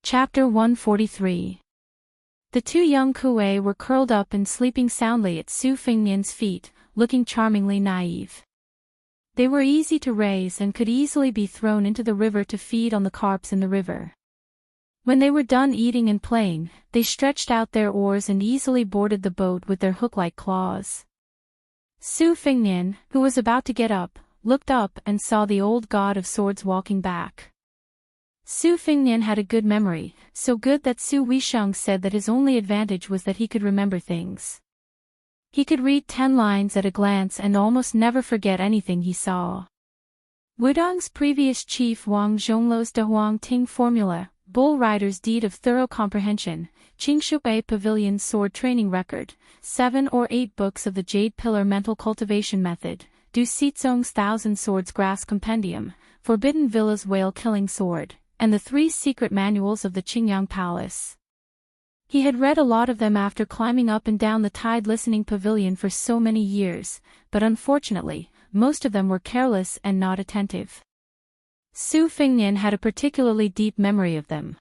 Chapter 143. The two young Kuei were curled up and sleeping soundly at Su Fengnian's feet, looking charmingly naive. They were easy to raise and could easily be thrown into the river to feed on the carps in the river. When they were done eating and playing, they stretched out their oars and easily boarded the boat with their hook-like claws. Su Fengnian, who was about to get up, looked up and saw the old god of swords walking back. Su Fengnian had a good memory, so good that Su Weisheng said that his only advantage was that he could remember things. He could read 10 lines at a glance and almost never forget anything he saw. Wudong's previous chief Wang Zhongluo's De Huang Ting formula, Bull Rider's deed of thorough comprehension, Qingshui Pavilion's sword training record, 7 or 8 books of the Jade Pillar mental cultivation method, Du Xizong's Thousand Swords Grass Compendium, Forbidden Villa's whale killing sword, and the 3 secret manuals of the Qingyang Palace. He had read a lot of them after climbing up and down the tide listening pavilion for so many years, but unfortunately, most of them were careless and not attentive. Su Fengnian had a particularly deep memory of them.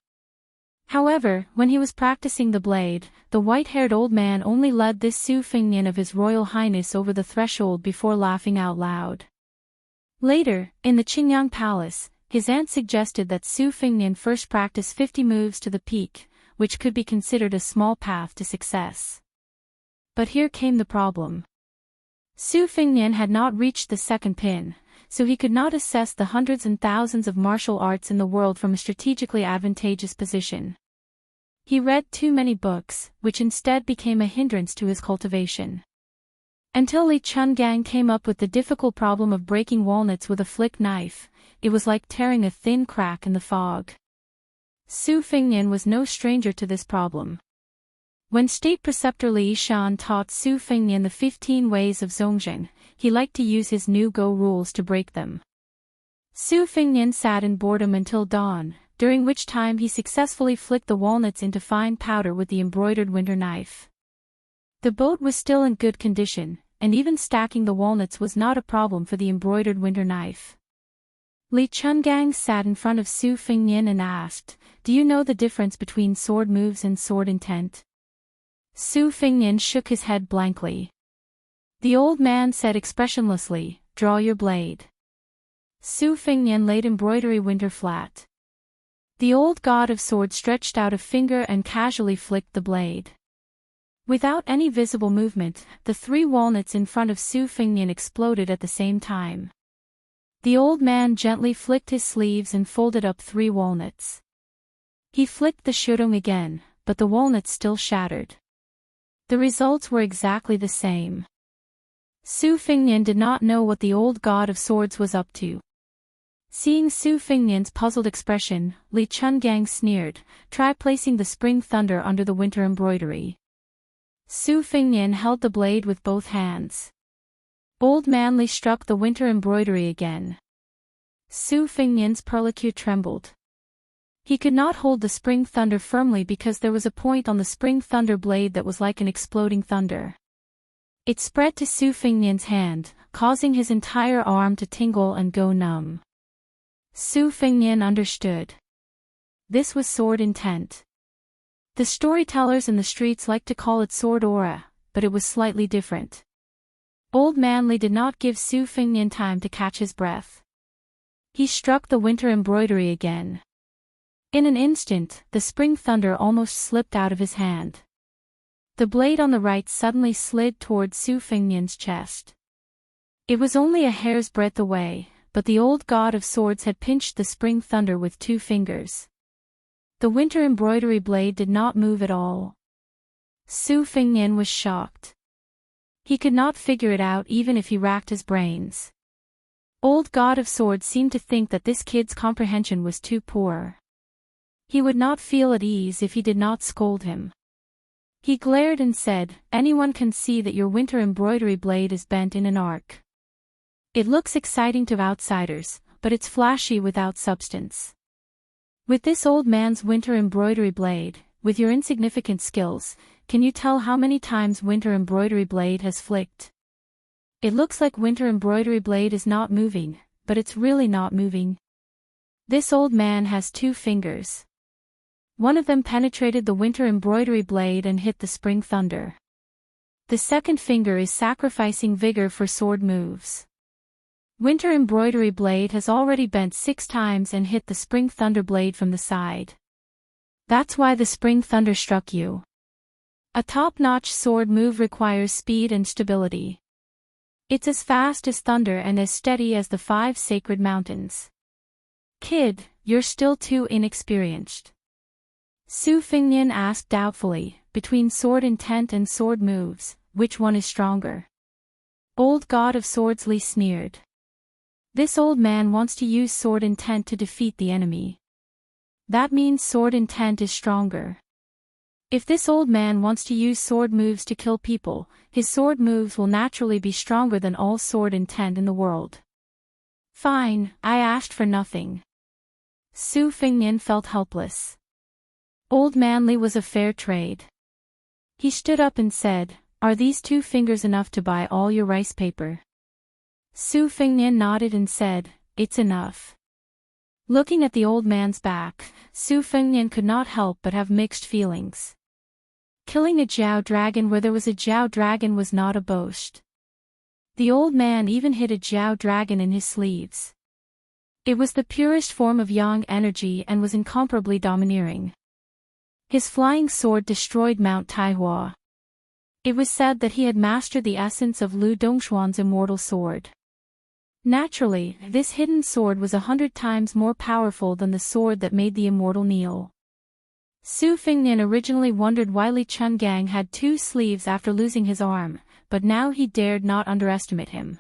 However, when he was practicing the blade, the white-haired old man only led this Su Fengnian of His Royal Highness over the threshold before laughing out loud. Later, in the Qingyang Palace, his aunt suggested that Su Fengnian first practice 50 moves to the peak, which could be considered a small path to success. But here came the problem. Su Fengnian had not reached the second pin, so he could not assess the hundreds and thousands of martial arts in the world from a strategically advantageous position. He read too many books, which instead became a hindrance to his cultivation. Until Li Chungang came up with the difficult problem of breaking walnuts with a flick knife, it was like tearing a thin crack in the fog. Su Fengnian was no stranger to this problem. When State Preceptor Li Shan taught Su Fengnian the 15 ways of Zhongzheng, he liked to use his new Go rules to break them. Su Fengnian sat in boredom until dawn, during which time he successfully flicked the walnuts into fine powder with the embroidered winter knife. The boat was still in good condition, and even stacking the walnuts was not a problem for the embroidered winter knife. Li Chungang sat in front of Su Fengnian and asked, "Do you know the difference between sword moves and sword intent?" Su Fengnian shook his head blankly. The old man said expressionlessly, "Draw your blade." Su Fengnian laid embroidery winter flat. The old god of swords stretched out a finger and casually flicked the blade. Without any visible movement, the 3 walnuts in front of Su Fengnian exploded at the same time. The old man gently flicked his sleeves and folded up 3 walnuts. He flicked the shudong again, but the walnuts still shattered. The results were exactly the same. Su Fengnian did not know what the old god of swords was up to. Seeing Su Fengnian's puzzled expression, Li Chungang sneered, "Try placing the spring thunder under the winter embroidery." Su Fengnian held the blade with both hands. Old man Li struck the winter embroidery again. Su Fengnian's perlicue trembled. He could not hold the spring thunder firmly because there was a point on the spring thunder blade that was like an exploding thunder. It spread to Su Fengnian's hand, causing his entire arm to tingle and go numb. Su Fengnian understood. This was sword intent. The storytellers in the streets liked to call it sword aura, but it was slightly different. Old man Li did not give Su Fengnian time to catch his breath. He struck the winter embroidery again. In an instant, the spring thunder almost slipped out of his hand. The blade on the right suddenly slid toward Su Fengnian's chest. It was only a hair's breadth away, but the old god of swords had pinched the spring thunder with 2 fingers. The winter embroidery blade did not move at all. Su Fengnian was shocked. He could not figure it out even if he racked his brains. Old god of swords seemed to think that this kid's comprehension was too poor. He would not feel at ease if he did not scold him. He glared and said, "Anyone can see that your winter embroidery blade is bent in an arc. It looks exciting to outsiders, but it's flashy without substance. With this old man's winter embroidery blade, with your insignificant skills, can you tell how many times winter embroidery blade has flicked? It looks like winter embroidery blade is not moving, but it's really not moving. This old man has 2 fingers. One of them penetrated the winter embroidery blade and hit the spring thunder. The second finger is sacrificing vigor for sword moves. Winter embroidery blade has already bent 6 times and hit the spring thunder blade from the side. That's why the spring thunder struck you. A top-notch sword move requires speed and stability. It's as fast as thunder and as steady as the 5 sacred mountains. Kid, you're still too inexperienced. Su Fengnian asked doubtfully, between sword intent and sword moves, which one is stronger? Old God of Swords Li sneered. This old man wants to use sword intent to defeat the enemy. That means sword intent is stronger. If this old man wants to use sword moves to kill people, his sword moves will naturally be stronger than all sword intent in the world. Fine, I asked for nothing. Su Fengnian felt helpless. Old man Li was a fair trade. He stood up and said, "Are these 2 fingers enough to buy all your rice paper?" Su Fengnian nodded and said, "It's enough." Looking at the old man's back, Su Fengnian could not help but have mixed feelings. Killing a Jiao dragon where there was a Jiao dragon was not a boast. The old man even hid a Jiao dragon in his sleeves. It was the purest form of yang energy and was incomparably domineering. His flying sword destroyed Mount Taihua. It was said that he had mastered the essence of Lu Dongshuan's immortal sword. Naturally, this hidden sword was 100 times more powerful than the sword that made the immortal kneel. Su Fengnian originally wondered why Li Chungang had 2 sleeves after losing his arm, but now he dared not underestimate him.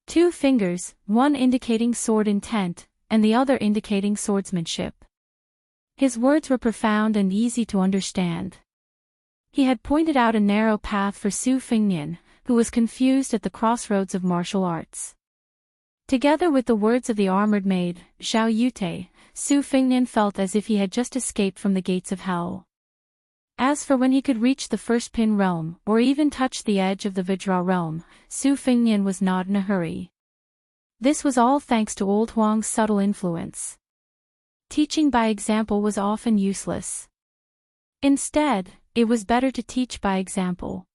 2 fingers, one indicating sword intent, and the other indicating swordsmanship. His words were profound and easy to understand. He had pointed out a narrow path for Su Fengnian, who was confused at the crossroads of martial arts. Together with the words of the armored maid, Xiao Yute, Su Fengnian felt as if he had just escaped from the gates of hell. As for when he could reach the first Pin realm, or even touch the edge of the Vajra realm, Su Fengnian was not in a hurry. This was all thanks to old Huang's subtle influence. Teaching by example was often useless. Instead, it was better to teach by example.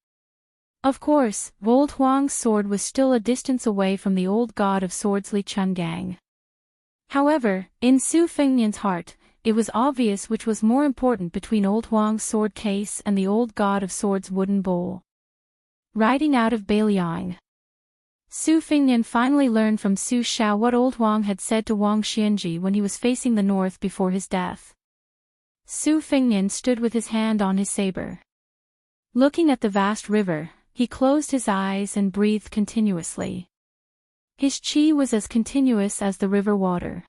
Of course, old Huang's sword was still a distance away from the old god of swords Li Chungang. However, in Su Fengnian's heart, it was obvious which was more important between old Huang's sword case and the old god of swords wooden bowl. Riding out of Beiliang. Su Fengnian finally learned from Su Xiao what old Huang had said to Wang Xianji when he was facing the north before his death. Su Fengnian stood with his hand on his saber. Looking at the vast river, he closed his eyes and breathed continuously. His qi was as continuous as the river water.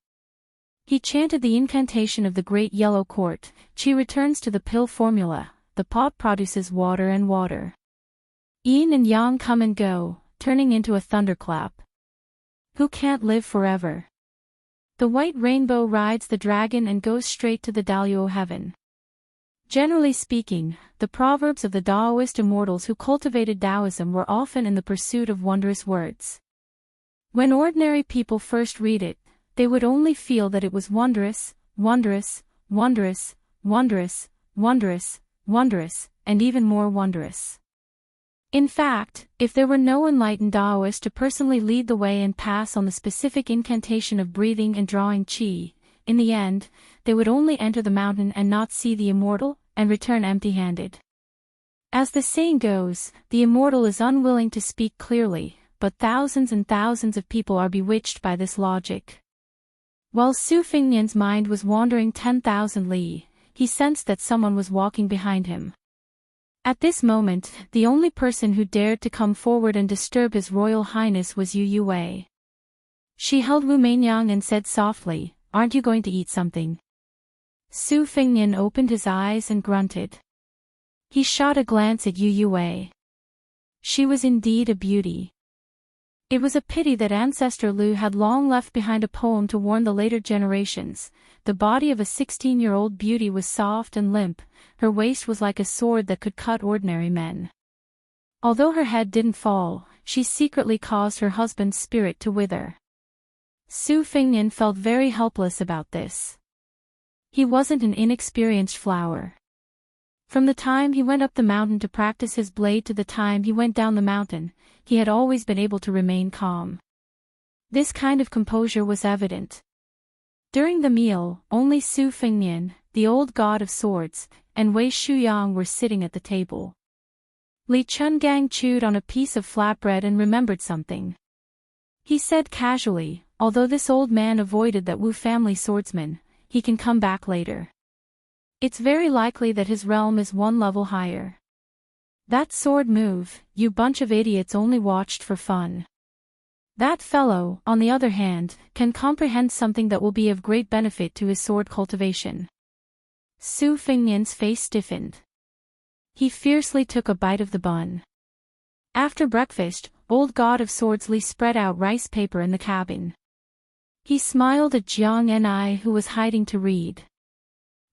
He chanted the incantation of the Great Yellow Court, qi returns to the pill formula, the pot produces water and water. Yin and yang come and go, turning into a thunderclap. Who can't live forever? The white rainbow rides the dragon and goes straight to the Daluo heaven. Generally speaking, the proverbs of the Taoist immortals who cultivated Taoism were often in the pursuit of wondrous words. When ordinary people first read it, they would only feel that it was wondrous, wondrous, wondrous, wondrous, wondrous, wondrous, and even more wondrous. In fact, if there were no enlightened Taoist to personally lead the way and pass on the specific incantation of breathing and drawing qi, in the end, they would only enter the mountain and not see the immortal, and return empty-handed. As the saying goes, the immortal is unwilling to speak clearly, but thousands and thousands of people are bewitched by this logic. While Su Fengnian's mind was wandering 10,000 li, he sensed that someone was walking behind him. At this moment, the only person who dared to come forward and disturb His Royal Highness was Yu Yue. She held Wu Mainyang and said softly, "Aren't you going to eat something?" Su Fengnian opened his eyes and grunted. He shot a glance at Yu Yue. She was indeed a beauty. It was a pity that Ancestor Lu had long left behind a poem to warn the later generations. The body of a 16-year-old beauty was soft and limp, her waist was like a sword that could cut ordinary men. Although her head didn't fall, she secretly caused her husband's spirit to wither. Su Fengnian felt very helpless about this. He wasn't an inexperienced flower. From the time he went up the mountain to practice his blade to the time he went down the mountain, he had always been able to remain calm. This kind of composure was evident. During the meal, only Su Fengnian, the old god of swords, and Wei Shuyang were sitting at the table. Li Chungang chewed on a piece of flatbread and remembered something. He said casually, although this old man avoided that Wu family swordsman, he can come back later. It's very likely that his realm is one level higher. That sword move, you bunch of idiots only watched for fun. That fellow, on the other hand, can comprehend something that will be of great benefit to his sword cultivation. Su Fengnian's face stiffened. He fiercely took a bite of the bun. After breakfast, old god of swords Li spread out rice paper in the cabin. He smiled at Jiang Ni, who was hiding to read.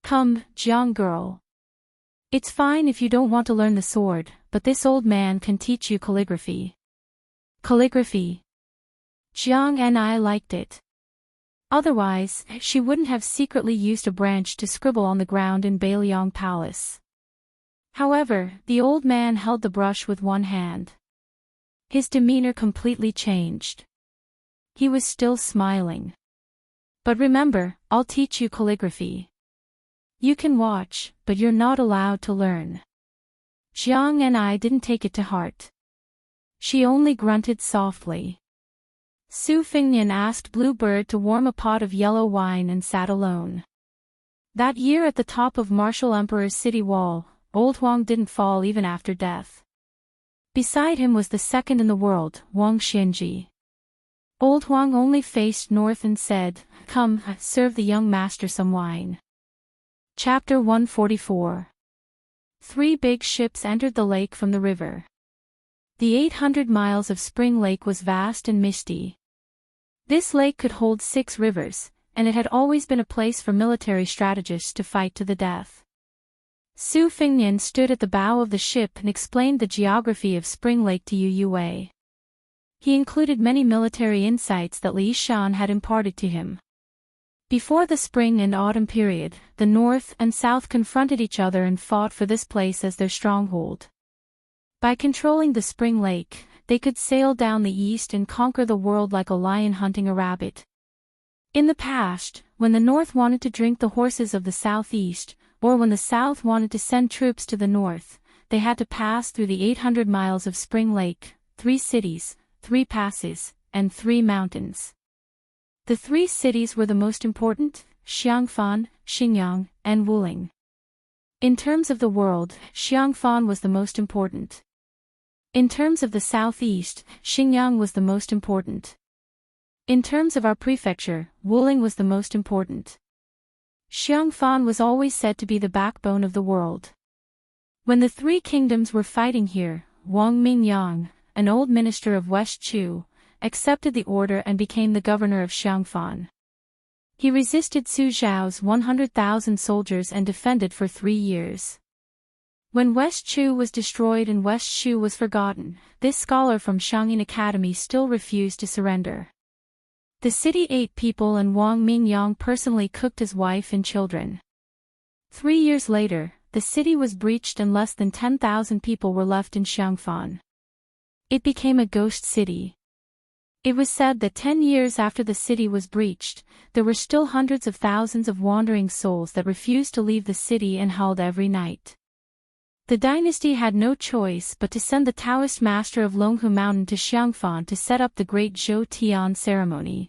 Come, Jiang girl. It's fine if you don't want to learn the sword, but this old man can teach you calligraphy. Calligraphy. Jiang Ni liked it. Otherwise, she wouldn't have secretly used a branch to scribble on the ground in Bailiang Palace. However, the old man held the brush with one hand. His demeanor completely changed. He was still smiling. But remember, I'll teach you calligraphy. You can watch, but you're not allowed to learn. Jiang Ni didn't take it to heart. She only grunted softly. Su Fengnian asked Bluebird to warm a pot of yellow wine and sat alone. That year at the top of Martial Emperor's city wall, old Huang didn't fall even after death. Beside him was the second in the world, Wang Xianji. Old Huang only faced north and said, "Come, serve the young master some wine." Chapter 144. 3 big ships entered the lake from the river. The 800 miles of Spring Lake was vast and misty. This lake could hold 6 rivers, and it had always been a place for military strategists to fight to the death. Su Fengnian stood at the bow of the ship and explained the geography of Spring Lake to Yu Yue. He included many military insights that Li Shan had imparted to him. Before the spring and autumn period, the north and south confronted each other and fought for this place as their stronghold. By controlling the Spring Lake, they could sail down the east and conquer the world like a lion hunting a rabbit. In the past, when the north wanted to drink the horses of the southeast, or when the south wanted to send troops to the north, they had to pass through the 800 miles of Spring Lake, 3 cities, 3 passes, and 3 mountains. The 3 cities were the most important, Xiangfan, Xingyang, and Wuling. In terms of the world, Xiangfan was the most important. In terms of the southeast, Xingyang was the most important. In terms of our prefecture, Wuling was the most important. Xiangfan was always said to be the backbone of the world. When the 3 kingdoms were fighting here, Wang Mingyang, an old minister of West Chu, accepted the order and became the governor of Xiangfan. He resisted Su Zhao's 100,000 soldiers and defended for 3 years. When West Chu was destroyed and West Shu was forgotten, this scholar from Shangyin Academy still refused to surrender. The city ate people and Wang Mingyang personally cooked his wife and children. 3 years later, the city was breached and less than 10,000 people were left in Xiangfan. It became a ghost city. It was said that 10 years after the city was breached, there were still hundreds of thousands of wandering souls that refused to leave the city and howled every night. The dynasty had no choice but to send the Taoist master of Longhu Mountain to Xiangfan to set up the great Zhou Tian ceremony.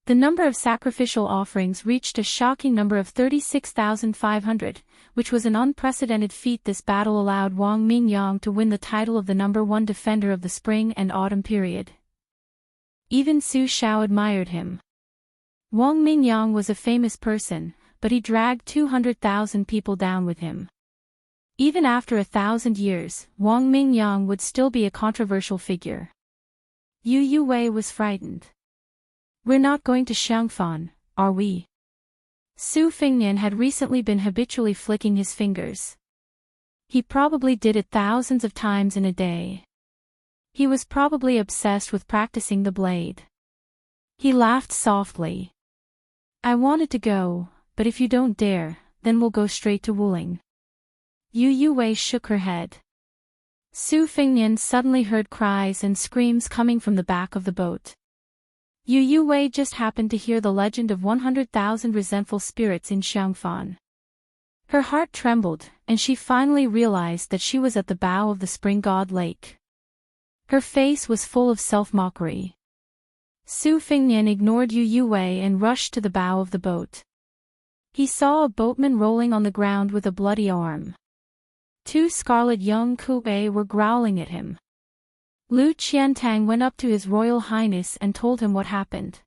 The number of sacrificial offerings reached a shocking number of 36,500, which was an unprecedented feat. This battle allowed Wang Mingyang to win the title of the #1 defender of the spring and autumn period. Even Su Shao admired him. Wang Mingyang was a famous person, but he dragged 200,000 people down with him. Even after 1,000 years, Wang Mingyang would still be a controversial figure. Yu Yue was frightened. "We're not going to Xiangfan, are we?" Su Fengnian had recently been habitually flicking his fingers. He probably did it thousands of times in a day. He was probably obsessed with practicing the blade. He laughed softly. "I wanted to go, but if you don't dare, then we'll go straight to Wuling. Yu Wei shook her head. Su Fingnian suddenly heard cries and screams coming from the back of the boat. Yu Wei just happened to hear the legend of 100,000 resentful spirits in Xiangfan. Her heart trembled, and she finally realized that she was at the bow of the spring god lake. Her face was full of self-mockery. Su Fingnian ignored Yu Wei and rushed to the bow of the boat. He saw a boatman rolling on the ground with a bloody arm. 2 scarlet young Kuei were growling at him. Lu Qiantang went up to His Royal Highness and told him what happened.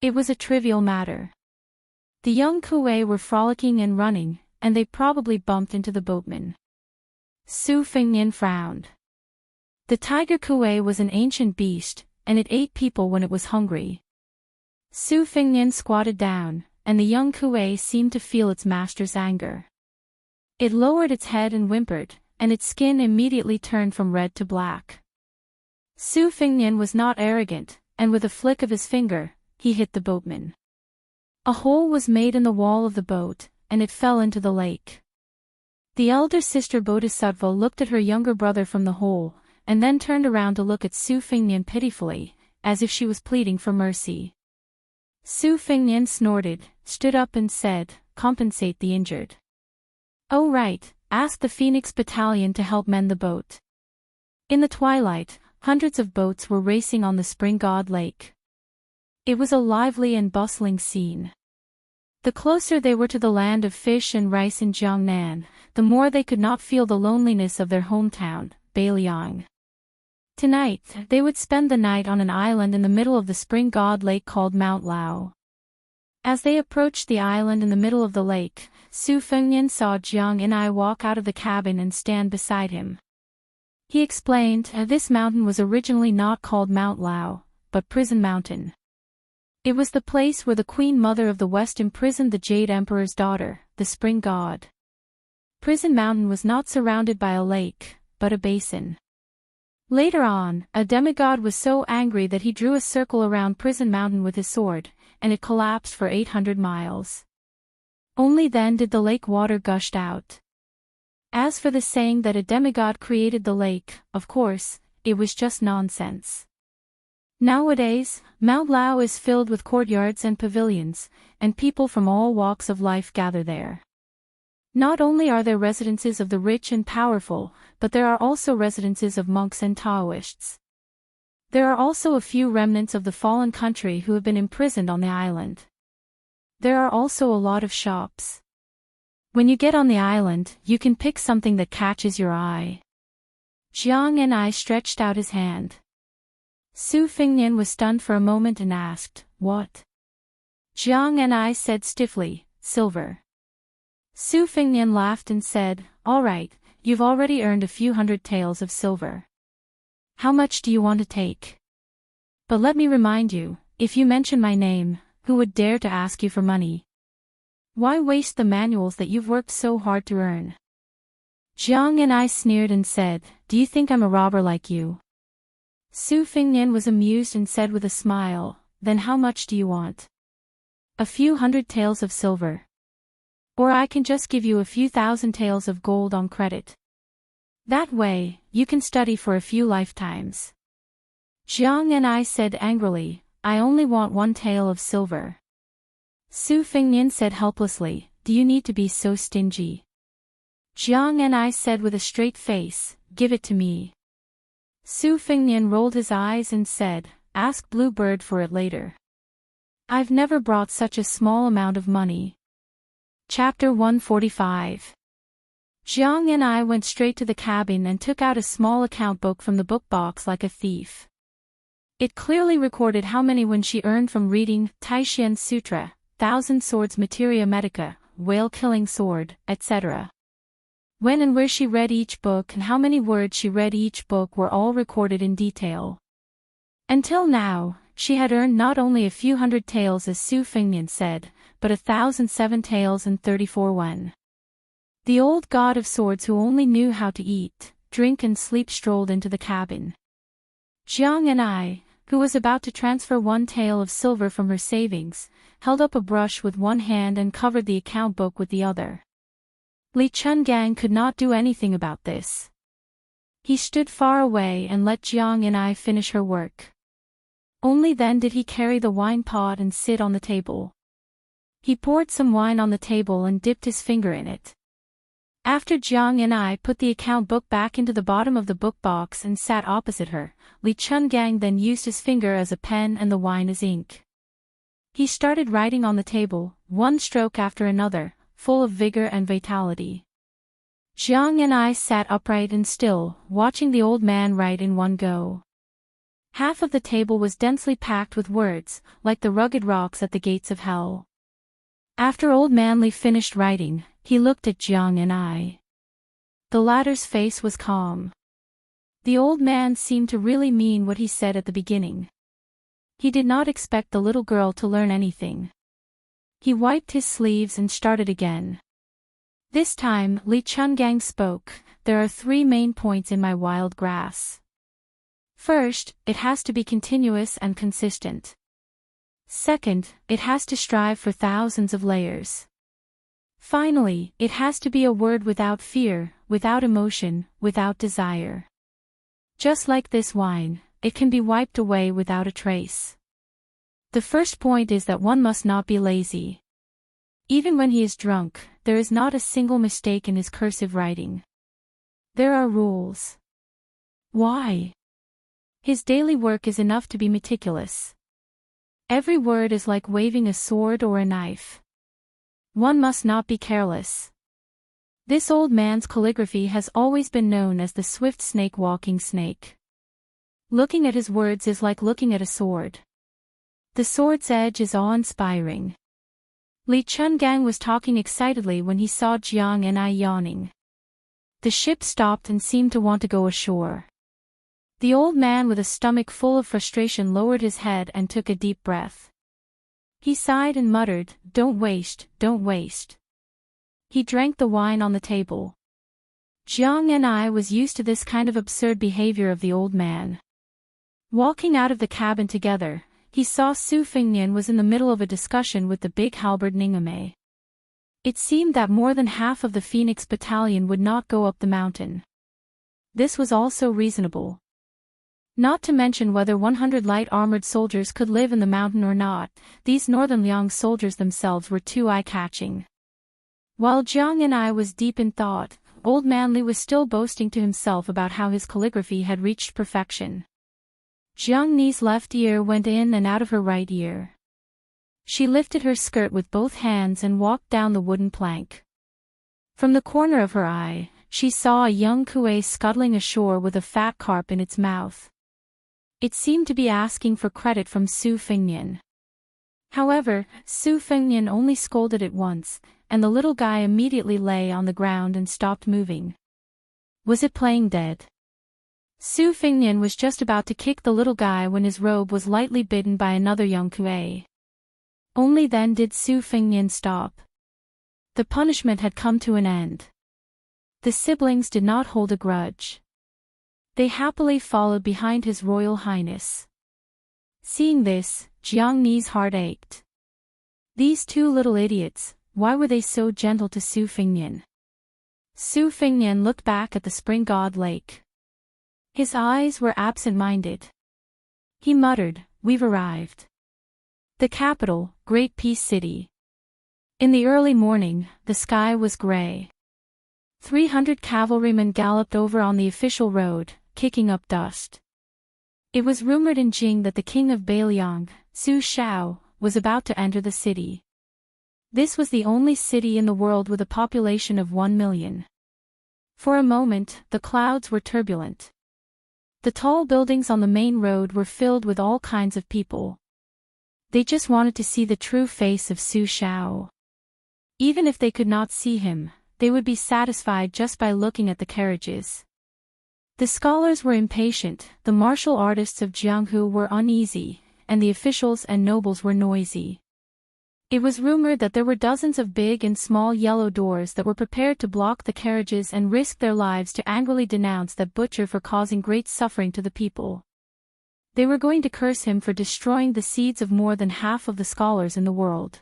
It was a trivial matter. The young Kuei were frolicking and running, and they probably bumped into the boatman. Su Fingnian frowned. The tiger Kuei was an ancient beast, and it ate people when it was hungry. Su Fingnian squatted down, and the young Kuei seemed to feel its master's anger. It lowered its head and whimpered, and its skin immediately turned from red to black. Su Fingnian was not arrogant, and with a flick of his finger, he hit the boatman. A hole was made in the wall of the boat, and it fell into the lake. The elder sister Bodhisattva looked at her younger brother from the hole, and then turned around to look at Su Fingnian pitifully, as if she was pleading for mercy. Su Fingnian snorted, stood up and said, "Compensate the injured." "Oh right, ask the Phoenix Battalion to help mend the boat." In the twilight, hundreds of boats were racing on the spring god lake. It was a lively and bustling scene. The closer they were to the land of fish and rice in Jiangnan, the more they could not feel the loneliness of their hometown, Beiliang. Tonight, they would spend the night on an island in the middle of the spring god lake called Mount Lao. As they approached the island in the middle of the lake, Su Fengnian saw Jiang Inai walk out of the cabin and stand beside him. He explained, this mountain was originally not called Mount Lao, but Prison Mountain. It was the place where the Queen Mother of the West imprisoned the Jade Emperor's daughter, the Spring God. Prison Mountain was not surrounded by a lake, but a basin. Later on, a demigod was so angry that he drew a circle around Prison Mountain with his sword, and it collapsed for 800 miles. Only then did the lake water gushed out. As for the saying that a demigod created the lake, of course, it was just nonsense. Nowadays, Mount Lao is filled with courtyards and pavilions, and people from all walks of life gather there. Not only are there residences of the rich and powerful, but there are also residences of monks and Taoists. There are also a few remnants of the fallen country who have been imprisoned on the island. There are also a lot of shops. When you get on the island, you can pick something that catches your eye. Jiang Enai stretched out his hand. Su Fingnian was stunned for a moment and asked, "What?" Jiang Enai said stiffly, "Silver." Su Fingnian laughed and said, "All right, you've already earned a few hundred taels of silver. How much do you want to take? But let me remind you, if you mention my name, who would dare to ask you for money? Why waste the manuals that you've worked so hard to earn?" Jiang Enai sneered and said, "Do you think I'm a robber like you?" Su Fingnian was amused and said with a smile, "Then how much do you want?" "A few hundred taels of silver. Or I can just give you a few thousand taels of gold on credit. That way, you can study for a few lifetimes." Jiang Enai said angrily, "I only want 1 tael of silver." Su Fingnian said helplessly, "Do you need to be so stingy?" Jiang Enai said with a straight face, "Give it to me." Su Fingnian rolled his eyes and said, "Ask Bluebird for it later. I've never brought such a small amount of money." Chapter 145. Jiang Enai went straight to the cabin and took out a small account book from the book box like a thief. It clearly recorded how many when she earned from reading Taishian Sutra, Thousand Swords Materia Medica, Whale Killing Sword, etc. When and where she read each book and how many words she read each book were all recorded in detail. Until now, she had earned not only a few hundred taels as Su Fingnian said, but 1,007 taels and 34 wen. The old god of swords who only knew how to eat, drink and sleep strolled into the cabin. Jiang Enai, who was about to transfer one tael of silver from her savings, held up a brush with one hand and covered the account book with the other. Li Chungang could not do anything about this. He stood far away and let Jiang and I finish her work. Only then did he carry the wine pot and sit on the table. He poured some wine on the table and dipped his finger in it. After Jiang and I put the account book back into the bottom of the book box and sat opposite her, Li Chungang then used his finger as a pen and the wine as ink. He started writing on the table, one stroke after another, full of vigor and vitality. Jiang and I sat upright and still, watching the old man write in one go. Half of the table was densely packed with words, like the rugged rocks at the gates of hell. After Old Man Li finished writing, he looked at Jiang and I. The latter's face was calm. The old man seemed to really mean what he said at the beginning. He did not expect the little girl to learn anything. He wiped his sleeves and started again. This time, Li Chungang spoke. There are 3 main points in my wild grass. First, it has to be continuous and consistent. Second, it has to strive for thousands of layers. Finally, it has to be a word without fear, without emotion, without desire. Just like this wine, it can be wiped away without a trace. The first point is that one must not be lazy. Even when he is drunk, there is not a single mistake in his cursive writing. There are rules. Why? His daily work is enough to be meticulous. Every word is like waving a sword or a knife. One must not be careless. This old man's calligraphy has always been known as the swift snake walking snake. Looking at his words is like looking at a sword. The sword's edge is awe-inspiring. Li Chungang was talking excitedly when he saw Jiang and I yawning. The ship stopped and seemed to want to go ashore. The old man with a stomach full of frustration lowered his head and took a deep breath. He sighed and muttered, "Don't waste, don't waste." He drank the wine on the table. Jiang and I was used to this kind of absurd behavior of the old man. Walking out of the cabin together, he saw Su Fingnian was in the middle of a discussion with the big halberd Ningame. It seemed that more than half of the Phoenix battalion would not go up the mountain. This was also reasonable. Not to mention whether 100 light-armored soldiers could live in the mountain or not, these northern Liang soldiers themselves were too eye-catching. While Jiang and I was deep in thought, Old Man Li was still boasting to himself about how his calligraphy had reached perfection. Jiang Ni's left ear went in and out of her right ear. She lifted her skirt with both hands and walked down the wooden plank. From the corner of her eye, she saw a young kuei scuttling ashore with a fat carp in its mouth. It seemed to be asking for credit from Su Fingnian. However, Su Fingnian only scolded it once, and the little guy immediately lay on the ground and stopped moving. Was it playing dead? Su Fingnian was just about to kick the little guy when his robe was lightly bitten by another young kuei. Only then did Su Fingnian stop. The punishment had come to an end. The siblings did not hold a grudge. They happily followed behind His Royal Highness. Seeing this, Jiang Ni's heart ached. These 2 little idiots, why were they so gentle to Su Fingnian? Su Fingnian looked back at the spring god lake. His eyes were absent-minded. He muttered, "We've arrived. The capital, Great Peace City." In the early morning, the sky was gray. 300 cavalrymen galloped over on the official road, kicking up dust. It was rumored in Jing that the king of Beiliang, Su Shao, was about to enter the city. This was the only city in the world with a population of 1 million. For a moment, the clouds were turbulent. The tall buildings on the main road were filled with all kinds of people. They just wanted to see the true face of Su Shao. Even if they could not see him, they would be satisfied just by looking at the carriages. The scholars were impatient, the martial artists of Jianghu were uneasy, and the officials and nobles were noisy. It was rumored that there were dozens of big and small yellow doors that were prepared to block the carriages and risk their lives to angrily denounce that butcher for causing great suffering to the people. They were going to curse him for destroying the seeds of more than half of the scholars in the world.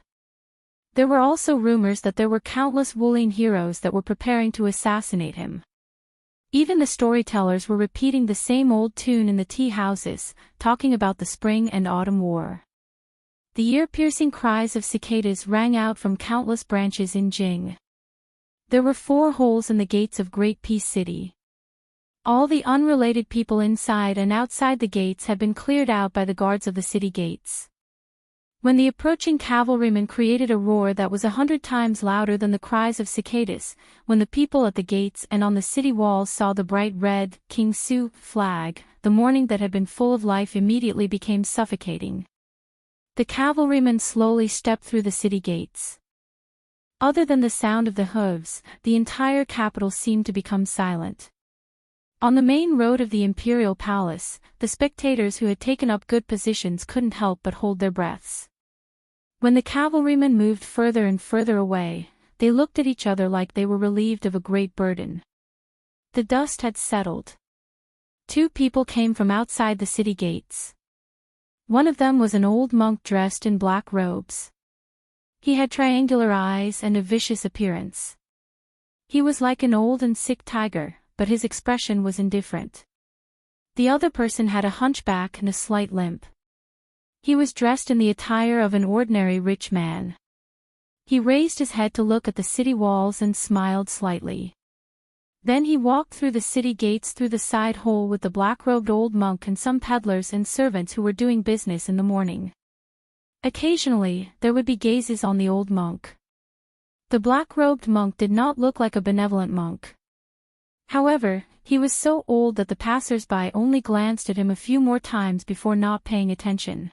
There were also rumors that there were countless Woolian heroes that were preparing to assassinate him. Even the storytellers were repeating the same old tune in the tea houses, talking about the spring and autumn war. The ear-piercing cries of cicadas rang out from countless branches in Jing. There were 4 holes in the gates of Great Peace City. All the unrelated people inside and outside the gates had been cleared out by the guards of the city gates. When the approaching cavalrymen created a roar that was 100 times louder than the cries of cicadas, when the people at the gates and on the city walls saw the bright red King Su flag, the morning that had been full of life immediately became suffocating. The cavalrymen slowly stepped through the city gates. Other than the sound of the hooves, the entire capital seemed to become silent. On the main road of the imperial palace, the spectators who had taken up good positions couldn't help but hold their breaths. When the cavalrymen moved further and further away, they looked at each other like they were relieved of a great burden. The dust had settled. 2 people came from outside the city gates. One of them was an old monk dressed in black robes. He had triangular eyes and a vicious appearance. He was like an old and sick tiger, but his expression was indifferent. The other person had a hunchback and a slight limp. He was dressed in the attire of an ordinary rich man. He raised his head to look at the city walls and smiled slightly. Then he walked through the city gates through the side hole with the black-robed old monk and some peddlers and servants who were doing business in the morning. Occasionally, there would be gazes on the old monk. The black-robed monk did not look like a benevolent monk. However, he was so old that the passers-by only glanced at him a few more times before not paying attention.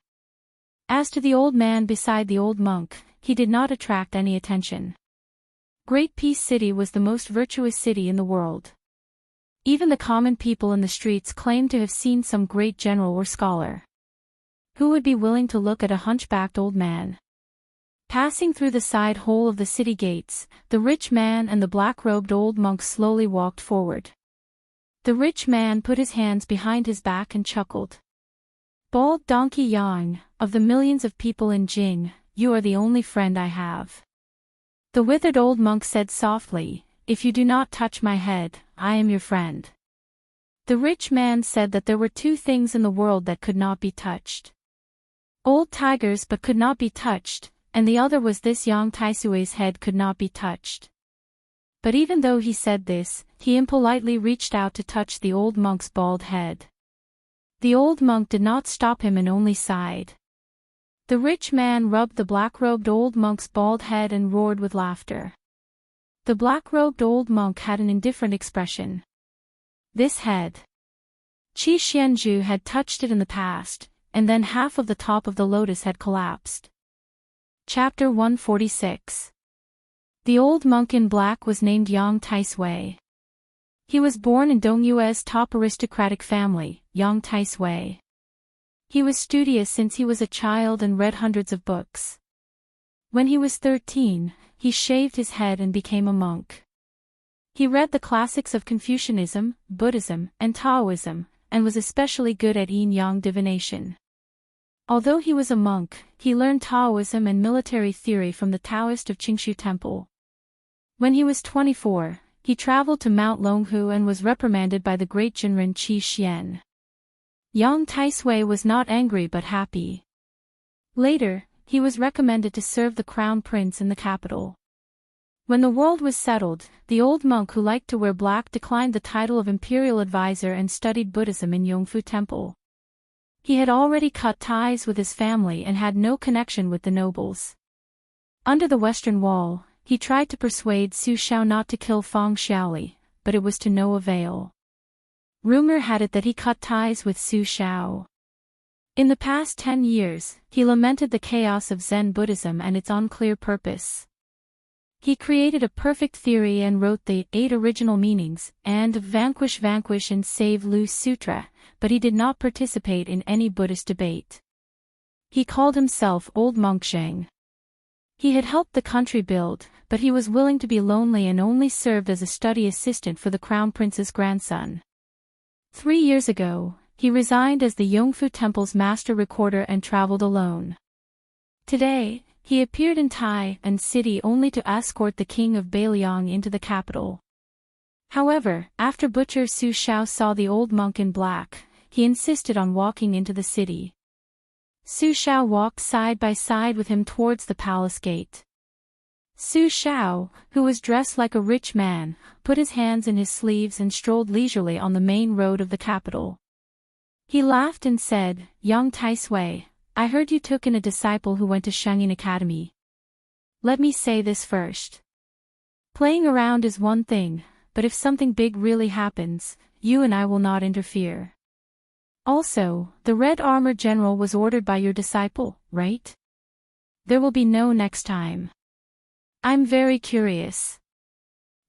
As to the old man beside the old monk, he did not attract any attention. Great Peace City was the most virtuous city in the world. Even the common people in the streets claimed to have seen some great general or scholar. Who would be willing to look at a hunchbacked old man? Passing through the side hole of the city gates, the rich man and the black-robed old monk slowly walked forward. The rich man put his hands behind his back and chuckled. "Bald donkey Yang, of the millions of people in Jing, you are the only friend I have." The withered old monk said softly, "If you do not touch my head, I am your friend." The rich man said that there were 2 things in the world that could not be touched. Old tigers but could not be touched, and the other was this Yang Taisui's head could not be touched. But even though he said this, he impolitely reached out to touch the old monk's bald head. The old monk did not stop him and only sighed. The rich man rubbed the black-robed old monk's bald head and roared with laughter. The black-robed old monk had an indifferent expression. This head. Qi Xianzhu had touched it in the past, and then half of the top of the lotus had collapsed. Chapter 146. The old monk in black was named Yang Taisui. He was born in Dongyue's top aristocratic family, Yang Taisui. He was studious since he was a child and read hundreds of books. When he was 13, he shaved his head and became a monk. He read the classics of Confucianism, Buddhism, and Taoism, and was especially good at yin-yang divination. Although he was a monk, he learned Taoism and military theory from the Taoist of Qingshu Temple. When he was 24, he traveled to Mount Longhu and was reprimanded by the great Jinren Qi Xian. Yang Taisui was not angry but happy. Later, he was recommended to serve the crown prince in the capital. When the world was settled, the old monk who liked to wear black declined the title of imperial advisor and studied Buddhism in Yongfu Temple. He had already cut ties with his family and had no connection with the nobles. Under the western wall, he tried to persuade Su Xiao not to kill Fang Xiaoli, but it was to no avail. Rumor had it that he cut ties with Su Xiao. In the past 10 years, he lamented the chaos of Zen Buddhism and its unclear purpose. He created a perfect theory and wrote the 8 original meanings and Vanquish and Save Lu Sutra, but he did not participate in any Buddhist debate. He called himself Old Monk Sheng. He had helped the country build, but he was willing to be lonely and only served as a study assistant for the crown prince's grandson. 3 years ago, He resigned as the Yongfu Temple's master recorder and traveled alone. Today, he appeared in Tai and City only to escort the king of Bailiang into the capital. However, after Butcher Su Xiao saw the old monk in black, he insisted on walking into the city. Su Xiao walked side by side with him towards the palace gate. Su Xiao, who was dressed like a rich man, put his hands in his sleeves and strolled leisurely on the main road of the capital. He laughed and said, "Young Tai Sui, I heard you took in a disciple who went to Shengyin Academy. Let me say this first. Playing around is one thing, but if something big really happens, you and I will not interfere. Also, the Red Armor General was ordered by your disciple, right? There will be no next time. I'm very curious.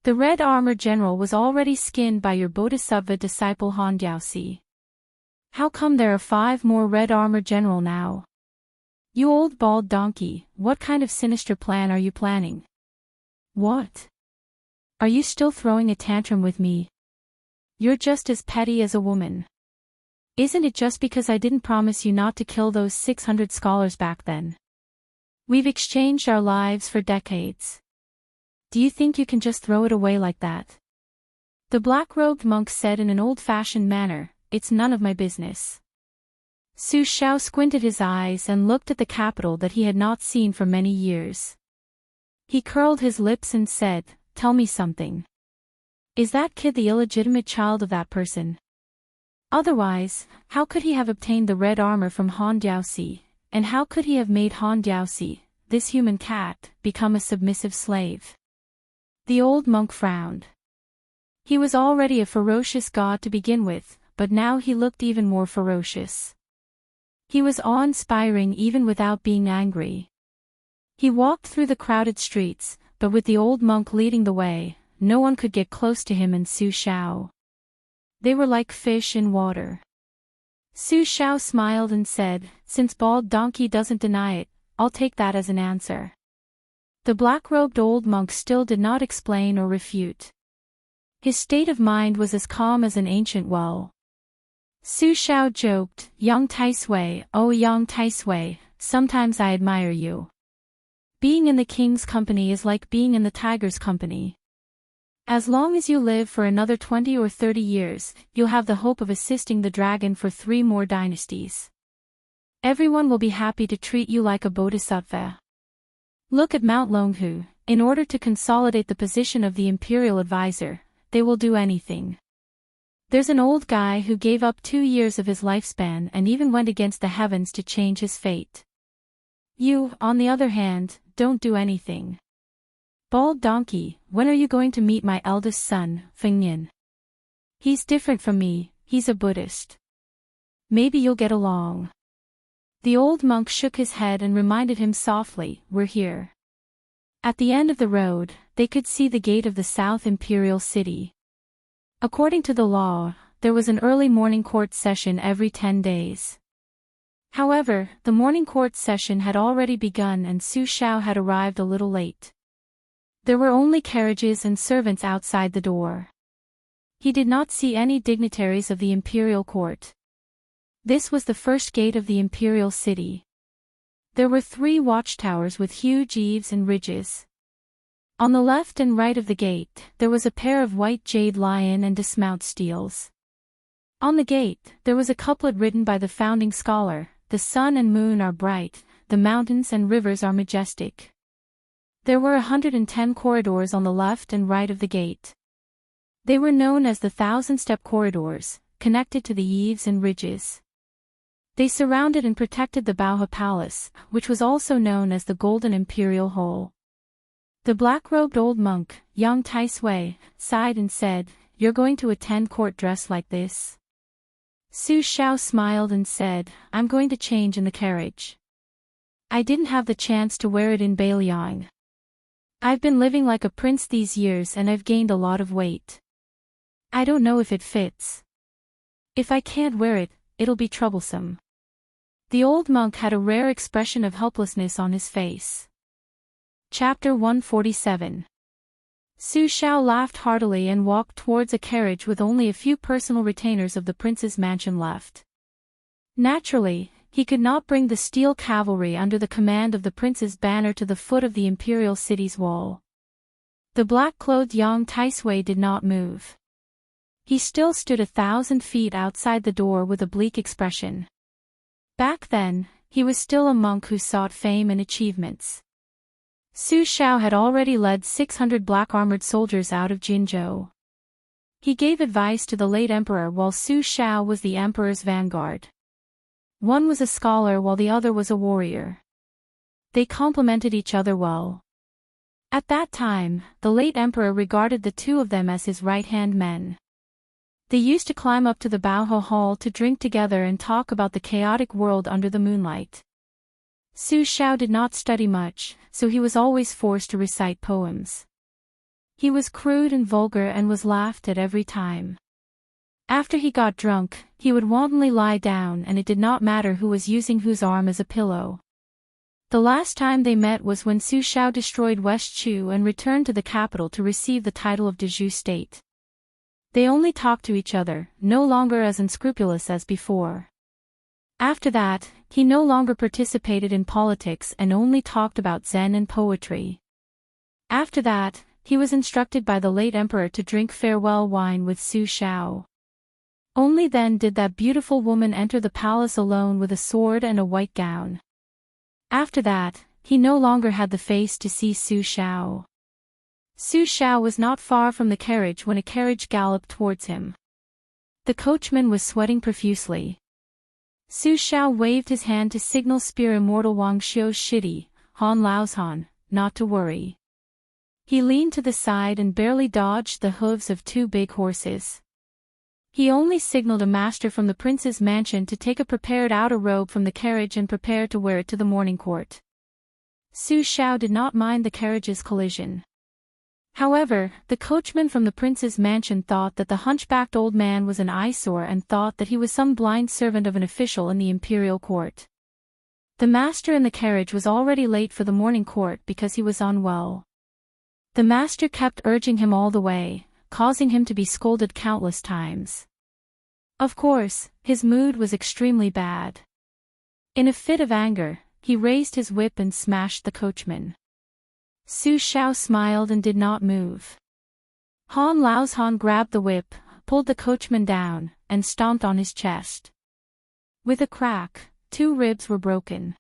The Red Armor General was already skinned by your Bodhisattva disciple Han Diaoxi. How come there are 5 more Red Armor General now? You old bald donkey, what kind of sinister plan are you planning? What? Are you still throwing a tantrum with me? You're just as petty as a woman. Isn't it just because I didn't promise you not to kill those 600 scholars back then? We've exchanged our lives for decades. Do you think you can just throw it away like that?" The black-robed monk said in an old-fashioned manner, "It's none of my business." Su Xiao squinted his eyes and looked at the capital that he had not seen for many years. He curled his lips and said, "Tell me something. Is that kid the illegitimate child of that person? Otherwise, how could he have obtained the red armor from Han Diaoxi, and how could he have made Han Diaoxi, this human cat, become a submissive slave?" The old monk frowned. He was already a ferocious god to begin with, but now he looked even more ferocious. He was awe-inspiring even without being angry. He walked through the crowded streets, but with the old monk leading the way, no one could get close to him and Su Xiao. They were like fish in water. Su Xiao smiled and said, "Since Bald Donkey doesn't deny it, I'll take that as an answer." The black-robed old monk still did not explain or refute. His state of mind was as calm as an ancient well. Su Xiao joked, "Young Tai Sui, oh young Tai Sui, sometimes I admire you. Being in the king's company is like being in the tiger's company. As long as you live for another 20 or 30 years, you'll have the hope of assisting the dragon for 3 more dynasties. Everyone will be happy to treat you like a bodhisattva. Look at Mount Longhu, in order to consolidate the position of the imperial advisor, they will do anything. There's an old guy who gave up 2 years of his lifespan and even went against the heavens to change his fate. You, on the other hand, don't do anything. Bald Donkey, when are you going to meet my eldest son, Fengnian? He's different from me, he's a Buddhist. Maybe you'll get along." The old monk shook his head and reminded him softly, "We're here." At the end of the road, they could see the gate of the South Imperial City. According to the law, there was an early morning court session every 10 days. However, the morning court session had already begun and Su Xiao had arrived a little late. There were only carriages and servants outside the door. He did not see any dignitaries of the imperial court. This was the first gate of the imperial city. There were 3 watchtowers with huge eaves and ridges. On the left and right of the gate, there was a pair of white jade lion and dismount steels. On the gate, there was a couplet written by the founding scholar, "The sun and moon are bright, the mountains and rivers are majestic." There were 110 corridors on the left and right of the gate. They were known as the 1,000-step corridors, connected to the eaves and ridges. They surrounded and protected the Baohe Palace, which was also known as the Golden Imperial Hall. The black-robed old monk, young Tai Sui, sighed and said, "You're going to attend court dressed like this?" Su Xiao smiled and said, "I'm going to change in the carriage. I didn't have the chance to wear it in Bailiang. I've been living like a prince these years and I've gained a lot of weight. I don't know if it fits. If I can't wear it, it'll be troublesome." The old monk had a rare expression of helplessness on his face. Chapter 147. Su Xiao laughed heartily and walked towards a carriage with only a few personal retainers of the prince's mansion left. Naturally, he could not bring the steel cavalry under the command of the prince's banner to the foot of the imperial city's wall. The black-clothed young Taisui did not move. He still stood 1,000 feet outside the door with a bleak expression. Back then, he was still a monk who sought fame and achievements. Su Xiao had already led 600 black-armored soldiers out of Jinzhou. He gave advice to the late emperor while Su Xiao was the emperor's vanguard. One was a scholar while the other was a warrior. They complemented each other well. At that time, the late emperor regarded the two of them as his right-hand men. They used to climb up to the Baohe Hall to drink together and talk about the chaotic world under the moonlight. Su Xiao did not study much, so he was always forced to recite poems. He was crude and vulgar and was laughed at every time. After he got drunk, he would wantonly lie down and it did not matter who was using whose arm as a pillow. The last time they met was when Su Xiao destroyed West Chu and returned to the capital to receive the title of Dezhu state. They only talked to each other, no longer as unscrupulous as before. After that, he no longer participated in politics and only talked about Zen and poetry. After that, he was instructed by the late emperor to drink farewell wine with Su Xiao. Only then did that beautiful woman enter the palace alone with a sword and a white gown. After that, he no longer had the face to see Su Xiao. Su Xiao was not far from the carriage when a carriage galloped towards him. The coachman was sweating profusely. Su Xiao waved his hand to signal Spear Immortal Wang Xiu's shitty, Han Lao's Han, not to worry. He leaned to the side and barely dodged the hooves of two big horses. He only signaled a master from the prince's mansion to take a prepared outer robe from the carriage and prepare to wear it to the morning court. Su Xiao did not mind the carriage's collision. However, the coachman from the prince's mansion thought that the hunchbacked old man was an eyesore and thought that he was some blind servant of an official in the imperial court. The master in the carriage was already late for the morning court because he was unwell. The master kept urging him all the way, causing him to be scolded countless times. Of course, his mood was extremely bad. In a fit of anger, he raised his whip and smashed the coachman. Su Xiao smiled and did not move. Han Lao's Han grabbed the whip, pulled the coachman down, and stomped on his chest. With a crack, 2 ribs were broken.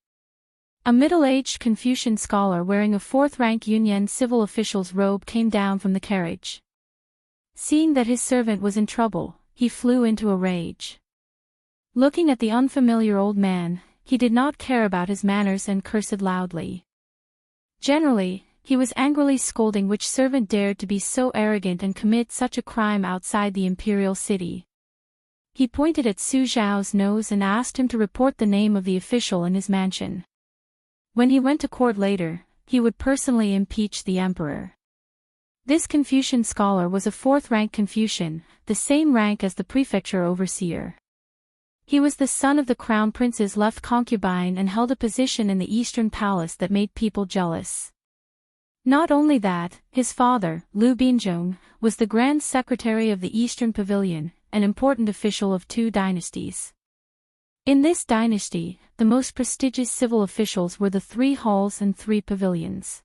A middle-aged Confucian scholar wearing a 4th-rank Yunyan civil official's robe came down from the carriage. Seeing that his servant was in trouble, he flew into a rage. Looking at the unfamiliar old man, he did not care about his manners and cursed loudly. Generally, he was angrily scolding which servant dared to be so arrogant and commit such a crime outside the imperial city. He pointed at Su Xiao's nose and asked him to report the name of the official in his mansion. When he went to court later, he would personally impeach the emperor. This Confucian scholar was a 4th-rank Confucian, the same rank as the prefecture overseer. He was the son of the crown prince's left concubine and held a position in the eastern palace that made people jealous. Not only that, his father, Liu Binzhong, was the grand secretary of the Eastern Pavilion, an important official of 2 dynasties. In this dynasty, the most prestigious civil officials were the 3 halls and 3 pavilions.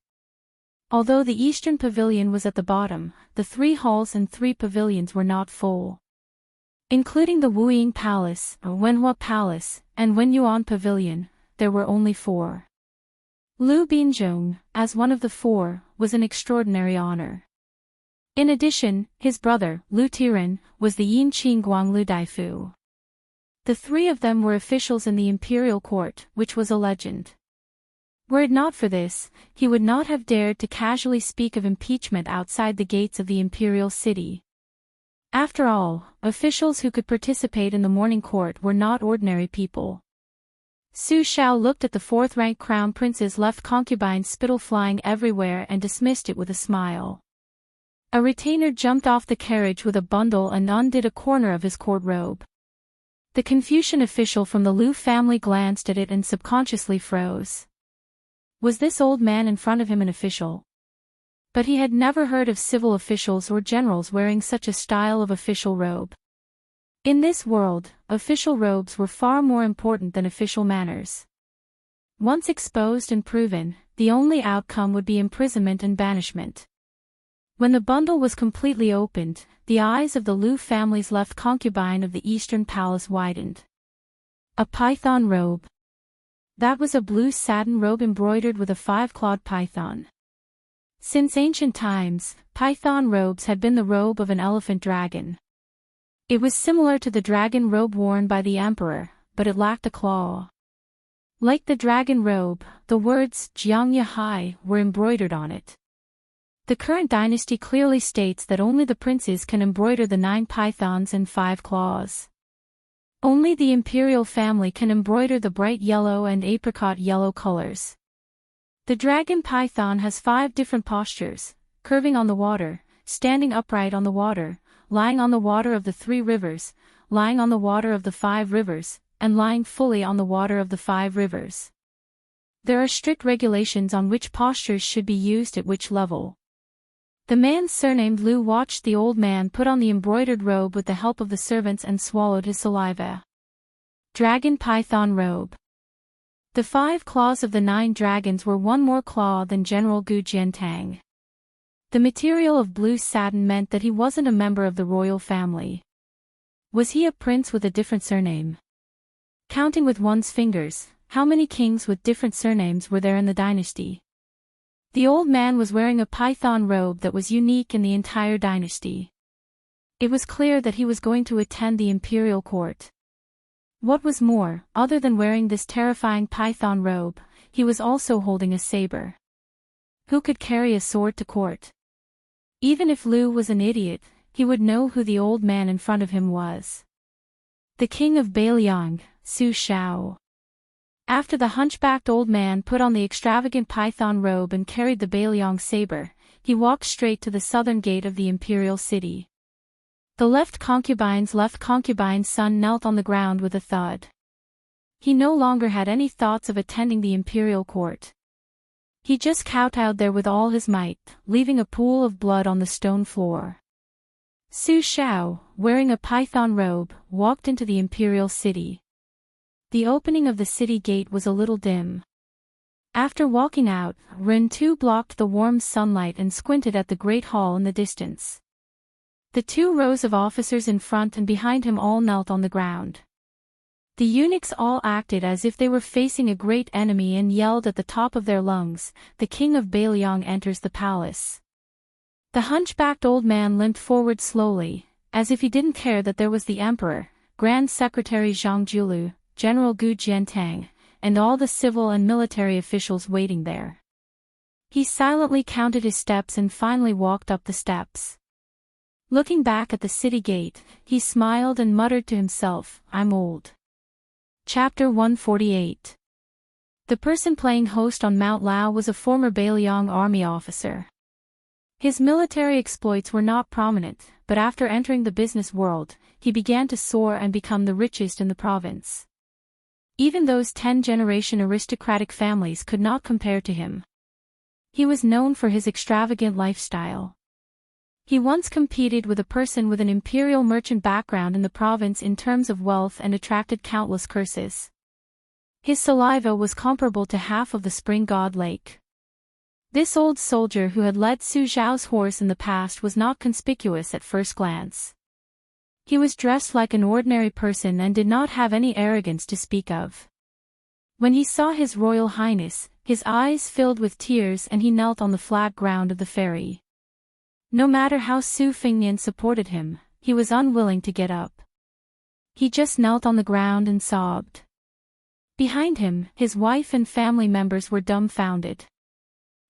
Although the Eastern Pavilion was at the bottom, the 3 halls and 3 pavilions were not full. Including the Wuying Palace, Wenhua Palace, and Wenyuan Pavilion, there were only 4. Liu Binzhong, as one of the 4, was an extraordinary honor. In addition, his brother, Liu Tiren, was the Yinqing Guang Lu Daifu. The 3 of them were officials in the imperial court, which was a legend. Were it not for this, he would not have dared to casually speak of impeachment outside the gates of the imperial city. After all, officials who could participate in the morning court were not ordinary people. Su Xiao looked at the 4th-rank crown prince's left concubine's spittle flying everywhere and dismissed it with a smile. A retainer jumped off the carriage with a bundle and undid a corner of his court robe. The Confucian official from the Liu family glanced at it and subconsciously froze. Was this old man in front of him an official? But he had never heard of civil officials or generals wearing such a style of official robe. In this world, official robes were far more important than official manners. Once exposed and proven, the only outcome would be imprisonment and banishment. When the bundle was completely opened, the eyes of the Liu family's left concubine of the Eastern Palace widened. A python robe. That was a blue satin robe embroidered with a 5-clawed python. Since ancient times, python robes had been the robe of an elephant dragon. It was similar to the dragon robe worn by the emperor, but it lacked a claw. Like the dragon robe, the words Jiangya Hai were embroidered on it. The current dynasty clearly states that only the princes can embroider the 9 pythons and 5 claws. Only the imperial family can embroider the bright yellow and apricot yellow colors. The dragon python has 5 different postures: curving on the water, standing upright on the water, lying on the water of the 3 rivers, lying on the water of the 5 rivers, and lying fully on the water of the 5 rivers. There are strict regulations on which postures should be used at which level. The man surnamed Liu watched the old man put on the embroidered robe with the help of the servants and swallowed his saliva. Dragon python robe. The 5 claws of the 9 dragons were 1 more claw than General Gu Jiantang. The material of blue satin meant that he wasn't a member of the royal family. Was he a prince with a different surname? Counting with one's fingers, how many kings with different surnames were there in the dynasty? The old man was wearing a python robe that was unique in the entire dynasty. It was clear that he was going to attend the imperial court. What was more, other than wearing this terrifying python robe, he was also holding a saber. Who could carry a sword to court? Even if Liu was an idiot, he would know who the old man in front of him was. The king of Bailiang, Su Shao. After the hunchbacked old man put on the extravagant python robe and carried the Bailiang saber, he walked straight to the southern gate of the imperial city. The left concubine's son knelt on the ground with a thud. He no longer had any thoughts of attending the imperial court. He just kowtowed there with all his might, leaving a pool of blood on the stone floor. Su Shao, wearing a python robe, walked into the imperial city. The opening of the city gate was a little dim. After walking out, Ren 2 blocked the warm sunlight and squinted at the great hall in the distance. The 2 rows of officers in front and behind him all knelt on the ground. The eunuchs all acted as if they were facing a great enemy and yelled at the top of their lungs, "The king of Bailiang enters the palace." The hunchbacked old man limped forward slowly, as if he didn't care that there was the emperor, Grand Secretary Zhang Julu, General Gu Jiantang, and all the civil and military officials waiting there. He silently counted his steps and finally walked up the steps. Looking back at the city gate, he smiled and muttered to himself, "I'm old." Chapter 148. The person playing host on Mount Lao was a former Bailiang army officer. His military exploits were not prominent, but after entering the business world, he began to soar and become the richest in the province. Even those 10-generation aristocratic families could not compare to him. He was known for his extravagant lifestyle. He once competed with a person with an imperial merchant background in the province in terms of wealth and attracted countless curses. His saliva was comparable to half of the spring god lake. This old soldier who had led Su Zhao's horse in the past was not conspicuous at first glance. He was dressed like an ordinary person and did not have any arrogance to speak of. When he saw His Royal Highness, his eyes filled with tears and he knelt on the flat ground of the ferry. No matter how Su Fengnian supported him, he was unwilling to get up. He just knelt on the ground and sobbed. Behind him, his wife and family members were dumbfounded.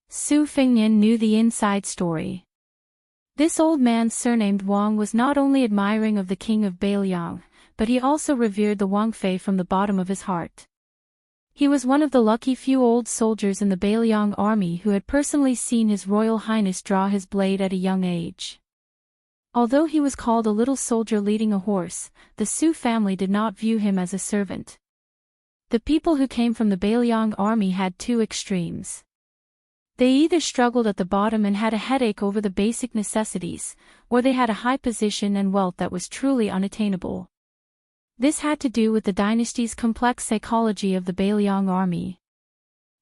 Su Fengnian knew the inside story. This old man surnamed Wang was not only admiring of the king of Bailiang, but he also revered the Wangfei from the bottom of his heart. He was one of the lucky few old soldiers in the Bailiang army who had personally seen His Royal Highness draw his blade at a young age. Although he was called a little soldier leading a horse, the Su family did not view him as a servant. The people who came from the Bailiang army had 2 extremes. They either struggled at the bottom and had a headache over the basic necessities, or they had a high position and wealth that was truly unattainable. This had to do with the dynasty's complex psychology of the Bailiang army.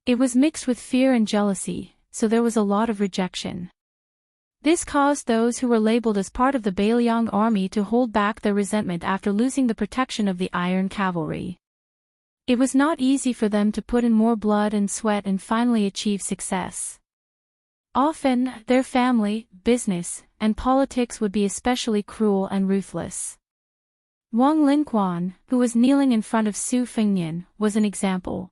It was mixed with fear and jealousy, so there was a lot of rejection. This caused those who were labeled as part of the Bailiang army to hold back their resentment after losing the protection of the Iron Cavalry. It was not easy for them to put in more blood and sweat and finally achieve success. Often, their family, business, and politics would be especially cruel and ruthless. Wang Linquan, who was kneeling in front of Su Fengnian, was an example.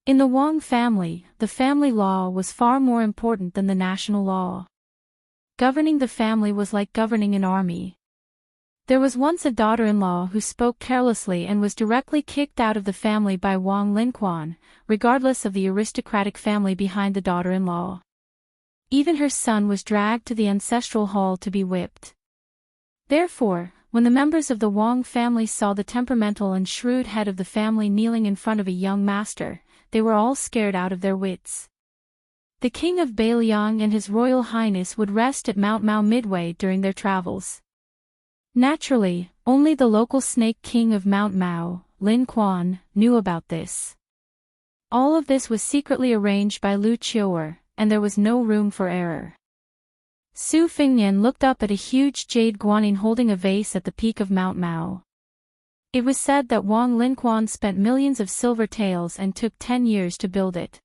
In the Wang family, the family law was far more important than the national law. Governing the family was like governing an army. There was once a daughter-in-law who spoke carelessly and was directly kicked out of the family by Wang Linquan, regardless of the aristocratic family behind the daughter-in-law. Even her son was dragged to the ancestral hall to be whipped. Therefore, when the members of the Wang family saw the temperamental and shrewd head of the family kneeling in front of a young master, they were all scared out of their wits. The king of Bailiang and his royal highness would rest at Mount Mao midway during their travels. Naturally, only the local snake king of Mount Mao, Lin Quan, knew about this. All of this was secretly arranged by Lu Qiu'er, and there was no room for error. Su Fengnian looked up at a huge jade guanyin holding a vase at the peak of Mount Mao. It was said that Wang Linquan spent millions of silver taels and took 10 years to build it.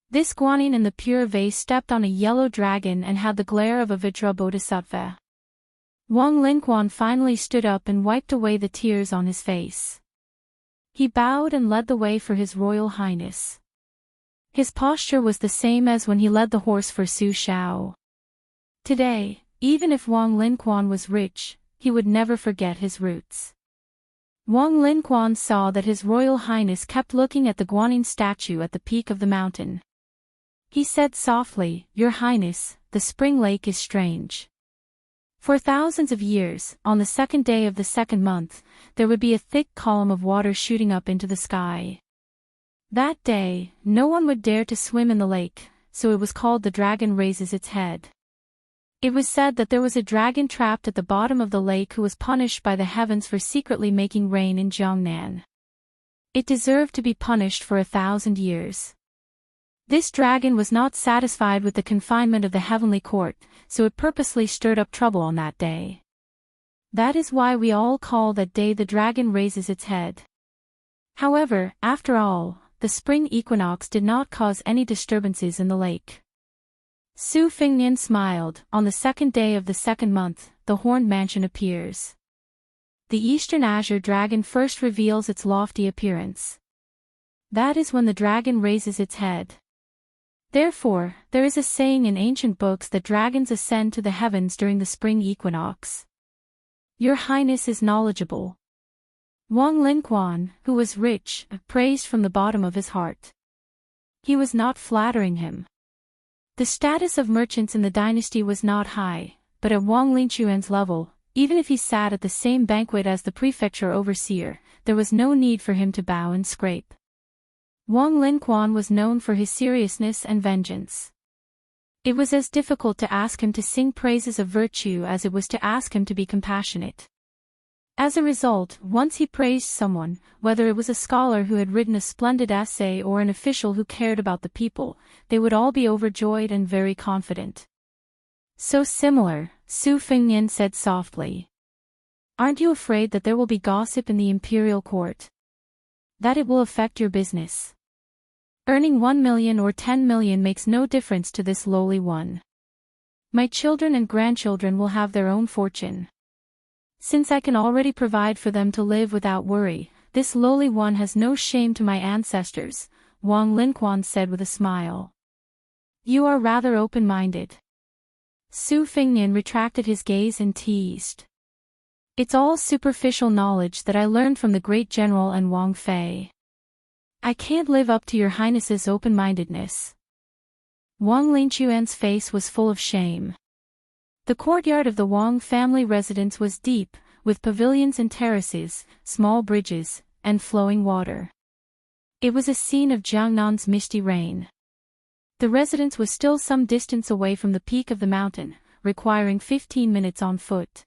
This guanyin in the pure vase stepped on a yellow dragon and had the glare of a Vajra bodhisattva. Wang Linquan finally stood up and wiped away the tears on his face. He bowed and led the way for his royal highness. His posture was the same as when he led the horse for Su Shao. Today, even if Wang Linquan was rich, he would never forget his roots. Wang Linquan saw that his royal highness kept looking at the guanyin statue at the peak of the mountain. He said softly, "Your highness, the spring lake is strange." For thousands of years, on the second day of the second month, there would be a thick column of water shooting up into the sky. That day, no one would dare to swim in the lake, so it was called the dragon raises its head. It was said that there was a dragon trapped at the bottom of the lake who was punished by the heavens for secretly making rain in Jiangnan. It deserved to be punished for 1,000 years. This dragon was not satisfied with the confinement of the heavenly court, so it purposely stirred up trouble on that day. That is why we all call that day the dragon raises its head. However, after all, the spring equinox did not cause any disturbances in the lake. Su Fengnian smiled. On the second day of the second month, the horned mansion appears. The Eastern Azure dragon first reveals its lofty appearance. That is when the dragon raises its head. Therefore, there is a saying in ancient books that dragons ascend to the heavens during the spring equinox. Your Highness is knowledgeable. Wang Linquan, who was rich, praised from the bottom of his heart. He was not flattering him. The status of merchants in the dynasty was not high, but at Wang Linquan's level, even if he sat at the same banquet as the prefecture overseer, there was no need for him to bow and scrape. Wang Linquan was known for his seriousness and vengeance. It was as difficult to ask him to sing praises of virtue as it was to ask him to be compassionate. As a result, once he praised someone, whether it was a scholar who had written a splendid essay or an official who cared about the people, they would all be overjoyed and very confident. So similar, Su Fengnian said softly. Aren't you afraid that there will be gossip in the imperial court? That it will affect your business? Earning 1 million or 10 million makes no difference to this lowly one. My children and grandchildren will have their own fortune. Since I can already provide for them to live without worry, this lowly one has no shame to my ancestors, Wang Linquan said with a smile. You are rather open-minded. Su Fengnian retracted his gaze and teased. It's all superficial knowledge that I learned from the great general and Wang Fei. I can't live up to your highness's open-mindedness. Wang Linquan's face was full of shame. The courtyard of the Wang family residence was deep, with pavilions and terraces, small bridges, and flowing water. It was a scene of Jiangnan's misty rain. The residence was still some distance away from the peak of the mountain, requiring 15 minutes on foot.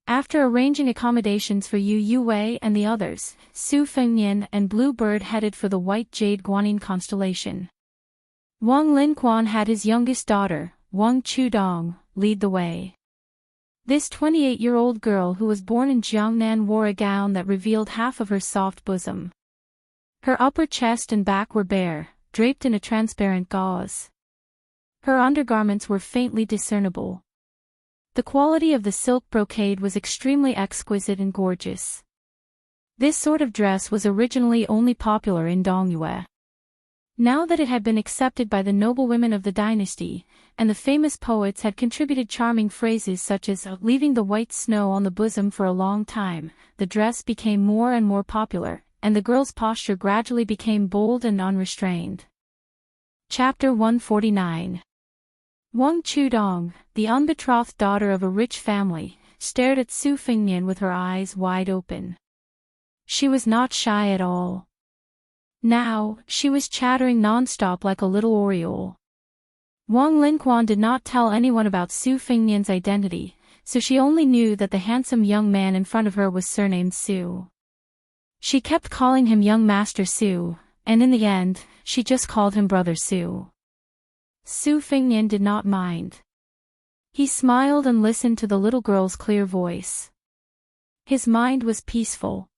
After arranging accommodations for Yu Wei and the others, Su Fengnian and Blue Bird headed for the White Jade Guanyin constellation. Wang Linquan had his youngest daughter, Wang Chudong, lead the way. This 28-year-old girl who was born in Jiangnan wore a gown that revealed half of her soft bosom. Her upper chest and back were bare, draped in a transparent gauze. Her undergarments were faintly discernible. The quality of the silk brocade was extremely exquisite and gorgeous. This sort of dress was originally only popular in Dongyue. Now that it had been accepted by the noblewomen of the dynasty, and the famous poets had contributed charming phrases such as leaving the white snow on the bosom for a long time, the dress became more and more popular, and the girl's posture gradually became bold and unrestrained. Chapter 149. Wang Chudong, the unbetrothed daughter of a rich family, stared at Su Fengnian with her eyes wide open. She was not shy at all. Now, she was chattering non-stop like a little oriole. Wang Linquan did not tell anyone about Su Fengnian's identity, so she only knew that the handsome young man in front of her was surnamed Su. She kept calling him Young Master Su, and in the end, she just called him Brother Su. Su Fengnian did not mind. He smiled and listened to the little girl's clear voice. His mind was peaceful.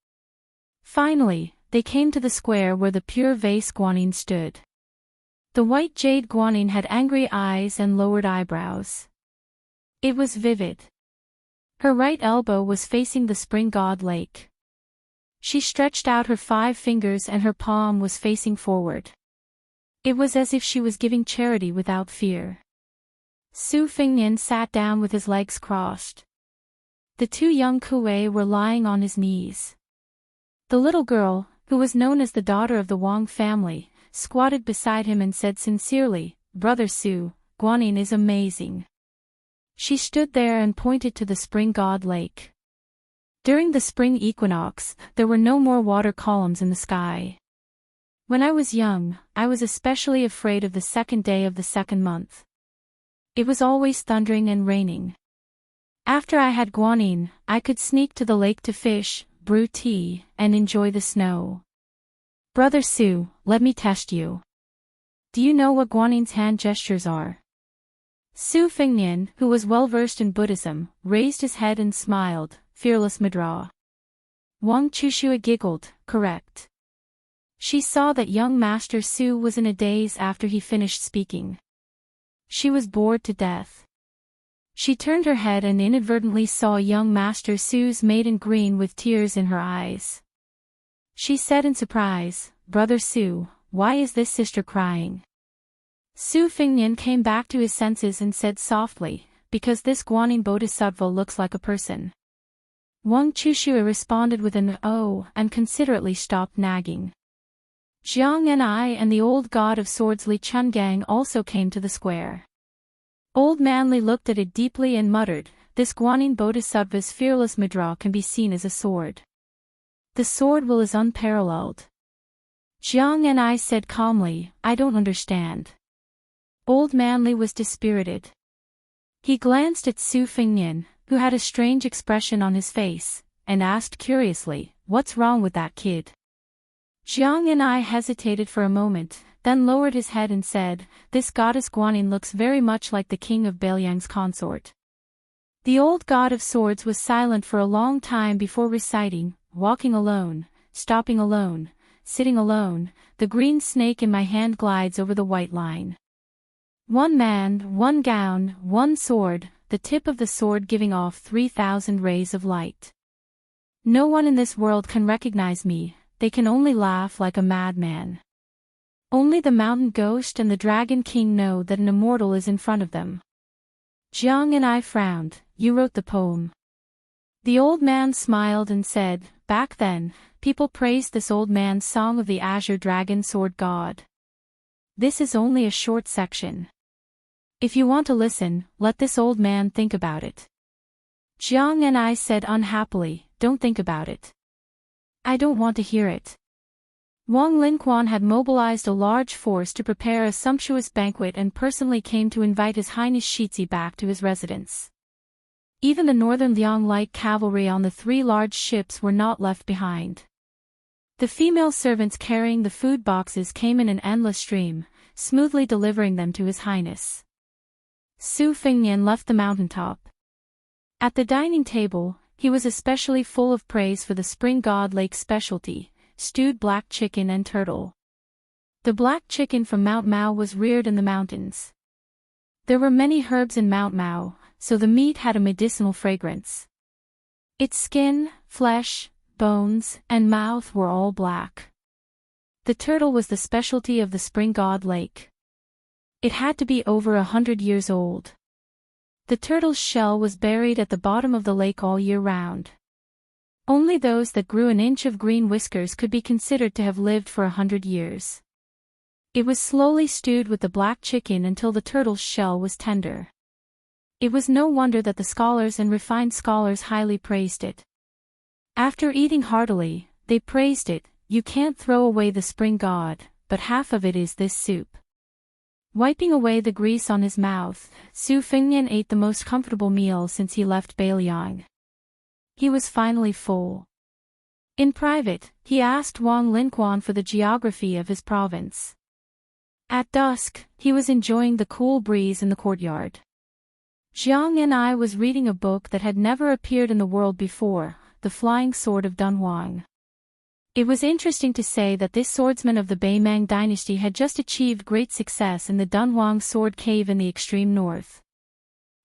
Finally, they came to the square where the pure vase Guanyin stood. The white jade Guanyin had angry eyes and lowered eyebrows. It was vivid. Her right elbow was facing the spring god lake. She stretched out her 5 fingers and her palm was facing forward. It was as if she was giving charity without fear. Su Fengnian sat down with his legs crossed. The 2 young Kuei were lying on his knees. The little girl, who was known as the daughter of the Wang family, squatted beside him and said sincerely, "Brother Su, Guanyin is amazing." She stood there and pointed to the spring god lake. During the spring equinox, there were no more water columns in the sky. When I was young, I was especially afraid of the 2nd day of the 2nd month. It was always thundering and raining. After I had Guanyin, I could sneak to the lake to fish, brew tea, and enjoy the snow. Brother Su, let me test you. Do you know what Guanyin's hand gestures are? Su Fengnian, who was well versed in Buddhism, raised his head and smiled, fearless Madra. Wang Chushua giggled, correct. She saw that young Master Su was in a daze after he finished speaking. She was bored to death. She turned her head and inadvertently saw young Master Su's maiden green with tears in her eyes. She said in surprise, "Brother Su, why is this sister crying?" Su Fengnian came back to his senses and said softly, "Because this Guanyin Bodhisattva looks like a person." Wang Chushua responded with an "oh" and considerately stopped nagging. Jiang and I and the old god of swords Li Chungang also came to the square. Old Man Li looked at it deeply and muttered, "This Guanyin Bodhisattva's fearless Madra can be seen as a sword. The sword will is unparalleled." Jiang and I said calmly, "I don't understand." Old Man Li was dispirited. He glanced at Su Fengnian, who had a strange expression on his face, and asked curiously, "What's wrong with that kid?" Jiang and I hesitated for a moment, then lowered his head and said, "This goddess Guanyin looks very much like the king of Belyang's consort." The old god of swords was silent for a long time before reciting, "Walking alone, stopping alone, sitting alone, the green snake in my hand glides over the white line. One man, one gown, one sword, the tip of the sword giving off 3,000 rays of light. No one in this world can recognize me, they can only laugh like a madman. Only the mountain ghost and the dragon king know that an immortal is in front of them." Jiang and I frowned, "You wrote the poem." The old man smiled and said, "Back then, people praised this old man's song of the azure dragon sword god. This is only a short section. If you want to listen, let this old man think about it." Jiang and I said unhappily, "Don't think about it. I don't want to hear it." Wang Linquan had mobilized a large force to prepare a sumptuous banquet and personally came to invite His Highness Shizhi back to his residence. Even the northern Liang light cavalry on the 3 large ships were not left behind. The female servants carrying the food boxes came in an endless stream, smoothly delivering them to His Highness. Su Fengnian left the mountaintop. At the dining table, he was especially full of praise for the Spring God Lake's specialty, stewed black chicken and turtle. The black chicken from Mount Mao was reared in the mountains. There were many herbs in Mount Mao, so the meat had a medicinal fragrance. Its skin, flesh, bones, and mouth were all black. The turtle was the specialty of the Spring God Lake. It had to be over 100 years old. The turtle's shell was buried at the bottom of the lake all year round. Only those that grew an inch of green whiskers could be considered to have lived for 100 years. It was slowly stewed with the black chicken until the turtle's shell was tender. It was no wonder that the scholars and refined scholars highly praised it. After eating heartily, they praised it. You can't throw away the spring god, but half of it is this soup. Wiping away the grease on his mouth, Su Fengnian ate the most comfortable meal since he left Beiliang. He was finally full. In private, he asked Wang Linquan for the geography of his province. At dusk, he was enjoying the cool breeze in the courtyard. Jiang and I was reading a book that had never appeared in the world before, The Flying Sword of Dunhuang. It was interesting to say that this swordsman of the Beimang dynasty had just achieved great success in the Dunhuang sword cave in the extreme north.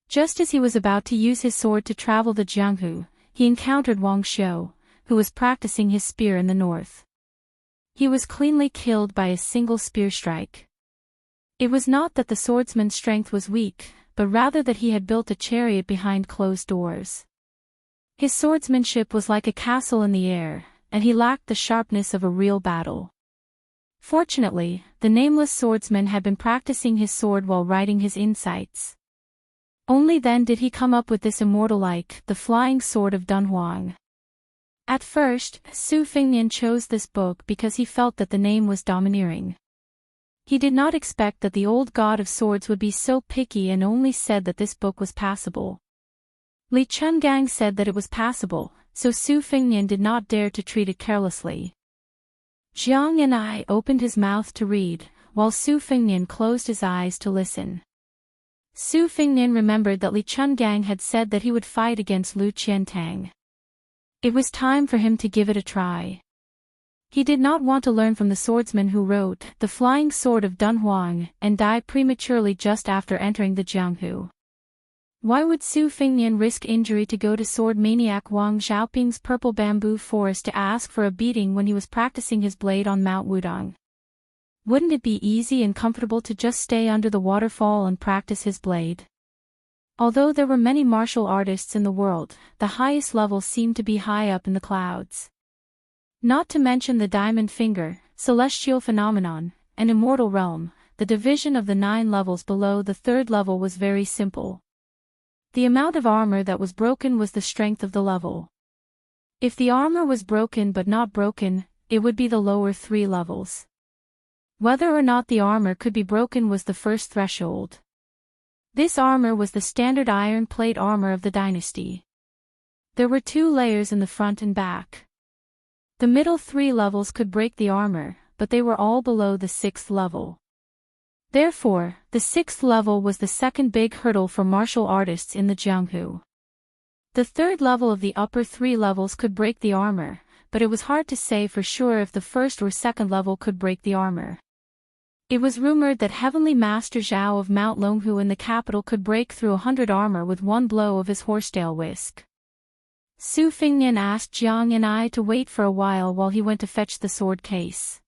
Just as he was about to use his sword to travel the Jianghu, he encountered Wang Shou, who was practicing his spear in the north. He was cleanly killed by a single spear strike. It was not that the swordsman's strength was weak, but rather that he had built a chariot behind closed doors. His swordsmanship was like a castle in the air, and he lacked the sharpness of a real battle. Fortunately, the nameless swordsman had been practicing his sword while writing his insights. Only then did he come up with this immortal-like, The Flying Sword of Dunhuang. At first, Su Fengnian chose this book because he felt that the name was domineering. He did not expect that the old god of swords would be so picky and only said that this book was passable. Li Chungang said that it was passable, so Su Fengnian did not dare to treat it carelessly. Jiang and I opened his mouth to read, while Su Fengnian closed his eyes to listen. Su Fengnian remembered that Li Chungang had said that he would fight against Lu Qiantang. It was time for him to give it a try. He did not want to learn from the swordsman who wrote The Flying Sword of Dunhuang and die prematurely just after entering the Jianghu. Why would Su Fengnian risk injury to go to sword maniac Wang Xiaoping's purple bamboo forest to ask for a beating when he was practicing his blade on Mount Wudong? Wouldn't it be easy and comfortable to just stay under the waterfall and practice his blade? Although there were many martial artists in the world, the highest level seemed to be high up in the clouds. Not to mention the Diamond Finger, Celestial Phenomenon, and Immortal Realm, the division of the 9 levels below the 3rd level was very simple. The amount of armor that was broken was the strength of the level. If the armor was broken but not broken, it would be the lower 3 levels. Whether or not the armor could be broken was the first threshold. This armor was the standard iron plate armor of the dynasty. There were 2 layers in the front and back. The middle 3 levels could break the armor, but they were all below the 6th level. Therefore, the 6th level was the second big hurdle for martial artists in the Jianghu. The 3rd level of the upper 3 levels could break the armor, but it was hard to say for sure if the 1st or 2nd level could break the armor. It was rumored that Heavenly Master Zhao of Mount Longhu in the capital could break through 100 armor with one blow of his horsetail whisk. Su Fengnian asked Jiang and I to wait for a while he went to fetch the sword case.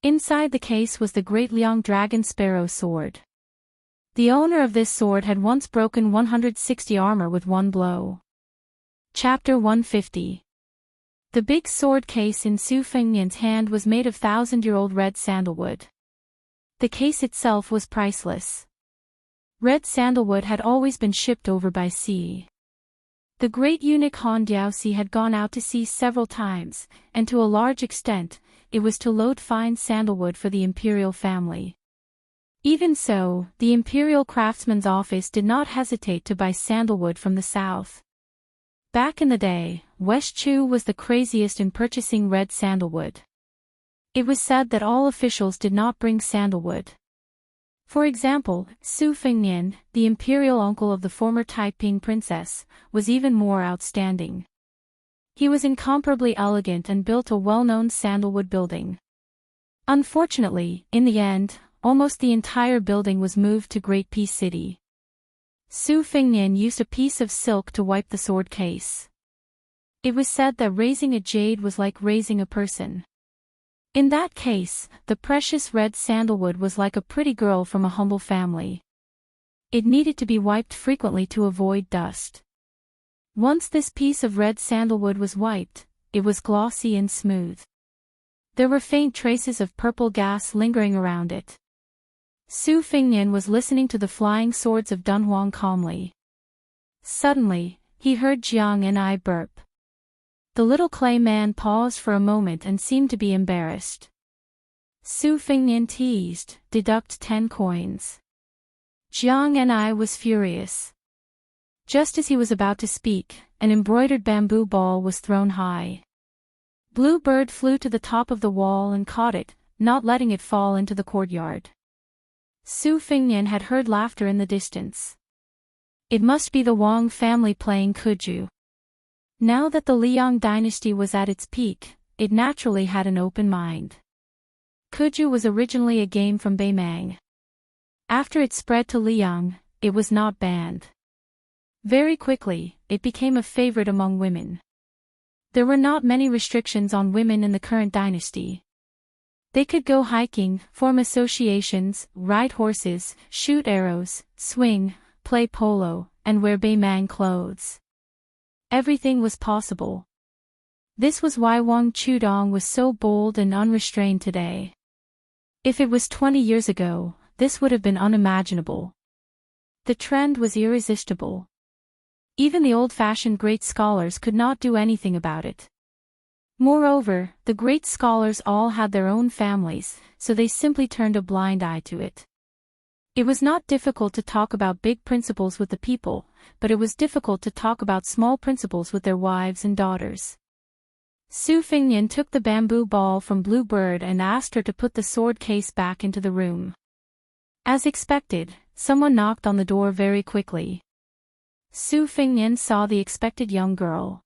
Inside the case was the Great Liang Dragon Sparrow sword. The owner of this sword had once broken 160 armor with one blow. Chapter 150. The big sword case in Su Fengnian's hand was made of 1,000-year-old red sandalwood. The case itself was priceless. Red sandalwood had always been shipped over by sea. The great eunuch Han Diaoxi had gone out to sea several times, and to a large extent, it was to load fine sandalwood for the imperial family. Even so, the imperial craftsman's office did not hesitate to buy sandalwood from the south. Back in the day, West Chu was the craziest in purchasing red sandalwood. It was said that all officials did not bring sandalwood. For example, Su Fengnian, the imperial uncle of the former Taiping princess, was even more outstanding. He was incomparably elegant and built a well-known sandalwood building. Unfortunately, in the end, almost the entire building was moved to Great Peace City. Su Fengnian used a piece of silk to wipe the sword case. It was said that raising a jade was like raising a person. In that case, the precious red sandalwood was like a pretty girl from a humble family. It needed to be wiped frequently to avoid dust. Once this piece of red sandalwood was wiped, it was glossy and smooth. There were faint traces of purple gas lingering around it. Su Fengnian was listening to the flying swords of Dunhuang calmly. Suddenly, he heard Jiang and I burp. The little clay man paused for a moment and seemed to be embarrassed. Su Fengnian teased, "Deduct 10 coins." Jiang and I was furious. Just as he was about to speak, an embroidered bamboo ball was thrown high. Blue Bird flew to the top of the wall and caught it, not letting it fall into the courtyard. Su Fengnian had heard laughter in the distance. It must be the Wang family playing Kuju. Now that the Liang dynasty was at its peak, it naturally had an open mind. Kuju was originally a game from Beimang. After it spread to Liang, it was not banned. Very quickly, it became a favorite among women. There were not many restrictions on women in the current dynasty. They could go hiking, form associations, ride horses, shoot arrows, swing, play polo, and wear Beimang clothes. Everything was possible. This was why Wang Chudong was so bold and unrestrained today. If it was 20 years ago, this would have been unimaginable. The trend was irresistible. Even the old-fashioned great scholars could not do anything about it. Moreover, the great scholars all had their own families, so they simply turned a blind eye to it. It was not difficult to talk about big principles with the people, but it was difficult to talk about small principles with their wives and daughters. Su Fengnian took the bamboo ball from Blue Bird and asked her to put the sword case back into the room. As expected, someone knocked on the door very quickly. Su Fengnian saw the expected young girl.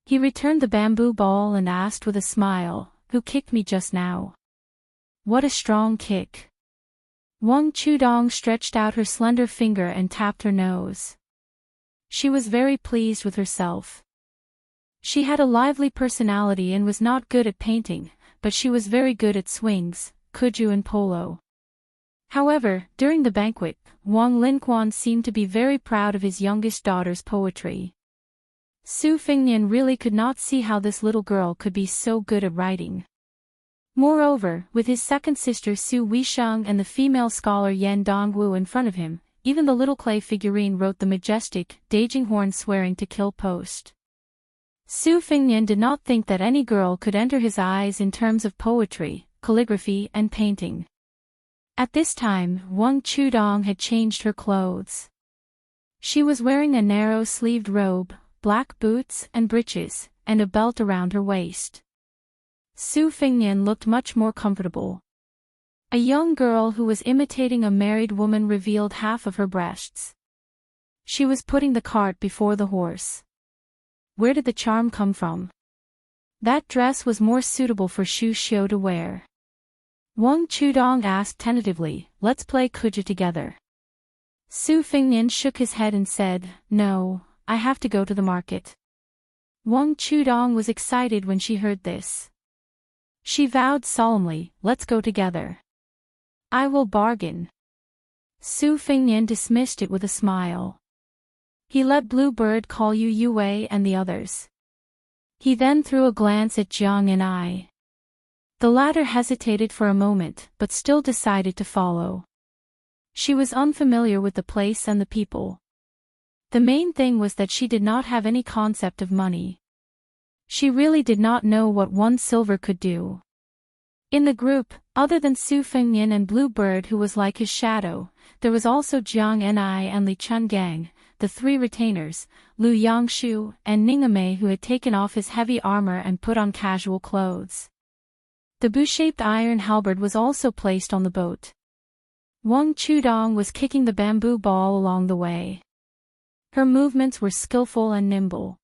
He returned the bamboo ball and asked with a smile, "Who kicked me just now?" "What a strong kick." Wang Chudong stretched out her slender finger and tapped her nose. She was very pleased with herself. She had a lively personality and was not good at painting, but she was very good at swings, kuju and polo. However, during the banquet, Wang Linquan seemed to be very proud of his youngest daughter's poetry. Su Fengnian really could not see how this little girl could be so good at writing. Moreover, with his second sister Su Weisheng and the female scholar Yan Dongwu in front of him, even the little clay figurine wrote the majestic, Daijinghorn swearing to kill post. Su Fengnian did not think that any girl could enter his eyes in terms of poetry, calligraphy and painting. At this time, Wang Chudong had changed her clothes. She was wearing a narrow-sleeved robe, black boots and breeches, and a belt around her waist. Su Fengnian looked much more comfortable. A young girl who was imitating a married woman revealed half of her breasts. She was putting the cart before the horse. Where did the charm come from? That dress was more suitable for Xu Xiu to wear. Wang Chudong asked tentatively, "Let's play kuju together." Su Fengnian shook his head and said, "No, I have to go to the market." Wang Chudong was excited when she heard this. She vowed solemnly, "Let's go together. I will bargain." Su Fengnian dismissed it with a smile. He let Blue Bird call Yu Yue and the others. He then threw a glance at Jiang and I. The latter hesitated for a moment, but still decided to follow. She was unfamiliar with the place and the people. The main thing was that she did not have any concept of money. She really did not know what 1 silver could do. In the group, Other than Su Fengnian and Blue Bird who was like his shadow, there was also Jiang Ni and Li Chungang, the three retainers, Lu Yangshu and Ningame who had taken off his heavy armor and put on casual clothes. The bow-shaped iron halberd was also placed on the boat. Wang Chudong was kicking the bamboo ball along the way. Her movements were skillful and nimble.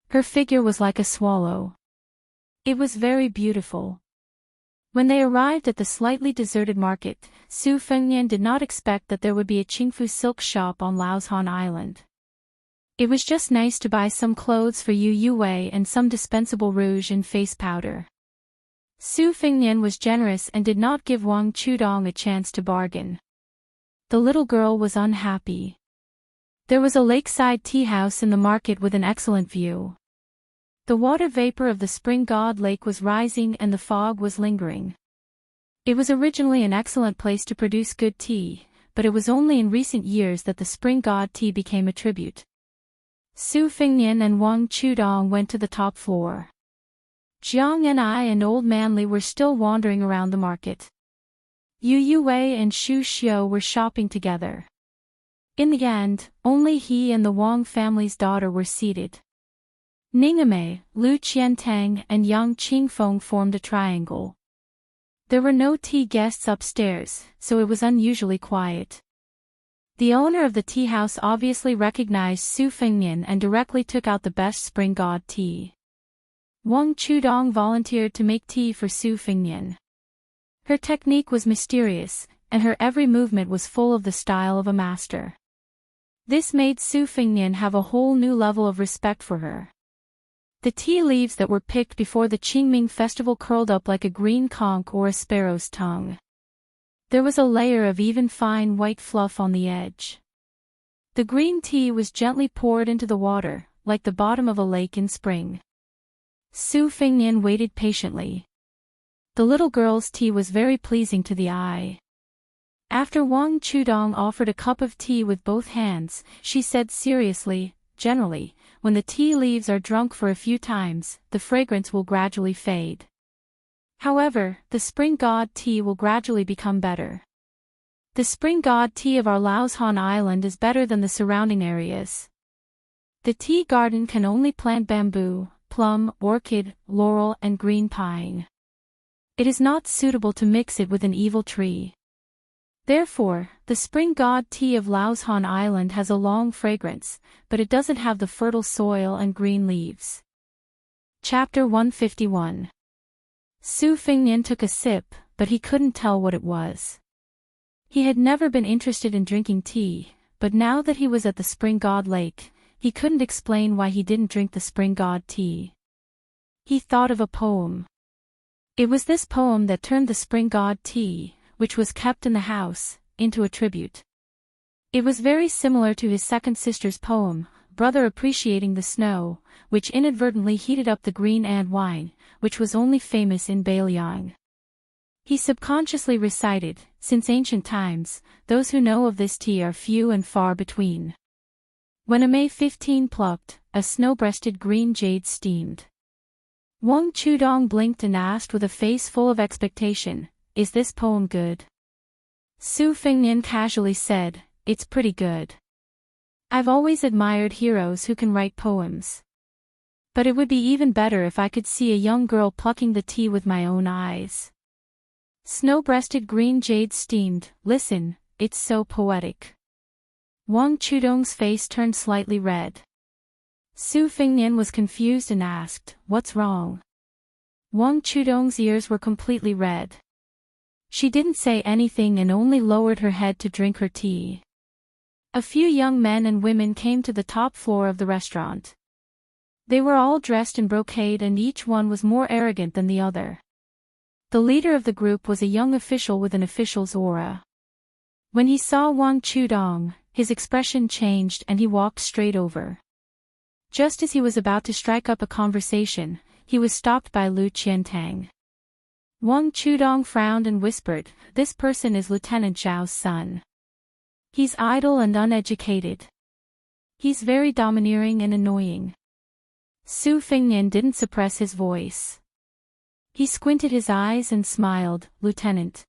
Her figure was like a swallow. It was very beautiful. When they arrived at the slightly deserted market, Su Fengnian did not expect that there would be a Qingfu silk shop on Laoshan Island. It was just nice to buy some clothes for Yu Yue and some dispensable rouge and face powder. Su Fengnian was generous and did not give Wang Chudong a chance to bargain. The little girl was unhappy. There was a lakeside tea house in the market with an excellent view. The water vapor of the spring god lake was rising and the fog was lingering. It was originally an excellent place to produce good tea, but it was only in recent years that the spring god tea became a tribute. Su Fengnian and Wang Chudong went to the top floor. Jiang Ni and Old Manly were still wandering around the market. Yu Yue and Xu Xiu were shopping together. In the end, only he and the Wang family's daughter were seated. Ningame, Lu Qiantang and Yang Qingfeng formed a triangle. There were no tea guests upstairs, so it was unusually quiet. The owner of the tea house obviously recognized Su Fengnian and directly took out the best spring god tea. Wang Chudong volunteered to make tea for Su Fengnian. Her technique was mysterious, and her every movement was full of the style of a master. This made Su Fengnian have a whole new level of respect for her. The tea leaves that were picked before the Qingming festival curled up like a green conch or a sparrow's tongue. There was a layer of even fine white fluff on the edge. The green tea was gently poured into the water, like the bottom of a lake in spring. Su Fengnian waited patiently. The little girl's tea was very pleasing to the eye. After Wang Chudong offered a cup of tea with both hands, she said seriously, "Generally, when the tea leaves are drunk for a few times, the fragrance will gradually fade. However, the spring god tea will gradually become better. The spring god tea of our Laoshan Island is better than the surrounding areas. The tea garden can only plant bamboo, plum, orchid, laurel and green pine. It is not suitable to mix it with an evil tree. Therefore, the spring god tea of Laoshan Island has a long fragrance, but it doesn't have the fertile soil and green leaves." Chapter 151. Su Fengnian took a sip, but he couldn't tell what it was. He had never been interested in drinking tea, but now that he was at the spring god lake, he couldn't explain why he didn't drink the spring god tea. He thought of a poem. It was this poem that turned the spring god tea, which was kept in the house, into a tribute. It was very similar to his second sister's poem, Brother Appreciating the Snow, which inadvertently heated up the green and wine, which was only famous in Bailiang. He subconsciously recited, "Since ancient times, those who know of this tea are few and far between. When a May 15 plucked, a snow-breasted green jade steamed." Wang Chudong blinked and asked with a face full of expectation, "Is this poem good?" Su Fengnian casually said, "It's pretty good. I've always admired heroes who can write poems. But it would be even better if I could see a young girl plucking the tea with my own eyes. Snow-breasted green jade steamed, listen, it's so poetic." Wang Chudong's face turned slightly red. Su Fengnian was confused and asked, "What's wrong?" Wang Chudong's ears were completely red. She didn't say anything and only lowered her head to drink her tea. A few young men and women came to the top floor of the restaurant. They were all dressed in brocade and each one was more arrogant than the other. The leader of the group was a young official with an official's aura. When he saw Wang Chudong, his expression changed and he walked straight over. Just as he was about to strike up a conversation, he was stopped by Lu Qiantang. Wang Chudong frowned and whispered, "This person is Lieutenant Zhao's son. He's idle and uneducated. He's very domineering and annoying." Su Fengnian didn't suppress his voice. He squinted his eyes and smiled. Lieutenant.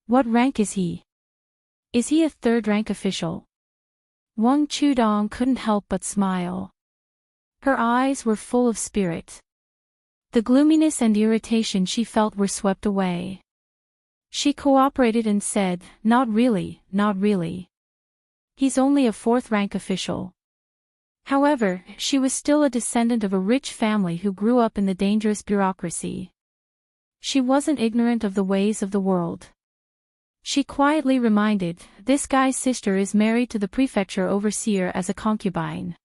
What rank is he? Is he a third-rank official? Wang Chudong couldn't help but smile. Her eyes were full of spirit. The gloominess and irritation she felt were swept away. She cooperated and said, not really, not really. He's only a fourth-rank official. However, she was still a descendant of a rich family who grew up in the dangerous bureaucracy. She wasn't ignorant of the ways of the world. She quietly reminded, this guy's sister is married to the prefecture overseer as a concubine.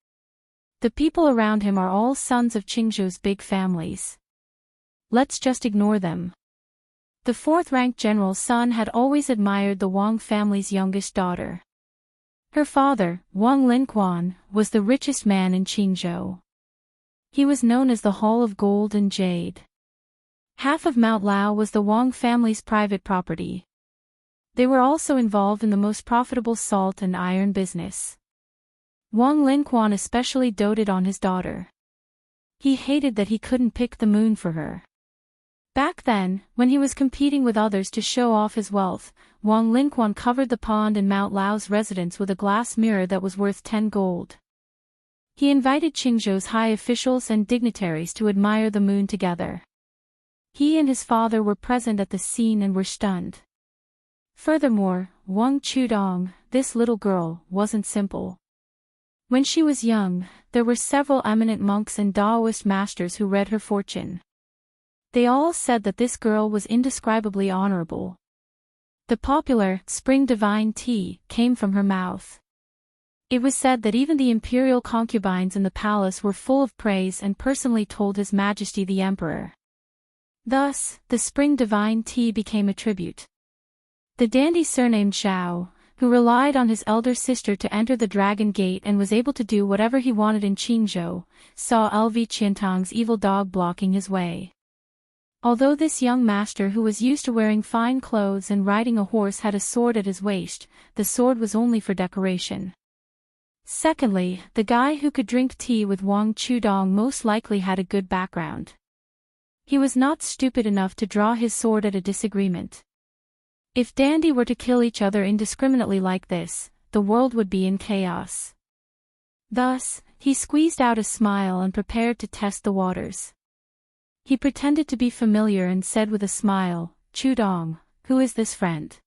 The people around him are all sons of Qingzhou's big families. Let's just ignore them. The fourth-rank general's son had always admired the Wang family's youngest daughter. Her father, Wang Linquan, was the richest man in Qingzhou. He was known as the Hall of Gold and Jade. Half of Mount Lao was the Wang family's private property. They were also involved in the most profitable salt and iron business. Wang Linquan especially doted on his daughter. He hated that he couldn't pick the moon for her. Back then, when he was competing with others to show off his wealth, Wang Linquan covered the pond in Mount Lao's residence with a glass mirror that was worth 10 gold. He invited Qingzhou's high officials and dignitaries to admire the moon together. He and his father were present at the scene and were stunned. Furthermore, Wang Chudong, this little girl, wasn't simple. When she was young, there were several eminent monks and Taoist masters who read her fortune. They all said that this girl was indescribably honorable. The popular spring divine tea came from her mouth. It was said that even the imperial concubines in the palace were full of praise and personally told His Majesty the Emperor. Thus, the spring divine tea became a tribute. The dandy surnamed Xiao, who relied on his elder sister to enter the Dragon Gate and was able to do whatever he wanted in Qingzhou, saw LV Qiantang's evil dog blocking his way. Although this young master who was used to wearing fine clothes and riding a horse had a sword at his waist, the sword was only for decoration. Secondly, the guy who could drink tea with Wang Chudong most likely had a good background. He was not stupid enough to draw his sword at a disagreement. If dandy were to kill each other indiscriminately like this, the world would be in chaos. Thus, he squeezed out a smile and prepared to test the waters. He pretended to be familiar and said with a smile, Chudong, who is this friend?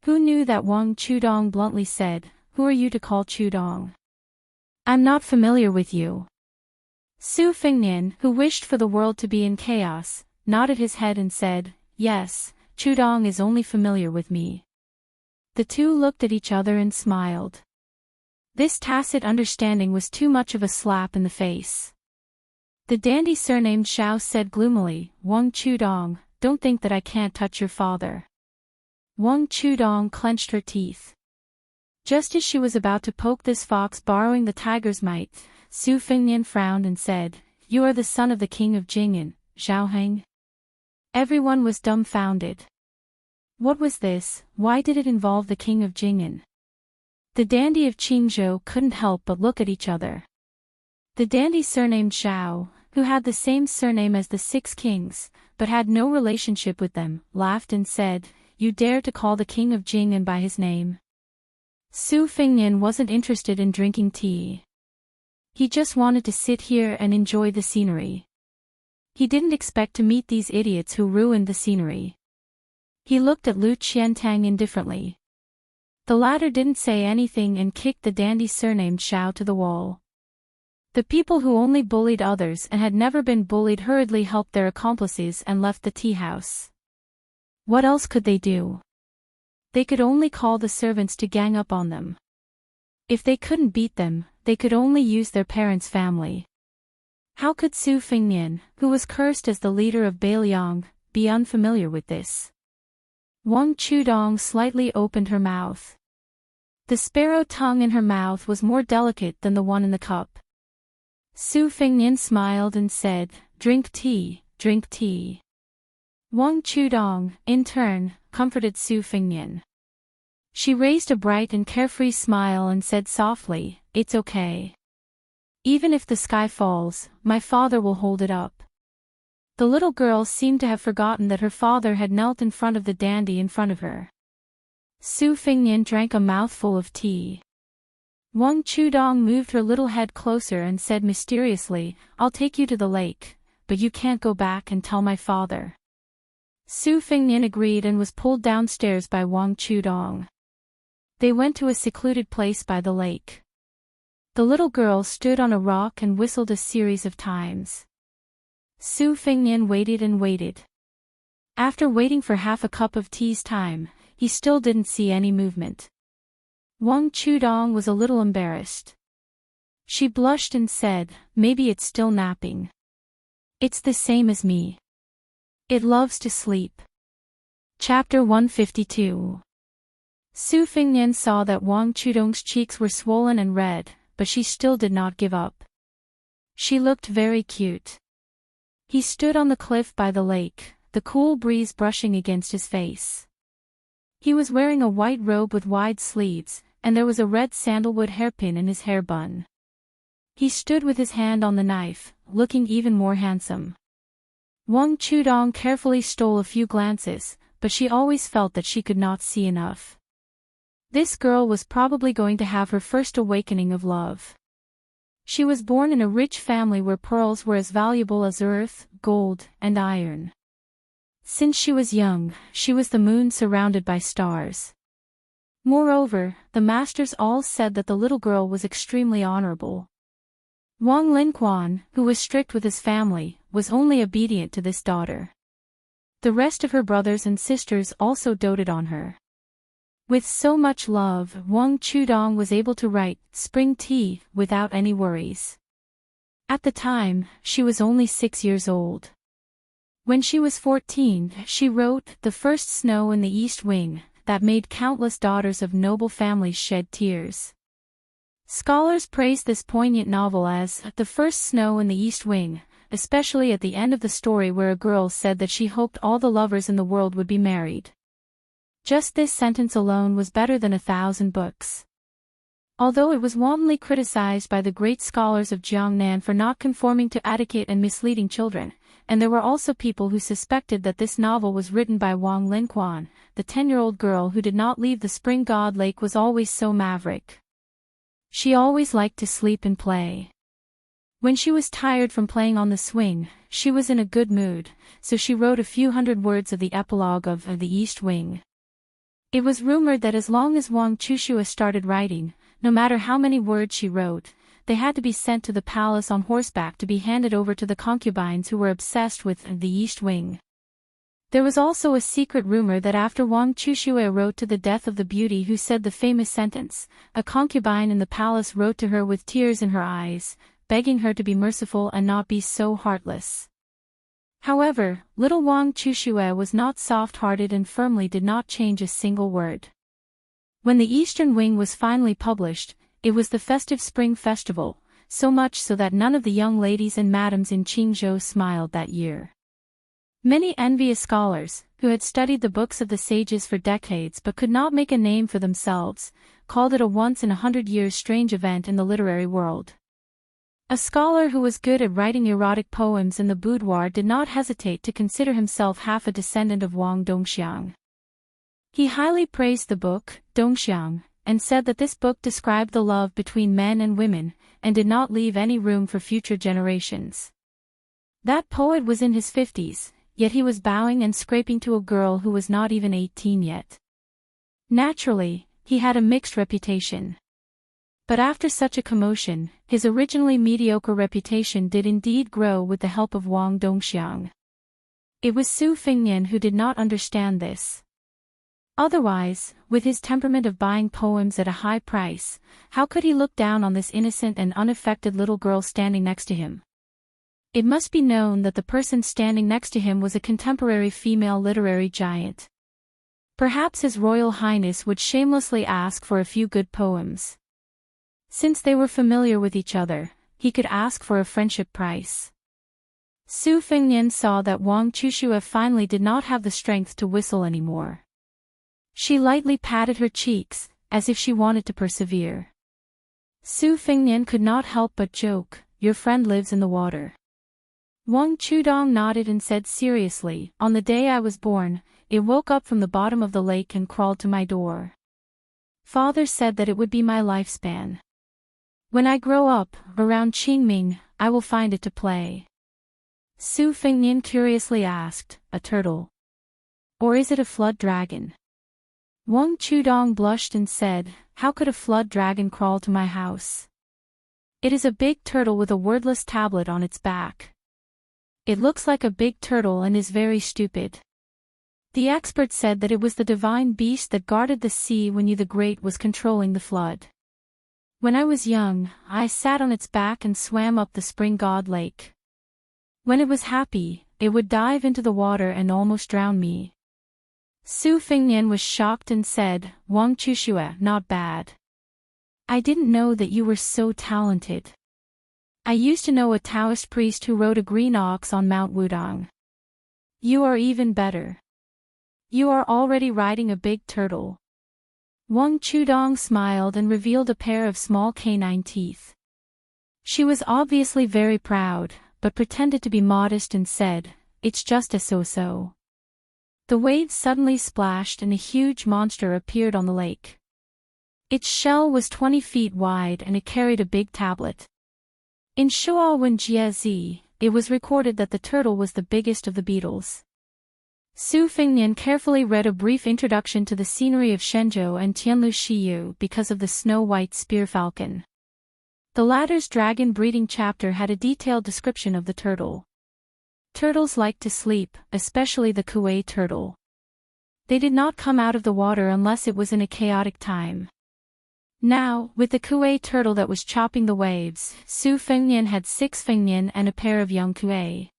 Who knew that Wang Chudong bluntly said, who are you to call Chudong? I'm not familiar with you. Su Fengnian, who wished for the world to be in chaos, nodded his head and said, yes, Chudong is only familiar with me. The two looked at each other and smiled. This tacit understanding was too much of a slap in the face. The dandy surnamed Xiao said gloomily, Wang Chudong, don't think that I can't touch your father. Wang Chudong clenched her teeth. Just as she was about to poke this fox borrowing the tiger's might, Su Fengnian frowned and said, you are the son of the king of Jing'an, Zhaoheng. Everyone was dumbfounded. What was this? Why did it involve the king of Jing'an? The dandy of Qingzhou couldn't help but look at each other. The dandy surnamed Xiao, who had the same surname as the 6 kings, but had no relationship with them, laughed and said, you dare to call the king of Jing'an by his name? Su Fengnian wasn't interested in drinking tea. He just wanted to sit here and enjoy the scenery. He didn't expect to meet these idiots who ruined the scenery. He looked at Lu Qiantang indifferently. The latter didn't say anything and kicked the dandy surnamed Xiao to the wall. The people who only bullied others and had never been bullied hurriedly helped their accomplices and left the tea house. What else could they do? They could only call the servants to gang up on them. If they couldn't beat them, they could only use their parents' family. How could Su Fengnian, who was cursed as the leader of Bailiang, be unfamiliar with this? Wang Chudong slightly opened her mouth. The sparrow tongue in her mouth was more delicate than the one in the cup. Su Fengnian smiled and said, drink tea, drink tea. Wang Chudong, in turn, comforted Su Fengnian. She raised a bright and carefree smile and said softly, it's okay. Even if the sky falls, my father will hold it up. The little girl seemed to have forgotten that her father had knelt in front of the dandy in front of her. Su Fingnian drank a mouthful of tea. Wang Chudong moved her little head closer and said mysteriously, "I'll take you to the lake, but you can't go back and tell my father." Su Fingnian agreed and was pulled downstairs by Wang Chudong. They went to a secluded place by the lake. The little girl stood on a rock and whistled a series of times. Su Fingnian waited and waited. After waiting for half a cup of tea's time, he still didn't see any movement. Wang Chudong was a little embarrassed. She blushed and said, "Maybe it's still napping. It's the same as me. It loves to sleep." Chapter 152. Su Fingnian saw that Wang Chudong's cheeks were swollen and red, but she still did not give up. She looked very cute. He stood on the cliff by the lake, the cool breeze brushing against his face. He was wearing a white robe with wide sleeves, and there was a red sandalwood hairpin in his hair bun. He stood with his hand on the knife, looking even more handsome. Wang Chudong carefully stole a few glances, but she always felt that she could not see enough. This girl was probably going to have her first awakening of love. She was born in a rich family where pearls were as valuable as earth, gold, and iron. Since she was young, she was the moon surrounded by stars. Moreover, the masters all said that the little girl was extremely honorable. Wang Linquan, who was strict with his family, was only obedient to this daughter. The rest of her brothers and sisters also doted on her. With so much love, Wang Chudong was able to write Spring Tea without any worries. At the time, she was only 6 years old. When she was 14, she wrote The First Snow in the East Wing, that made countless daughters of noble families shed tears. Scholars praised this poignant novel as The First Snow in the East Wing, especially at the end of the story where a girl said that she hoped all the lovers in the world would be married. Just this sentence alone was better than 1,000 books. Although it was wantonly criticized by the great scholars of Jiangnan for not conforming to etiquette and misleading children, and there were also people who suspected that this novel was written by Wang Linquan, the 10-year-old girl who did not leave the spring god lake was always so maverick. She always liked to sleep and play. When she was tired from playing on the swing, she was in a good mood, so she wrote a few hundred words of the epilogue of The East Wing. It was rumored that as long as Wang Chushua started writing, no matter how many words she wrote, they had to be sent to the palace on horseback to be handed over to the concubines who were obsessed with The East Wing. There was also a secret rumor that after Wang Chushua wrote to the death of the beauty who said the famous sentence, a concubine in the palace wrote to her with tears in her eyes, begging her to be merciful and not be so heartless. However, little Wang Chushue was not soft-hearted and firmly did not change a single word. When The Eastern Wing was finally published, it was the festive spring festival, so much so that none of the young ladies and madams in Qingzhou smiled that year. Many envious scholars, who had studied the books of the sages for decades but could not make a name for themselves, called it a once-in-100-years strange event in the literary world. A scholar who was good at writing erotic poems in the boudoir did not hesitate to consider himself half a descendant of Wang Dongxiang. He highly praised the book, Dongxiang, and said that this book described the love between men and women, and did not leave any room for future generations. That poet was in his 50s, yet he was bowing and scraping to a girl who was not even 18 yet. Naturally, he had a mixed reputation. But after such a commotion, his originally mediocre reputation did indeed grow with the help of Wang Dongxiang. It was Su Fingnian who did not understand this. Otherwise, with his temperament of buying poems at a high price, how could he look down on this innocent and unaffected little girl standing next to him? It must be known that the person standing next to him was a contemporary female literary giant. Perhaps His Royal Highness would shamelessly ask for a few good poems. Since they were familiar with each other, he could ask for a friendship price. Su Fingnian saw that Wang Chushua finally did not have the strength to whistle anymore. She lightly patted her cheeks, as if she wanted to persevere. Su Fingnian could not help but joke, "Your friend lives in the water." Wang Chudong nodded and said seriously, on the day I was born, it woke up from the bottom of the lake and crawled to my door. Father said that it would be my lifespan. When I grow up, around Qingming, I will find it to play. Su Fengnian curiously asked, a turtle? Or is it a flood dragon? Wang Chudong blushed and said, how could a flood dragon crawl to my house? It is a big turtle with a wordless tablet on its back. It looks like a big turtle and is very stupid. The expert said that it was the divine beast that guarded the sea when Yu the Great was controlling the flood. When I was young, I sat on its back and swam up the spring god lake. When it was happy, it would dive into the water and almost drown me. Su Fengnian was shocked and said, Wang Chushue, not bad. I didn't know that you were so talented. I used to know a Taoist priest who rode a green ox on Mount Wudong. You are even better. You are already riding a big turtle. Wang Chudong smiled and revealed a pair of small canine teeth. She was obviously very proud, but pretended to be modest and said, it's just a so-so. The waves suddenly splashed and a huge monster appeared on the lake. Its shell was 20 feet wide and it carried a big tablet. In Shuawen Jiezi, it was recorded that the turtle was the biggest of the beetles. Su Fengnian carefully read a brief introduction to the scenery of Shenzhou and Tianlu Shiyu because of the snow-white spear falcon. The latter's dragon breeding chapter had a detailed description of the turtle. Turtles like to sleep, especially the Kuei turtle. They did not come out of the water unless it was in a chaotic time. Now, with the Kuei turtle that was chopping the waves, Su Fengnian had 6 Fengnian and a pair of young Kuei.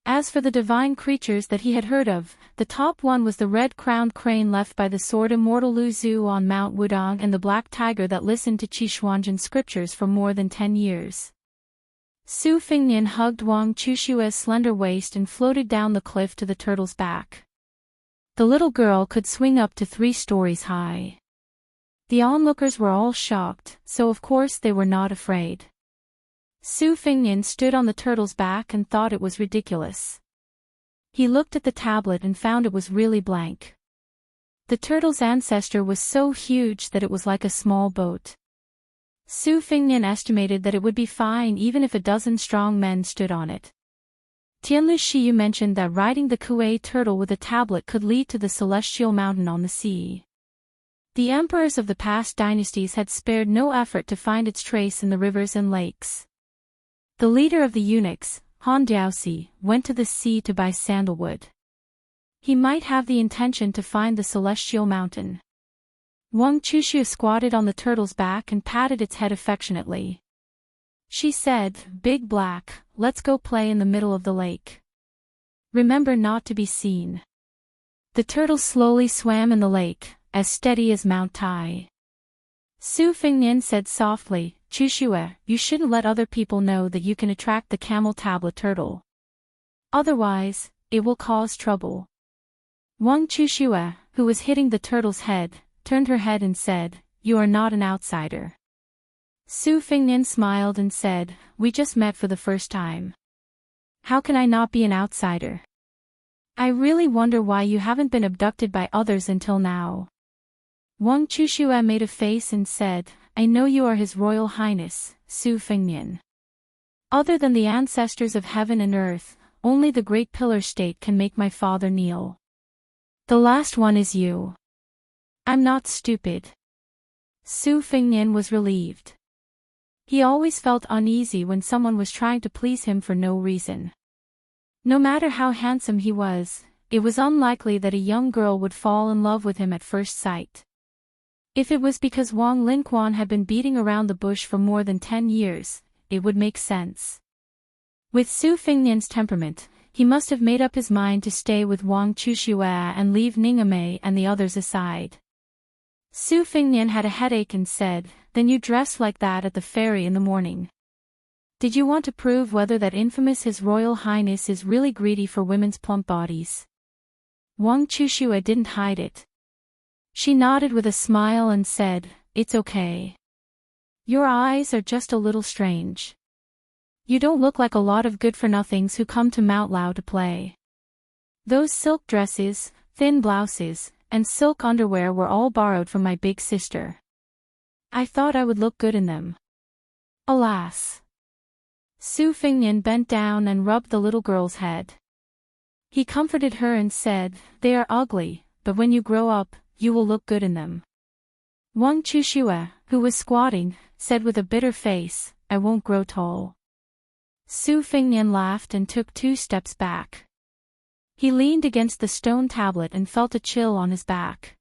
As for the divine creatures that he had heard of, the top one was the red-crowned crane left by the sword immortal Lu Zhu on Mount Wudong and the black tiger that listened to Qishuangjian scriptures for more than 10 years. Su Fengnian hugged Wang Chushue's slender waist and floated down the cliff to the turtle's back. The little girl could swing up to 3 stories high. The onlookers were all shocked, so of course they were not afraid. Su Fengnian stood on the turtle's back and thought it was ridiculous. He looked at the tablet and found it was really blank. The turtle's ancestor was so huge that it was like a small boat. Su Fengnian estimated that it would be fine even if a dozen strong men stood on it. Tianlu Shiyu mentioned that riding the Kuei turtle with a tablet could lead to the celestial mountain on the sea. The emperors of the past dynasties had spared no effort to find its trace in the rivers and lakes. The leader of the eunuchs, Han Diaoxi, went to the sea to buy sandalwood. He might have the intention to find the celestial mountain. Wang Chushu squatted on the turtle's back and patted its head affectionately. She said, Big Black, let's go play in the middle of the lake. Remember not to be seen. The turtle slowly swam in the lake, as steady as Mount Tai. Su Fengnian said softly, Chushue, you shouldn't let other people know that you can attract the camel tablet turtle. Otherwise, it will cause trouble. Wang Chushue, who was hitting the turtle's head, turned her head and said, You are not an outsider. Su Fengnian smiled and said, We just met for the first time. How can I not be an outsider? I really wonder why you haven't been abducted by others until now. Wang Chushue made a face and said, I know you are His Royal Highness, Su Fengnian. Other than the ancestors of heaven and earth, only the Great Pillar State can make my father kneel. The last one is you. I'm not stupid. Su Fengnian was relieved. He always felt uneasy when someone was trying to please him for no reason. No matter how handsome he was, it was unlikely that a young girl would fall in love with him at first sight. If it was because Wang Linquan had been beating around the bush for more than 10 years, it would make sense. With Su Fengnian's temperament, he must have made up his mind to stay with Wang Chushue and leave Ningame and the others aside. Su Fengnian had a headache and said, Then you dress like that at the ferry in the morning. Did you want to prove whether that infamous His Royal Highness is really greedy for women's plump bodies? Wang Chushue didn't hide it. She nodded with a smile and said, It's okay. Your eyes are just a little strange. You don't look like a lot of good-for-nothings who come to Mount Lao to play. Those silk dresses, thin blouses, and silk underwear were all borrowed from my big sister. I thought I would look good in them. Alas. Su Fingnian bent down and rubbed the little girl's head. He comforted her and said, "They are ugly, but when you grow up, you will look good in them." Wang Chushue, who was squatting, said with a bitter face, "I won't grow tall." Su Fingnian laughed and took 2 steps back. He leaned against the stone tablet and felt a chill on his back.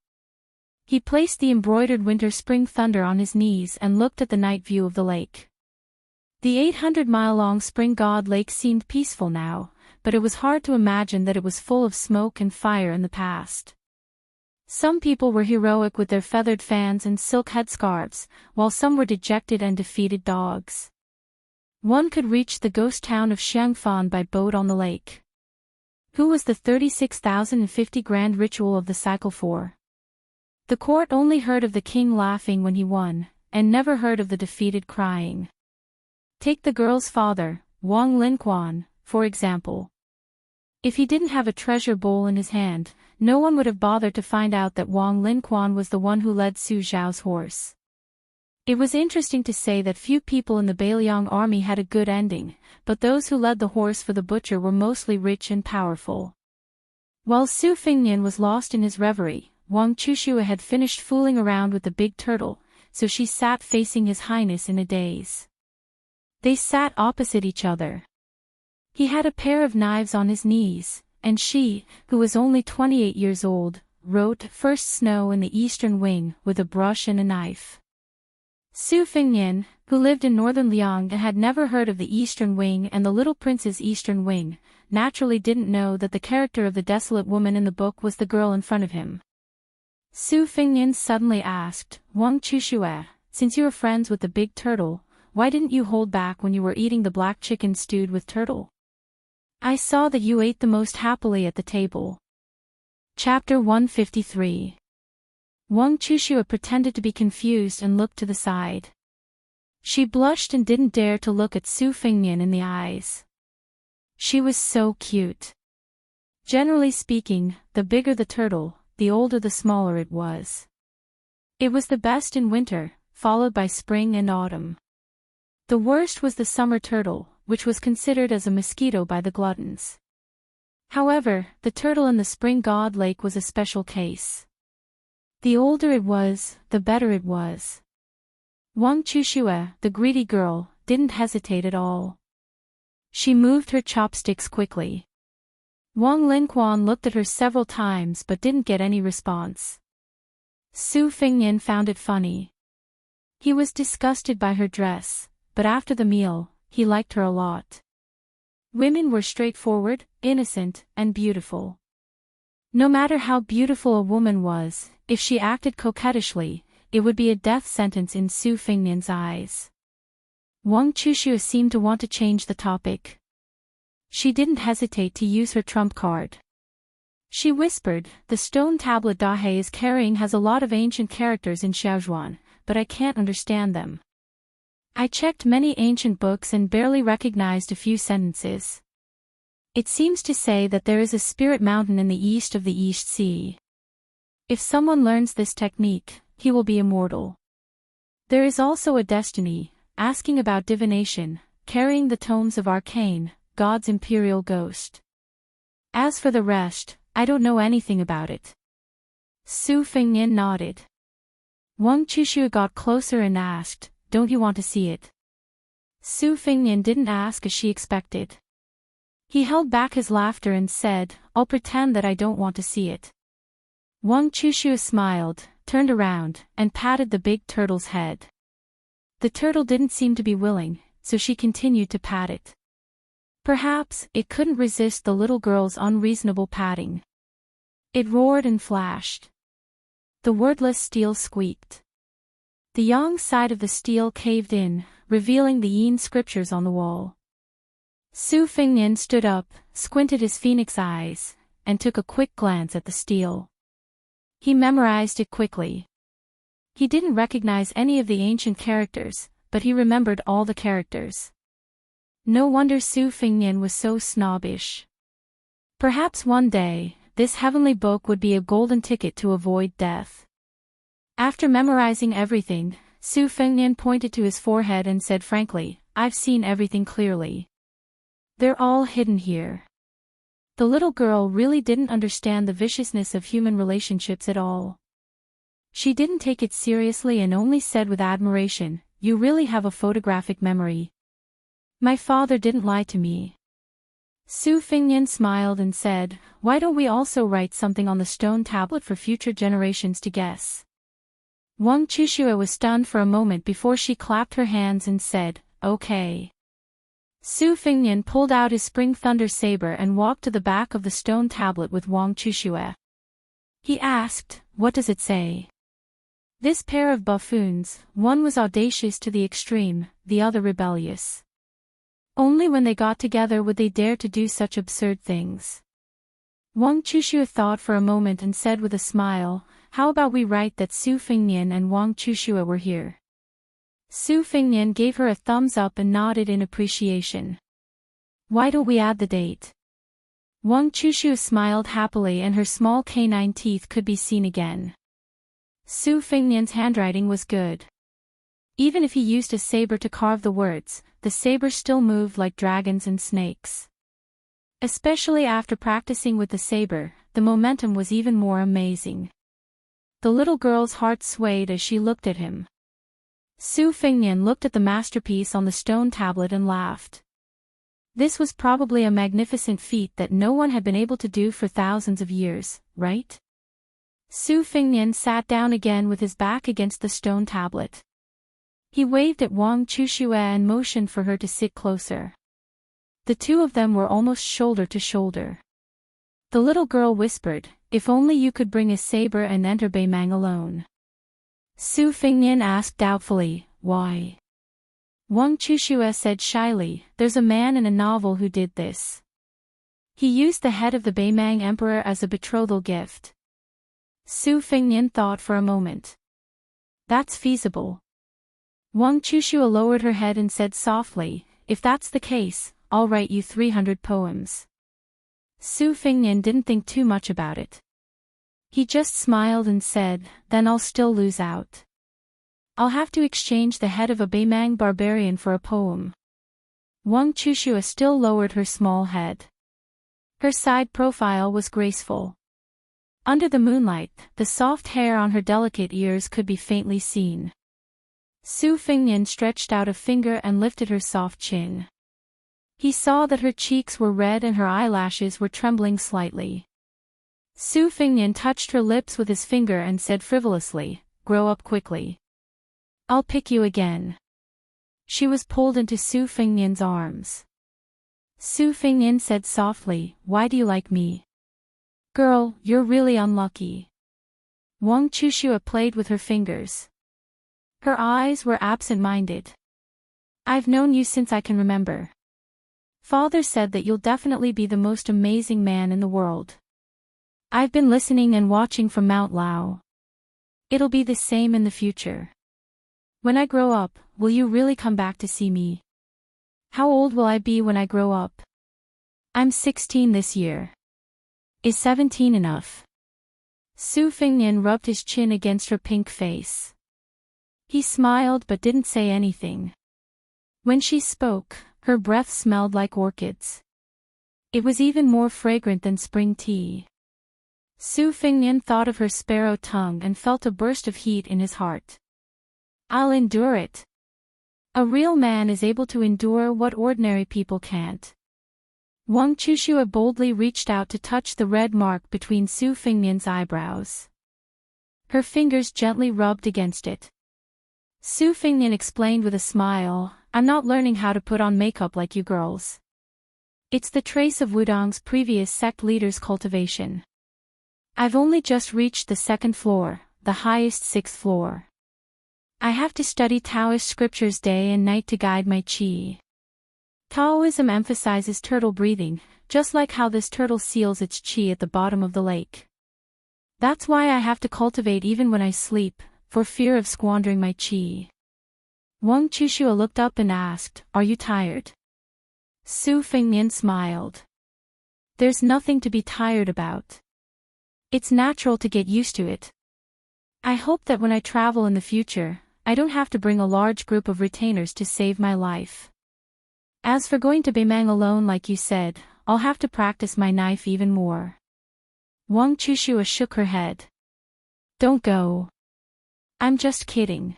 He placed the embroidered winter spring thunder on his knees and looked at the night view of the lake. The 800-mile-long spring god lake seemed peaceful now, but it was hard to imagine that it was full of smoke and fire in the past. Some people were heroic with their feathered fans and silk headscarves, while some were dejected and defeated dogs. One could reach the ghost town of Xiangfan by boat on the lake. Who was the 36,050 grand ritual of the cycle for? The court only heard of the king laughing when he won, and never heard of the defeated crying. Take the girl's father, Wang Linquan, for example. If he didn't have a treasure bowl in his hand, no one would have bothered to find out that Wang Linquan was the one who led Su Zhao's horse. It was interesting to say that few people in the Beiliang army had a good ending, but those who led the horse for the butcher were mostly rich and powerful. While Su Fingnian was lost in his reverie, Wang Chushue had finished fooling around with the big turtle, so she sat facing His Highness in a daze. They sat opposite each other. He had a pair of knives on his knees, and she, who was only 28 years old, wrote "First Snow" in the eastern wing with a brush and a knife. Su Fingnian, who lived in northern Liang and had never heard of the Eastern Wing and the Little Prince's Eastern Wing, naturally didn't know that the character of the desolate woman in the book was the girl in front of him. Su Fingnian suddenly asked, "Wang Chushue, since you are friends with the big turtle, why didn't you hold back when you were eating the black chicken stewed with turtle? I saw that you ate the most happily at the table." Chapter 153. Wang Chushue pretended to be confused and looked to the side. She blushed and didn't dare to look at Su Fingnian in the eyes. She was so cute. Generally speaking, the bigger the turtle, the older the smaller it was. It was the best in winter, followed by spring and autumn. The worst was the summer turtle, which was considered as a mosquito by the gluttons. However, the turtle in the spring god lake was a special case. The older it was, the better it was. Wang Chushue, the greedy girl, didn't hesitate at all. She moved her chopsticks quickly. Wang Linquan looked at her several times but didn't get any response. Su Fingnian found it funny. He was disgusted by her dress, but after the meal, he liked her a lot. Women were straightforward, innocent, and beautiful. No matter how beautiful a woman was, if she acted coquettishly, it would be a death sentence in Su Fingnian's eyes. Wang Chushue seemed to want to change the topic. She didn't hesitate to use her trump card. She whispered, "The stone tablet Dahe is carrying has a lot of ancient characters in Xiaozhuan, but I can't understand them. I checked many ancient books and barely recognized a few sentences. It seems to say that there is a spirit mountain in the east of the East Sea. If someone learns this technique, he will be immortal. There is also a destiny, asking about divination, carrying the tomes of arcane, God's imperial ghost. As for the rest, I don't know anything about it." Su Fingnian nodded. Wang Chushue got closer and asked, "Don't you want to see it?" Su Fingnian didn't ask as she expected. He held back his laughter and said, "I'll pretend that I don't want to see it." Wang Chushue smiled, turned around, and patted the big turtle's head. The turtle didn't seem to be willing, so she continued to pat it. Perhaps it couldn't resist the little girl's unreasonable patting. It roared and flashed. The wordless steel squeaked. The yang side of the steel caved in, revealing the yin scriptures on the wall. Su Fingnian stood up, squinted his phoenix eyes, and took a quick glance at the steel. He memorized it quickly. He didn't recognize any of the ancient characters, but he remembered all the characters. No wonder Su Fingnian was so snobbish. Perhaps one day, this heavenly book would be a golden ticket to avoid death. After memorizing everything, Su Fingnian pointed to his forehead and said frankly, "I've seen everything clearly. They're all hidden here." The little girl really didn't understand the viciousness of human relationships at all. She didn't take it seriously and only said with admiration, "You really have a photographic memory." "My father didn't lie to me." Su Fingnian smiled and said, "Why don't we also write something on the stone tablet for future generations to guess?" Wang Chuxue was stunned for a moment before she clapped her hands and said, "Okay." Su Fingnian pulled out his spring thunder saber and walked to the back of the stone tablet with Wang Chuxue. He asked, "What does it say?" This pair of buffoons, one was audacious to the extreme, the other rebellious. Only when they got together would they dare to do such absurd things. Wang Chuxue thought for a moment and said with a smile, "How about we write that Su Fingnian and Wang Chuxue were here?" Su Fingnian gave her a thumbs up and nodded in appreciation. "Why don't we add the date?" Wang Chuxue smiled happily and her small canine teeth could be seen again. Su Fingnian's handwriting was good. Even if he used a saber to carve the words, the saber still moved like dragons and snakes. Especially after practicing with the saber, the momentum was even more amazing. The little girl's heart swayed as she looked at him. Su Fingnian looked at the masterpiece on the stone tablet and laughed. This was probably a magnificent feat that no one had been able to do for thousands of years, right? Su Fingnian sat down again with his back against the stone tablet. He waved at Wang Chuxue and motioned for her to sit closer. The two of them were almost shoulder to shoulder. The little girl whispered, "If only you could bring a saber and enter Beimang alone." Su Fingnian asked doubtfully, "Why?" Wang Chuxue said shyly, "There's a man in a novel who did this. He used the head of the Beimang emperor as a betrothal gift." Su Fingnian thought for a moment. "That's feasible." Wang Chuxue lowered her head and said softly, "If that's the case, I'll write you 300 poems. Su Fingnian didn't think too much about it. He just smiled and said, "Then I'll still lose out. I'll have to exchange the head of a Beimang barbarian for a poem." Wang Chuxue still lowered her small head. Her side profile was graceful. Under the moonlight, the soft hair on her delicate ears could be faintly seen. Su Fingnian stretched out a finger and lifted her soft chin. He saw that her cheeks were red and her eyelashes were trembling slightly. Su Fingnian touched her lips with his finger and said frivolously, "Grow up quickly. I'll pick you again." She was pulled into Su Fingnian's arms. Su Fingnian said softly, "Why do you like me?" "Girl, you're really unlucky." Wang Chuxue played with her fingers. Her eyes were absent-minded. "I've known you since I can remember. Father said that you'll definitely be the most amazing man in the world. I've been listening and watching from Mount Lao. It'll be the same in the future. When I grow up, will you really come back to see me? How old will I be when I grow up? I'm 16 this year. Is 17 enough?" Su Fingnian rubbed his chin against her pink face. He smiled but didn't say anything. When she spoke, her breath smelled like orchids. It was even more fragrant than spring tea. Su Fingnian thought of her sparrow tongue and felt a burst of heat in his heart. "I'll endure it." A real man is able to endure what ordinary people can't. Wang Chuxue boldly reached out to touch the red mark between Su Fingnian's eyebrows. Her fingers gently rubbed against it. Su Fingnian explained with a smile, "I'm not learning how to put on makeup like you girls. It's the trace of Wudong's previous sect leader's cultivation. I've only just reached the second floor, the highest sixth floor. I have to study Taoist scriptures day and night to guide my qi. Taoism emphasizes turtle breathing, just like how this turtle seals its qi at the bottom of the lake. That's why I have to cultivate even when I sleep, for fear of squandering my qi." Wang Chuxue looked up and asked, "Are you tired?" Su Fengnian smiled. There's nothing to be tired about. It's natural to get used to it. I hope that when I travel in the future, I don't have to bring a large group of retainers to save my life. As for going to Beimang alone like you said, I'll have to practice my knife even more. Wang Chushua shook her head. Don't go. I'm just kidding.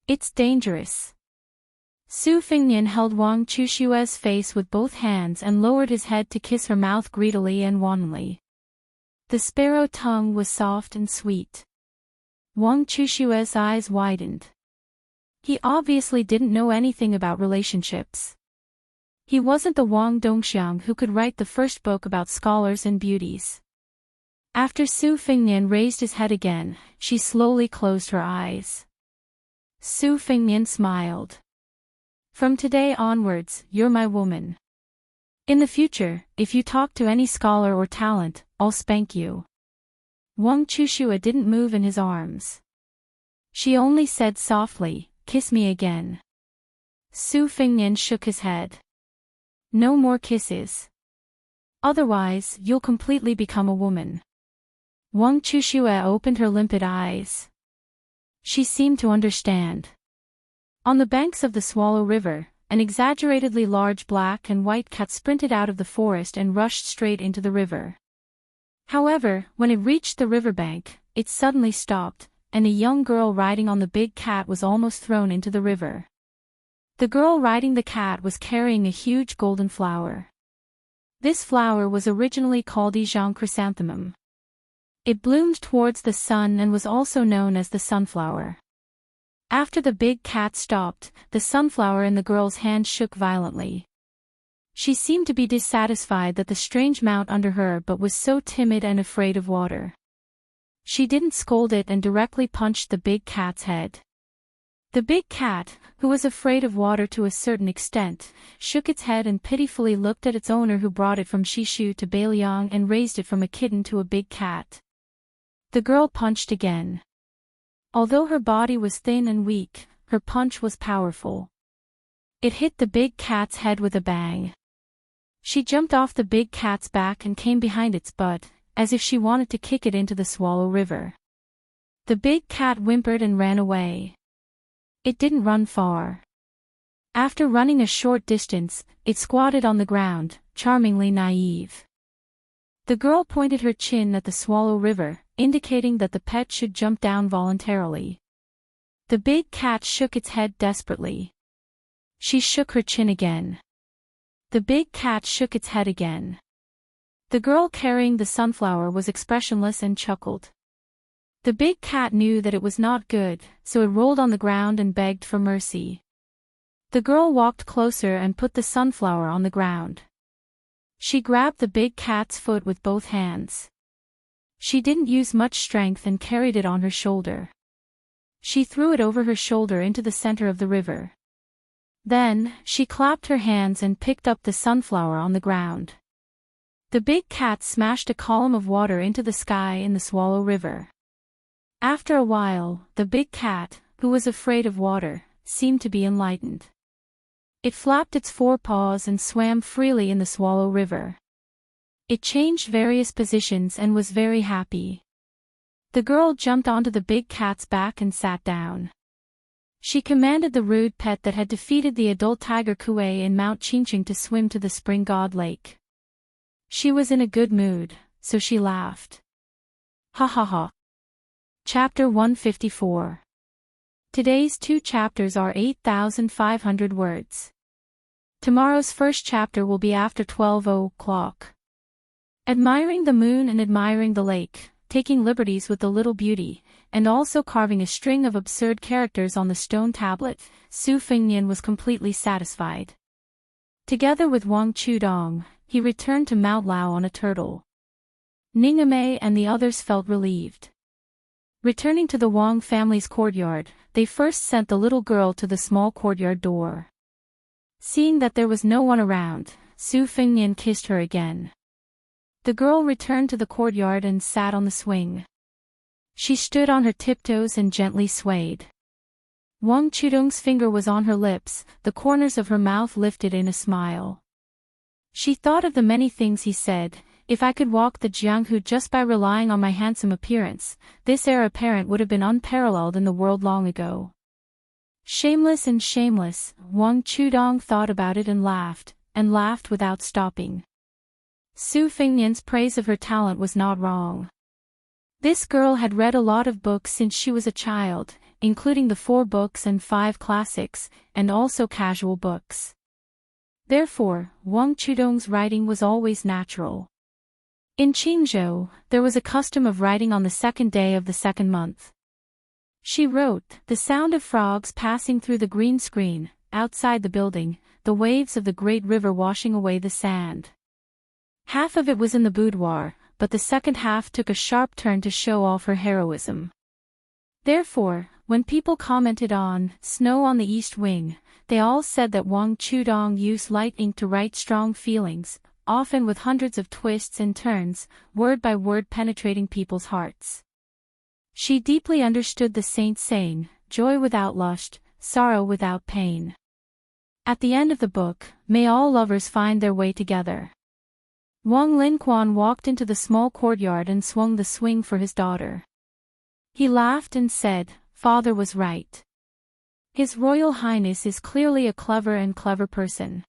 It's dangerous. Su Fengnian held Wang Chushua's face with both hands and lowered his head to kiss her mouth greedily and wantonly. The sparrow tongue was soft and sweet. Wang Chushua's eyes widened. He obviously didn't know anything about relationships. He wasn't the Wang Dongxiang who could write the first book about scholars and beauties. After Su Fengnian raised his head again, she slowly closed her eyes. Su Fengnian smiled. From today onwards, you're my woman. In the future, if you talk to any scholar or talent, I'll spank you. Wang Chushua didn't move in his arms. She only said softly, kiss me again. Su Fengnian shook his head. No more kisses. Otherwise, you'll completely become a woman. Wang Chushua opened her limpid eyes. She seemed to understand. On the banks of the Swallow River, an exaggeratedly large black and white cat sprinted out of the forest and rushed straight into the river. However, when it reached the riverbank, it suddenly stopped, and a young girl riding on the big cat was almost thrown into the river. The girl riding the cat was carrying a huge golden flower. This flower was originally called Yizhang chrysanthemum. It bloomed towards the sun and was also known as the sunflower. After the big cat stopped, the sunflower in the girl's hand shook violently. She seemed to be dissatisfied that the strange mount under her but was so timid and afraid of water. She didn't scold it and directly punched the big cat's head. The big cat, who was afraid of water to a certain extent, shook its head and pitifully looked at its owner who brought it from Shishu to Beiliang and raised it from a kitten to a big cat. The girl punched again. Although her body was thin and weak, her punch was powerful. It hit the big cat's head with a bang. She jumped off the big cat's back and came behind its butt, as if she wanted to kick it into the Swallow River. The big cat whimpered and ran away. It didn't run far. After running a short distance, it squatted on the ground, charmingly naive. The girl pointed her chin at the Swallow River, indicating that the pet should jump down voluntarily. The big cat shook its head desperately. She shook her chin again. The big cat shook its head again. The girl carrying the sunflower was expressionless and chuckled. The big cat knew that it was not good, so it rolled on the ground and begged for mercy. The girl walked closer and put the sunflower on the ground. She grabbed the big cat's foot with both hands. She didn't use much strength and carried it on her shoulder. She threw it over her shoulder into the center of the river. Then, she clapped her hands and picked up the sunflower on the ground. The big cat smashed a column of water into the sky in the Swallow River. After a while, the big cat, who was afraid of water, seemed to be enlightened. It flapped its forepaws and swam freely in the Swallow River. It changed various positions and was very happy. The girl jumped onto the big cat's back and sat down. She commanded the rude pet that had defeated the adult tiger Kuei in Mount Qingqing to swim to the spring god lake. She was in a good mood, so she laughed. Ha ha ha. Chapter 154. Today's 2 chapters are 8,500 words. Tomorrow's first chapter will be after 12 o'clock. Admiring the moon and admiring the lake, taking liberties with the little beauty, and also carving a string of absurd characters on the stone tablet, Su Fengnian was completely satisfied. Together with Wang Chudong, he returned to Mount Lao on a turtle. Ningame and the others felt relieved. Returning to the Wang family's courtyard, they first sent the little girl to the small courtyard door. Seeing that there was no one around, Su Fengnian kissed her again. The girl returned to the courtyard and sat on the swing. She stood on her tiptoes and gently swayed. Wang Chudong's finger was on her lips, the corners of her mouth lifted in a smile. She thought of the many things he said. If I could walk the Jianghu just by relying on my handsome appearance, this heir apparent would have been unparalleled in the world long ago. Shameless and shameless, Wang Chudong thought about it and laughed without stopping. Su Fengnian's praise of her talent was not wrong. This girl had read a lot of books since she was a child, including the 4 books and 5 classics, and also casual books. Therefore, Wang Chudong's writing was always natural. In Qingzhou, there was a custom of writing on the 2nd day of the 2nd month. She wrote, the sound of frogs passing through the green screen, outside the building, the waves of the great river washing away the sand. Half of it was in the boudoir, but the second half took a sharp turn to show off her heroism. Therefore, when people commented on Snow on the East Wing, they all said that Wang Chudong used light ink to write strong feelings, often with hundreds of twists and turns, word by word penetrating people's hearts. She deeply understood the saint saying, joy without lust, sorrow without pain. At the end of the book, may all lovers find their way together. Wang Linquan walked into the small courtyard and swung the swing for his daughter. He laughed and said, Father was right. His Royal Highness is clearly a clever person.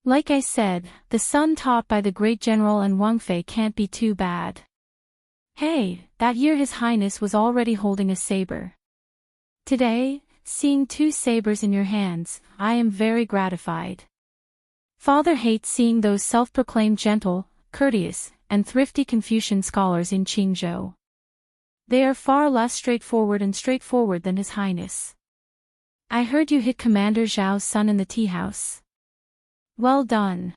Like I said, the son taught by the great general and Wang Fei can't be too bad. Hey, that year His Highness was already holding a saber. Today, seeing 2 sabers in your hands, I am very gratified. Father hates seeing those self-proclaimed gentle, courteous, and thrifty Confucian scholars in Qingzhou. They are far less straightforward than His Highness. I heard you hit Commander Zhao's son in the tea house. Well done.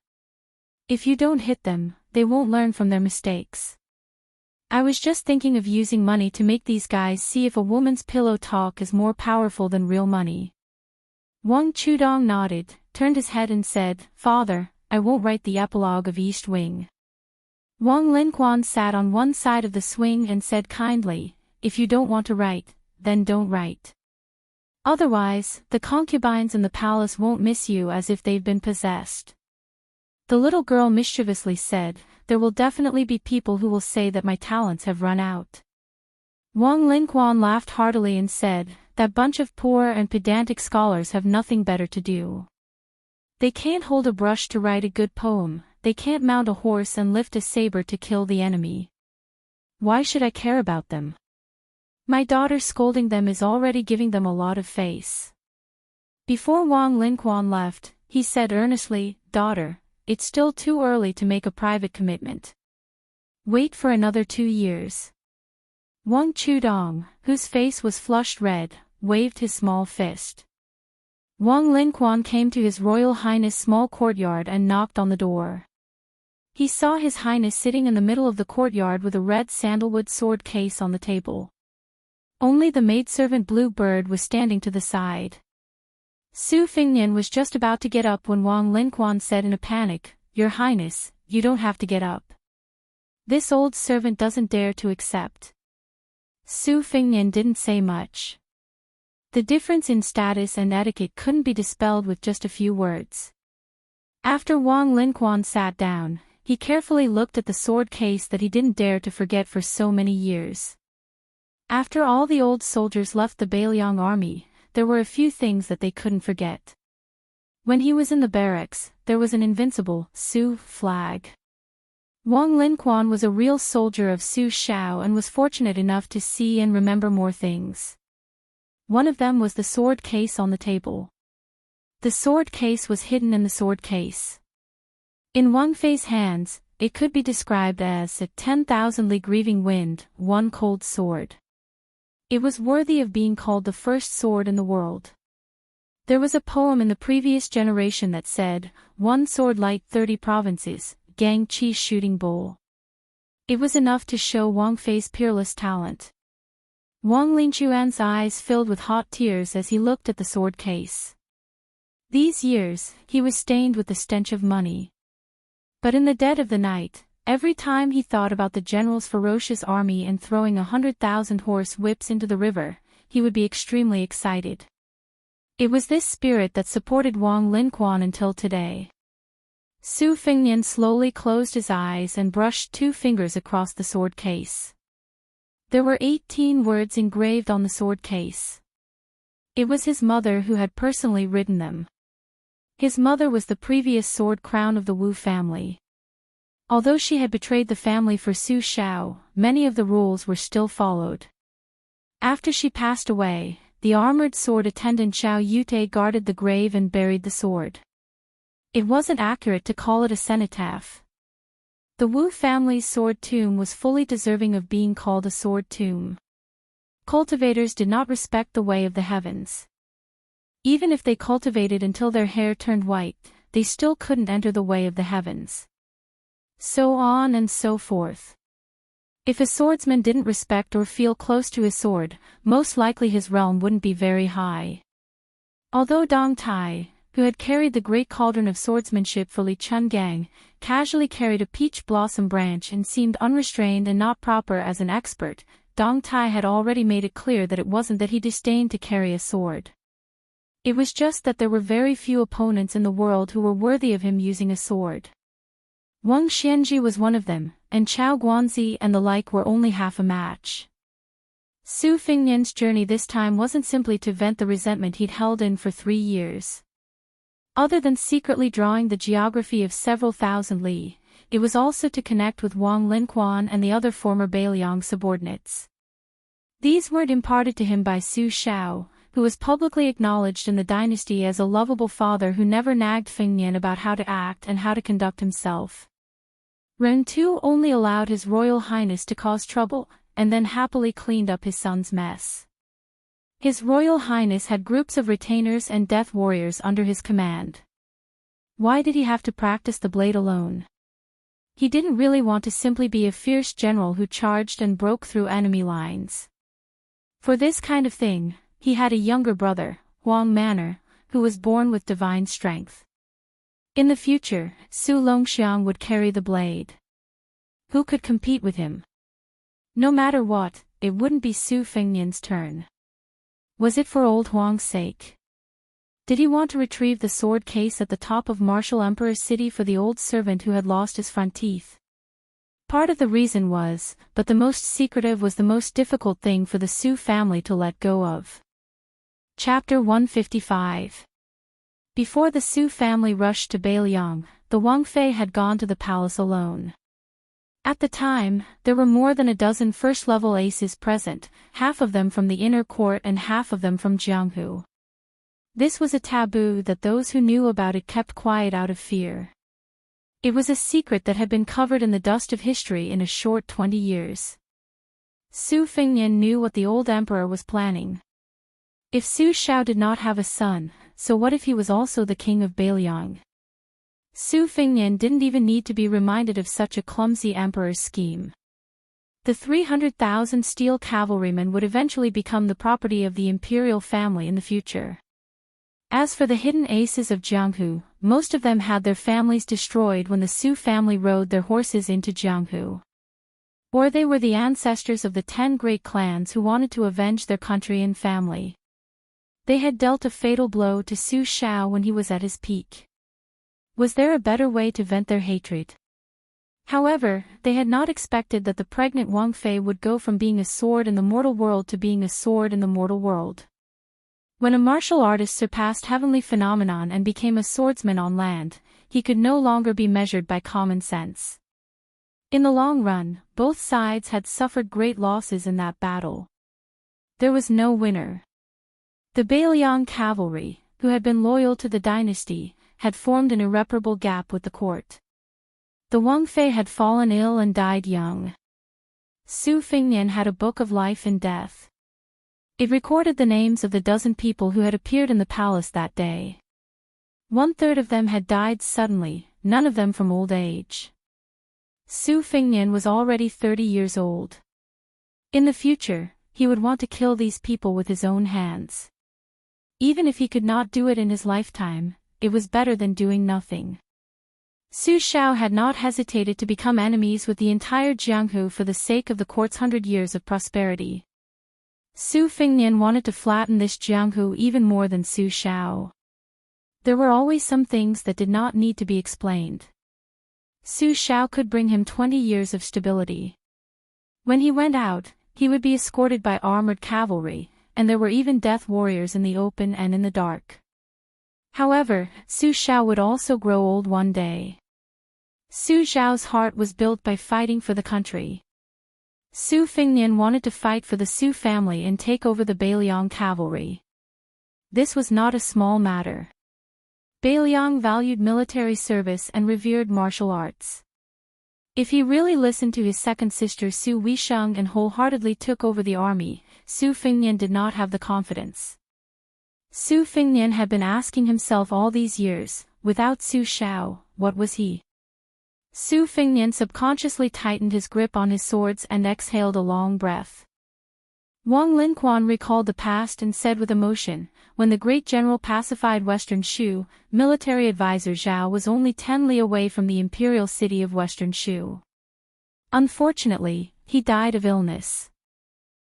If you don't hit them, they won't learn from their mistakes. I was just thinking of using money to make these guys see if a woman's pillow talk is more powerful than real money. Wang Chudong nodded, turned his head and said, Father, I won't write the epilogue of East Wing. Wang Linquan sat on one side of the swing and said kindly, if you don't want to write, then don't write. Otherwise, the concubines in the palace won't miss you as if they've been possessed. The little girl mischievously said, there will definitely be people who will say that my talents have run out. Wang Linquan laughed heartily and said, that bunch of poor and pedantic scholars have nothing better to do. They can't hold a brush to write a good poem, they can't mount a horse and lift a saber to kill the enemy. Why should I care about them? My daughter scolding them is already giving them a lot of face. Before Wang Linquan left, he said earnestly, Daughter, it's still too early to make a private commitment. Wait for another 2 years. Wang Chudong, whose face was flushed red, waved his small fist. Wang Linquan came to His Royal Highness' small courtyard and knocked on the door. He saw His Highness sitting in the middle of the courtyard with a red sandalwood sword case on the table. Only the maidservant Blue Bird was standing to the side. Su Fengnian was just about to get up when Wang Linquan said in a panic, Your Highness, you don't have to get up. This old servant doesn't dare to accept. Su Fengnian didn't say much. The difference in status and etiquette couldn't be dispelled with just a few words. After Wang Linquan sat down, he carefully looked at the sword case that he didn't dare to forget for so many years. After all the old soldiers left the Beiliang army, there were a few things that they couldn't forget. When he was in the barracks, there was an invincible Su flag. Wang Linquan was a real soldier of Su Shao and was fortunate enough to see and remember more things. One of them was the sword case on the table. The sword case was hidden in the sword case. In Wang Fei's hands, it could be described as a 10,000-li grieving wind, one cold sword. It was worthy of being called the first sword in the world. There was a poem in the previous generation that said, one sword light 30 provinces, Gang Chi's shooting bowl. It was enough to show Wang Fei's peerless talent. Wang Linquan's eyes filled with hot tears as he looked at the sword case. These years, he was stained with the stench of money. But in the dead of the night, every time he thought about the general's ferocious army and throwing 100,000 horse whips into the river, he would be extremely excited. It was this spirit that supported Wang Linquan until today. Su Fengnian slowly closed his eyes and brushed 2 fingers across the sword case. There were 18 words engraved on the sword case. It was his mother who had personally written them. His mother was the previous sword crown of the Wu family. Although she had betrayed the family for Su Shao, many of the rules were still followed. After she passed away, the armored sword attendant Xiao Yute guarded the grave and buried the sword. It wasn't accurate to call it a cenotaph. The Wu family's sword tomb was fully deserving of being called a sword tomb. Cultivators did not respect the way of the heavens. Even if they cultivated until their hair turned white, they still couldn't enter the way of the heavens. So on and so forth. If a swordsman didn't respect or feel close to his sword, most likely his realm wouldn't be very high. Although Dong Tai, who had carried the great cauldron of swordsmanship for Li Chungang, casually carried a peach blossom branch and seemed unrestrained and not proper as an expert, Dong Tai had already made it clear that it wasn't that he disdained to carry a sword. It was just that there were very few opponents in the world who were worthy of him using a sword. Wang Xianji was one of them, and Chao Guanzi and the like were only half a match. Su Fengnian's journey this time wasn't simply to vent the resentment he'd held in for 3 years. Other than secretly drawing the geography of several thousand li, it was also to connect with Wang Linquan and the other former Beiliang subordinates. These weren't imparted to him by Su Shao, who was publicly acknowledged in the dynasty as a lovable father who never nagged Fengnian about how to act and how to conduct himself. Ren Tu only allowed His Royal Highness to cause trouble, and then happily cleaned up his son's mess. His Royal Highness had groups of retainers and death warriors under his command. Why did he have to practice the blade alone? He didn't really want to simply be a fierce general who charged and broke through enemy lines. For this kind of thing, he had a younger brother, Huang Manor, who was born with divine strength. In the future, Su Longxiang would carry the blade. Who could compete with him? No matter what, it wouldn't be Su Fengnian's turn. Was it for old Huang's sake? Did he want to retrieve the sword case at the top of Martial Emperor's city for the old servant who had lost his front teeth? Part of the reason was, but the most secretive was the most difficult thing for the Su family to let go of. Chapter 155. Before the Su family rushed to Beiliang, the Wang Fei had gone to the palace alone. At the time, there were more than a dozen first-level aces present, half of them from the inner court and half of them from Jianghu. This was a taboo that those who knew about it kept quiet out of fear. It was a secret that had been covered in the dust of history in a short 20 years. Su Fengnian knew what the old emperor was planning. If Su Shao did not have a son, so what if he was also the king of Beiliang? Su Fengnian didn't even need to be reminded of such a clumsy emperor's scheme. The 300,000 steel cavalrymen would eventually become the property of the imperial family in the future. As for the hidden aces of Jianghu, most of them had their families destroyed when the Su family rode their horses into Jianghu. Or they were the ancestors of the 10 great clans who wanted to avenge their country and family. They had dealt a fatal blow to Su Shao when he was at his peak. Was there a better way to vent their hatred? However, they had not expected that the pregnant Wang Fei would go from being a sword in the mortal world to being a sword in the mortal world. When a martial artist surpassed heavenly phenomenon and became a swordsman on land, he could no longer be measured by common sense. In the long run, both sides had suffered great losses in that battle. There was no winner. The Beiliang cavalry, who had been loyal to the dynasty, had formed an irreparable gap with the court. The Wang Fei had fallen ill and died young. Su Fengnian had a book of life and death. It recorded the names of the dozen people who had appeared in the palace that day. 1/3 of them had died suddenly, none of them from old age. Su Fengnian was already 30 years old. In the future, he would want to kill these people with his own hands. Even if he could not do it in his lifetime, it was better than doing nothing. Su Shao had not hesitated to become enemies with the entire Jianghu for the sake of the court's 100 years of prosperity. Su Fengnian wanted to flatten this Jianghu even more than Su Shao. There were always some things that did not need to be explained. Su Xiao could bring him 20 years of stability. When he went out, he would be escorted by armored cavalry, and there were even death warriors in the open and in the dark. However, Su Xiao would also grow old one day. Su Xiao's heart was built by fighting for the country. Su Fengnian wanted to fight for the Su family and take over the Beiliang cavalry. This was not a small matter. Beiliang valued military service and revered martial arts. If he really listened to his second sister Su Weisheng and wholeheartedly took over the army, Su Fengnian did not have the confidence. Su Fengnian had been asking himself all these years, without Su Xiao, what was he? Su Fengnian subconsciously tightened his grip on his swords and exhaled a long breath. Wang Linquan recalled the past and said with emotion, when the great general pacified Western Shu, military advisor Zhao was only 10 li away from the imperial city of Western Shu. Unfortunately, he died of illness.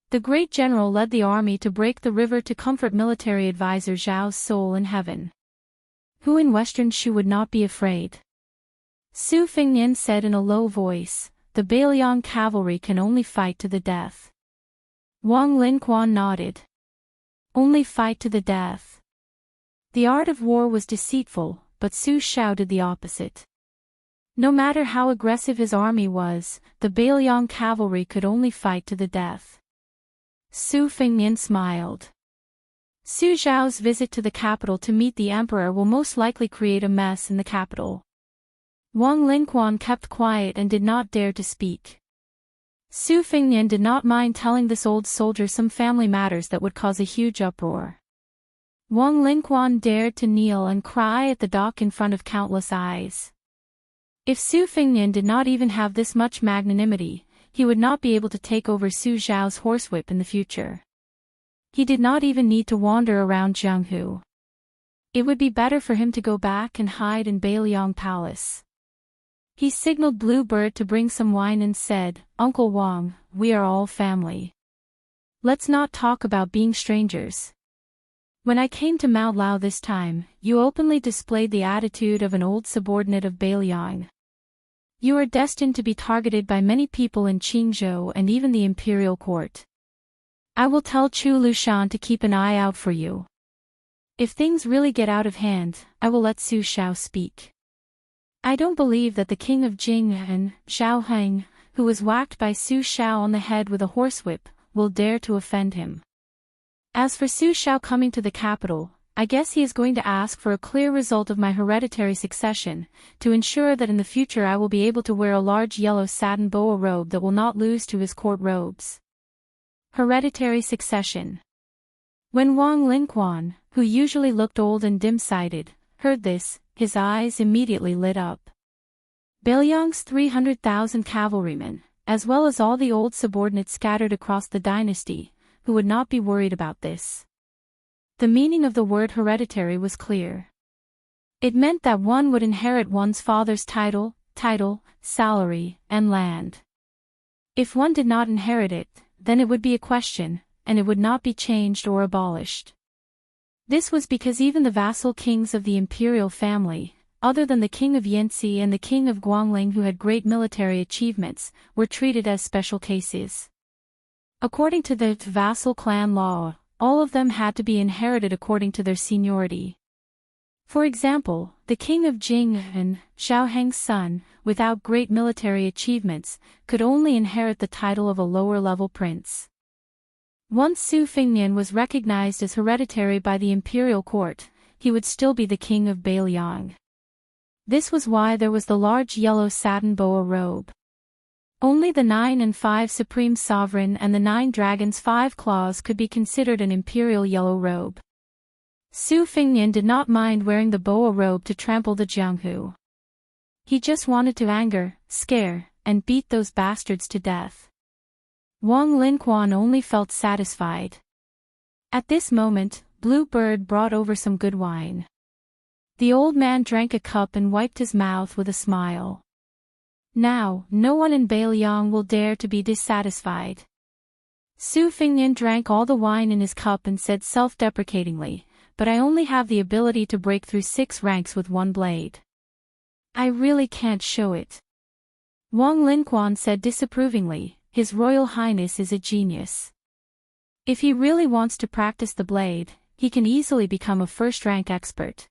The great general led the army to break the river to comfort military advisor Zhao's soul in heaven. Who in Western Shu would not be afraid? Su Fengnian said in a low voice, the Beiliang cavalry can only fight to the death. Wang Linquan nodded. Only fight to the death. The art of war was deceitful, but Su Xiao did the opposite. No matter how aggressive his army was, the Beiliang cavalry could only fight to the death. Su Fengnian smiled. Su Xiao's visit to the capital to meet the emperor will most likely create a mess in the capital. Wang Linquan kept quiet and did not dare to speak. Su Fengnian did not mind telling this old soldier some family matters that would cause a huge uproar. Wang Linquan dared to kneel and cry at the dock in front of countless eyes. If Su Fengnian did not even have this much magnanimity, he would not be able to take over Su Xiao's horsewhip in the future. He did not even need to wander around Jianghu. It would be better for him to go back and hide in Beiliang Palace. He signaled Blue Bird to bring some wine and said, Uncle Wang, we are all family. Let's not talk about being strangers. When I came to Mount Lao this time, you openly displayed the attitude of an old subordinate of Beiliang. You are destined to be targeted by many people in Qingzhou and even the imperial court. I will tell Chu Lushan to keep an eye out for you. If things really get out of hand, I will let Su Xiao speak. I don't believe that the king of Jing and Xiao Heng, who was whacked by Su Xiao on the head with a horsewhip, will dare to offend him. As for Su Xiao coming to the capital, I guess he is going to ask for a clear result of my hereditary succession, to ensure that in the future I will be able to wear a large yellow satin boa robe that will not lose to his court robes. Hereditary succession. When Wang Linquan, who usually looked old and dim-sighted, heard this, his eyes immediately lit up. Beiliang's 300,000 cavalrymen, as well as all the old subordinates scattered across the dynasty, who would not be worried about this. The meaning of the word hereditary was clear. It meant that one would inherit one's father's title, salary, and land. If one did not inherit it, then it would be a question, and it would not be changed or abolished. This was because even the vassal kings of the imperial family, other than the king of Yanxi and the king of Guangling who had great military achievements, were treated as special cases. According to the vassal clan law, all of them had to be inherited according to their seniority. For example, the king of Jing and Xiao Heng's son, without great military achievements, could only inherit the title of a lower-level prince. Once Su Fengnian was recognized as hereditary by the imperial court, he would still be the king of Beiliang. This was why there was the large yellow satin boa robe. Only the 9 and 5 Supreme Sovereign and the 9 Dragons' 5 Claws could be considered an imperial yellow robe. Su Fengnian did not mind wearing the boa robe to trample the Jianghu. He just wanted to anger, scare, and beat those bastards to death. Wang Linquan only felt satisfied. At this moment, Blue Bird brought over some good wine. The old man drank a cup and wiped his mouth with a smile. Now, no one in Beiliang will dare to be dissatisfied. Su Fengnian drank all the wine in his cup and said self-deprecatingly, but I only have the ability to break through 6 ranks with one blade. I really can't show it. Wang Linquan said disapprovingly, His Royal Highness is a genius. If he really wants to practice the blade, he can easily become a first-rank expert.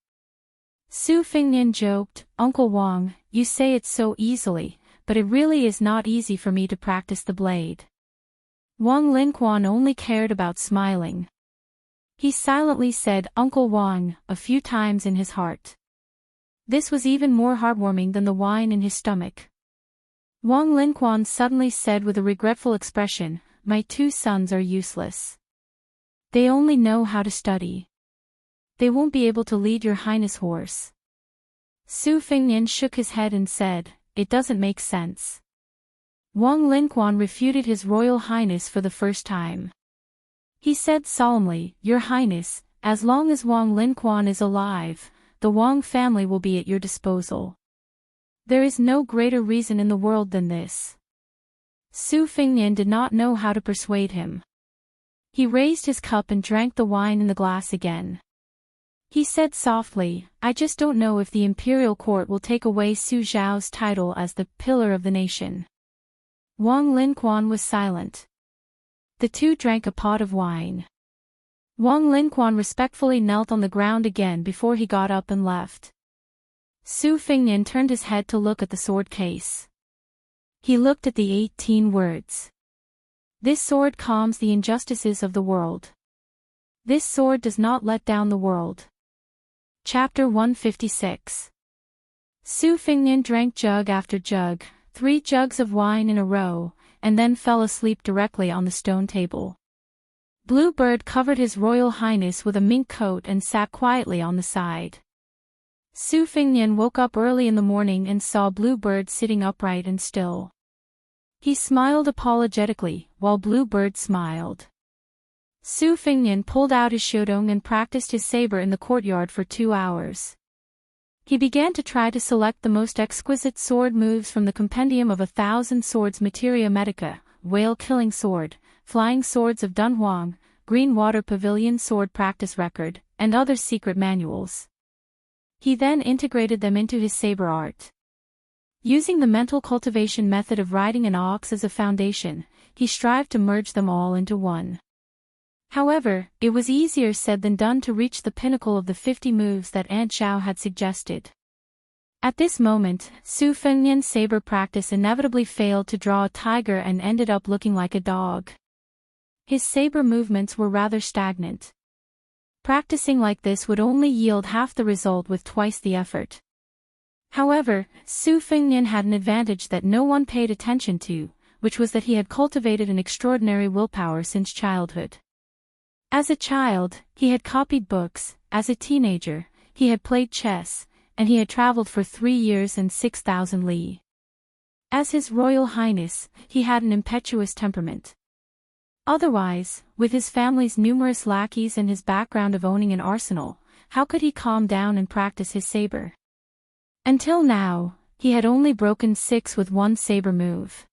Su Fingnian joked, Uncle Wang, you say it so easily, but it really is not easy for me to practice the blade. Wang Linquan only cared about smiling. He silently said Uncle Wang a few times in his heart. This was even more heartwarming than the wine in his stomach. Wang Linquan suddenly said with a regretful expression, My 2 sons are useless. They only know how to study. They won't be able to lead your highness' horse. Su Fingnian shook his head and said, It doesn't make sense. Wang Linquan refuted His Royal Highness for the first time. He said solemnly, Your Highness, as long as Wang Linquan is alive, the Wang family will be at your disposal. There is no greater reason in the world than this. Su Fingnian did not know how to persuade him. He raised his cup and drank the wine in the glass again. He said softly, I just don't know if the imperial court will take away Su Zhao's title as the pillar of the nation. Wang Linquan was silent. The two drank a pot of wine. Wang Linquan respectfully knelt on the ground again before he got up and left. Su Fingnian turned his head to look at the sword case. He looked at the 18 words. This sword calms the injustices of the world. This sword does not let down the world. Chapter 156. Su Fingnian drank jug after jug, 3 jugs of wine in a row, and then fell asleep directly on the stone table. Bluebird covered His Royal Highness with a mink coat and sat quietly on the side. Su Fingnian woke up early in the morning and saw Bluebird sitting upright and still. He smiled apologetically, while Bluebird smiled. Su Fingnian pulled out his shodong and practiced his saber in the courtyard for 2 hours. He began to try to select the most exquisite sword moves from the compendium of 1,000 swords materia medica, whale-killing sword, flying swords of Dunhuang, Green Water Pavilion sword practice record, and other secret manuals. He then integrated them into his saber art. Using the mental cultivation method of riding an ox as a foundation, he strived to merge them all into one. However, it was easier said than done to reach the pinnacle of the 50 moves that Aunt Xiao had suggested. At this moment, Su Fengnian's saber practice inevitably failed to draw a tiger and ended up looking like a dog. His saber movements were rather stagnant. Practicing like this would only yield half the result with twice the effort. However, Su Fengnian had an advantage that no one paid attention to, which was that he had cultivated an extraordinary willpower since childhood. As a child, he had copied books, as a teenager, he had played chess, and he had traveled for 3 years and 6,000 li. As His Royal Highness, he had an impetuous temperament. Otherwise, with his family's numerous lackeys and his background of owning an arsenal, how could he calm down and practice his saber? Until now, he had only broken 6 with one saber move.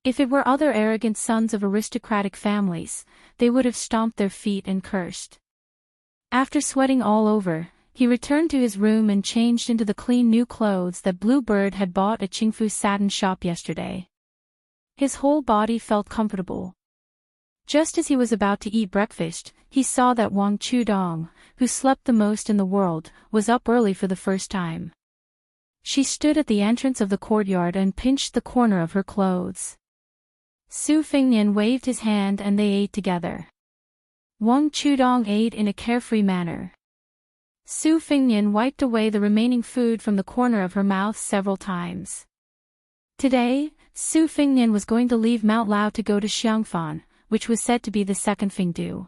If it were other arrogant sons of aristocratic families, they would have stomped their feet and cursed. After sweating all over, he returned to his room and changed into the clean new clothes that Bluebird had bought at Qingfu satin shop yesterday. His whole body felt comfortable. Just as he was about to eat breakfast, he saw that Wang Chudong, who slept the most in the world, was up early for the first time. She stood at the entrance of the courtyard and pinched the corner of her clothes. Su Fengnian waved his hand and they ate together. Wang Chudong ate in a carefree manner. Su Fengnian wiped away the remaining food from the corner of her mouth several times. Today, Su Fengnian was going to leave Mount Lao to go to Xiangfan, which was said to be the second Fengdu.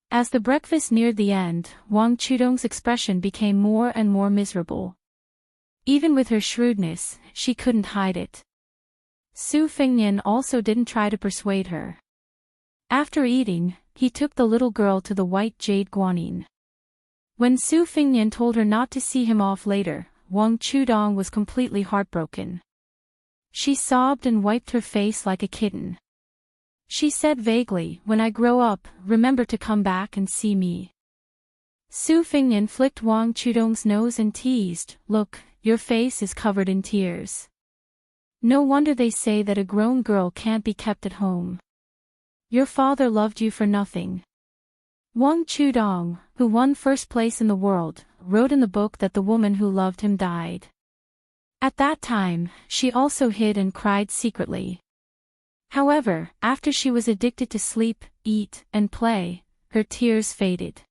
As the breakfast neared the end, Wang Chudong's expression became more and more miserable. Even with her shrewdness, she couldn't hide it. Su Fengnian also didn't try to persuade her. After eating, he took the little girl to the white jade guanyin. When Su Fengnian told her not to see him off later, Wang Chudong was completely heartbroken. She sobbed and wiped her face like a kitten. She said vaguely, "When I grow up, remember to come back and see me." Su Fingnian flicked Wang Chudong's nose and teased, "Look, your face is covered in tears. No wonder they say that a grown girl can't be kept at home. Your father loved you for nothing." Wang Chudong, who won first place in the world, wrote in the book that the woman who loved him died. At that time, she also hid and cried secretly. However, after she was addicted to sleep, eat, and play, her tears faded.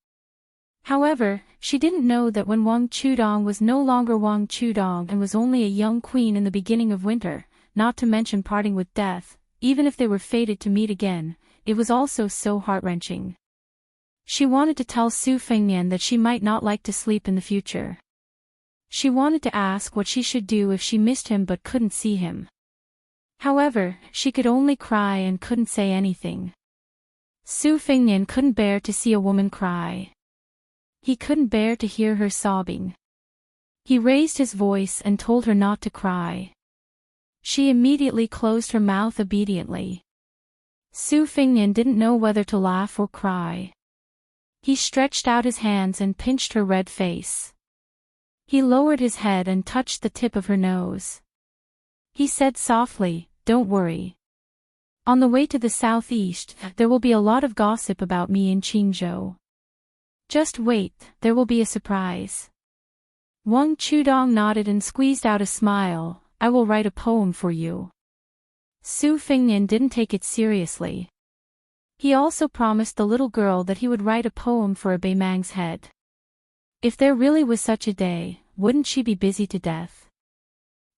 However, she didn't know that when Wang Chudong was no longer Wang Chudong and was only a young queen in the beginning of winter, not to mention parting with death, even if they were fated to meet again, it was also so heart-wrenching. She wanted to tell Su Fingnian that she might not like to sleep in the future. She wanted to ask what she should do if she missed him but couldn't see him. However, she could only cry and couldn't say anything. Su Fingnian couldn't bear to see a woman cry. He couldn't bear to hear her sobbing. He raised his voice and told her not to cry. She immediately closed her mouth obediently. Su Fingnian didn't know whether to laugh or cry. He stretched out his hands and pinched her red face. He lowered his head and touched the tip of her nose. He said softly, "Don't worry. On the way to the southeast, there will be a lot of gossip about me in Qingzhou. Just wait, there will be a surprise." Wang Chudong nodded and squeezed out a smile. "I will write a poem for you." Su Fingnian didn't take it seriously. He also promised the little girl that he would write a poem for a Beimang's head. If there really was such a day, wouldn't she be busy to death?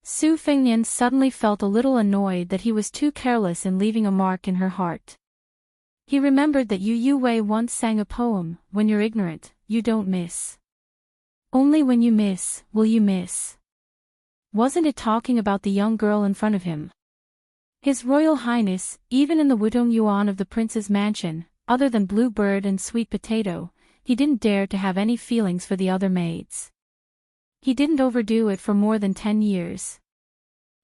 Su Fingnian suddenly felt a little annoyed that he was too careless in leaving a mark in her heart. He remembered that Yu Wei once sang a poem, "When you're ignorant, you don't miss. Only when you miss, will you miss." Wasn't it talking about the young girl in front of him? His Royal Highness, even in the Wudong Yuan of the prince's mansion, other than Bluebird and Sweet Potato, he didn't dare to have any feelings for the other maids. He didn't overdo it for more than 10 years.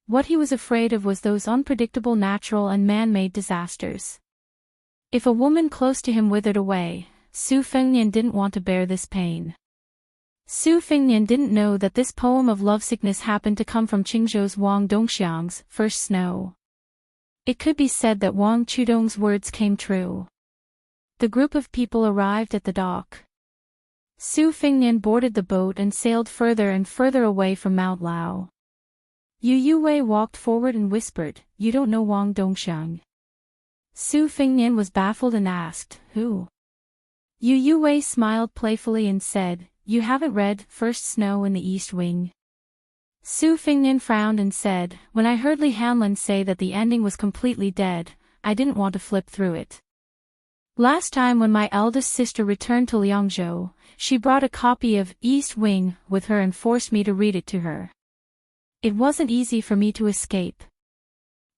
What he was afraid of was those unpredictable natural and man-made disasters. If a woman close to him withered away, Su Fingnian didn't want to bear this pain. Su Fingnian didn't know that this poem of lovesickness happened to come from Qingzhou's Wang Dongxiang's first snow. It could be said that Wang Chudong's words came true. The group of people arrived at the dock. Su Fingnian boarded the boat and sailed further and further away from Mount Lao. Yu Wei walked forward and whispered, "You don't know Wang Dongxiang." Su Fingnian was baffled and asked, "Who?" Yu Wei smiled playfully and said, "You haven't read First Snow in the East Wing?" Su Fingnian frowned and said, "When I heard Li Hanlin say that the ending was completely dead, I didn't want to flip through it. Last time when my eldest sister returned to Liangzhou, she brought a copy of East Wing with her and forced me to read it to her. It wasn't easy for me to escape."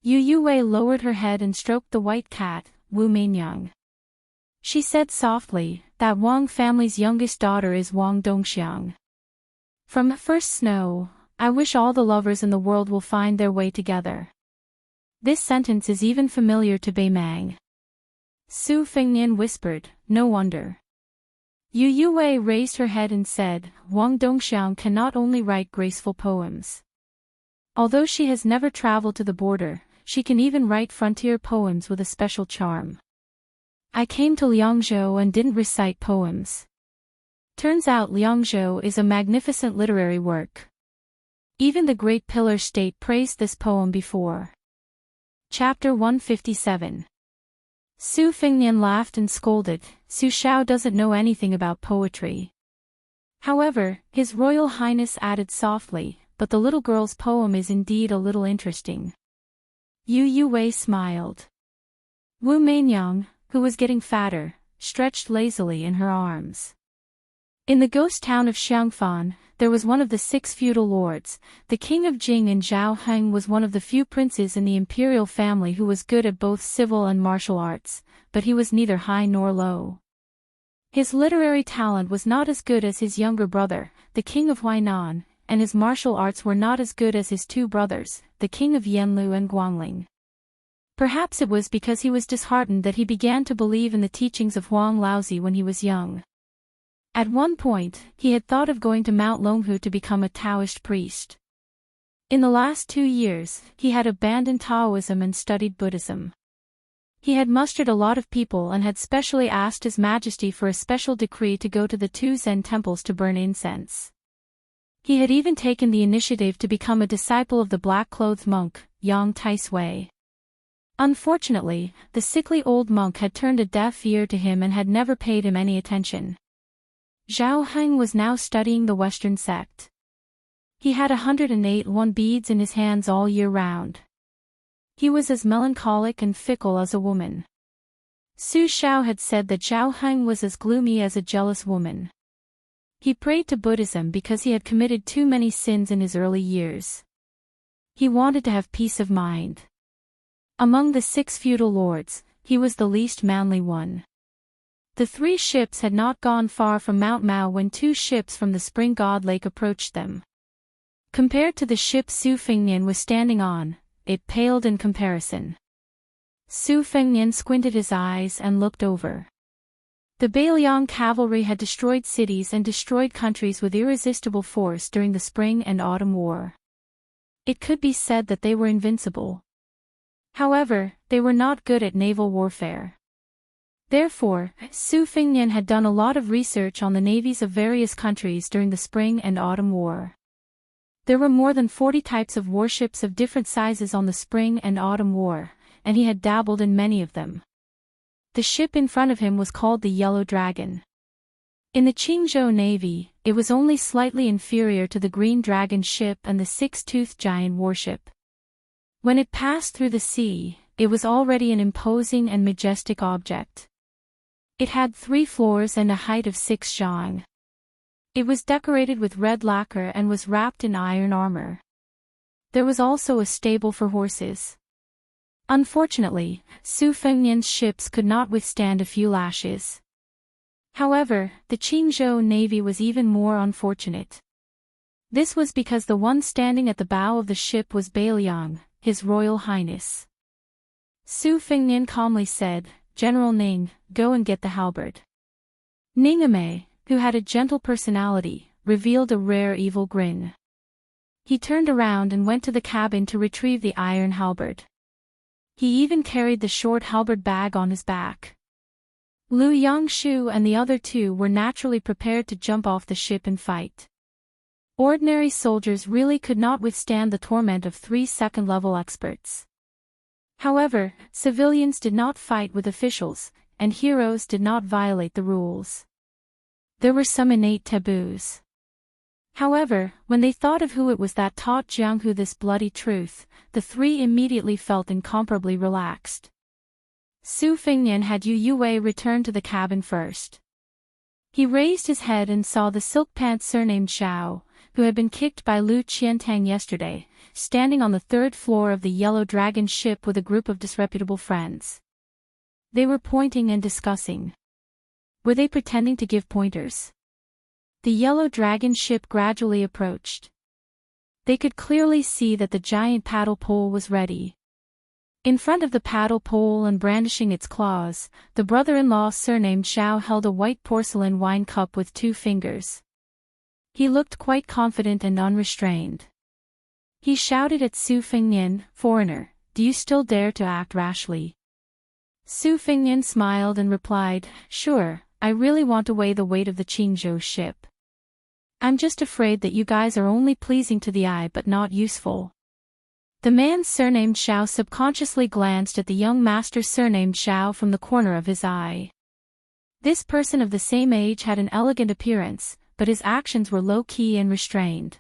Yu Wei lowered her head and stroked the white cat, Wu Meinyang. She said softly, "That Wang family's youngest daughter is Wang Dongxiang. From First Snow, I wish all the lovers in the world will find their way together." This sentence is even familiar to Beimang. Su Fingnian whispered, "No wonder." Yu Wei raised her head and said, "Wang Dongxiang can not only write graceful poems. Although she has never traveled to the border, she can even write frontier poems with a special charm. I came to Liangzhou and didn't recite poems. Turns out Liangzhou is a magnificent literary work. Even the Great Pillar State praised this poem before." Chapter 157. Su Fingnian laughed and scolded, "Su Xiao doesn't know anything about poetry." However, His Royal Highness added softly, "But the little girl's poem is indeed a little interesting." Yu Wei smiled. Wu Meinyang, who was getting fatter, stretched lazily in her arms. In the ghost town of Xiangfan, there was one of the 6 feudal lords. The king of Jing and Zhao Heng was one of the few princes in the imperial family who was good at both civil and martial arts, but he was neither high nor low. His literary talent was not as good as his younger brother, the king of Huainan, and his martial arts were not as good as his 2 brothers, the king of Yanlu and Guangling. Perhaps it was because he was disheartened that he began to believe in the teachings of Huang Laozi when he was young. At one point, he had thought of going to Mount Longhu to become a Taoist priest. In the last 2 years, he had abandoned Taoism and studied Buddhism. He had mustered a lot of people and had specially asked His Majesty for a special decree to go to the 2 Zen temples to burn incense. He had even taken the initiative to become a disciple of the black-clothed monk, Yang Tai-sui. Unfortunately, the sickly old monk had turned a deaf ear to him and had never paid him any attention. Zhao Heng was now studying the Western sect. He had 108 beads in his hands all year round. He was as melancholic and fickle as a woman. Su Xiao had said that Zhao Heng was as gloomy as a jealous woman. He prayed to Buddhism because he had committed too many sins in his early years. He wanted to have peace of mind. Among the 6 feudal lords, he was the least manly one. The 3 ships had not gone far from Mount Mao when 2 ships from the Spring God Lake approached them. Compared to the ship Su Fengnian was standing on, it paled in comparison. Su Fengnian squinted his eyes and looked over. The Bailiang cavalry had destroyed cities and destroyed countries with irresistible force during the Spring and Autumn War. It could be said that they were invincible. However, they were not good at naval warfare. Therefore, Su Fengnian had done a lot of research on the navies of various countries during the Spring and Autumn War. There were more than 40 types of warships of different sizes on the Spring and Autumn War, and he had dabbled in many of them. The ship in front of him was called the Yellow Dragon. In the Qingzhou Navy, it was only slightly inferior to the Green Dragon ship and the Six-Toothed Giant warship. When it passed through the sea, it was already an imposing and majestic object. It had 3 floors and a height of 6 zhang. It was decorated with red lacquer and was wrapped in iron armor. There was also a stable for horses. Unfortunately, Su Fengnian's ships could not withstand a few lashes. However, the Qingzhou Navy was even more unfortunate. This was because the one standing at the bow of the ship was Bailiang, His Royal Highness. Su Fengnian calmly said, "General Ning, go and get the halberd." Ningame, who had a gentle personality, revealed a rare evil grin. He turned around and went to the cabin to retrieve the iron halberd. He even carried the short halberd bag on his back. Lu Yangshu and the other 2 were naturally prepared to jump off the ship and fight. Ordinary soldiers really could not withstand the torment of 3 second-level experts. However, civilians did not fight with officials, and heroes did not violate the rules. There were some innate taboos. However, when they thought of who it was that taught Jianghu this bloody truth, the 3 immediately felt incomparably relaxed. Su Fengnian had Yu Yue return to the cabin first. He raised his head and saw the silk pants surnamed Xiao, who had been kicked by Lu Qiantang yesterday, standing on the 3rd floor of the Yellow Dragon ship with a group of disreputable friends. They were pointing and discussing. Were they pretending to give pointers? The Yellow Dragon ship gradually approached. They could clearly see that the giant paddle pole was ready. In front of the paddle pole and brandishing its claws, the brother-in-law surnamed Xiao held a white porcelain wine cup with 2 fingers. He looked quite confident and unrestrained. He shouted at Su Fengnian, "Foreigner, do you still dare to act rashly?" Su Fengnian smiled and replied, "Sure, I really want to weigh the weight of the Qingzhou ship. I'm just afraid that you guys are only pleasing to the eye but not useful." The man surnamed Xiao subconsciously glanced at the young master surnamed Xiao from the corner of his eye. This person of the same age had an elegant appearance, but his actions were low-key and restrained.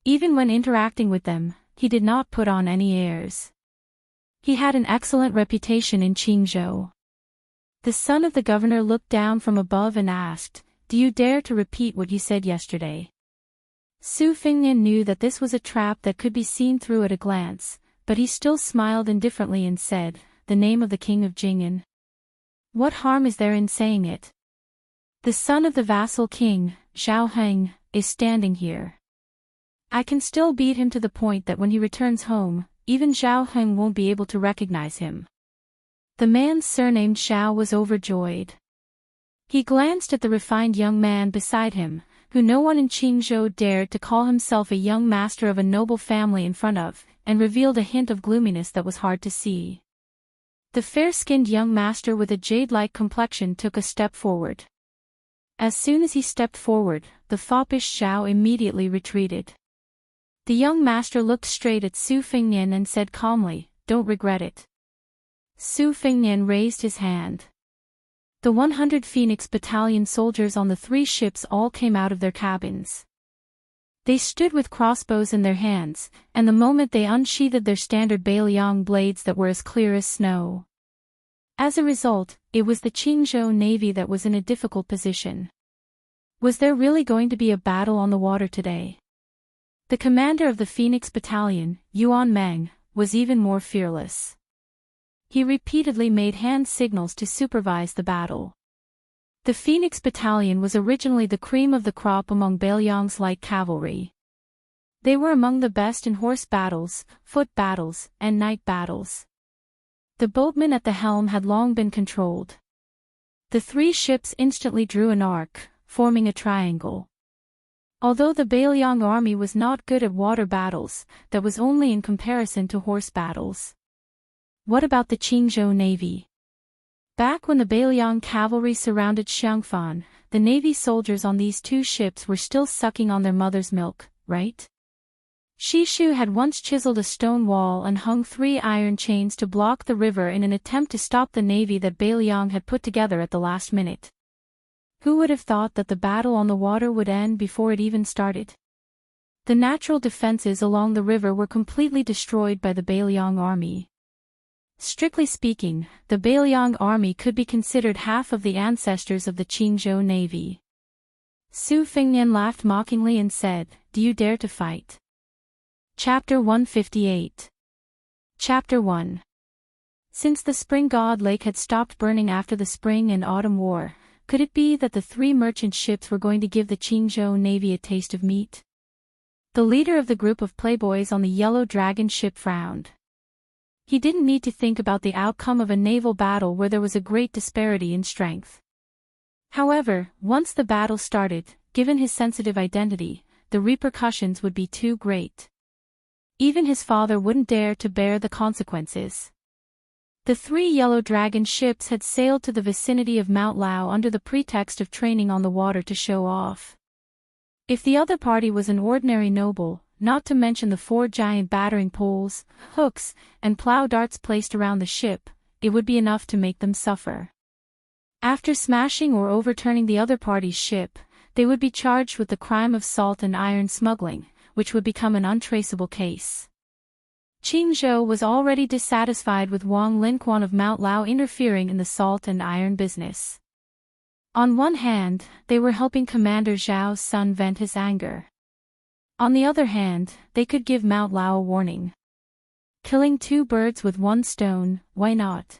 Even when interacting with them, he did not put on any airs. He had an excellent reputation in Qingzhou. The son of the governor looked down from above and asked, "Do you dare to repeat what you said yesterday?" Su Fengnian knew that this was a trap that could be seen through at a glance, but he still smiled indifferently and said, "The name of the king of Jing'an. What harm is there in saying it? The son of the vassal king, Zhao Heng, is standing here. I can still beat him to the point that when he returns home, even Zhao Heng won't be able to recognize him." The man surnamed Xiao was overjoyed. He glanced at the refined young man beside him, who no one in Qingzhou dared to call himself a young master of a noble family in front of, and revealed a hint of gloominess that was hard to see. The fair-skinned young master with a jade-like complexion took a step forward. As soon as he stepped forward, the foppish Zhao immediately retreated. The young master looked straight at Su Fengnian and said calmly, "Don't regret it." Su Fengnian raised his hand. The 100 Phoenix Battalion soldiers on the 3 ships all came out of their cabins. They stood with crossbows in their hands, and the moment they unsheathed their standard Bailiang blades that were as clear as snow. As a result, it was the Qingzhou Navy that was in a difficult position. Was there really going to be a battle on the water today? The commander of the Phoenix Battalion, Yuan Meng, was even more fearless. He repeatedly made hand signals to supervise the battle. The Phoenix Battalion was originally the cream of the crop among Bailiang's light cavalry. They were among the best in horse battles, foot battles, and night battles. The boatmen at the helm had long been controlled. The 3 ships instantly drew an arc, forming a triangle. Although the Bailiang army was not good at water battles, that was only in comparison to horse battles. What about the Qingzhou Navy? Back when the Bailiang cavalry surrounded Xiangfan, the Navy soldiers on these 2 ships were still sucking on their mother's milk, right? Shishu had once chiseled a stone wall and hung 3 iron chains to block the river in an attempt to stop the navy that Bailiang had put together at the last minute. Who would have thought that the battle on the water would end before it even started? The natural defenses along the river were completely destroyed by the Bailiang army. Strictly speaking, the Bailiang army could be considered half of the ancestors of the Qingzhou Navy. Su Fengnian laughed mockingly and said, "Do you dare to fight?" Chapter 158. Chapter 1. Since the spring god lake had stopped burning after the spring and autumn war, could it be that the 3 merchant ships were going to give the Qingzhou Navy a taste of meat? The leader of the group of playboys on the Yellow Dragon ship frowned. He didn't need to think about the outcome of a naval battle where there was a great disparity in strength. However, once the battle started, given his sensitive identity, the repercussions would be too great. Even his father wouldn't dare to bear the consequences. The 3 Yellow Dragon ships had sailed to the vicinity of Mount Lao under the pretext of training on the water to show off. If the other party was an ordinary noble, not to mention the 4 giant battering poles, hooks, and plow darts placed around the ship, it would be enough to make them suffer. After smashing or overturning the other party's ship, they would be charged with the crime of salt and iron smuggling, which would become an untraceable case. Qingzhou was already dissatisfied with Wang Linquan of Mount Lao interfering in the salt and iron business. On one hand, they were helping Commander Zhao's son vent his anger. On the other hand, they could give Mount Lao a warning. Killing 2 birds with 1 stone, why not?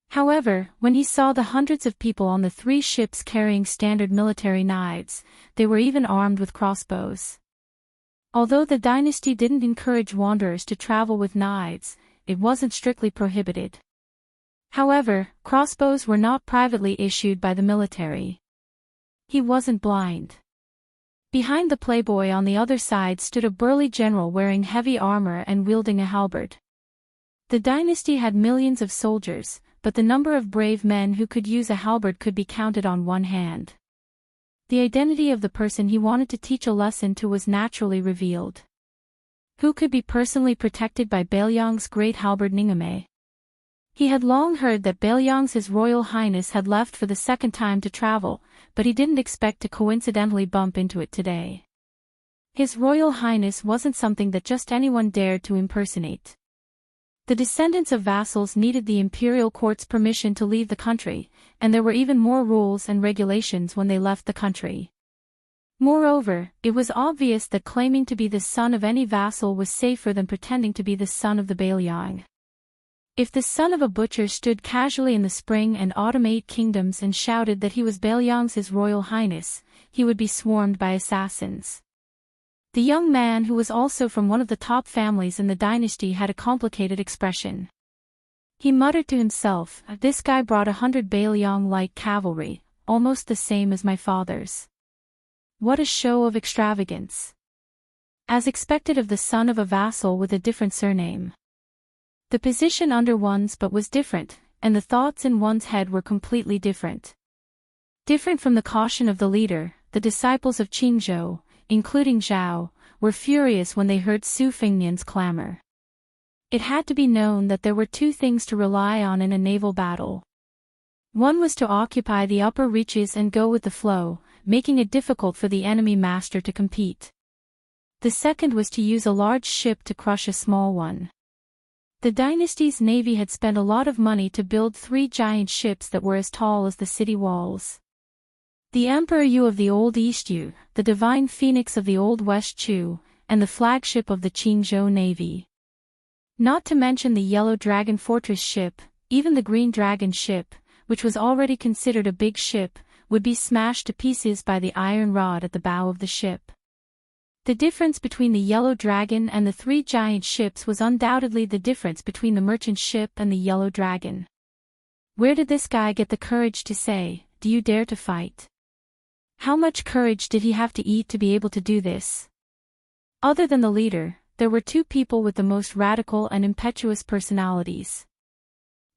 However, when he saw the hundreds of people on the 3 ships carrying standard military knives, they were even armed with crossbows. Although the dynasty didn't encourage wanderers to travel with knives, it wasn't strictly prohibited. However, crossbows were not privately issued by the military. He wasn't blind. Behind the playboy on the other side stood a burly general wearing heavy armor and wielding a halberd. The dynasty had millions of soldiers, but the number of brave men who could use a halberd could be counted on one hand. The identity of the person he wanted to teach a lesson to was naturally revealed. Who could be personally protected by Bailiang's great halberd Ningame? He had long heard that Bailiang's His Royal Highness had left for the second time to travel, but he didn't expect to coincidentally bump into it today. His Royal Highness wasn't something that just anyone dared to impersonate. The descendants of vassals needed the imperial court's permission to leave the country, and there were even more rules and regulations when they left the country. Moreover, it was obvious that claiming to be the son of any vassal was safer than pretending to be the son of the Bailiang. If the son of a butcher stood casually in the spring and autumn 8 kingdoms and shouted that he was Bailiang's His Royal Highness, he would be swarmed by assassins. The young man who was also from one of the top families in the dynasty had a complicated expression. He muttered to himself, "This guy brought 100 Bailiang light cavalry, almost the same as my father's. What a show of extravagance! As expected of the son of a vassal with a different surname. The position under one's but was different, and the thoughts in one's head were completely different. Different from the caution of the leader, the disciples of Qingzhou, including Zhao, were furious when they heard Su Fengnian's clamor. It had to be known that there were two things to rely on in a naval battle. One was to occupy the upper reaches and go with the flow, making it difficult for the enemy master to compete. The second was to use a large ship to crush a small one. The dynasty's navy had spent a lot of money to build 3 giant ships that were as tall as the city walls. The Emperor Yu of the Old East Yu, the Divine Phoenix of the Old West Chu, and the flagship of the Qingzhou Navy. Not to mention the Yellow Dragon Fortress ship, even the Green Dragon ship, which was already considered a big ship, would be smashed to pieces by the iron rod at the bow of the ship. The difference between the Yellow Dragon and the 3 giant ships was undoubtedly the difference between the merchant ship and the Yellow Dragon. Where did this guy get the courage to say, "Do you dare to fight?" How much courage did he have to eat to be able to do this? Other than the leader, there were 2 people with the most radical and impetuous personalities.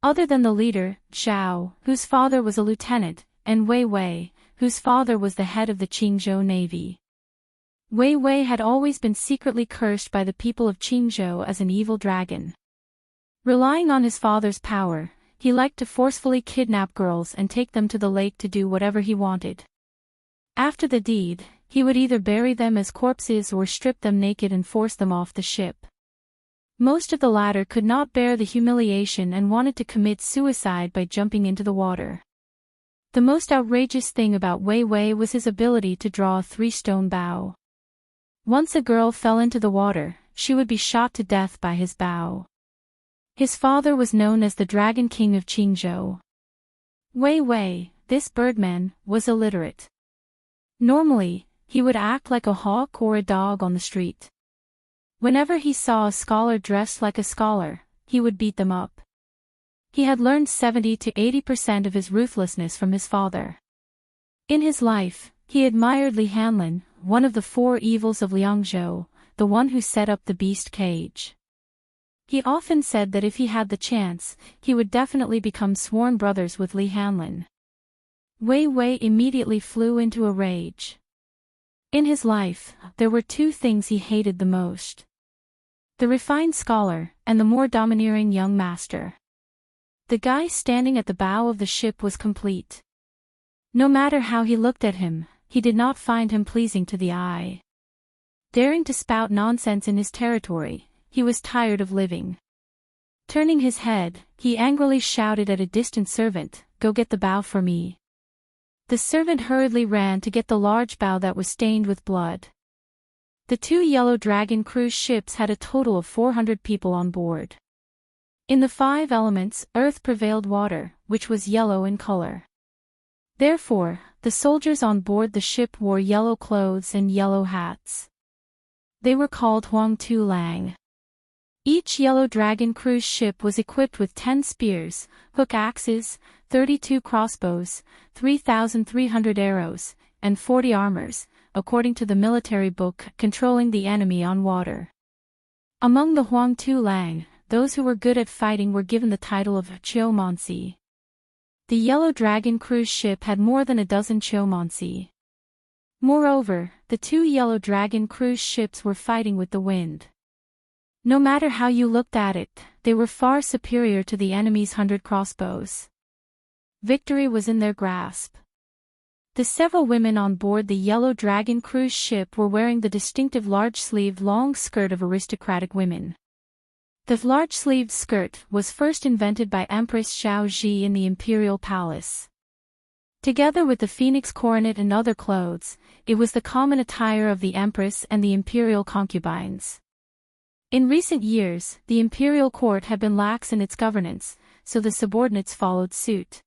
Other than the leader, Zhao, whose father was a lieutenant, and Wei Wei, whose father was the head of the Qingzhou Navy. Wei Wei had always been secretly cursed by the people of Qingzhou as an evil dragon. Relying on his father's power, he liked to forcefully kidnap girls and take them to the lake to do whatever he wanted. After the deed, he would either bury them as corpses or strip them naked and force them off the ship. Most of the latter could not bear the humiliation and wanted to commit suicide by jumping into the water. The most outrageous thing about Wei Wei was his ability to draw a 3-stone bow. Once a girl fell into the water, she would be shot to death by his bow. His father was known as the Dragon King of Qingzhou. Wei Wei, this birdman, was illiterate. Normally, he would act like a hawk or a dog on the street. Whenever he saw a scholar dressed like a scholar, he would beat them up. He had learned 70 to 80% of his ruthlessness from his father. In his life, he admired Li Hanlin, one of the 4 evils of Liangzhou, the one who set up the beast cage. He often said that if he had the chance, he would definitely become sworn brothers with Li Hanlin. Wei Wei immediately flew into a rage. In his life, there were 2 things he hated the most. The refined scholar, and the more domineering young master. The guy standing at the bow of the ship was complete. No matter how he looked at him, he did not find him pleasing to the eye. Daring to spout nonsense in his territory, he was tired of living. Turning his head, he angrily shouted at a distant servant, "Go get the bow for me." The servant hurriedly ran to get the large bow that was stained with blood. The 2 Yellow Dragon cruise ships had a total of 400 people on board. In the 5 elements, earth prevailed water, which was yellow in color. Therefore, the soldiers on board the ship wore yellow clothes and yellow hats. They were called Huang Tu Lang. Each Yellow Dragon cruise ship was equipped with 10 spears, hook axes, 32 crossbows, 3,300 arrows, and 40 armors, according to the military book Controlling the Enemy on Water. Among the Huang Tu Lang, those who were good at fighting were given the title of Chiomonsi. The Yellow Dragon cruise ship had more than a dozen Chiomonsi. Moreover, the 2 Yellow Dragon cruise ships were fighting with the wind. No matter how you looked at it, they were far superior to the enemy's 100 crossbows. Victory was in their grasp. The several women on board the Yellow Dragon cruise ship were wearing the distinctive large-sleeved long skirt of aristocratic women. The large-sleeved skirt was first invented by Empress Xiao Ji in the Imperial Palace. Together with the phoenix coronet and other clothes, it was the common attire of the Empress and the imperial concubines. In recent years, the imperial court had been lax in its governance, so the subordinates followed suit.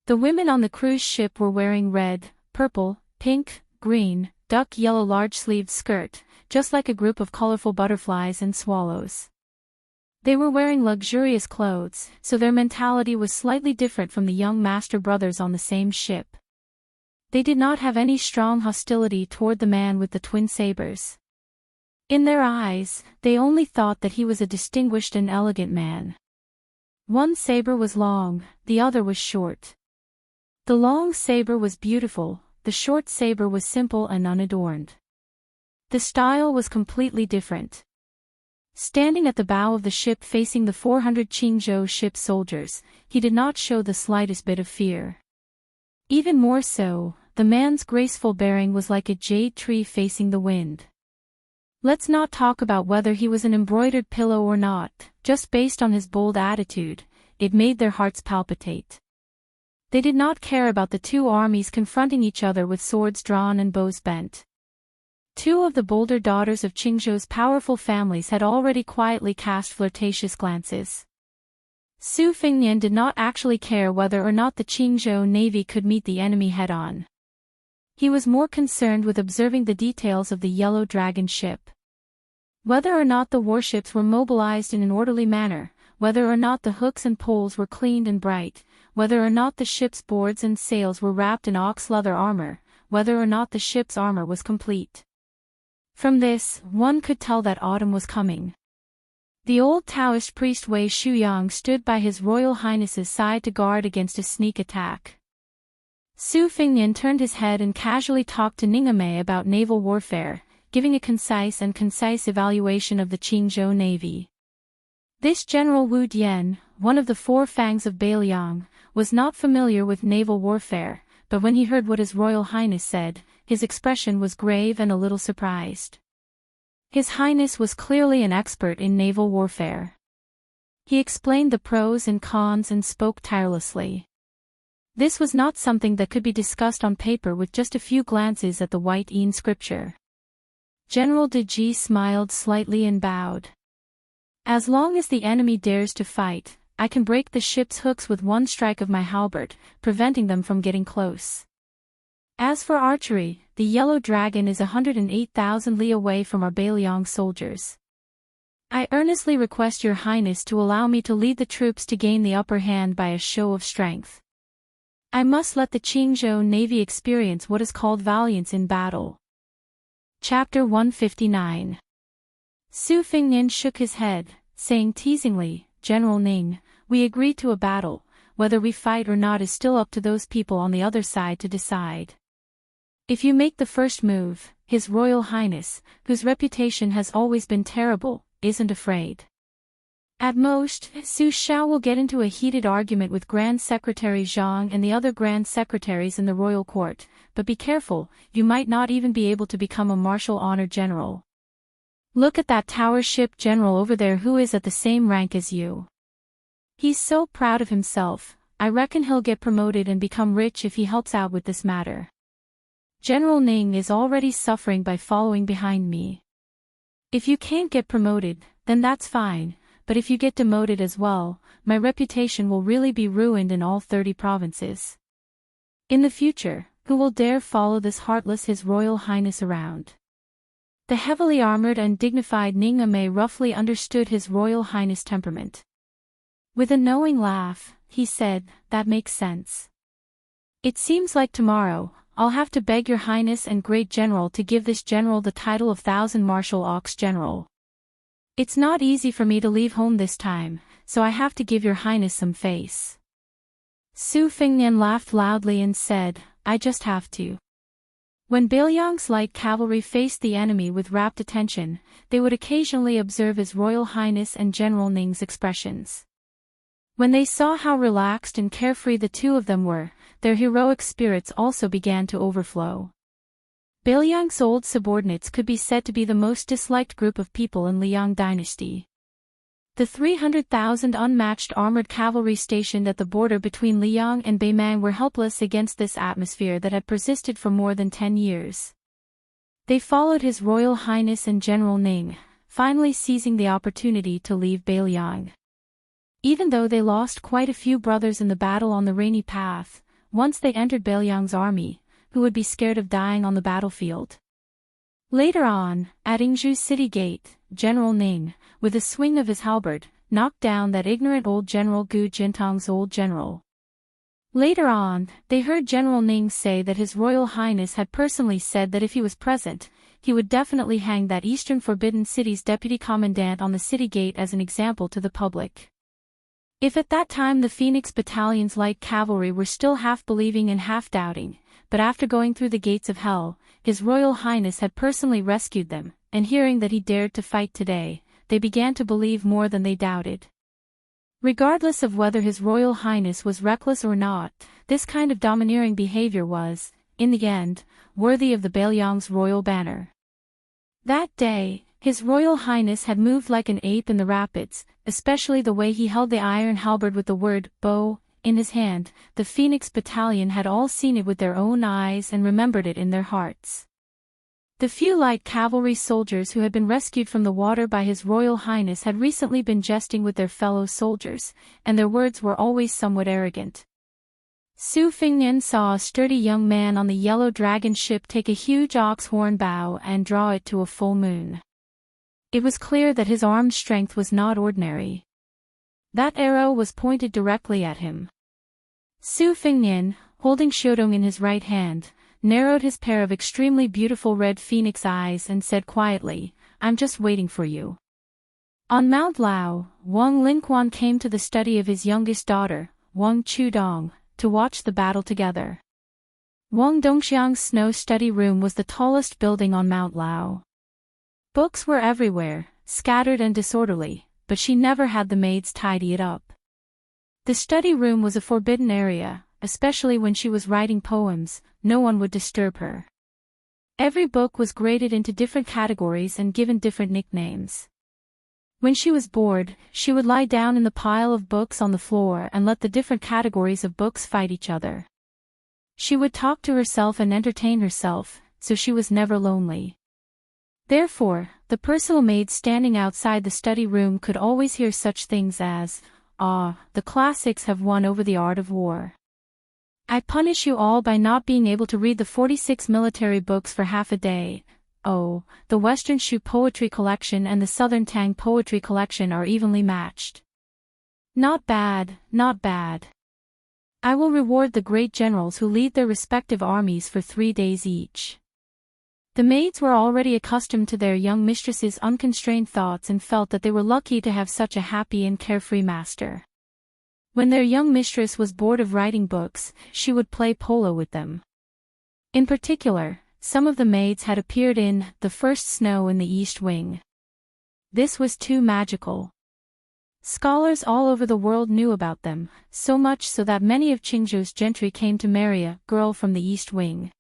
The women on the cruise ship were wearing red, purple, pink, green, duck yellow large-sleeved skirt, just like a group of colorful butterflies and swallows. They were wearing luxurious clothes, so their mentality was slightly different from the young master brothers on the same ship. They did not have any strong hostility toward the man with the twin sabers. In their eyes, they only thought that he was a distinguished and elegant man. One saber was long, the other was short. The long saber was beautiful, the short saber was simple and unadorned. The style was completely different. Standing at the bow of the ship facing the 400 Qingzhou ship's soldiers, he did not show the slightest bit of fear. Even more so, the man's graceful bearing was like a jade tree facing the wind. Let's not talk about whether he was an embroidered pillow or not, just based on his bold attitude, it made their hearts palpitate. They did not care about the two armies confronting each other with swords drawn and bows bent. Two of the bolder daughters of Qingzhou's powerful families had already quietly cast flirtatious glances. Su Fengnian did not actually care whether or not the Qingzhou navy could meet the enemy head-on. He was more concerned with observing the details of the Yellow Dragon ship. Whether or not the warships were mobilized in an orderly manner, whether or not the hooks and poles were cleaned and bright, whether or not the ship's boards and sails were wrapped in ox leather armor, whether or not the ship's armor was complete. From this, one could tell that autumn was coming. The old Taoist priest Wei Shuyang stood by His Royal Highness's side to guard against a sneak attack. Su Fengnian turned his head and casually talked to Ningame about naval warfare, giving a concise evaluation of the Qingzhou navy. This General Wu Dian, one of the four fangs of Beiliang, was not familiar with naval warfare, but when he heard what His Royal Highness said, his expression was grave and a little surprised. His Highness was clearly an expert in naval warfare. He explained the pros and cons and spoke tirelessly. This was not something that could be discussed on paper with just a few glances at the white inscripture. General De Ji smiled slightly and bowed. As long as the enemy dares to fight, I can break the ship's hooks with one strike of my halberd, preventing them from getting close. As for archery, the Yellow Dragon is 108,000 li away from our Beiliang soldiers. I earnestly request Your Highness to allow me to lead the troops to gain the upper hand by a show of strength. I must let the Qingzhou navy experience what is called valiance in battle. Chapter 159. Su Fengnian shook his head, saying teasingly, General Ning, we agreed to a battle, whether we fight or not is still up to those people on the other side to decide. If you make the first move, His Royal Highness, whose reputation has always been terrible, isn't afraid. At most, Su Xiao will get into a heated argument with Grand Secretary Zhang and the other Grand Secretaries in the royal court, but be careful, you might not even be able to become a martial honor general. Look at that tower ship general over there who is at the same rank as you. He's so proud of himself, I reckon he'll get promoted and become rich if he helps out with this matter. General Ning is already suffering by following behind me. If you can't get promoted, then that's fine. But if you get demoted as well, my reputation will really be ruined in all 30 provinces. In the future, who will dare follow this heartless His Royal Highness around? The heavily armored and dignified Ningame roughly understood His Royal Highness' temperament. With a knowing laugh, he said, that makes sense. It seems like tomorrow, I'll have to beg Your Highness and Great General to give this general the title of Thousand Martial Ox General. It's not easy for me to leave home this time, so I have to give Your Highness some face. Su Fengnian laughed loudly and said, I just have to. When Beiliang's light cavalry faced the enemy with rapt attention, they would occasionally observe His Royal Highness and General Ning's expressions. When they saw how relaxed and carefree the two of them were, their heroic spirits also began to overflow. Beiliang's old subordinates could be said to be the most disliked group of people in Liang dynasty. The 300,000 unmatched armored cavalry stationed at the border between Liang and Beimang were helpless against this atmosphere that had persisted for more than 10 years. They followed His Royal Highness and General Ning, finally seizing the opportunity to leave Beiliang. Even though they lost quite a few brothers in the battle on the rainy path, once they entered Beiliang's army, who would be scared of dying on the battlefield? Later on, at Yingzhou city gate, General Ning, with a swing of his halberd, knocked down that ignorant old General Gu Jintang's old general. Later on, they heard General Ning say that His Royal Highness had personally said that if he was present, he would definitely hang that Eastern Forbidden City's deputy commandant on the city gate as an example to the public. If at that time the Phoenix Battalion's light cavalry were still half believing and half doubting, but after going through the gates of hell, His Royal Highness had personally rescued them, and hearing that he dared to fight today, they began to believe more than they doubted. Regardless of whether His Royal Highness was reckless or not, this kind of domineering behavior was, in the end, worthy of the Bailiang's royal banner. That day, His Royal Highness had moved like an ape in the rapids, especially the way he held the iron halberd with the word, bow, in his hand. The Phoenix Battalion had all seen it with their own eyes and remembered it in their hearts. The few light cavalry soldiers who had been rescued from the water by His Royal Highness had recently been jesting with their fellow soldiers, and their words were always somewhat arrogant. Su Fingnian saw a sturdy young man on the Yellow Dragon ship take a huge ox horn bow and draw it to a full moon. It was clear that his arm strength was not ordinary. That arrow was pointed directly at him. Su Fingnian, holding Xiaodong in his right hand, narrowed his pair of extremely beautiful red phoenix eyes and said quietly, "I'm just waiting for you." On Mount Lao, Wang Linquan came to the study of his youngest daughter, Wang Chudong, to watch the battle together. Wang Dongxiang's snow study room was the tallest building on Mount Lao. Books were everywhere, scattered and disorderly, but she never had the maids tidy it up. The study room was a forbidden area, especially when she was writing poems. No one would disturb her. Every book was graded into different categories and given different nicknames. When she was bored, she would lie down in the pile of books on the floor and let the different categories of books fight each other. She would talk to herself and entertain herself, so she was never lonely. Therefore, the personal maid standing outside the study room could always hear such things as, "Ah, the classics have won over the art of war. I punish you all by not being able to read the 46 military books for half a day. Oh, the Western Shu poetry collection and the Southern Tang poetry collection are evenly matched. Not bad, not bad. I will reward the great generals who lead their respective armies for 3 days each." The maids were already accustomed to their young mistress's unconstrained thoughts and felt that they were lucky to have such a happy and carefree master. When their young mistress was bored of writing books, she would play polo with them. In particular, some of the maids had appeared in The First Snow in the East Wing. This was too magical. Scholars all over the world knew about them, so much so that many of Qingzhou's gentry came to marry a girl from the East Wing.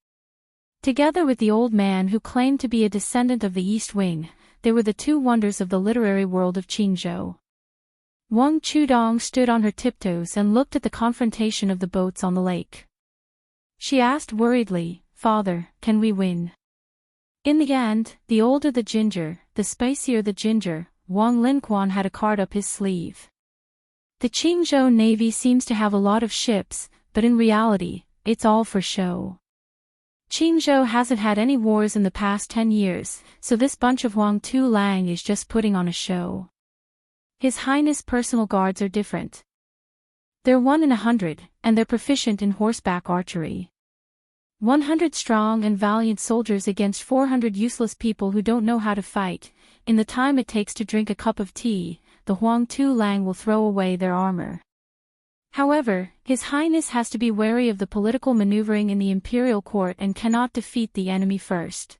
Together with the old man who claimed to be a descendant of the East Wing, they were the two wonders of the literary world of Qingzhou. Wang Chudong stood on her tiptoes and looked at the confrontation of the boats on the lake. She asked worriedly, "Father, can we win?" In the end, the older the ginger, the spicier the ginger, Wang Linquan had a card up his sleeve. The Qingzhou Navy seems to have a lot of ships, but in reality, it's all for show. Qingzhou hasn't had any wars in the past 10 years, so this bunch of Huang Tu Lang is just putting on a show. His Highness' personal guards are different. They're 1 in 100, and they're proficient in horseback archery. 100 strong and valiant soldiers against 400 useless people who don't know how to fight. In the time it takes to drink a cup of tea, the Huang Tu Lang will throw away their armor. However, His Highness has to be wary of the political maneuvering in the imperial court and cannot defeat the enemy first.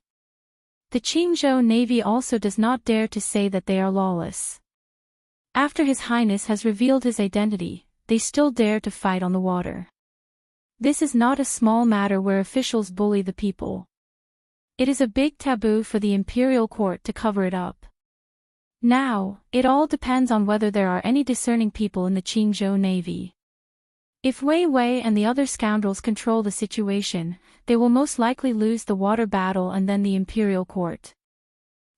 The Qingzhou Navy also does not dare to say that they are lawless. After His Highness has revealed his identity, they still dare to fight on the water. This is not a small matter where officials bully the people. It is a big taboo for the imperial court to cover it up. Now, it all depends on whether there are any discerning people in the Qingzhou Navy. If Wei Wei and the other scoundrels control the situation, they will most likely lose the water battle and then the imperial court.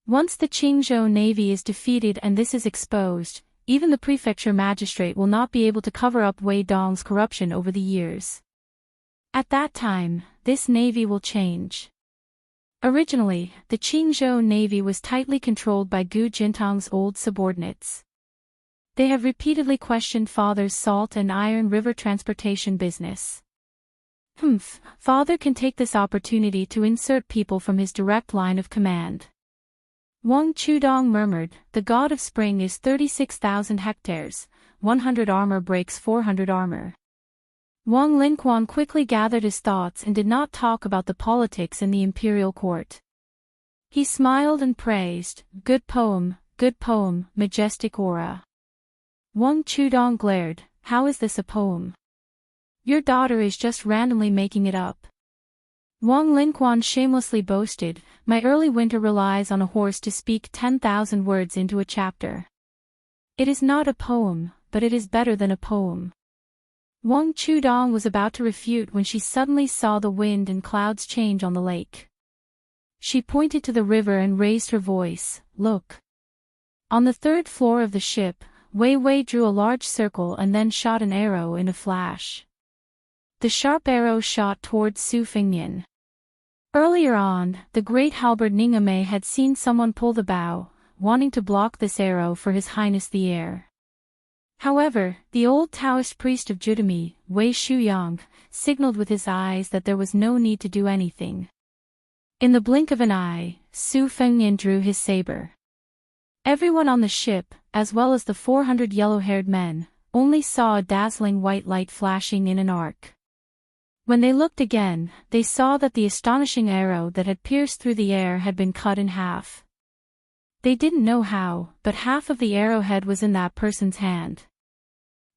Once the Qingzhou Navy is defeated and this is exposed, even the prefecture magistrate will not be able to cover up Wei Dong's corruption over the years. At that time, this navy will change. Originally, the Qingzhou Navy was tightly controlled by Gu Jintang's old subordinates. They have repeatedly questioned Father's salt and iron river transportation business. Father can take this opportunity to insert people from his direct line of command. Wang Chudong murmured, the god of spring is 36,000 hectares, 100 armor breaks 400 armor. Wang Linquan quickly gathered his thoughts and did not talk about the politics in the imperial court. He smiled and praised, good poem, majestic aura. Wang Chudong glared, how is this a poem? Your daughter is just randomly making it up. Wang Linquan shamelessly boasted, my early winter relies on a horse to speak 10,000 words into a chapter. It is not a poem, but it is better than a poem. Wang Chudong was about to refute when she suddenly saw the wind and clouds change on the lake. She pointed to the river and raised her voice, look. On the third floor of the ship, Wei Wei drew a large circle and then shot an arrow in a flash. The sharp arrow shot towards Su Fengnian. Earlier on, the great halberd Ningame had seen someone pull the bow, wanting to block this arrow for His Highness the Heir. However, the old Taoist priest of Dreamy, Wei Shuyang, signaled with his eyes that there was no need to do anything. In the blink of an eye, Su Fengnian drew his saber. Everyone on the ship, as well as the 400 yellow-haired men, only saw a dazzling white light flashing in an arc. When they looked again, they saw that the astonishing arrow that had pierced through the air had been cut in half. They didn't know how, but half of the arrowhead was in that person's hand.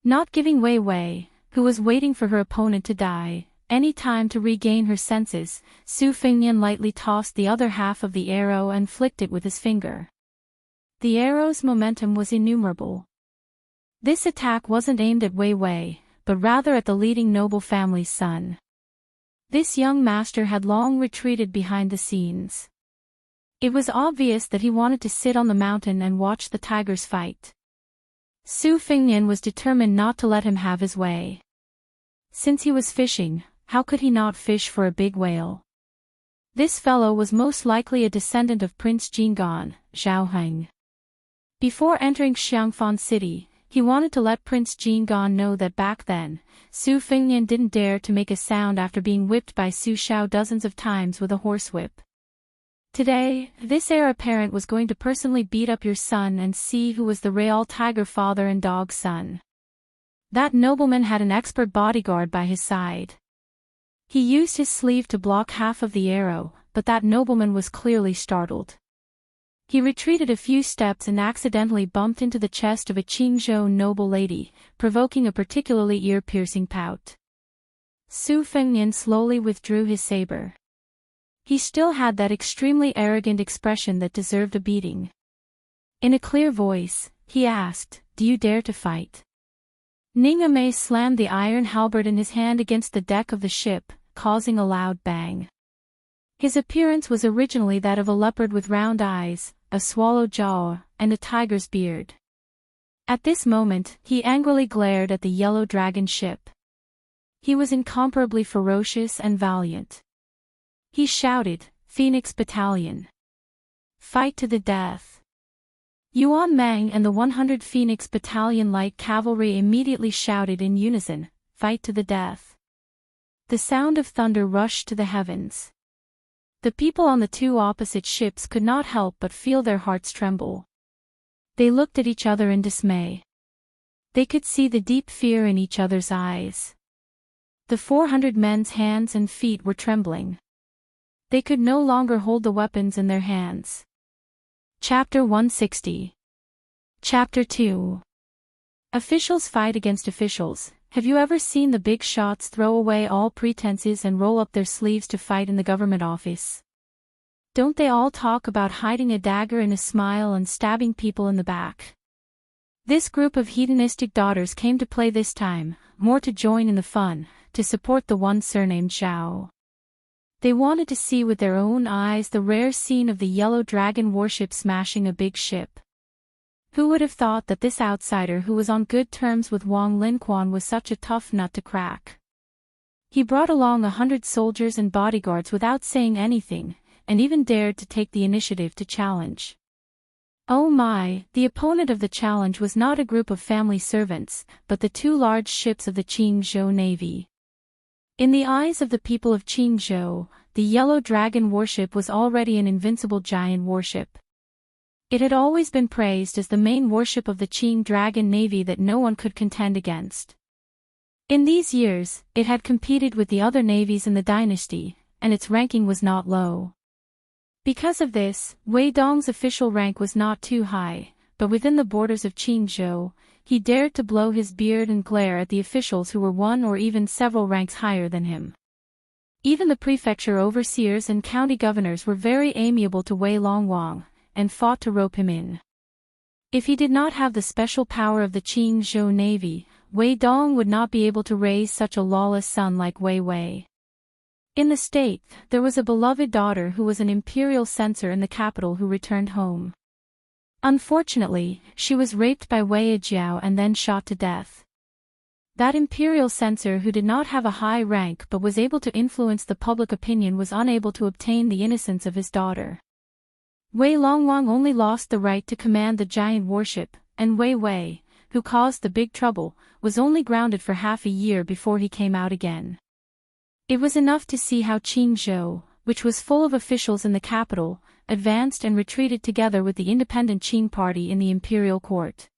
Not giving Wei Wei, who was waiting for her opponent to die, any time to regain her senses, Su Fengnian lightly tossed the other half of the arrow and flicked it with his finger. The arrow's momentum was innumerable. This attack wasn't aimed at Wei Wei, but rather at the leading noble family's son. This young master had long retreated behind the scenes. It was obvious that he wanted to sit on the mountain and watch the tigers fight. Su Fengnian was determined not to let him have his way. Since he was fishing, how could he not fish for a big whale? This fellow was most likely a descendant of Prince Jinggan, Zhao Heng. Before entering Xiangfan City, he wanted to let Prince Jinggan know that back then, Su Fengnian didn't dare to make a sound after being whipped by Su Xiao dozens of times with a horsewhip. Today, this heir apparent was going to personally beat up your son and see who was the real tiger father and dog son. That nobleman had an expert bodyguard by his side. He used his sleeve to block half of the arrow, but that nobleman was clearly startled. He retreated a few steps and accidentally bumped into the chest of a Qingzhou noble lady, provoking a particularly ear-piercing pout. Su Fengnian slowly withdrew his saber. He still had that extremely arrogant expression that deserved a beating. In a clear voice, he asked, do you dare to fight? Ningame slammed the iron halberd in his hand against the deck of the ship, causing a loud bang. His appearance was originally that of a leopard with round eyes, a swallow jaw, and a tiger's beard. At this moment, he angrily glared at the yellow dragon ship. He was incomparably ferocious and valiant. He shouted, Phoenix Battalion. Fight to the death. Yuan Meng and the 100 Phoenix Battalion Light Cavalry immediately shouted in unison, Fight to the death. The sound of thunder rushed to the heavens. The people on the two opposite ships could not help but feel their hearts tremble. They looked at each other in dismay. They could see the deep fear in each other's eyes. The 400 men's hands and feet were trembling. They could no longer hold the weapons in their hands. Chapter 160. Chapter 2. Officials fight against officials. Have you ever seen the big shots throw away all pretenses and roll up their sleeves to fight in the government office? Don't they all talk about hiding a dagger in a smile and stabbing people in the back? This group of hedonistic daughters came to play this time, more to join in the fun, to support the one surnamed Zhao. They wanted to see with their own eyes the rare scene of the yellow dragon warship smashing a big ship. Who would have thought that this outsider who was on good terms with Wang Linquan was such a tough nut to crack? He brought along 100 soldiers and bodyguards without saying anything, and even dared to take the initiative to challenge. Oh my, the opponent of the challenge was not a group of family servants, but the two large ships of the Qingzhou Navy. In the eyes of the people of Qingzhou, the Yellow Dragon warship was already an invincible giant warship. It had always been praised as the main warship of the Qing Dragon Navy that no one could contend against. In these years, it had competed with the other navies in the dynasty, and its ranking was not low. Because of this, Wei Dong's official rank was not too high, but within the borders of Qingzhou, he dared to blow his beard and glare at the officials who were one or even several ranks higher than him. Even the prefecture overseers and county governors were very amiable to Wei Longwang, and fought to rope him in. If he did not have the special power of the Qingzhou Navy, Wei Dong would not be able to raise such a lawless son like Wei Wei. In the state, there was a beloved daughter who was an imperial censor in the capital who returned home. Unfortunately, she was raped by Wei Jiao and then shot to death. That imperial censor who did not have a high rank but was able to influence the public opinion was unable to obtain the innocence of his daughter. Wei Longwang only lost the right to command the giant warship, and Wei Wei, who caused the big trouble, was only grounded for half a year before he came out again. It was enough to see how Qingzhou, which was full of officials in the capital, advanced and retreated together with the independent Qing party in the imperial court.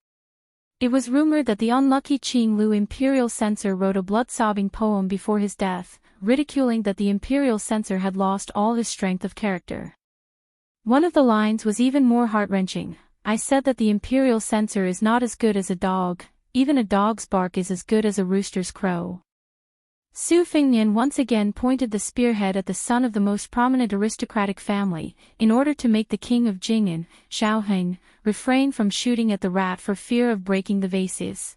It was rumored that the unlucky Qing Lu imperial censor wrote a blood-sobbing poem before his death, ridiculing that the imperial censor had lost all his strength of character. One of the lines was even more heart-wrenching. I said that the imperial censor is not as good as a dog, even a dog's bark is as good as a rooster's crow. Su Fengnian once again pointed the spearhead at the son of the most prominent aristocratic family, in order to make the king of Jing'an, Xiaoheng, refrain from shooting at the rat for fear of breaking the vases.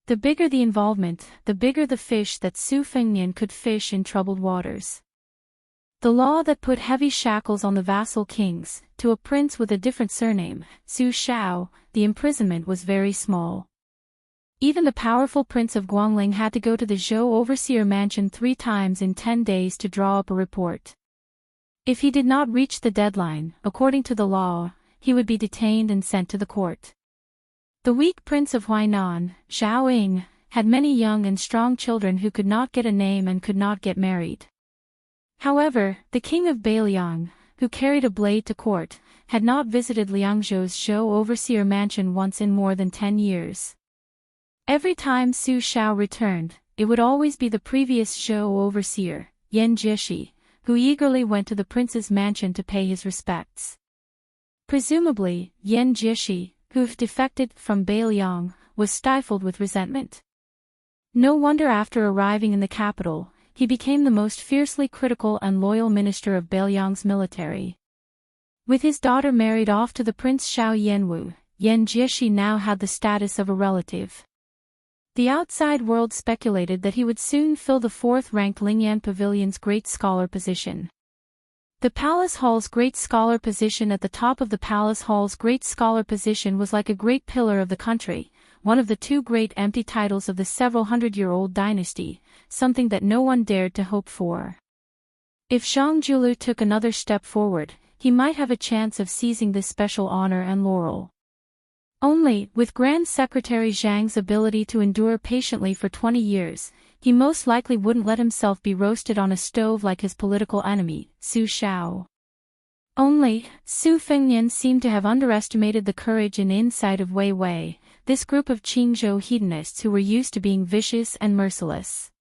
The bigger the involvement, the bigger the fish that Su Fengnian could fish in troubled waters. The law that put heavy shackles on the vassal kings, to a prince with a different surname, Su Shao, the imprisonment was very small. Even the powerful Prince of Guangling had to go to the Zhou overseer mansion 3 times in 10 days to draw up a report. If he did not reach the deadline, according to the law, he would be detained and sent to the court. The weak Prince of Huainan, Zhao Ying, had many young and strong children who could not get a name and could not get married. However, the king of Beiliang, who carried a blade to court, had not visited Liangzhou's Zhou overseer mansion once in more than 10 years. Every time Su Shao returned, it would always be the previous Zhou overseer, Yan Jieshi, who eagerly went to the prince's mansion to pay his respects. Presumably, Yan Jieshi, who defected from Beiliang, was stifled with resentment. No wonder after arriving in the capital, he became the most fiercely critical and loyal minister of Beiliang's military. With his daughter married off to the Prince Xiao Yanwu, Yan Jieshi now had the status of a relative. The outside world speculated that he would soon fill the 4th-ranked Lingyan Pavilion's Great Scholar position. The Palace Hall's Great Scholar position at the top of the Palace Hall's Great Scholar position was like a great pillar of the country, one of the 2 great empty titles of the several hundred-year-old dynasty, something that no one dared to hope for. If Zhang Julu took another step forward, he might have a chance of seizing this special honor and laurel. Only, with Grand Secretary Zhang's ability to endure patiently for 20 years, he most likely wouldn't let himself be roasted on a stove like his political enemy, Su Shao. Only, Su Fengnian seemed to have underestimated the courage and insight of Wei Wei, this group of Qingzhou hedonists who were used to being vicious and merciless.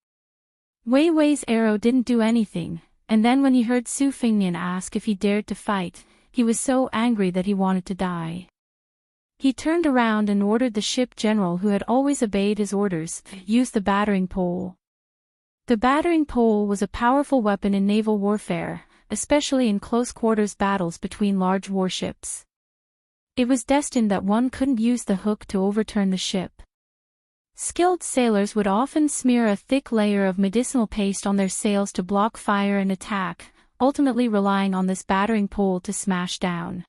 Wei Wei's arrow didn't do anything, and then when he heard Su Fengnian ask if he dared to fight, he was so angry that he wanted to die. He turned around and ordered the ship general who had always obeyed his orders to use the battering pole. The battering pole was a powerful weapon in naval warfare, especially in close-quarters battles between large warships. It was destined that one couldn't use the hook to overturn the ship. Skilled sailors would often smear a thick layer of medicinal paste on their sails to block fire and attack, ultimately relying on this battering pole to smash down.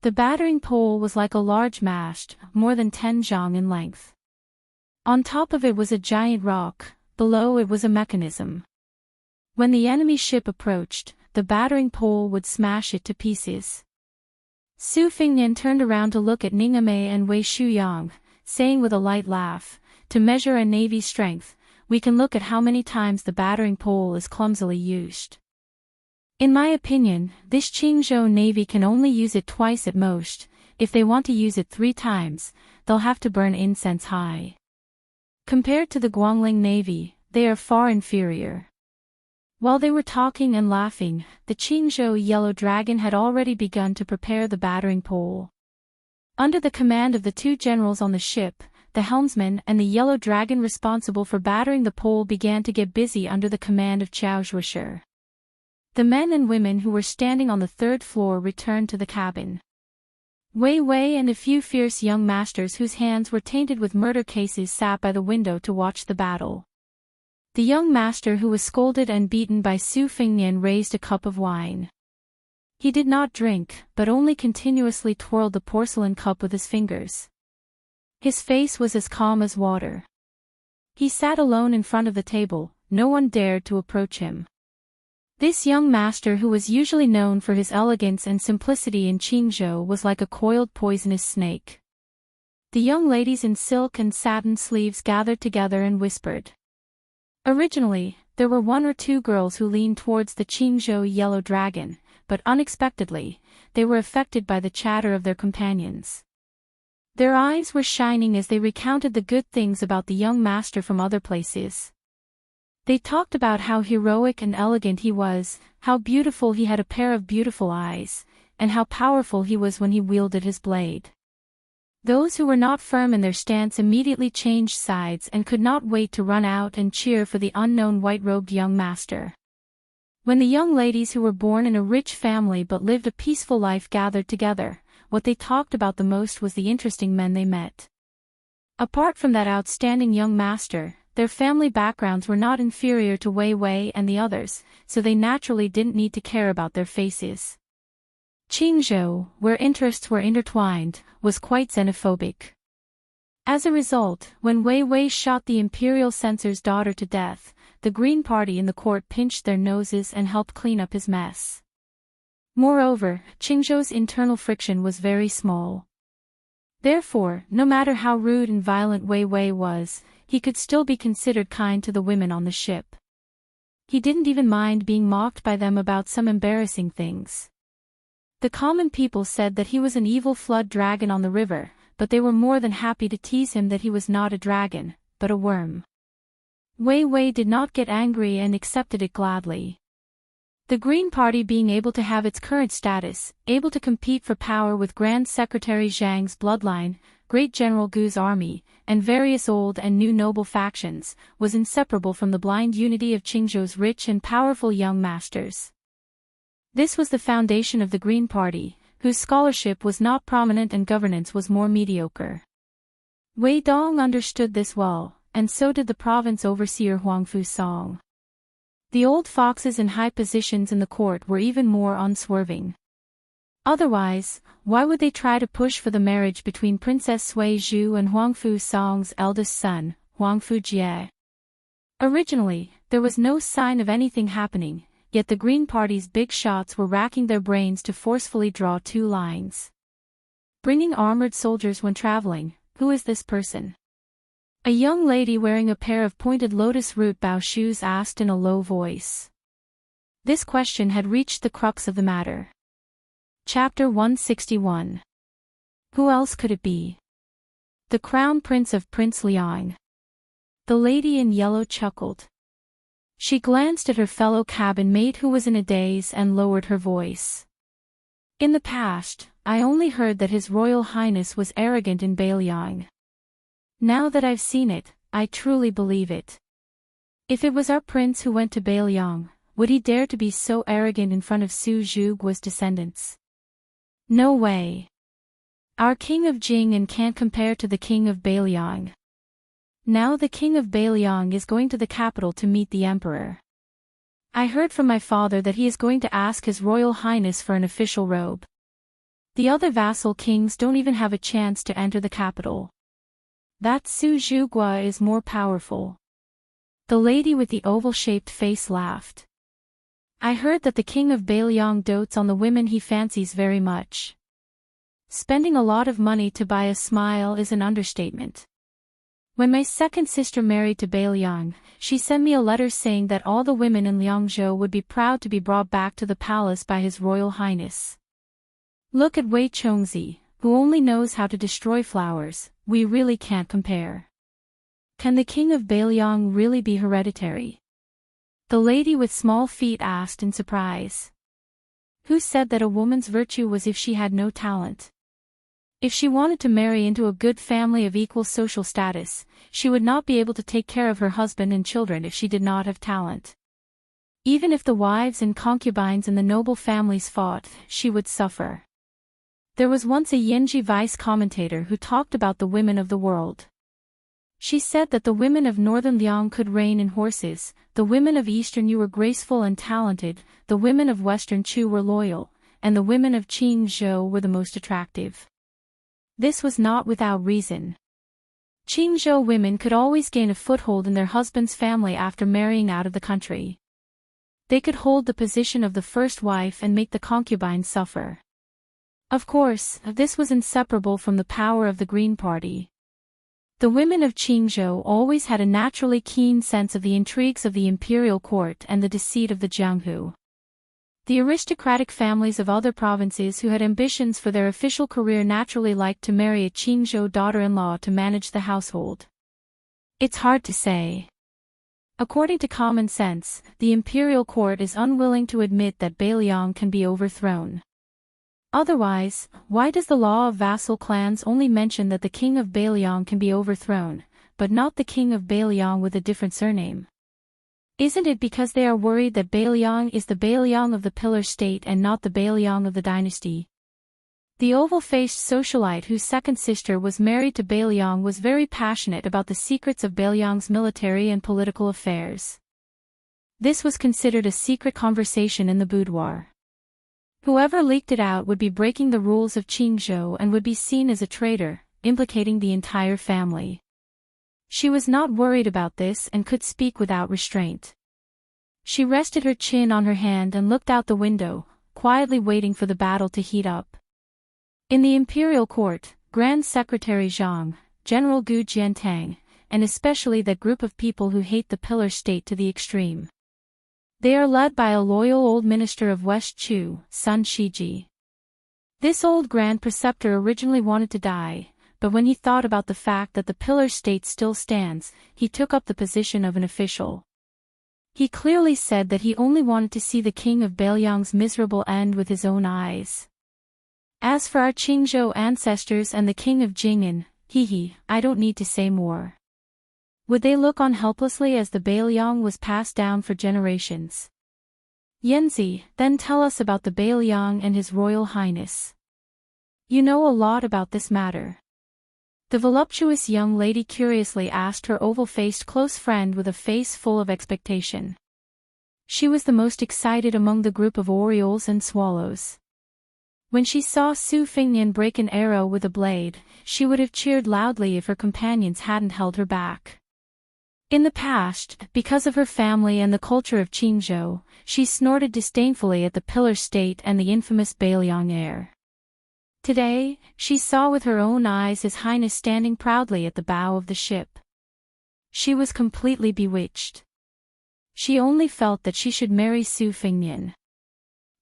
The battering pole was like a large mast, more than 10 zhang in length. On top of it was a giant rock, below it was a mechanism. When the enemy ship approached, the battering pole would smash it to pieces. Su Fingnian turned around to look at Ningame and Wei Shuyang, saying with a light laugh, "To measure a navy's strength, we can look at how many times the battering pole is clumsily used. In my opinion, this Qingzhou navy can only use it twice at most. If they want to use it 3 times, they'll have to burn incense high. Compared to the Guangling navy, they are far inferior." While they were talking and laughing, the Qingzhou Yellow Dragon had already begun to prepare the battering pole. Under the command of the 2 generals on the ship, the helmsman and the Yellow Dragon responsible for battering the pole began to get busy under the command of Qiao Zhuishe. The men and women who were standing on the 3rd floor returned to the cabin. Wei Wei and a few fierce young masters whose hands were tainted with murder cases sat by the window to watch the battle. The young master who was scolded and beaten by Su Fingnian raised a cup of wine. He did not drink, but only continuously twirled the porcelain cup with his fingers. His face was as calm as water. He sat alone in front of the table, no one dared to approach him. This young master who was usually known for his elegance and simplicity in Qingzhou was like a coiled poisonous snake. The young ladies in silk and satin sleeves gathered together and whispered. Originally, there were 1 or 2 girls who leaned towards the Qingzhou Yellow Dragon, but unexpectedly, they were affected by the chatter of their companions. Their eyes were shining as they recounted the good things about the young master from other places. They talked about how heroic and elegant he was, how beautiful he had a pair of beautiful eyes, and how powerful he was when he wielded his blade. Those who were not firm in their stance immediately changed sides and could not wait to run out and cheer for the unknown white-robed young master. When the young ladies who were born in a rich family but lived a peaceful life gathered together, what they talked about the most was the interesting men they met. Apart from that outstanding young master, their family backgrounds were not inferior to Wei Wei and the others, so they naturally didn't need to care about their faces. Qingzhou, where interests were intertwined, was quite xenophobic. As a result, when Wei Wei shot the imperial censor's daughter to death, the Green Party in the court pinched their noses and helped clean up his mess. Moreover, Qingzhou's internal friction was very small. Therefore, no matter how rude and violent Wei Wei was, he could still be considered kind to the women on the ship. He didn't even mind being mocked by them about some embarrassing things. The common people said that he was an evil flood dragon on the river, but they were more than happy to tease him that he was not a dragon, but a worm. Wei Wei did not get angry and accepted it gladly. The Green Party being able to have its current status, able to compete for power with Grand Secretary Zhang's bloodline, Great General Gu's army, and various old and new noble factions, was inseparable from the blind unity of Qingzhou's rich and powerful young masters. This was the foundation of the Green Party, whose scholarship was not prominent and governance was more mediocre. Wei Dong understood this well, and so did the province overseer Huangfu Song. The old foxes in high positions in the court were even more unswerving. Otherwise, why would they try to push for the marriage between Princess Sui Zhu and Huangfu Song's eldest son, Huangfu Jie? Originally, there was no sign of anything happening, yet the Green Party's big shots were racking their brains to forcefully draw 2 lines. Bringing armored soldiers when traveling, who is this person? A young lady wearing a pair of pointed lotus root bow shoes asked in a low voice. This question had reached the crux of the matter. Chapter 161. Who else could it be? The Crown Prince of Prince Liang. The lady in yellow chuckled. She glanced at her fellow cabin mate who was in a daze and lowered her voice. In the past, I only heard that His Royal Highness was arrogant in Beiliang. Now that I've seen it, I truly believe it. If it was our prince who went to Beiliang, would he dare to be so arrogant in front of Su Zhugua's descendants? No way. Our king of Jing can't compare to the king of Beiliang. Now the king of Beiliang is going to the capital to meet the emperor. I heard from my father that he is going to ask His Royal Highness for an official robe. The other vassal kings don't even have a chance to enter the capital. That Su Zhugua is more powerful. The lady with the oval-shaped face laughed. I heard that the king of Beiliang dotes on the women he fancies very much. Spending a lot of money to buy a smile is an understatement. When my second sister married to Bailiang, she sent me a letter saying that all the women in Liangzhou would be proud to be brought back to the palace by His Royal Highness. Look at Wei Chongzi, who only knows how to destroy flowers. We really can't compare. Can the king of Bailiang really be hereditary? The lady with small feet asked in surprise. Who said that a woman's virtue was if she had no talent? If she wanted to marry into a good family of equal social status, she would not be able to take care of her husband and children if she did not have talent. Even if the wives and concubines in the noble families fought, she would suffer. There was once a Yenji vice commentator who talked about the women of the world. She said that the women of northern Liang could rein in horses, the women of eastern Yu were graceful and talented, the women of western Chu were loyal, and the women of Qingzhou were the most attractive. This was not without reason. Qingzhou women could always gain a foothold in their husband's family after marrying out of the country. They could hold the position of the first wife and make the concubines suffer. Of course, this was inseparable from the power of the Green Party. The women of Qingzhou always had a naturally keen sense of the intrigues of the imperial court and the deceit of the Jianghu. The aristocratic families of other provinces who had ambitions for their official career naturally liked to marry a Qingzhou daughter-in-law to manage the household. It's hard to say. According to common sense, the imperial court is unwilling to admit that Bailiang can be overthrown. Otherwise, why does the law of vassal clans only mention that the king of Bailiang can be overthrown, but not the king of Bailiang with a different surname? Isn't it because they are worried that Bailiang is the Bailiang of the pillar state and not the Bailiang of the dynasty? The oval-faced socialite whose second sister was married to Bailiang was very passionate about the secrets of Bailiang's military and political affairs. This was considered a secret conversation in the boudoir. Whoever leaked it out would be breaking the rules of Qingzhou and would be seen as a traitor, implicating the entire family. She was not worried about this and could speak without restraint. She rested her chin on her hand and looked out the window, quietly waiting for the battle to heat up. In the imperial court, Grand Secretary Zhang, General Gu Jiantang, and especially that group of people who hate the pillar state to the extreme. They are led by a loyal old minister of West Chu, Sun Shiji. This old grand preceptor originally wanted to die, but when he thought about the fact that the pillar state still stands, he took up the position of an official. He clearly said that he only wanted to see the king of Bailiang's miserable end with his own eyes. As for our Qingzhou ancestors and the king of Jing'an, I don't need to say more. Would they look on helplessly as the Bailiang was passed down for generations? Yanzi, then tell us about the Bailiang and His Royal Highness. You know a lot about this matter. The voluptuous young lady curiously asked her oval-faced close friend with a face full of expectation. She was the most excited among the group of orioles and swallows. When she saw Su Fingnian break an arrow with a blade, she would have cheered loudly if her companions hadn't held her back. In the past, because of her family and the culture of Qingzhou, she snorted disdainfully at the pillar state and the infamous Bailiang heir. Today, she saw with her own eyes His Highness standing proudly at the bow of the ship. She was completely bewitched. She only felt that she should marry Su Fingnian.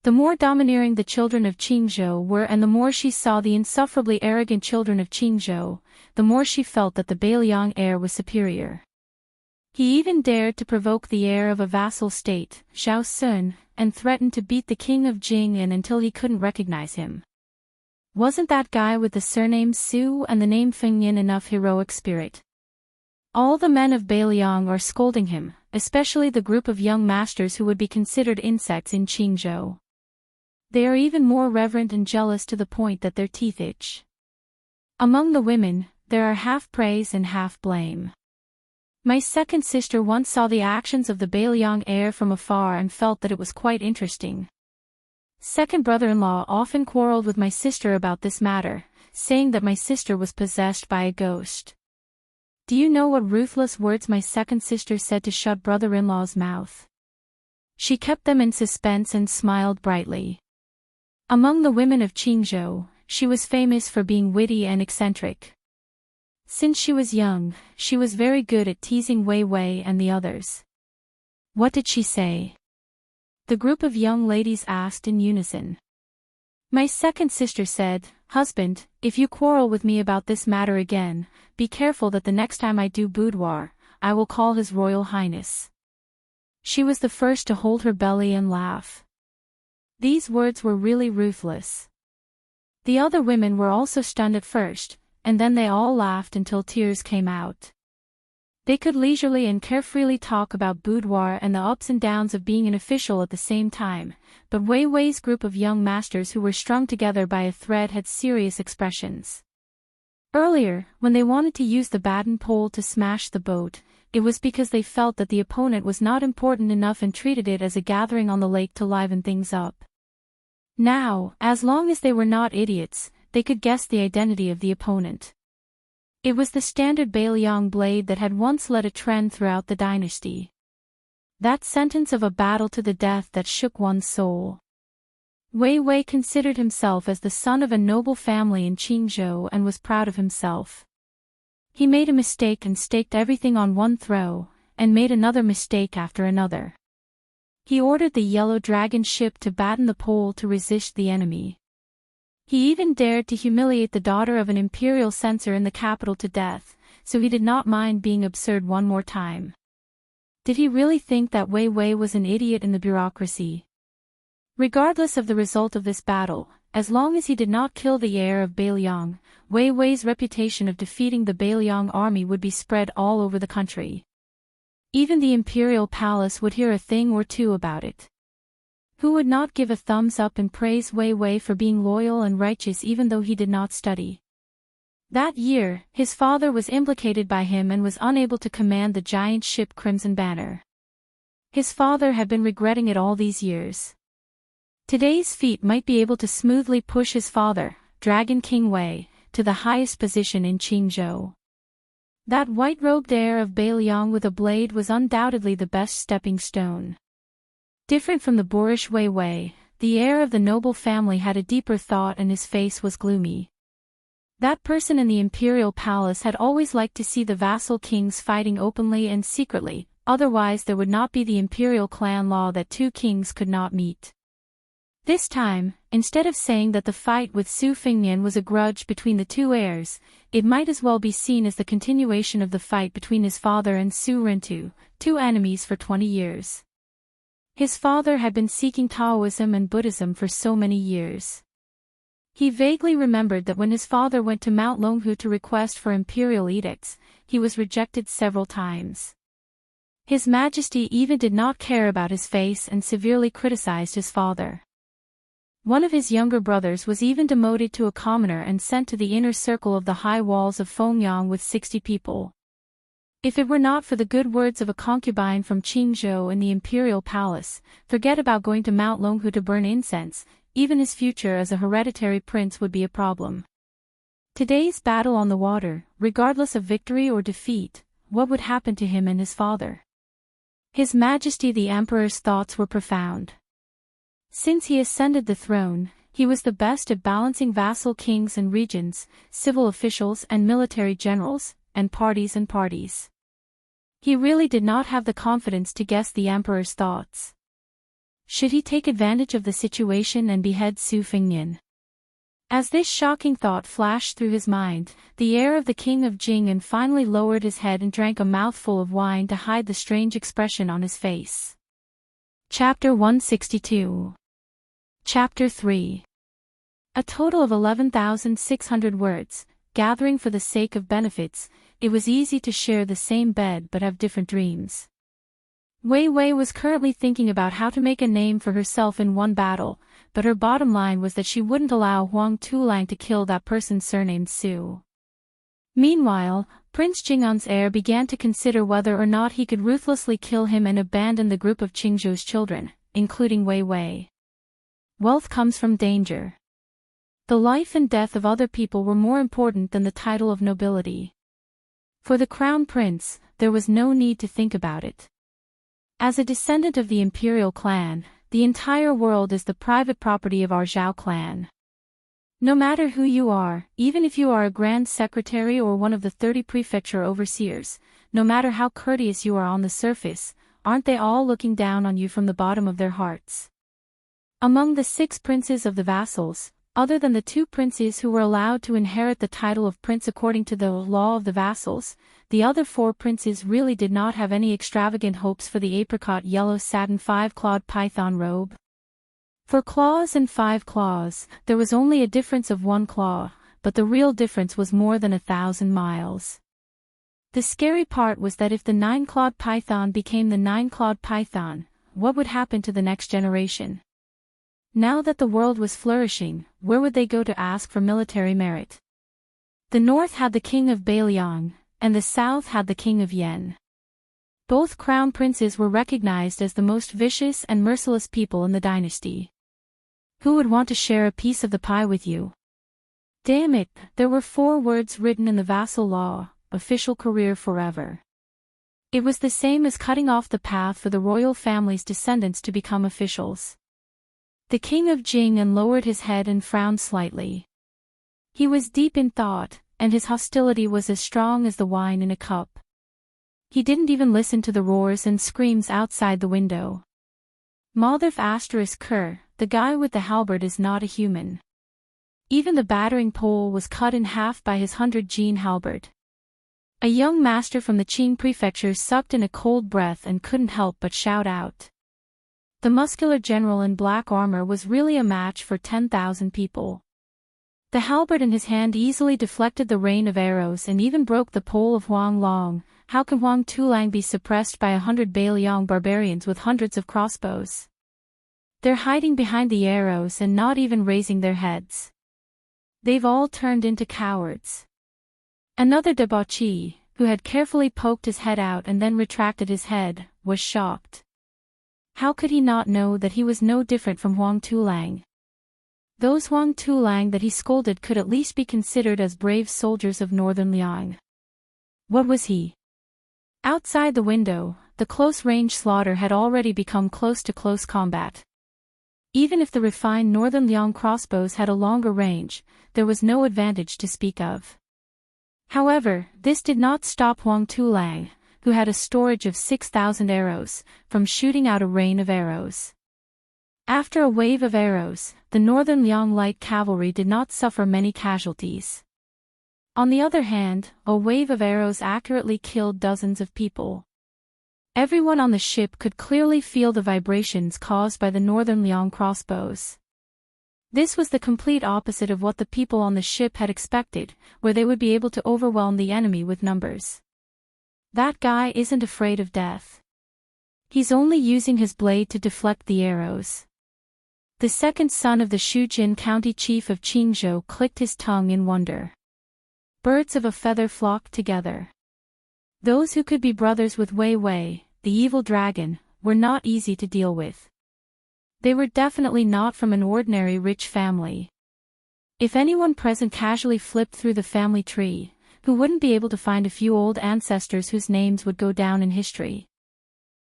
The more domineering the children of Qingzhou were and the more she saw the insufferably arrogant children of Qingzhou, the more she felt that the Bailiang heir was superior. He even dared to provoke the heir of a vassal state, Zhao Sun, and threatened to beat the king of Jing'an until he couldn't recognize him. Wasn't that guy with the surname Su and the name Fingnian enough heroic spirit? All the men of Bailiang are scolding him, especially the group of young masters who would be considered insects in Qingzhou. They are even more reverent and jealous to the point that their teeth itch. Among the women, there are half praise and half blame. My second sister once saw the actions of the Bailiang heir from afar and felt that it was quite interesting. Second brother-in-law often quarreled with my sister about this matter, saying that my sister was possessed by a ghost. Do you know what ruthless words my second sister said to shut brother-in-law's mouth? She kept them in suspense and smiled brightly. Among the women of Qingzhou, she was famous for being witty and eccentric. Since she was young, she was very good at teasing Wei Wei and the others. What did she say? The group of young ladies asked in unison. My second sister said, Husband, if you quarrel with me about this matter again, be careful that the next time I do boudoir, I will call His Royal Highness. She was the first to hold her belly and laugh. These words were really ruthless. The other women were also stunned at first, and then they all laughed until tears came out. They could leisurely and carefreely talk about boudoir and the ups and downs of being an official at the same time, but Wei Wei's group of young masters who were strung together by a thread had serious expressions. Earlier, when they wanted to use the baton pole to smash the boat, it was because they felt that the opponent was not important enough and treated it as a gathering on the lake to liven things up. Now, as long as they were not idiots, they could guess the identity of the opponent. It was the standard Bailiang blade that had once led a trend throughout the dynasty. That sentence of a battle to the death that shook one's soul. Wei Wei considered himself as the son of a noble family in Qingzhou and was proud of himself. He made a mistake and staked everything on one throw, and made another mistake after another. He ordered the Yellow Dragon ship to batten the pole to resist the enemy. He even dared to humiliate the daughter of an imperial censor in the capital to death, so he did not mind being absurd one more time. Did he really think that Wei Wei was an idiot in the bureaucracy? Regardless of the result of this battle, as long as he did not kill the heir of Bailiang, Wei Wei's reputation of defeating the Bailiang army would be spread all over the country. Even the imperial palace would hear a thing or two about it. Who would not give a thumbs up and praise Wei Wei for being loyal and righteous even though he did not study? That year, his father was implicated by him and was unable to command the giant ship Crimson Banner. His father had been regretting it all these years. Today's feat might be able to smoothly push his father, Dragon King Wei, to the highest position in Qingzhou. That white-robed heir of Bailiang with a blade was undoubtedly the best stepping stone. Different from the boorish Wei Wei, the heir of the noble family had a deeper thought and his face was gloomy. That person in the imperial palace had always liked to see the vassal kings fighting openly and secretly, otherwise there would not be the imperial clan law that two kings could not meet. This time, instead of saying that the fight with Su Fengnian was a grudge between the two heirs, it might as well be seen as the continuation of the fight between his father and Su Rentu, two enemies for 20 years. His father had been seeking Taoism and Buddhism for so many years. He vaguely remembered that when his father went to Mount Longhu to request for imperial edicts, he was rejected several times. His Majesty even did not care about his face and severely criticized his father. One of his younger brothers was even demoted to a commoner and sent to the inner circle of the high walls of Fengyang with 60 people. If it were not for the good words of a concubine from Qingzhou in the imperial palace, forget about going to Mount Longhu to burn incense, even his future as a hereditary prince would be a problem. Today's battle on the water, regardless of victory or defeat, what would happen to him and his father? His Majesty the Emperor's thoughts were profound. Since he ascended the throne, he was the best at balancing vassal kings and regents, civil officials and military generals, and parties. He really did not have the confidence to guess the emperor's thoughts. Should he take advantage of the situation and behead Su Fengnian? As this shocking thought flashed through his mind, the heir of the king of Jing'an finally lowered his head and drank a mouthful of wine to hide the strange expression on his face. Chapter 162. Chapter 3. A total of 11,600 words. Gathering for the sake of benefits, it was easy to share the same bed but have different dreams. Wei Wei was currently thinking about how to make a name for herself in one battle, but her bottom line was that she wouldn't allow Huang Tulang to kill that person surnamed Su. Meanwhile, Prince Jing'an's heir began to consider whether or not he could ruthlessly kill him and abandon the group of Qingzhou's children, including Wei Wei. Wealth comes from danger. The life and death of other people were more important than the title of nobility. For the crown prince, there was no need to think about it. As a descendant of the imperial clan, the entire world is the private property of our Zhao clan. No matter who you are, even if you are a grand secretary or one of the 30 prefecture overseers, no matter how courteous you are on the surface, aren't they all looking down on you from the bottom of their hearts? Among the 6 princes of the vassals, other than the 2 princes who were allowed to inherit the title of prince according to the law of the vassals, the other 4 princes really did not have any extravagant hopes for the apricot yellow satin 5-clawed python robe. For claws and 5 claws, there was only a difference of 1 claw, but the real difference was more than 1,000 miles. The scary part was that if the 9-clawed python became the 9-clawed python, what would happen to the next generation? Now that the world was flourishing, where would they go to ask for military merit? The north had the king of Bailiang, and the south had the king of Yen. Both crown princes were recognized as the most vicious and merciless people in the dynasty. Who would want to share a piece of the pie with you? Damn it, there were 4 words written in the vassal law: official career forever. It was the same as cutting off the path for the royal family's descendants to become officials. The king of Jing lowered his head and frowned slightly. He was deep in thought, and his hostility was as strong as the wine in a cup. He didn't even listen to the roars and screams outside the window. Motherf *Ker, the guy with the halberd is not a human. Even the battering pole was cut in half by his 100-gene halberd. A young master from the Qing prefecture sucked in a cold breath and couldn't help but shout out. The muscular general in black armor was really a match for 10,000 people. The halberd in his hand easily deflected the rain of arrows and even broke the pole of Huang Long. How can Huang Tulang be suppressed by 100 Bailiang barbarians with hundreds of crossbows? They're hiding behind the arrows and not even raising their heads. They've all turned into cowards. Another debauchee, who had carefully poked his head out and then retracted his head, was shocked. How could he not know that he was no different from Huang Tulang? Those Huang Tulang that he scolded could at least be considered as brave soldiers of northern Liang. What was he? Outside the window, the close-range slaughter had already become close-to-close combat. Even if the refined northern Liang crossbows had a longer range, there was no advantage to speak of. However, this did not stop Huang Tulang, who had a storage of 6,000 arrows, from shooting out a rain of arrows. After a wave of arrows, the northern Liang light cavalry did not suffer many casualties. On the other hand, a wave of arrows accurately killed dozens of people. Everyone on the ship could clearly feel the vibrations caused by the northern Liang crossbows. This was the complete opposite of what the people on the ship had expected, where they would be able to overwhelm the enemy with numbers. That guy isn't afraid of death. He's only using his blade to deflect the arrows. The second son of the Shujin county chief of Qingzhou clicked his tongue in wonder. Birds of a feather flocked together. Those who could be brothers with Wei Wei, the evil dragon, were not easy to deal with. They were definitely not from an ordinary rich family. If anyone present casually flipped through the family tree, who wouldn't be able to find a few old ancestors whose names would go down in history?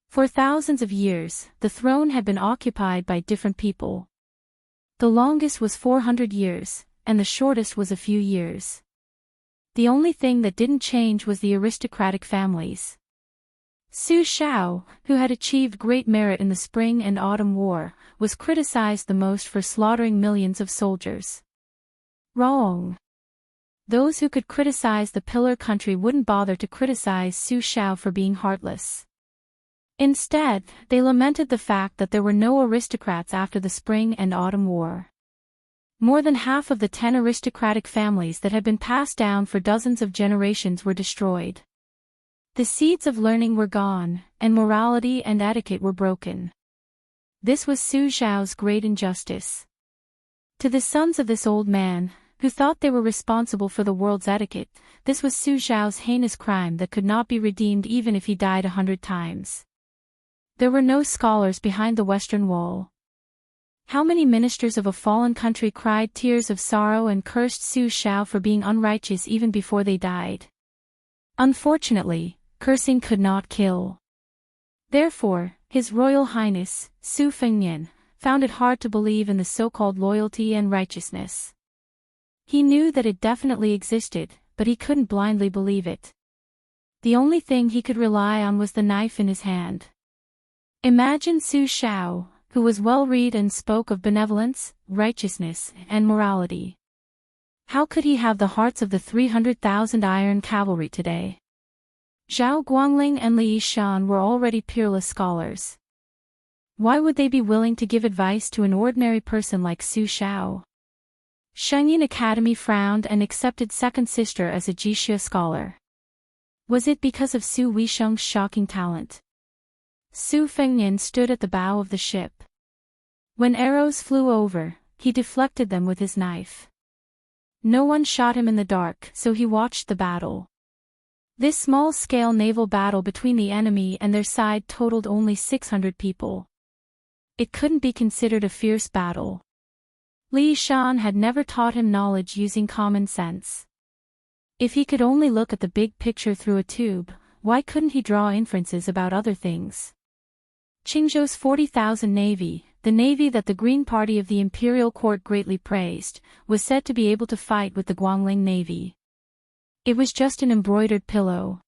For thousands of years, the throne had been occupied by different people. The longest was 400 years, and the shortest was a few years. The only thing that didn't change was the aristocratic families. Su Shao, who had achieved great merit in the Spring and Autumn War, was criticized the most for slaughtering millions of soldiers. Wrong. Those who could criticize the pillar country wouldn't bother to criticize Su Shao for being heartless. Instead, they lamented the fact that there were no aristocrats after the Spring and Autumn War. More than half of the 10 aristocratic families that had been passed down for dozens of generations were destroyed. The seeds of learning were gone, and morality and etiquette were broken. This was Su Zhao's great injustice. To the sons of this old man, who thought they were responsible for the world's etiquette, this was Su Zhao's heinous crime that could not be redeemed even if he died 100 times. There were no scholars behind the Western Wall. How many ministers of a fallen country cried tears of sorrow and cursed Su Shao for being unrighteous even before they died? Unfortunately, cursing could not kill. Therefore, His Royal Highness, Su Fengnian, found it hard to believe in the so-called loyalty and righteousness. He knew that it definitely existed, but he couldn't blindly believe it. The only thing he could rely on was the knife in his hand. Imagine Su Xiao, who was well-read and spoke of benevolence, righteousness, and morality. How could he have the hearts of the 300,000 iron cavalry today? Zhao Guangling and Li Yishan were already peerless scholars. Why would they be willing to give advice to an ordinary person like Su Xiao? Shengyin Academy frowned and accepted second sister as a Jixia scholar. Was it because of Su Weisheng's shocking talent? Su Fengnian stood at the bow of the ship. When arrows flew over, he deflected them with his knife. No one shot him in the dark, so he watched the battle. This small-scale naval battle between the enemy and their side totaled only 600 people. It couldn't be considered a fierce battle. Li Shan had never taught him knowledge using common sense. If he could only look at the big picture through a tube, why couldn't he draw inferences about other things? Qingzhou's 40,000 navy, the navy that the Green Party of the imperial court greatly praised, was said to be able to fight with the Guangling navy. It was just an embroidered pillow.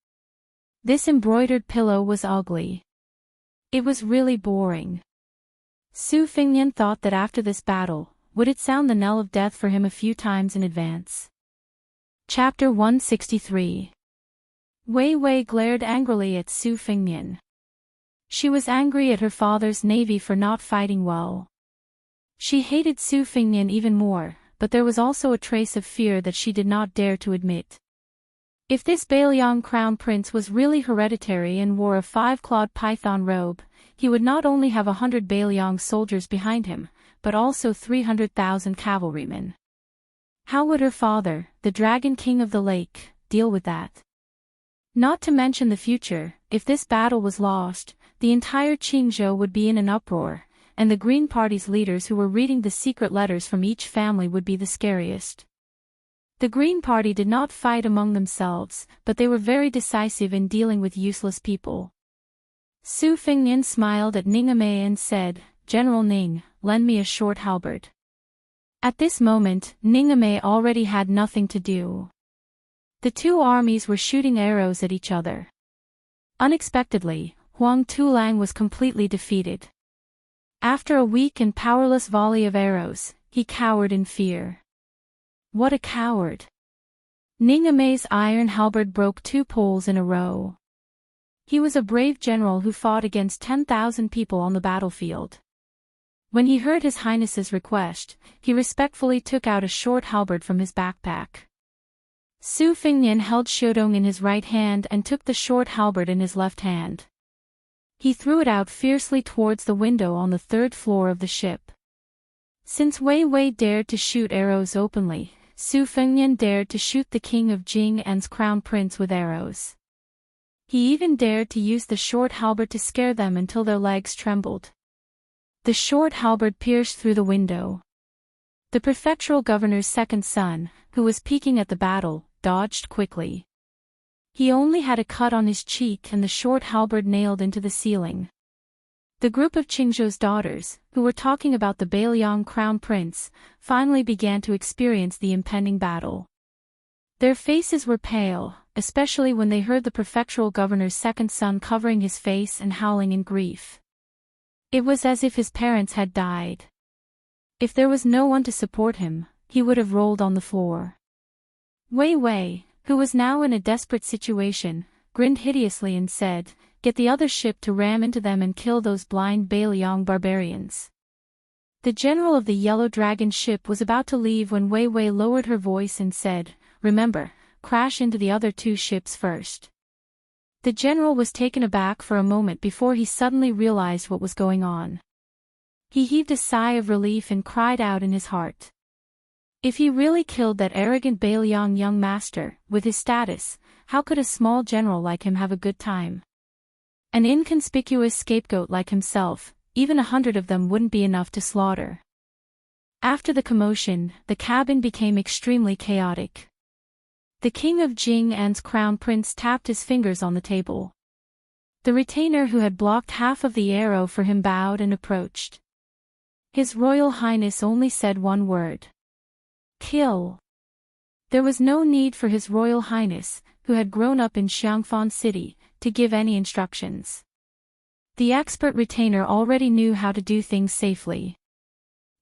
This embroidered pillow was ugly. It was really boring. Su Fengnian thought that after this battle, would it sound the knell of death for him a few times in advance. Chapter 163. Wei Wei glared angrily at Su Fengnian. She was angry at her father's navy for not fighting well. She hated Su Fengnian even more, but there was also a trace of fear that she did not dare to admit. If this Bailiang crown prince was really hereditary and wore a 5-clawed python robe, he would not only have 100 Bailiang soldiers behind him, but also 300,000 cavalrymen. How would her father, the Dragon King of the Lake, deal with that? Not to mention the future, if this battle was lost, the entire Qingzhou would be in an uproar, and the Green Party's leaders who were reading the secret letters from each family would be the scariest. The Green Party did not fight among themselves, but they were very decisive in dealing with useless people. Su Fengnian smiled at Ning Amei and said, "General Ning, lend me a short halberd." At this moment, Ning Amei already had nothing to do. The two armies were shooting arrows at each other. Unexpectedly, Huang Tulang was completely defeated. After a weak and powerless volley of arrows, he cowered in fear. What a coward! Ning Amei's iron halberd broke 2 poles in a row. He was a brave general who fought against 10,000 people on the battlefield. When he heard His Highness's request, he respectfully took out a short halberd from his backpack. Su Fengnian held Xiudong in his right hand and took the short halberd in his left hand. He threw it out fiercely towards the window on the 3rd floor of the ship. Since Wei Wei dared to shoot arrows openly, Su Fengnian dared to shoot the king of Jing An's crown prince with arrows. He even dared to use the short halberd to scare them until their legs trembled. The short halberd pierced through the window. The prefectural governor's second son, who was peeking at the battle, dodged quickly. He only had a cut on his cheek and the short halberd nailed into the ceiling. The group of Qingzhou's daughters, who were talking about the Bailiang crown prince, finally began to experience the impending battle. Their faces were pale, especially when they heard the prefectural governor's second son covering his face and howling in grief. It was as if his parents had died. If there was no one to support him, he would have rolled on the floor. Wei Wei, who was now in a desperate situation, grinned hideously and said, "Get the other ship to ram into them and kill those blind Bailiang barbarians." The general of the Yellow Dragon ship was about to leave when Wei Wei lowered her voice and said, "Remember, crash into the other 2 ships first." The general was taken aback for a moment before he suddenly realized what was going on. He heaved a sigh of relief and cried out in his heart. If he really killed that arrogant Bailiang young master, with his status, how could a small general like him have a good time? An inconspicuous scapegoat like himself, even 100 of them wouldn't be enough to slaughter. After the commotion, the cabin became extremely chaotic. The king of Jing An's crown prince tapped his fingers on the table. The retainer who had blocked half of the arrow for him bowed and approached. His Royal Highness only said one word. "Kill." There was no need for His Royal Highness, who had grown up in Xiangfan City, to give any instructions. The expert retainer already knew how to do things safely.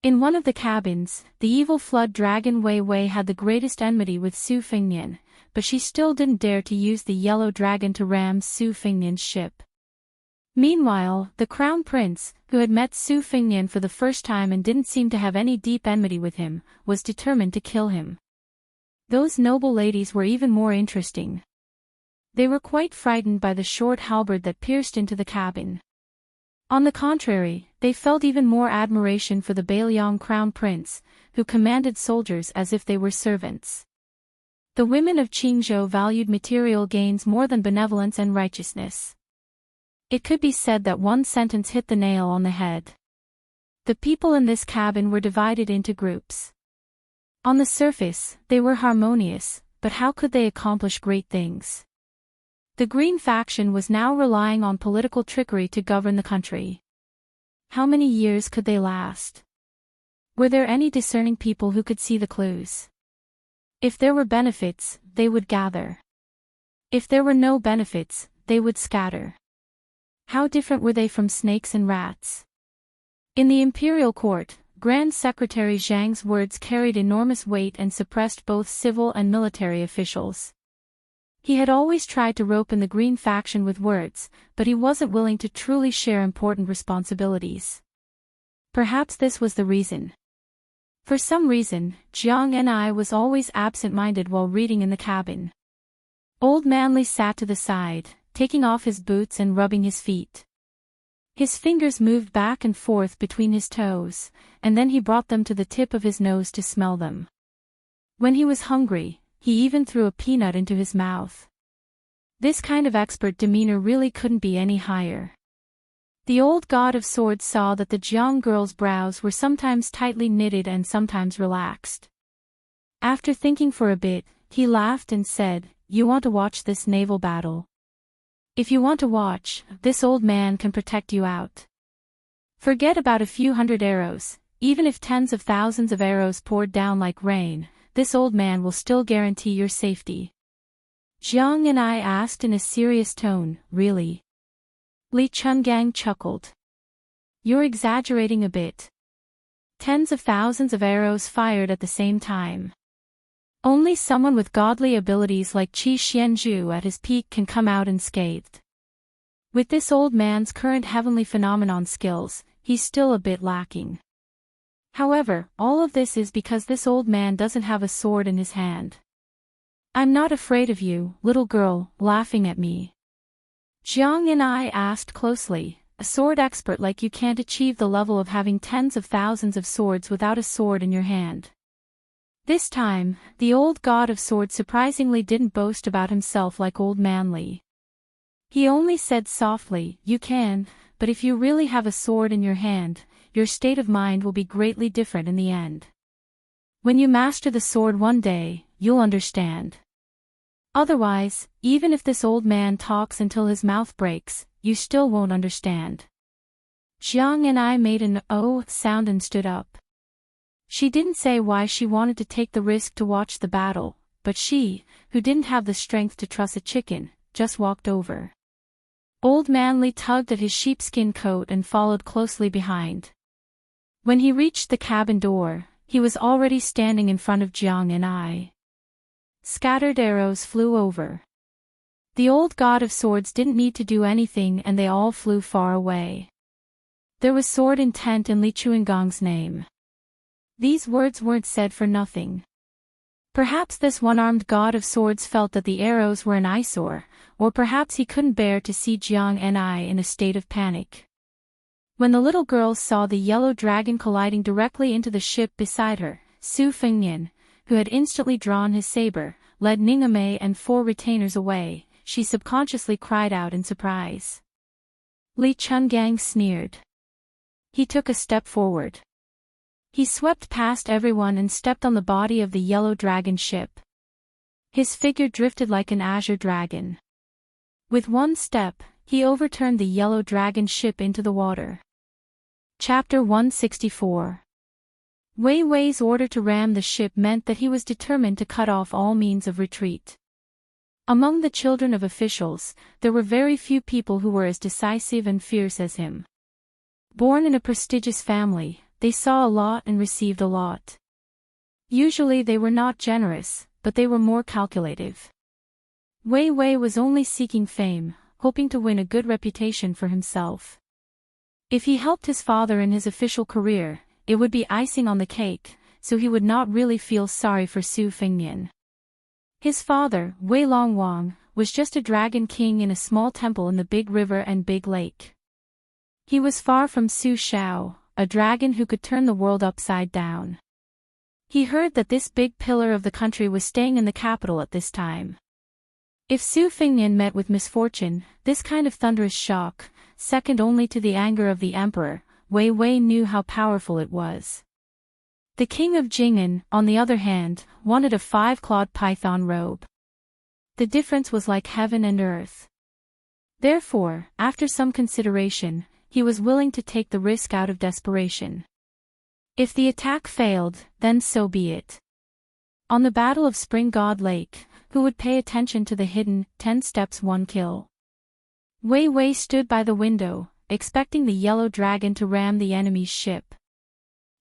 In one of the cabins, the evil flood dragon Wei Wei had the greatest enmity with Su Fengnian, but she still didn't dare to use the yellow dragon to ram Su Fengnian's ship. Meanwhile, the Crown Prince, who had met Su Fengnian for the first time and didn't seem to have any deep enmity with him, was determined to kill him. Those noble ladies were even more interesting. They were quite frightened by the short halberd that pierced into the cabin. On the contrary, they felt even more admiration for the Bailiang Crown Prince, who commanded soldiers as if they were servants. The women of Qingzhou valued material gains more than benevolence and righteousness. It could be said that one sentence hit the nail on the head. The people in this cabin were divided into groups. On the surface, they were harmonious, but how could they accomplish great things? The Green faction was now relying on political trickery to govern the country. How many years could they last? Were there any discerning people who could see the clues? If there were benefits, they would gather. If there were no benefits, they would scatter. How different were they from snakes and rats? In the imperial court, Grand Secretary Zhang's words carried enormous weight and suppressed both civil and military officials. He had always tried to rope in the Green faction with words, but he wasn't willing to truly share important responsibilities. Perhaps this was the reason. For some reason, Jiang and I was always absent-minded while reading in the cabin. Old Manly sat to the side, taking off his boots and rubbing his feet. His fingers moved back and forth between his toes, and then he brought them to the tip of his nose to smell them. When he was hungry, he even threw a peanut into his mouth. This kind of expert demeanor really couldn't be any higher. The old god of swords saw that the Jiang girl's brows were sometimes tightly knitted and sometimes relaxed. After thinking for a bit, he laughed and said, "You want to watch this naval battle? If you want to watch, this old man can protect you out. Forget about a few hundred arrows, even if tens of thousands of arrows poured down like rain, this old man will still guarantee your safety." Jiang and I asked in a serious tone, "Really?" Li Chungang chuckled. "You're exaggerating a bit. Tens of thousands of arrows fired at the same time. Only someone with godly abilities like Qi Xianzhu at his peak can come out unscathed. With this old man's current heavenly phenomenon skills, he's still a bit lacking. However, all of this is because this old man doesn't have a sword in his hand. I'm not afraid of you, little girl, laughing at me." Jiang and I asked closely, "A sword expert like you can't achieve the level of having tens of thousands of swords without a sword in your hand." This time, the old god of swords surprisingly didn't boast about himself like old Manly. He only said softly, "You can, but if you really have a sword in your hand, your state of mind will be greatly different in the end. When you master the sword one day, you'll understand. Otherwise, even if this old man talks until his mouth breaks, you still won't understand." Jiang and I made an "oh" sound and stood up. She didn't say why she wanted to take the risk to watch the battle, but she, who didn't have the strength to truss a chicken, just walked over. Old Manly tugged at his sheepskin coat and followed closely behind. When he reached the cabin door, he was already standing in front of Jiang and I. Scattered arrows flew over. The old god of swords didn't need to do anything and they all flew far away. There was sword intent in Li Chuangong's name. These words weren't said for nothing. Perhaps this one-armed god of swords felt that the arrows were an eyesore, or perhaps he couldn't bear to see Jiang and I in a state of panic. When the little girl saw the yellow dragon colliding directly into the ship beside her, Su Fengnian, who had instantly drawn his saber, led Ningame and 4 retainers away, she subconsciously cried out in surprise. Li Chungang sneered. He took a step forward. He swept past everyone and stepped on the body of the yellow dragon ship. His figure drifted like an azure dragon. With one step, he overturned the yellow dragon ship into the water. Chapter 164. Wei Wei's order to ram the ship meant that he was determined to cut off all means of retreat. Among the children of officials, there were very few people who were as decisive and fierce as him. Born in a prestigious family, they saw a lot and received a lot. Usually they were not generous, but they were more calculative. Wei Wei was only seeking fame, hoping to win a good reputation for himself. If he helped his father in his official career, it would be icing on the cake, so he would not really feel sorry for Su Fengnian. His father, Wei Longwang, was just a dragon king in a small temple in the Big River and Big Lake. He was far from Su Shao, a dragon who could turn the world upside down. He heard that this big pillar of the country was staying in the capital at this time. If Su Fengnian met with misfortune, this kind of thunderous shock, second only to the anger of the emperor, Wei Wei knew how powerful it was. The king of Jing'an, on the other hand, wanted a 5-clawed python robe. The difference was like heaven and earth. Therefore, after some consideration, he was willing to take the risk out of desperation. If the attack failed, then so be it. On the Battle of Spring God Lake, who would pay attention to the hidden 10 steps 1 kill? Wei Wei stood by the window, expecting the yellow dragon to ram the enemy's ship.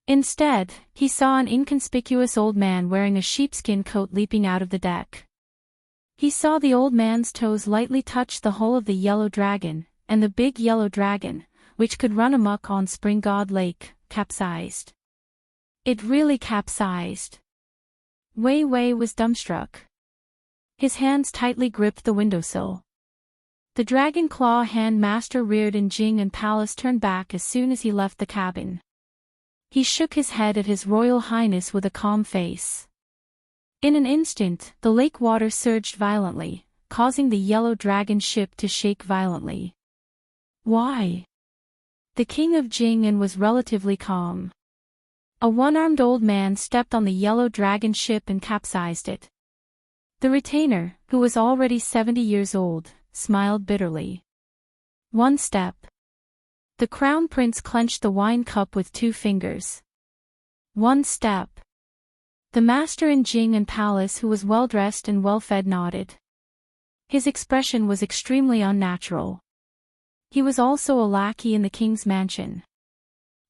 Instead, he saw an inconspicuous old man wearing a sheepskin coat leaping out of the deck. He saw the old man's toes lightly touch the hull of the yellow dragon, and the big yellow dragon, which could run amok on Spring God Lake, capsized. It really capsized. Wei Wei was dumbstruck. His hands tightly gripped the windowsill. The dragon claw hand master reared in Jing and Palace turned back as soon as he left the cabin. He shook his head at His Royal Highness with a calm face. In an instant, the lake water surged violently, causing the yellow dragon ship to shake violently. Why? The king of Jing'an was relatively calm. A one-armed old man stepped on the yellow dragon ship and capsized it. The retainer, who was already 70 years old, smiled bitterly. One step. The crown prince clenched the wine cup with 2 fingers. One step. The master in Jing'an Palace, who was well-dressed and well-fed, nodded. His expression was extremely unnatural. He was also a lackey in the king's mansion.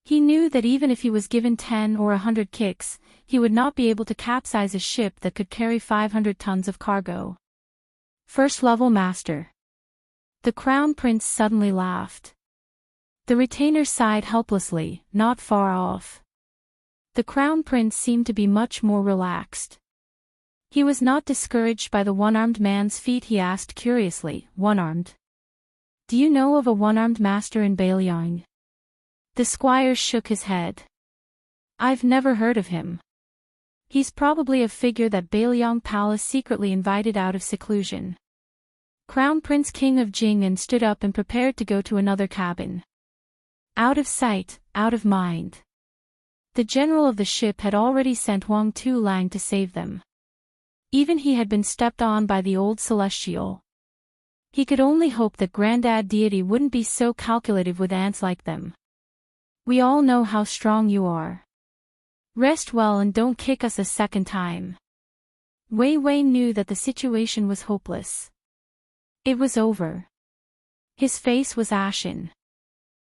He knew that even if he was given 10 or 100 kicks, he would not be able to capsize a ship that could carry 500 tons of cargo. First-level master. The crown prince suddenly laughed. The retainer sighed helplessly, not far off. The crown prince seemed to be much more relaxed. He was not discouraged by the one-armed man's feat. He asked curiously, "One-armed? Do you know of a one-armed master in Bailiang?" The squire shook his head. "I've never heard of him. He's probably a figure that Bailiang Palace secretly invited out of seclusion." Crown Prince King of Jing'an stood up and prepared to go to another cabin. Out of sight, out of mind. The general of the ship had already sent Huang Tu-Lang to save them. Even he had been stepped on by the old celestial. He could only hope that Grandad Deity wouldn't be so calculative with ants like them. "We all know how strong you are. Rest well and don't kick us a second time." Wei Wei knew that the situation was hopeless. It was over. His face was ashen.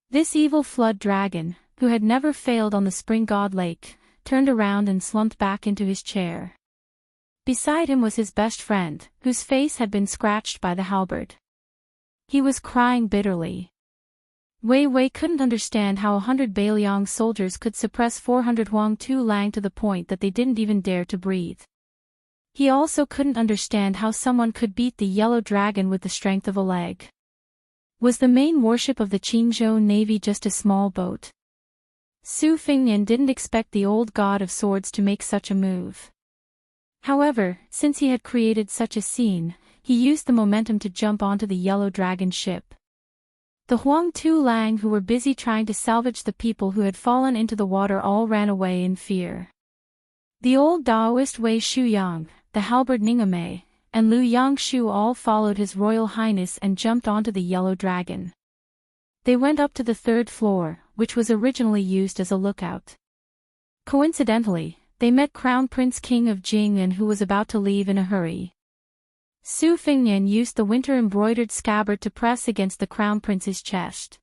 This evil flood dragon, who had never failed on the Spring God Lake, turned around and slumped back into his chair. Beside him was his best friend, whose face had been scratched by the halberd. He was crying bitterly. Wei Wei couldn't understand how 100 Bailiang soldiers could suppress 400 Huang Tu-Lang to the point that they didn't even dare to breathe. He also couldn't understand how someone could beat the yellow dragon with the strength of a leg. Was the main warship of the Qingzhou Navy just a small boat? Su Fengnian didn't expect the old god of swords to make such a move. However, since he had created such a scene, he used the momentum to jump onto the yellow dragon ship. The Huang Tu-Lang, who were busy trying to salvage the people who had fallen into the water, all ran away in fear. The old Taoist Wei Shuyang, the halberd Ningame, and Liu Yangshu all followed His Royal Highness and jumped onto the yellow dragon. They went up to the 3rd floor, which was originally used as a lookout. Coincidentally, they met Crown Prince King of Jing'an, who was about to leave in a hurry. Su Fengnian used the winter-embroidered scabbard to press against the Crown Prince's chest.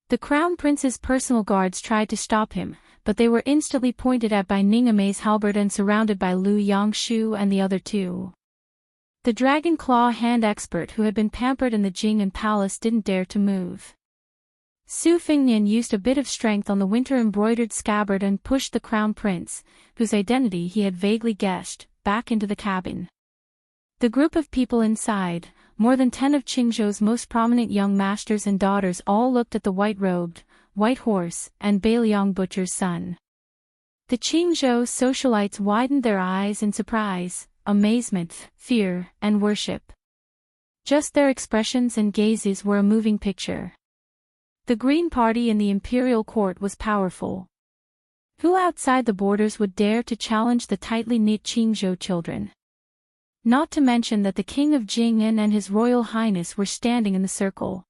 The Crown Prince's personal guards tried to stop him, but they were instantly pointed at by Ningamei's halberd and surrounded by Lu Yangshu and the other two. The Dragon Claw hand expert who had been pampered in the Jing'an palace didn't dare to move. Su Fengnian used a bit of strength on the winter-embroidered scabbard and pushed the Crown Prince, whose identity he had vaguely guessed, back into the cabin. The group of people inside, more than 10 of Qingzhou's most prominent young masters and daughters, all looked at the white-robed, white horse, and Beiliang butcher's son. The Qingzhou socialites widened their eyes in surprise, amazement, fear, and worship. Just their expressions and gazes were a moving picture. The Green Party in the imperial court was powerful. Who outside the borders would dare to challenge the tightly knit Qingzhou children? Not to mention that the King of Jing'an and His Royal Highness were standing in the circle.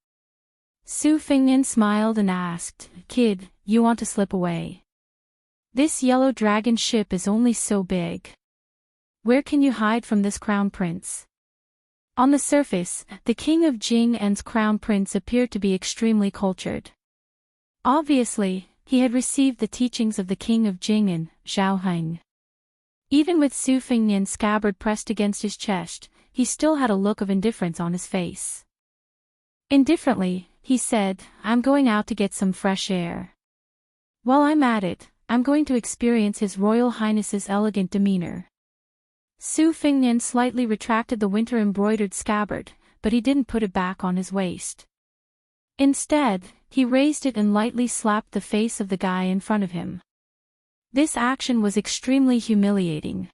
Su Fengnian smiled and asked, "Kid, you want to slip away? This yellow dragon ship is only so big. Where can you hide from this Crown Prince?" On the surface, the King of Jing'an's Crown Prince appeared to be extremely cultured. Obviously, he had received the teachings of the King of Jing'an, Zhao Heng. Even with Su Fengnian's scabbard pressed against his chest, he still had a look of indifference on his face. Indifferently, he said, "I'm going out to get some fresh air. While I'm at it, I'm going to experience His Royal Highness's elegant demeanor." Su Fengnian slightly retracted the winter-embroidered scabbard, but he didn't put it back on his waist. Instead, he raised it and lightly slapped the face of the guy in front of him. This action was extremely humiliating.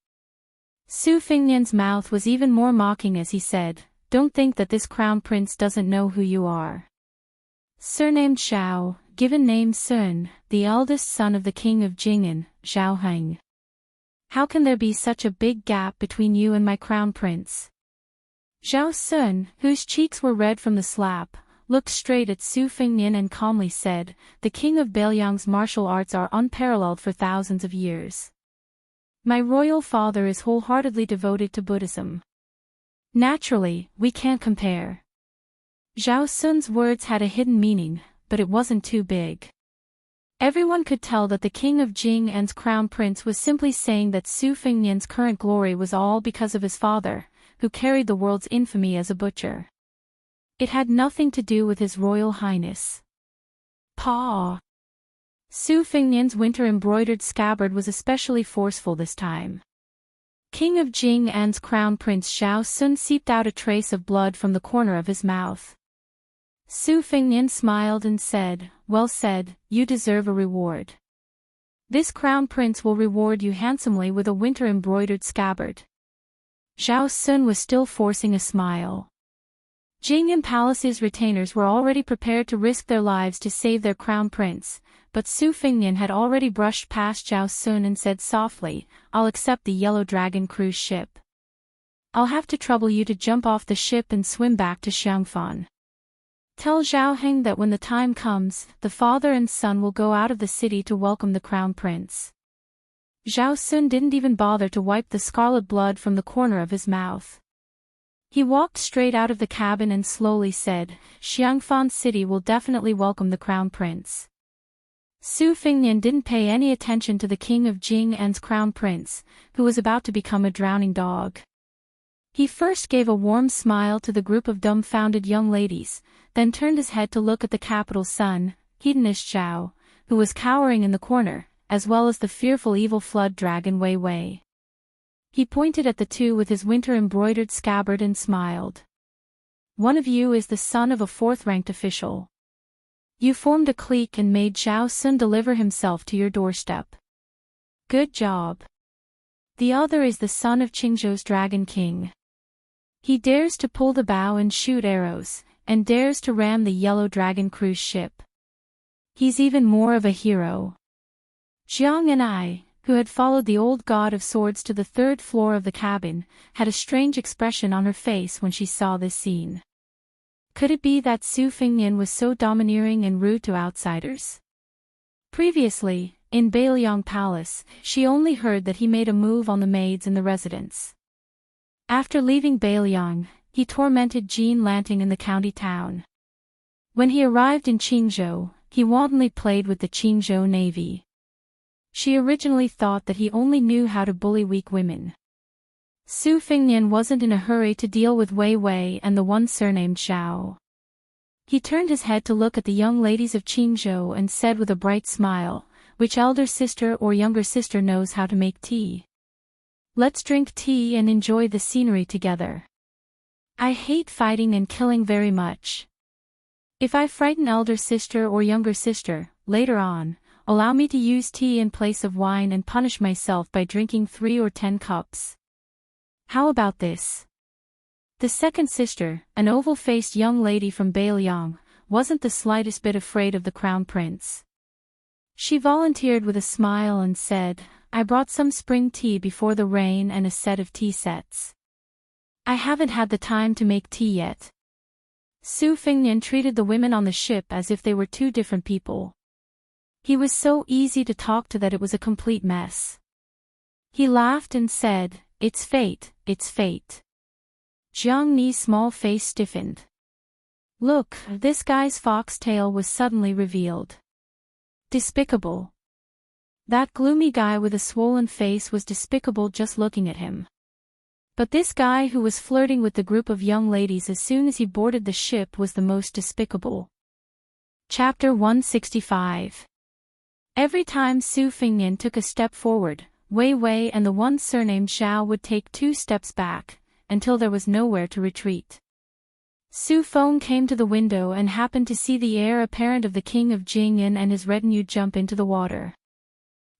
Su Fengnian's mouth was even more mocking as he said, "Don't think that this Crown Prince doesn't know who you are. Surnamed Xiao, given name Sun, the eldest son of the King of Jing'an, Zhao Heng. How can there be such a big gap between you and my Crown Prince?" Zhao Sun, whose cheeks were red from the slap, looked straight at Su Fengnian and calmly said, "The King of Beiliang's martial arts are unparalleled for thousands of years. My royal father is wholeheartedly devoted to Buddhism. Naturally, we can't compare." Zhao Sun's words had a hidden meaning, but it wasn't too big. Everyone could tell that the King of Jing'an's Crown Prince was simply saying that Su Fengnian's current glory was all because of his father, who carried the world's infamy as a butcher. It had nothing to do with His Royal Highness. Paw! Su Fengnian's winter-embroidered scabbard was especially forceful this time. King of Jing'an's Crown Prince Zhao Sun seeped out a trace of blood from the corner of his mouth. Su Fengnian smiled and said, "Well said, you deserve a reward. This Crown Prince will reward you handsomely with a winter-embroidered scabbard." Zhao Sun was still forcing a smile. Jing'an Palace's retainers were already prepared to risk their lives to save their Crown Prince, but Su Fengnian had already brushed past Zhao Sun and said softly, "I'll accept the Yellow Dragon cruise ship. I'll have to trouble you to jump off the ship and swim back to Xiangfan. Tell Zhao Heng that when the time comes, the father and son will go out of the city to welcome the Crown Prince." Zhao Sun didn't even bother to wipe the scarlet blood from the corner of his mouth. He walked straight out of the cabin and slowly said, "Xiangfan City will definitely welcome the Crown Prince." Su Fengnian didn't pay any attention to the King of Jing'an's Crown Prince, who was about to become a drowning dog. He first gave a warm smile to the group of dumbfounded young ladies, then turned his head to look at the capital's son, hedonist Zhao, who was cowering in the corner, as well as the fearful evil flood dragon Wei Wei. He pointed at the two with his winter-embroidered scabbard and smiled. "One of you is the son of a fourth-ranked official. You formed a clique and made Zhao Sun deliver himself to your doorstep. Good job. The other is the son of Qingzhou's Dragon King. He dares to pull the bow and shoot arrows, and dares to ram the Yellow Dragon cruise ship. He's even more of a hero." Jiang and I, who had followed the old god of swords to the third floor of the cabin, had a strange expression on her face when she saw this scene. Could it be that Su Fengnian was so domineering and rude to outsiders? Previously, in Bailiang Palace, she only heard that he made a move on the maids in the residence. After leaving Bailiang, he tormented Jean Lanting in the county town. When he arrived in Qingzhou, he wantonly played with the Qingzhou navy. She originally thought that he only knew how to bully weak women. Su Fengnian wasn't in a hurry to deal with Wei Wei and the one surnamed Xiao. He turned his head to look at the young ladies of Qingzhou and said with a bright smile, "Which elder sister or younger sister knows how to make tea? Let's drink tea and enjoy the scenery together. I hate fighting and killing very much. If I frighten elder sister or younger sister, later on, allow me to use tea in place of wine and punish myself by drinking 3 or 10 cups. How about this?" The second sister, an oval-faced young lady from Bailiang, wasn't the slightest bit afraid of the crown prince. She volunteered with a smile and said, "I brought some spring tea before the rain and a set of tea sets. I haven't had the time to make tea yet." Su Fengnian treated the women on the ship as if they were 2 different people. He was so easy to talk to that it was a complete mess. He laughed and said, "It's fate, it's fate." Jiang Ni's small face stiffened. Look, this guy's foxtail was suddenly revealed. Despicable. That gloomy guy with a swollen face was despicable just looking at him. But this guy who was flirting with the group of young ladies as soon as he boarded the ship was the most despicable. Chapter 165. Every time Su Fengnian took a step forward, Wei Wei and the one surnamed Xiao would take 2 steps back, until there was nowhere to retreat. Su Feng came to the window and happened to see the heir apparent of the king of Jing'an and his retinue jump into the water.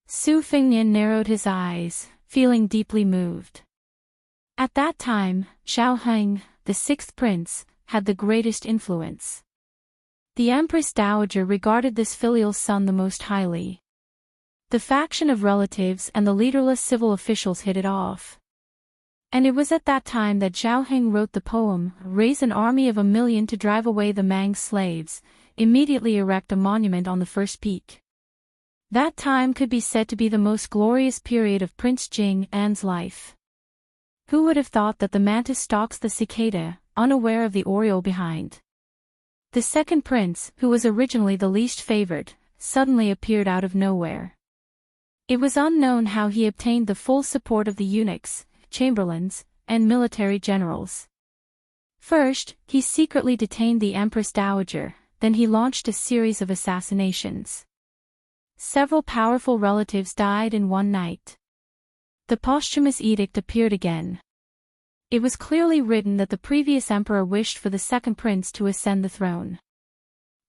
Su Fengnian narrowed his eyes, feeling deeply moved. At that time, Xiao Heng, the 6th prince, had the greatest influence. The Empress Dowager regarded this filial son the most highly. The faction of relatives and the leaderless civil officials hit it off. And it was at that time that Xiao Heng wrote the poem, "Raise an army of 1,000,000 to drive away the Mang slaves, immediately erect a monument on the first peak." That time could be said to be the most glorious period of Prince Jing'an's life. Who would have thought that the mantis stalks the cicada, unaware of the oriole behind? The second prince, who was originally the least favored, suddenly appeared out of nowhere. It was unknown how he obtained the full support of the eunuchs, chamberlains, and military generals. First, he secretly detained the Empress Dowager, then he launched a series of assassinations. Several powerful relatives died in one night. The posthumous edict appeared again. It was clearly written that the previous emperor wished for the second prince to ascend the throne.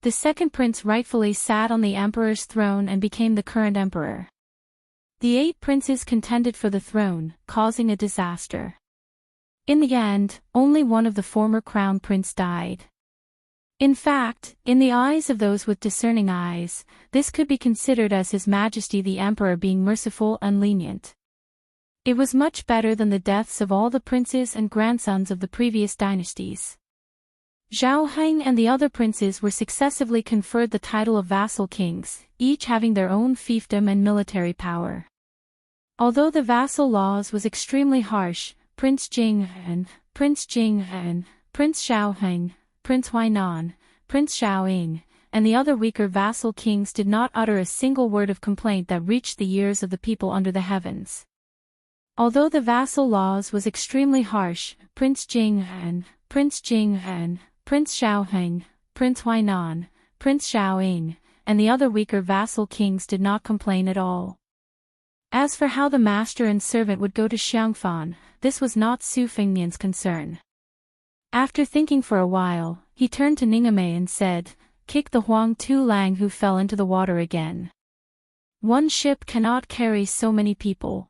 The second prince rightfully sat on the emperor's throne and became the current emperor. The 8 princes contended for the throne, causing a disaster. In the end, only one of the former crown prince died. In fact, in the eyes of those with discerning eyes, this could be considered as His Majesty the Emperor being merciful and lenient. It was much better than the deaths of all the princes and grandsons of the previous dynasties. Zhao Heng and the other princes were successively conferred the title of vassal kings, each having their own fiefdom and military power. Although the vassal laws was extremely harsh, Prince Jing'an, Prince Xiao Heng, Prince Huainan, Prince Xiaoying, and the other weaker vassal kings did not utter a single word of complaint that reached the ears of the people under the heavens. Although the vassal laws was extremely harsh, Prince Jing'an, Prince Xiao Heng, Prince Huainan, Prince Xiaoying, and the other weaker vassal kings did not complain at all. As for how the master and servant would go to Xiangfan, this was not Su Fengnian's concern. After thinking for a while, he turned to Ningame and said, "Kick the Huang Tu Lang who fell into the water again. One ship cannot carry so many people.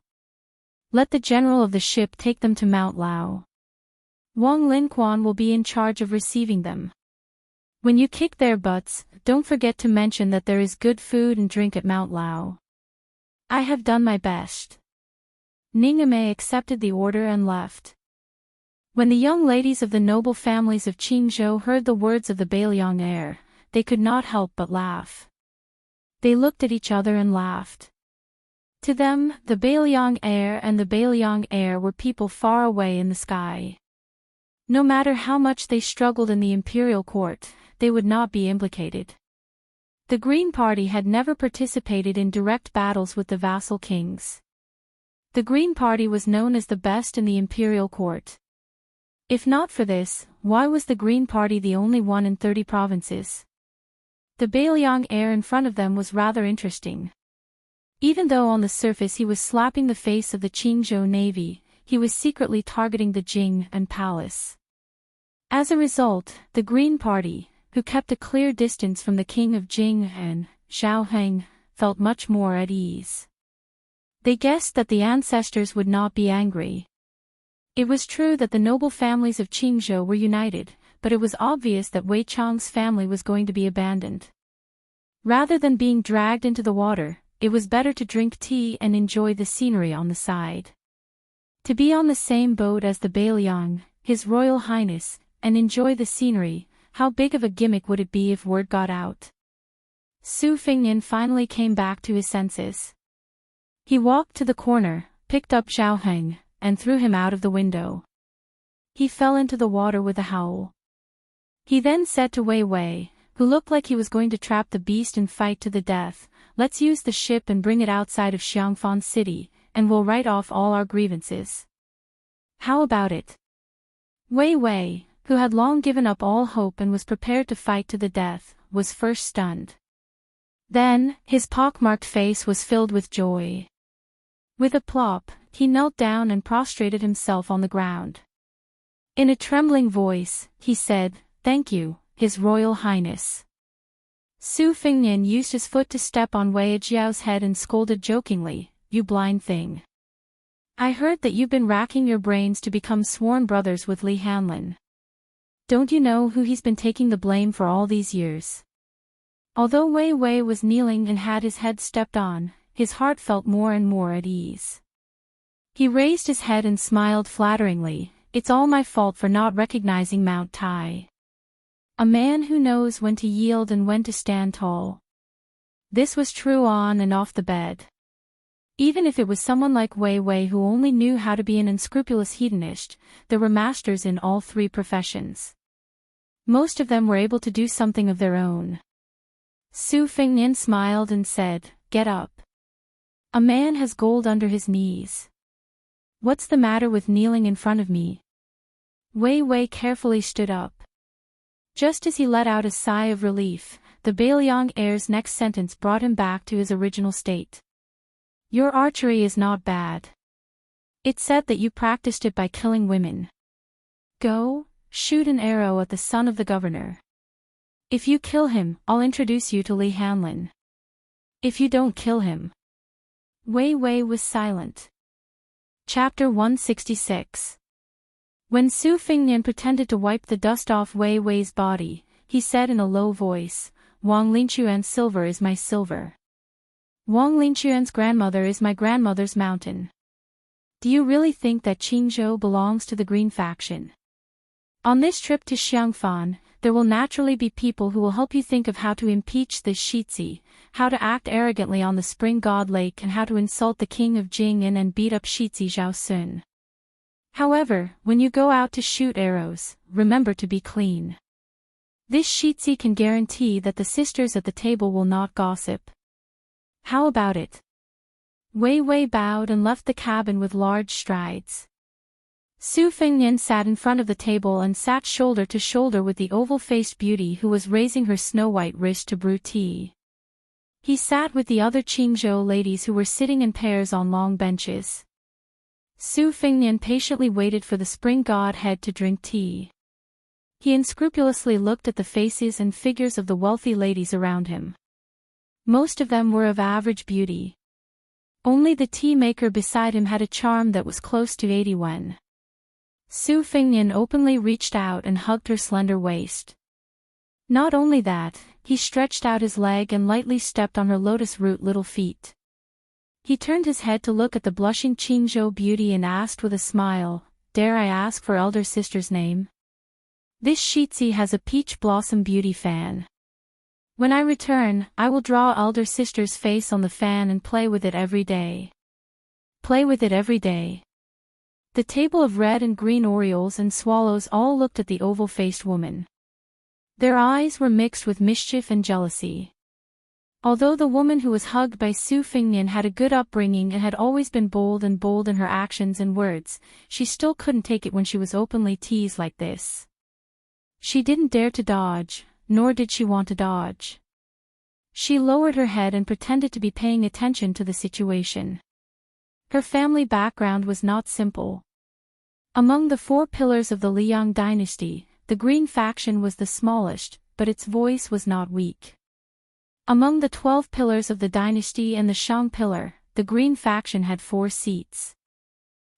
Let the general of the ship take them to Mount Lao. Wang Linquan will be in charge of receiving them. When you kick their butts, don't forget to mention that there is good food and drink at Mount Lao." "I have done my best." Ningame accepted the order and left. When the young ladies of the noble families of Qingzhou heard the words of the Bailiang heir, they could not help but laugh. They looked at each other and laughed. To them, the Bailiang heir and the Bailiang heir were people far away in the sky. No matter how much they struggled in the imperial court, they would not be implicated. The Green Party had never participated in direct battles with the vassal kings. The Green Party was known as the best in the imperial court. If not for this, why was the Green Party the only one in 30 provinces? The Bailiang heir in front of them was rather interesting. Even though on the surface he was slapping the face of the Qingzhou Navy, he was secretly targeting the Jing and palace. As a result, the Green Party, who kept a clear distance from the king of Jing and Zhao Heng, felt much more at ease. They guessed that the ancestors would not be angry. It was true that the noble families of Qingzhou were united, but it was obvious that Wei Chang's family was going to be abandoned. Rather than being dragged into the water, it was better to drink tea and enjoy the scenery on the side. To be on the same boat as the Bailiang, His Royal Highness, and enjoy the scenery, how big of a gimmick would it be if word got out? Su Fingnian finally came back to his senses. He walked to the corner, picked up Zhao Heng, and threw him out of the window. He fell into the water with a howl. He then said to Wei Wei, who looked like he was going to trap the beast and fight to the death, "Let's use the ship and bring it outside of Xiangfan City, and we'll write off all our grievances. How about it?" Wei Wei, who had long given up all hope and was prepared to fight to the death, was first stunned. Then, his pockmarked face was filled with joy. With a plop, he knelt down and prostrated himself on the ground. In a trembling voice, he said, "Thank you, His Royal Highness." Su Fingnian used his foot to step on Wei Jiao's head and scolded jokingly, "You blind thing. I heard that you've been racking your brains to become sworn brothers with Li Hanlin. Don't you know who he's been taking the blame for all these years?" Although Wei Wei was kneeling and had his head stepped on, his heart felt more and more at ease. He raised his head and smiled flatteringly, "It's all my fault for not recognizing Mount Tai. A man who knows when to yield and when to stand tall." This was true on and off the bed. Even if it was someone like Wei Wei who only knew how to be an unscrupulous hedonist, there were masters in all three professions. Most of them were able to do something of their own. Su Fingnian smiled and said, "Get up. A man has gold under his knees. What's the matter with kneeling in front of me?" Wei Wei carefully stood up. Just as he let out a sigh of relief, the Bailiang heir's next sentence brought him back to his original state. "Your archery is not bad. It said that you practiced it by killing women. Go, shoot an arrow at the son of the governor. If you kill him, I'll introduce you to Li Hanlin. If you don't kill him." Wei Wei was silent. Chapter 166. When Su Fingnian pretended to wipe the dust off Wei Wei's body, he said in a low voice, "Wang Linquan's silver is my silver. Wang Linquan's grandmother is my grandmother's mountain. Do you really think that Qingzhou belongs to the Green faction? On this trip to Xiangfan, there will naturally be people who will help you think of how to impeach this Shizi, how to act arrogantly on the Spring God Lake and how to insult the king of Jing'an and beat up Shizi Zhao Sun. However, when you go out to shoot arrows, remember to be clean. This Shizi can guarantee that the sisters at the table will not gossip. How about it?" Wei Wei bowed and left the cabin with large strides. Su Fingnian sat in front of the table and sat shoulder to shoulder with the oval-faced beauty who was raising her snow-white wrist to brew tea. He sat with the other Qingzhou ladies who were sitting in pairs on long benches. Su Fingnian patiently waited for the spring godhead to drink tea. He unscrupulously looked at the faces and figures of the wealthy ladies around him. Most of them were of average beauty. Only the tea maker beside him had a charm that was close to 80 yuan. Su Fingnian openly reached out and hugged her slender waist. Not only that, he stretched out his leg and lightly stepped on her lotus-root little feet. He turned his head to look at the blushing Qingzhou beauty and asked with a smile, "Dare I ask for elder sister's name?" "This Shizi has a peach blossom beauty fan." When I return, I will draw elder sister's face on the fan and play with it every day. Play with it every day. The table of red and green orioles and swallows all looked at the oval-faced woman. Their eyes were mixed with mischief and jealousy. Although the woman who was hugged by Su Fingnian had a good upbringing and had always been bold in her actions and words, she still couldn't take it when she was openly teased like this. She didn't dare to dodge, nor did she want to dodge. She lowered her head and pretended to be paying attention to the situation. Her family background was not simple. Among the 4 pillars of the Liang dynasty, the Green faction was the smallest, but its voice was not weak. Among the 12 pillars of the dynasty and the Shang pillar, the Green faction had 4 seats.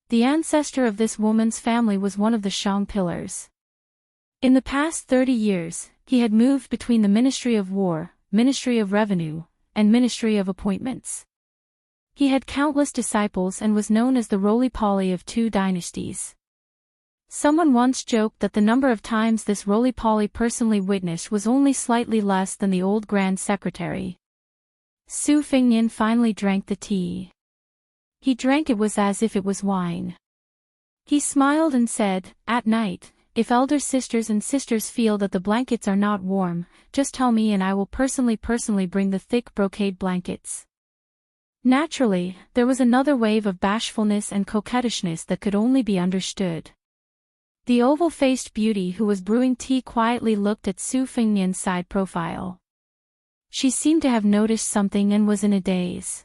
The ancestor of this woman's family was one of the Shang pillars. In the past 30 years, he had moved between the Ministry of War, Ministry of Revenue, and Ministry of Appointments. He had countless disciples and was known as the roly-poly of 2 dynasties. Someone once joked that the number of times this roly-poly personally witnessed was only slightly less than the old Grand Secretary. Su Fingnian finally drank the tea. He drank it was as if it was wine. He smiled and said, "At night, if elder sisters and sisters feel that the blankets are not warm, just tell me and I will personally bring the thick brocade blankets." Naturally, there was another wave of bashfulness and coquettishness that could only be understood. The oval-faced beauty who was brewing tea quietly looked at Su Fingnian's side profile. She seemed to have noticed something and was in a daze.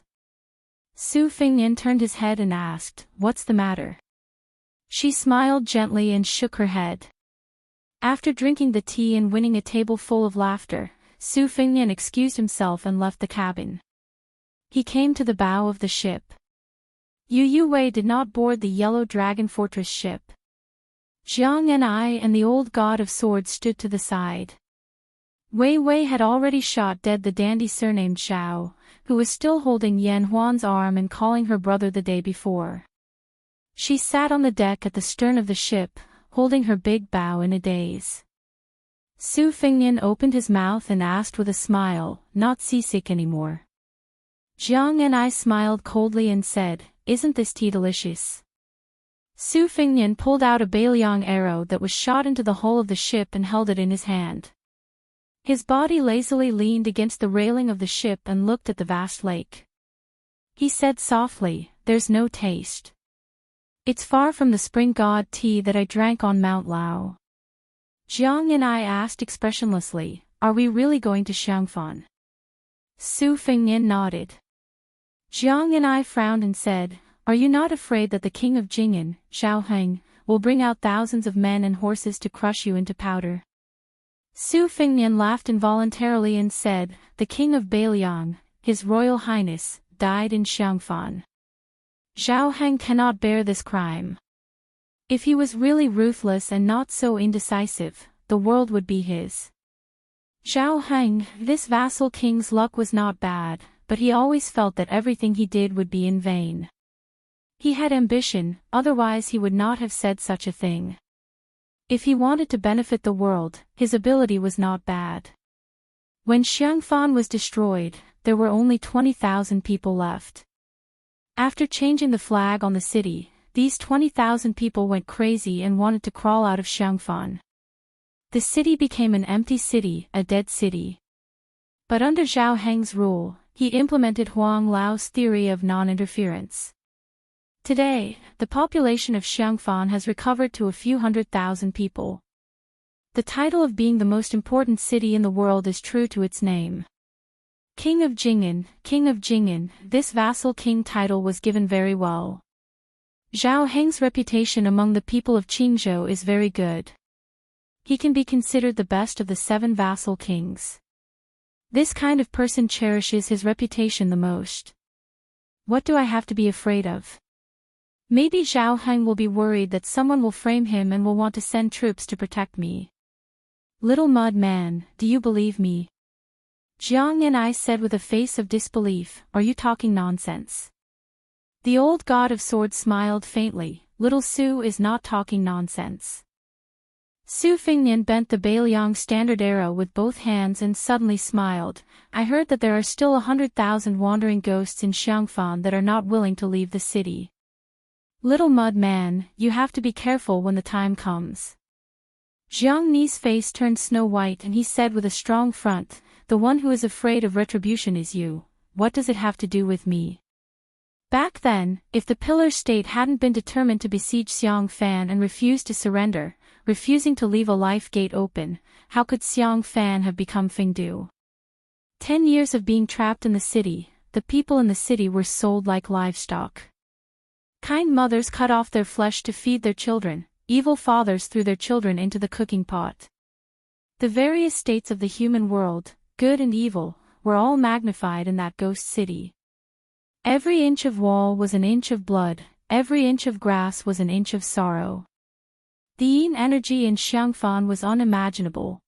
Su Fingnian turned his head and asked, "What's the matter?" She smiled gently and shook her head. After drinking the tea and winning a table full of laughter, Su Fingnian excused himself and left the cabin. He came to the bow of the ship. Yu Wei did not board the Yellow Dragon Fortress ship. Jiang and I and the old god of swords stood to the side. Wei Wei had already shot dead the dandy surnamed Xiao, who was still holding Yan Huan's arm and calling her brother the day before. She sat on the deck at the stern of the ship, holding her big bow in a daze. Su Fingnian opened his mouth and asked with a smile, "Not seasick anymore?" Jiang and I smiled coldly and said, "Isn't this tea delicious?" Su Fingnian pulled out a Bailiang arrow that was shot into the hull of the ship and held it in his hand. His body lazily leaned against the railing of the ship and looked at the vast lake. He said softly, "There's no taste. It's far from the spring god tea that I drank on Mount Lao." Jiang and I asked expressionlessly, "Are we really going to Xiangfan?" Su Fingnian nodded. Jiang and I frowned and said, "Are you not afraid that the king of Jing'an, Xiao Heng, will bring out thousands of men and horses to crush you into powder?" Su Fingnian laughed involuntarily and said, "The king of Bailiang, His Royal Highness, died in Xiangfan. Xiao Heng cannot bear this crime. If he was really ruthless and not so indecisive, the world would be his." Xiao Heng, this vassal king's luck was not bad, but he always felt that everything he did would be in vain. He had ambition, otherwise he would not have said such a thing. If he wanted to benefit the world, his ability was not bad. When Xiangfan was destroyed, there were only 20,000 people left. After changing the flag on the city, these 20,000 people went crazy and wanted to crawl out of Xiangfan. The city became an empty city, a dead city. But under Xiao Heng's rule, he implemented Huang Lao's theory of non-interference. Today, the population of Xiangfan has recovered to a few 100,000 people. The title of being the most important city in the world is true to its name. King of Jing'an, this vassal king title was given very well. Xiao Heng's reputation among the people of Qingzhou is very good. He can be considered the best of the 7 vassal kings. This kind of person cherishes his reputation the most. What do I have to be afraid of? Maybe Xiao Heng will be worried that someone will frame him and will want to send troops to protect me. Little mud man, do you believe me? Jiang and I said with a face of disbelief, "Are you talking nonsense?" The old god of swords smiled faintly, "Little Su is not talking nonsense. Su Fingnian bent the Bailiang standard arrow with both hands and suddenly smiled. I heard that there are still 100,000 wandering ghosts in Xiangfan that are not willing to leave the city. Little mud man, you have to be careful when the time comes. Jiang Ni's face turned snow white and he said with a strong front, the one who is afraid of retribution is you. What does it have to do with me? Back then, if the Pillar State hadn't been determined to besiege Xiangfan and refused to surrender, refusing to leave a life gate open, how could Xiangfan have become Fengdu? 10 years of being trapped in the city, the people in the city were sold like livestock. Kind mothers cut off their flesh to feed their children, evil fathers threw their children into the cooking pot. The various states of the human world, good and evil, were all magnified in that ghost city. Every inch of wall was an inch of blood, every inch of grass was an inch of sorrow. The yin energy in Xiangfan was unimaginable.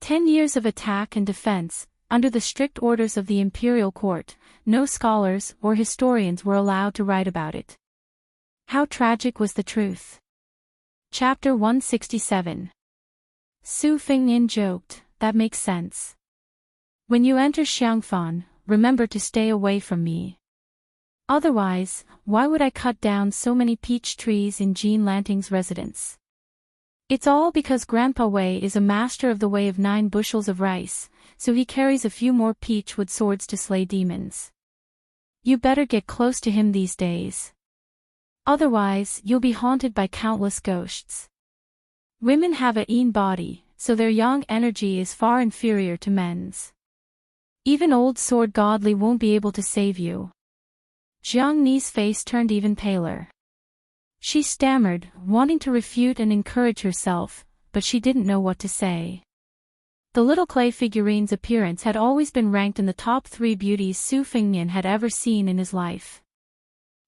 10 years of attack and defense, under the strict orders of the imperial court, no scholars or historians were allowed to write about it. How tragic was the truth. Chapter 167. Su Fingnian joked, that makes sense. When you enter Xiangfan, remember to stay away from me. Otherwise, why would I cut down so many peach trees in Jean Lanting's residence? It's all because Grandpa Wei is a master of the way of 9 bushels of rice, so he carries a few more peach wood swords to slay demons. You better get close to him these days. Otherwise, you'll be haunted by countless ghosts. Women have a yin body, so their yang energy is far inferior to men's. Even old sword godly won't be able to save you. Jiang Ni's face turned even paler. She stammered, wanting to refute and encourage herself, but she didn't know what to say. The little clay figurine's appearance had always been ranked in the top 3 beauties Su Fingnian had ever seen in his life.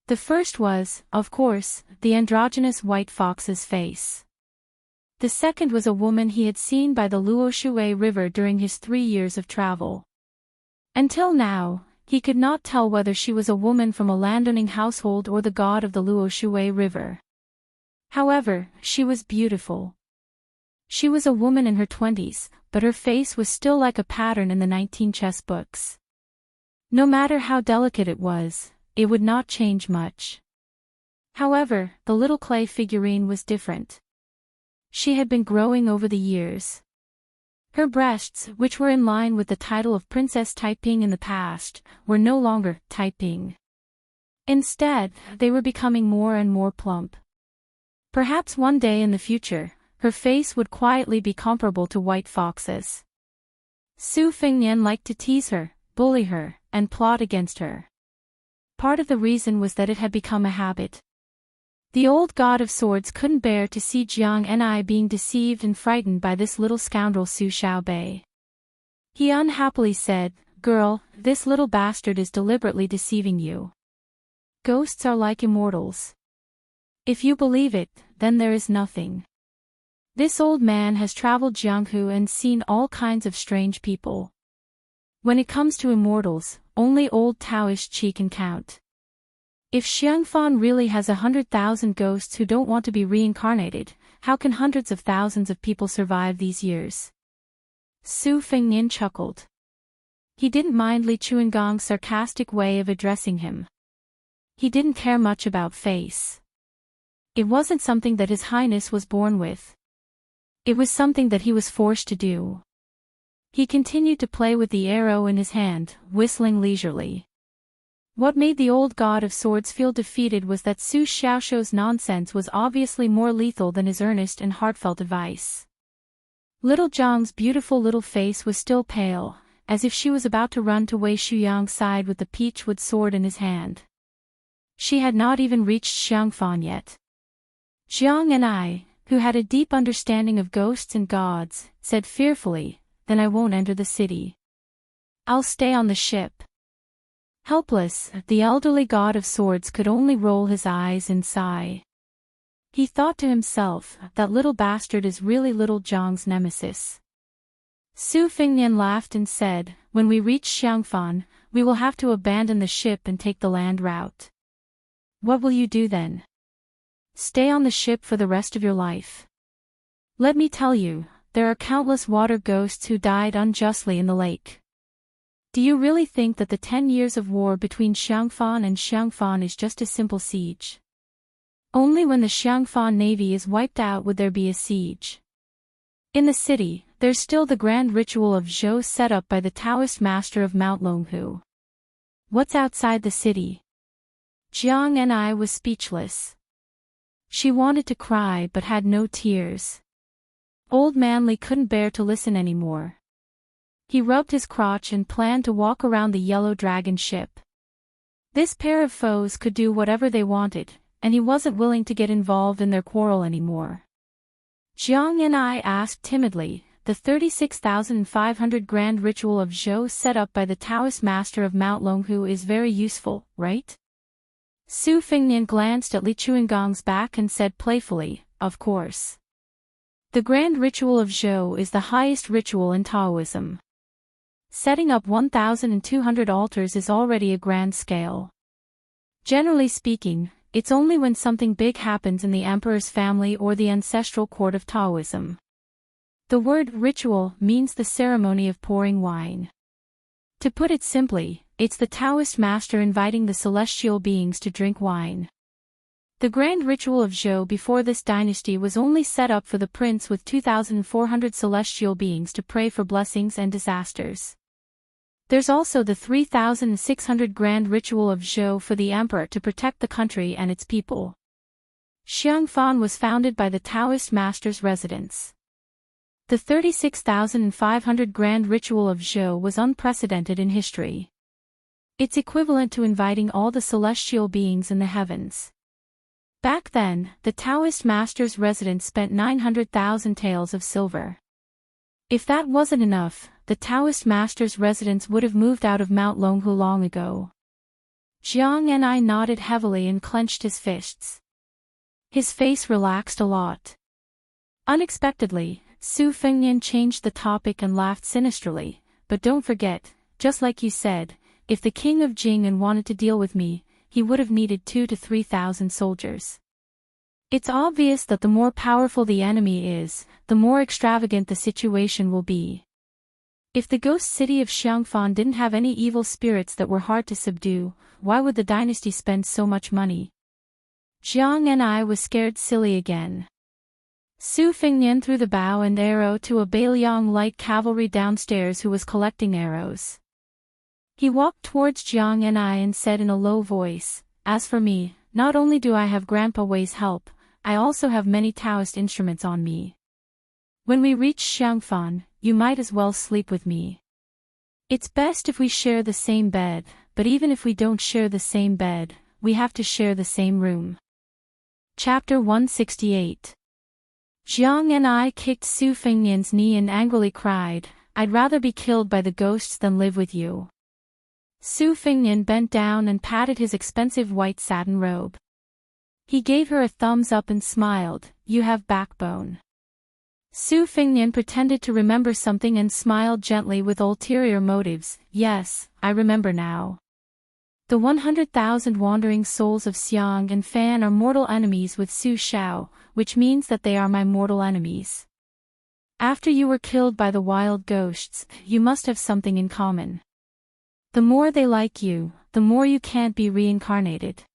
The first was, of course, the androgynous white fox's face. The second was a woman he had seen by the Luoshui River during his 3 years of travel. Until now, he could not tell whether she was a woman from a landowning household or the god of the Luoshui River. However, she was beautiful. She was a woman in her 20s, but her face was still like a pattern in the 19 chess books. No matter how delicate it was, it would not change much. However, the little clay figurine was different. She had been growing over the years. Her breasts, which were in line with the title of Princess Taiping in the past, were no longer Taiping. Instead, they were becoming more and more plump. Perhaps one day in the future, her face would quietly be comparable to white foxes. Su Fingnian liked to tease her, bully her, and plot against her. Part of the reason was that it had become a habit. The old god of swords couldn't bear to see Jiang Ni being deceived and frightened by this little scoundrel Su Xiaobei. He unhappily said, "Girl, this little bastard is deliberately deceiving you. Ghosts are like immortals. If you believe it, then there is nothing. This old man has traveled Jianghu and seen all kinds of strange people. When it comes to immortals, only old Taoist Qi can count. If Xiangfan really has 100,000 ghosts who don't want to be reincarnated, how can hundreds of thousands of people survive these years?" Su Fingnian chuckled. He didn't mind Li Chuangong's sarcastic way of addressing him. He didn't care much about face. It wasn't something that His Highness was born with. It was something that he was forced to do. He continued to play with the arrow in his hand, whistling leisurely. What made the old god of swords feel defeated was that Su Xiaoshuo's nonsense was obviously more lethal than his earnest and heartfelt advice. Little Zhang's beautiful little face was still pale, as if she was about to run to Wei Shuyang's side with the peachwood sword in his hand. She had not even reached Xiangfan yet. Jiang Ni, who had a deep understanding of ghosts and gods, said fearfully, "Then I won't enter the city. I'll stay on the ship." Helpless, the elderly god of swords could only roll his eyes and sigh. He thought to himself, that little bastard is really little Zhang's nemesis. Su Fingnian laughed and said, "When we reach Xiangfan, we will have to abandon the ship and take the land route. What will you do then? Stay on the ship for the rest of your life?" Let me tell you, there are countless water ghosts who died unjustly in the lake. Do you really think that the 10 years of war between Xiangfan and Xiangfan is just a simple siege? Only when the Xiangfan navy is wiped out would there be a siege. In the city, there's still the grand ritual of Zhou set up by the Taoist master of Mount Longhu. What's outside the city? Jiang and I was speechless. She wanted to cry but had no tears. Old Manly couldn't bear to listen anymore. He rubbed his crotch and planned to walk around the yellow dragon ship. This pair of foes could do whatever they wanted, and he wasn't willing to get involved in their quarrel anymore. Jiang and I asked timidly, the 36,500 grand ritual of Zhou set up by the Taoist master of Mount Longhu is very useful, right? Su Fengnian glanced at Li Chuangong's back and said playfully, of course. The grand ritual of Zhou is the highest ritual in Taoism. Setting up 1,200 altars is already a grand scale. Generally speaking, it's only when something big happens in the emperor's family or the ancestral court of Taoism. The word ritual means the ceremony of pouring wine. To put it simply, it's the Taoist master inviting the celestial beings to drink wine. The grand ritual of Zhou before this dynasty was only set up for the prince with 2,400 celestial beings to pray for blessings and disasters. There's also the 3,600 grand ritual of Zhou for the emperor to protect the country and its people. Xiangfan was founded by the Taoist master's residence. The 36,500 grand ritual of Zhou was unprecedented in history. It's equivalent to inviting all the celestial beings in the heavens. Back then, the Taoist master's residence spent 900,000 taels of silver. If that wasn't enough, the Taoist master's residence would have moved out of Mount Longhu long ago. Jiang and I nodded heavily and clenched his fists. His face relaxed a lot. Unexpectedly, Su Fengnian changed the topic and laughed sinisterly, but don't forget, just like you said, if the king of Jing'an wanted to deal with me, he would have needed 2,000 to 3,000 soldiers. It's obvious that the more powerful the enemy is, the more extravagant the situation will be. If the ghost city of Xiangfan didn't have any evil spirits that were hard to subdue, why would the dynasty spend so much money? Jiang and I was scared silly again. Su Fengnian threw the bow and arrow to a Bailiang light cavalry downstairs who was collecting arrows. He walked towards Jiang and I and said in a low voice, as for me, not only do I have Grandpa Wei's help, I also have many Taoist instruments on me. When we reach Xiangfan, you might as well sleep with me. It's best if we share the same bed, but even if we don't share the same bed, we have to share the same room. Chapter 168. Jiang and I kicked Su Fengnian's knee and angrily cried, I'd rather be killed by the ghosts than live with you. Su Fengnian bent down and patted his expensive white satin robe. He gave her a thumbs up and smiled, you have backbone. Su Fengnian pretended to remember something and smiled gently with ulterior motives, yes, I remember now. The 100,000 wandering souls of Xiang and Fan are mortal enemies with Su Shao, which means that they are my mortal enemies. After you were killed by the wild ghosts, you must have something in common. The more they like you, the more you can't be reincarnated.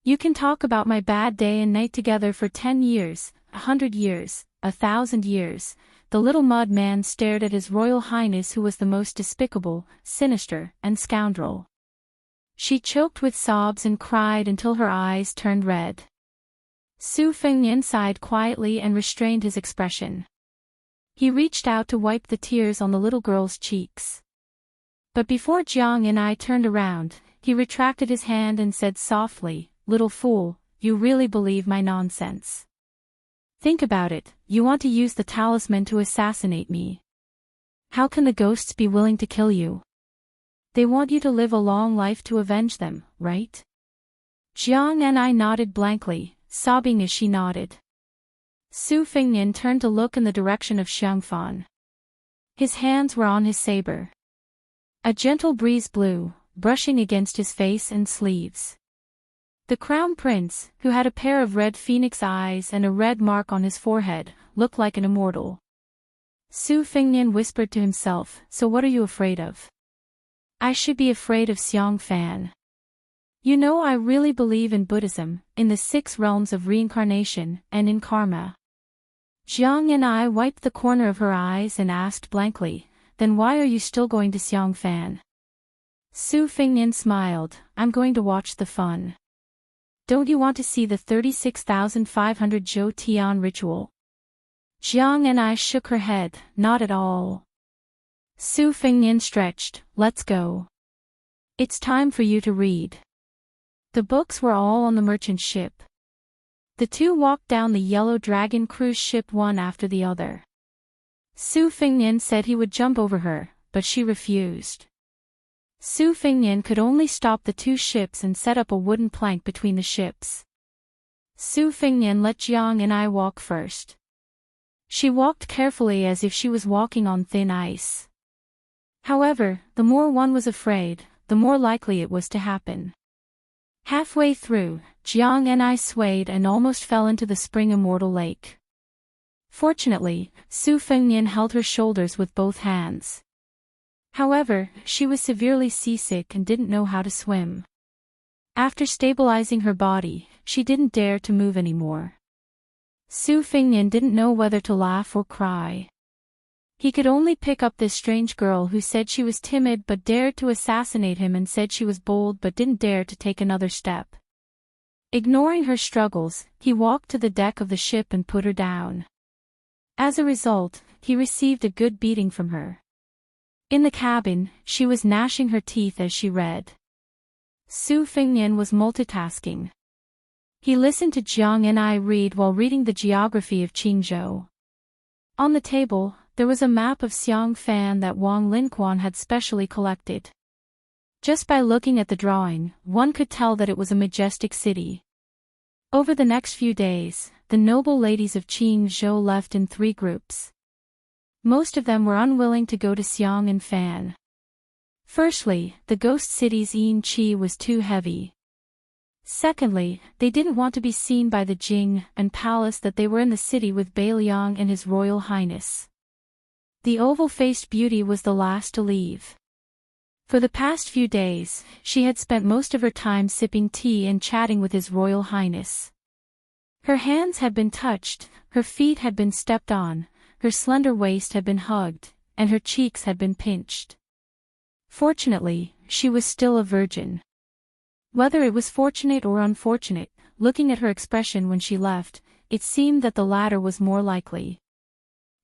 You can talk about my bad day and night together for 10 years, 100 years, 1,000 years. The little mud man stared at His Royal Highness, who was the most despicable, sinister, and scoundrel. She choked with sobs and cried until her eyes turned red. Su Fengnian sighed quietly and restrained his expression. He reached out to wipe the tears on the little girl's cheeks. But before Jiang and I turned around, he retracted his hand and said softly, little fool, you really believe my nonsense. Think about it, you want to use the talisman to assassinate me. How can the ghosts be willing to kill you? They want you to live a long life to avenge them, right? Jiang and I nodded blankly, sobbing as she nodded. Su Fengnian turned to look in the direction of Xiangfan. His hands were on his saber. A gentle breeze blew, brushing against his face and sleeves. The crown prince, who had a pair of red phoenix eyes and a red mark on his forehead, look like an immortal. Su Fengnian whispered to himself, so what are you afraid of? I should be afraid of Xiang Fan. You know, I really believe in Buddhism, in the 6 realms of reincarnation, and in karma. Jiang and I wiped the corner of her eyes and asked blankly, then why are you still going to Xiang Fan? Su Fengnian smiled, I'm going to watch the fun. Don't you want to see the 36,500 Zhou Tian ritual? Jiang and I shook her head, not at all. Su Fengnian stretched, let's go. It's time for you to read. The books were all on the merchant ship. The two walked down the Yellow Dragon cruise ship one after the other. Su Fengnian said he would jump over her, but she refused. Su Fengnian could only stop the 2 ships and set up a wooden plank between the ships. Su Fengnian let Jiang and I walk first. She walked carefully as if she was walking on thin ice. However, the more one was afraid, the more likely it was to happen. Halfway through, Jiang and I swayed and almost fell into the spring immortal lake. Fortunately, Su Fengnian held her shoulders with both hands. However, she was severely seasick and didn't know how to swim. After stabilizing her body, she didn't dare to move anymore. Su Fengnian didn't know whether to laugh or cry. He could only pick up this strange girl who said she was timid but dared to assassinate him and said she was bold but didn't dare to take another step. Ignoring her struggles, he walked to the deck of the ship and put her down. As a result, he received a good beating from her. In the cabin, she was gnashing her teeth as she read. Su Fengnian was multitasking. He listened to Jiang and I read while reading the geography of Qingzhou. On the table, there was a map of Xiang Fan that Wang Linquan had specially collected. Just by looking at the drawing, one could tell that it was a majestic city. Over the next few days, the noble ladies of Qingzhou left in 3 groups. Most of them were unwilling to go to Xiang and Fan. Firstly, the ghost city's Yin Qi was too heavy. Secondly, they didn't want to be seen by the Jing and palace that they were in the city with Beiliang and His Royal Highness. The oval-faced beauty was the last to leave. For the past few days, she had spent most of her time sipping tea and chatting with His Royal Highness. Her hands had been touched, her feet had been stepped on, her slender waist had been hugged, and her cheeks had been pinched. Fortunately, she was still a virgin. Whether it was fortunate or unfortunate, looking at her expression when she left, it seemed that the latter was more likely.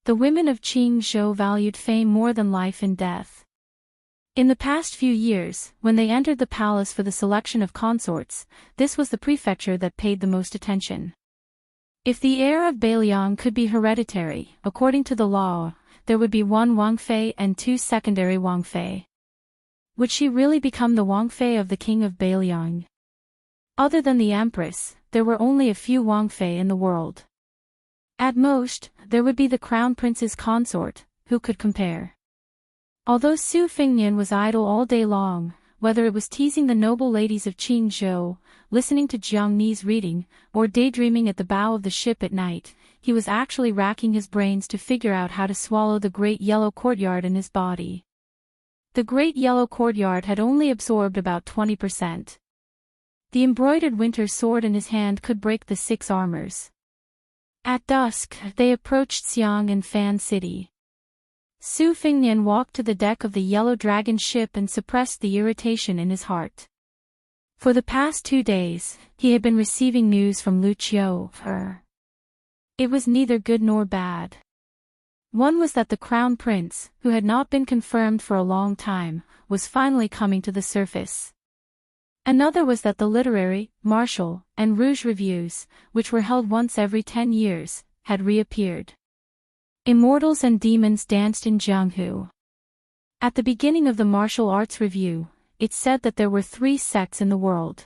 The women of Qingzhou valued fame more than life and death. In the past few years, when they entered the palace for the selection of consorts, this was the prefecture that paid the most attention. If the heir of Beiliang could be hereditary, according to the law, there would be 1 Wangfei and 2 secondary Wangfei. Would she really become the Wangfei of the king of Beiliang? Other than the empress, there were only a few Wangfei in the world. At most, there would be the crown prince's consort, who could compare. Although Su Fengnian was idle all day long, whether it was teasing the noble ladies of Qingzhou, listening to Jiang Ni's reading, or daydreaming at the bow of the ship at night, he was actually racking his brains to figure out how to swallow the great yellow courtyard in his body. The great yellow courtyard had only absorbed about 20%. The embroidered winter sword in his hand could break the 6 armors. At dusk, they approached Xiang and Fan City. Su Fengnian walked to the deck of the Yellow Dragon ship and suppressed the irritation in his heart. For the past 2 days, he had been receiving news from Lu Qiu. It was neither good nor bad. One was that the crown prince, who had not been confirmed for a long time, was finally coming to the surface. Another was that the literary, martial, and rouge reviews, which were held once every 10 years, had reappeared. Immortals and demons danced in Jianghu. At the beginning of the martial arts review, it said that there were 3 sects in the world.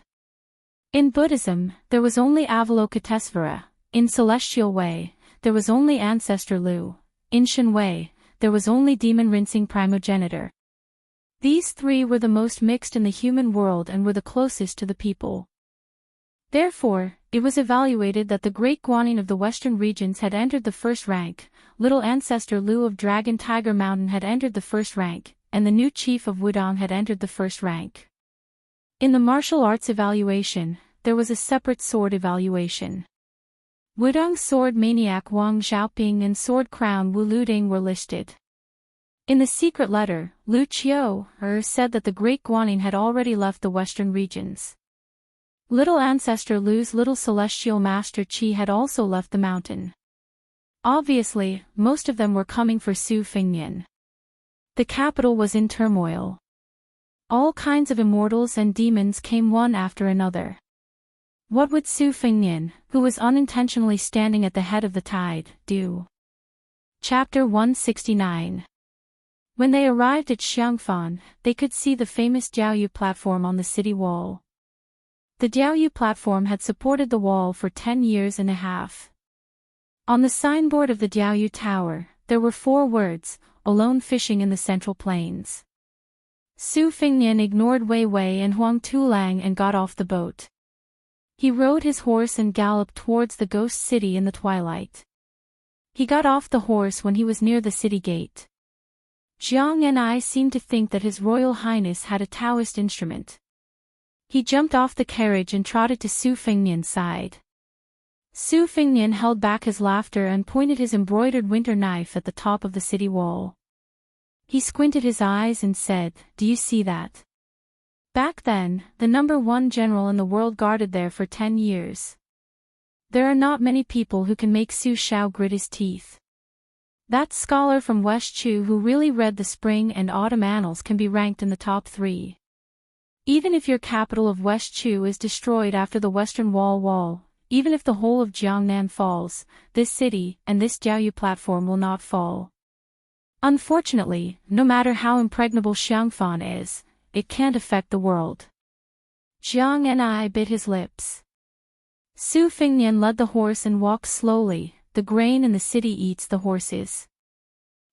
In Buddhism, there was only Avalokitesvara. In Celestial Way, there was only Ancestor Lu. In Shen Wei, there was only Demon Rinsing Primogenitor. These 3 were the most mixed in the human world and were the closest to the people. Therefore, It was evaluated that the great Guanyin of the western regions had entered the first rank, little ancestor Lu of Dragon Tiger Mountain had entered the first rank, and the new chief of Wudong had entered the first rank. In the martial arts evaluation, there was a separate sword evaluation. Wudong's sword maniac Wang Xiaoping and sword crown Wu Luding were listed. In the secret letter, Lu Qiu said that the great Guanyin had already left the western regions. Little ancestor Lu's little celestial master Qi had also left the mountain. Obviously, most of them were coming for Su Fengnian. The capital was in turmoil. All kinds of immortals and demons came one after another. What would Su Fengnian, who was unintentionally standing at the head of the tide, do? Chapter 169. When they arrived at Xiangfan, they could see the famous Jiaoyu platform on the city wall. The Jiaoyu platform had supported the wall for 10 years and a half. On the signboard of the Jiaoyu tower, there were 4 words, alone fishing in the central plains. Su Fengnian ignored Wei Wei and Huang Tulang and got off the boat. He rode his horse and galloped towards the ghost city in the twilight. He got off the horse when he was near the city gate. Jiang and I seemed to think that His Royal Highness had a Taoist instrument. He jumped off the carriage and trotted to Su Fengnian's side. Su Fengnian held back his laughter and pointed his embroidered winter knife at the top of the city wall. He squinted his eyes and said, "Do you see that? Back then, the #1 general in the world guarded there for 10 years. There are not many people who can make Su Xiao grit his teeth. That scholar from West Chu who really read the spring and autumn annals can be ranked in the top 3. Even if your capital of West Chu is destroyed after the Western Wall, even if the whole of Jiangnan falls, this city and this Jiaoyu platform will not fall. Unfortunately, no matter how impregnable Xiangfan is, it can't affect the world." Jiang and I bit his lips. Su Fengnian led the horse and walked slowly. The grain in the city eats the horses.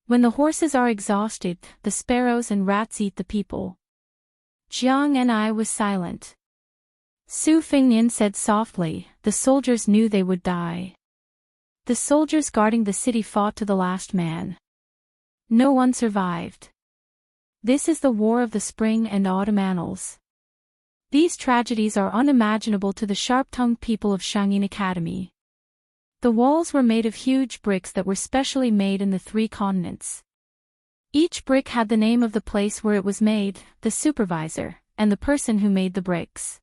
When the horses are exhausted, the sparrows and rats eat the people. Jiang and I was silent. Su Fengnian said softly, "The soldiers knew they would die. The soldiers guarding the city fought to the last man. No one survived. This is the war of the spring and autumn annals. These tragedies are unimaginable to the sharp-tongued people of Shangyin Academy." The walls were made of huge bricks that were specially made in the 3 continents. Each brick had the name of the place where it was made, the supervisor, and the person who made the bricks.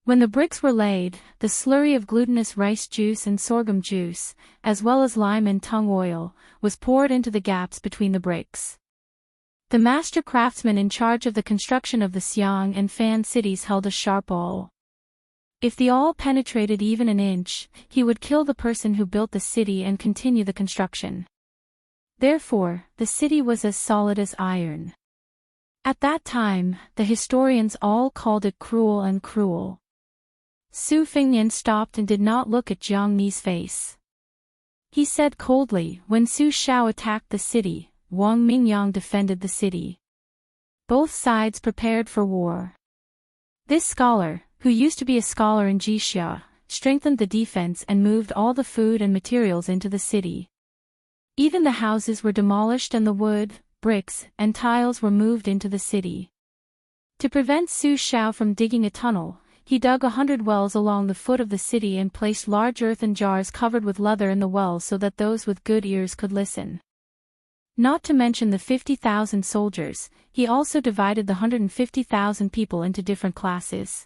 When the bricks were laid, the slurry of glutinous rice juice and sorghum juice, as well as lime and tung oil, was poured into the gaps between the bricks. The master craftsman in charge of the construction of the Xiang and Fan cities held a sharp awl. If the awl penetrated even an inch, he would kill the person who built the city and continue the construction. Therefore, the city was as solid as iron. At that time, the historians all called it cruel and cruel. Su Fengnian stopped and did not look at Jiang Ni's face. He said coldly, "When Su Xiao attacked the city, Wang Mingyang defended the city. Both sides prepared for war. This scholar, who used to be a scholar in Jixia, strengthened the defense and moved all the food and materials into the city. Even the houses were demolished and the wood, bricks, and tiles were moved into the city. To prevent Su Xiao from digging a tunnel, he dug 100 wells along the foot of the city and placed large earthen jars covered with leather in the wells so that those with good ears could listen. Not to mention the 50,000 soldiers, he also divided the 150,000 people into different classes.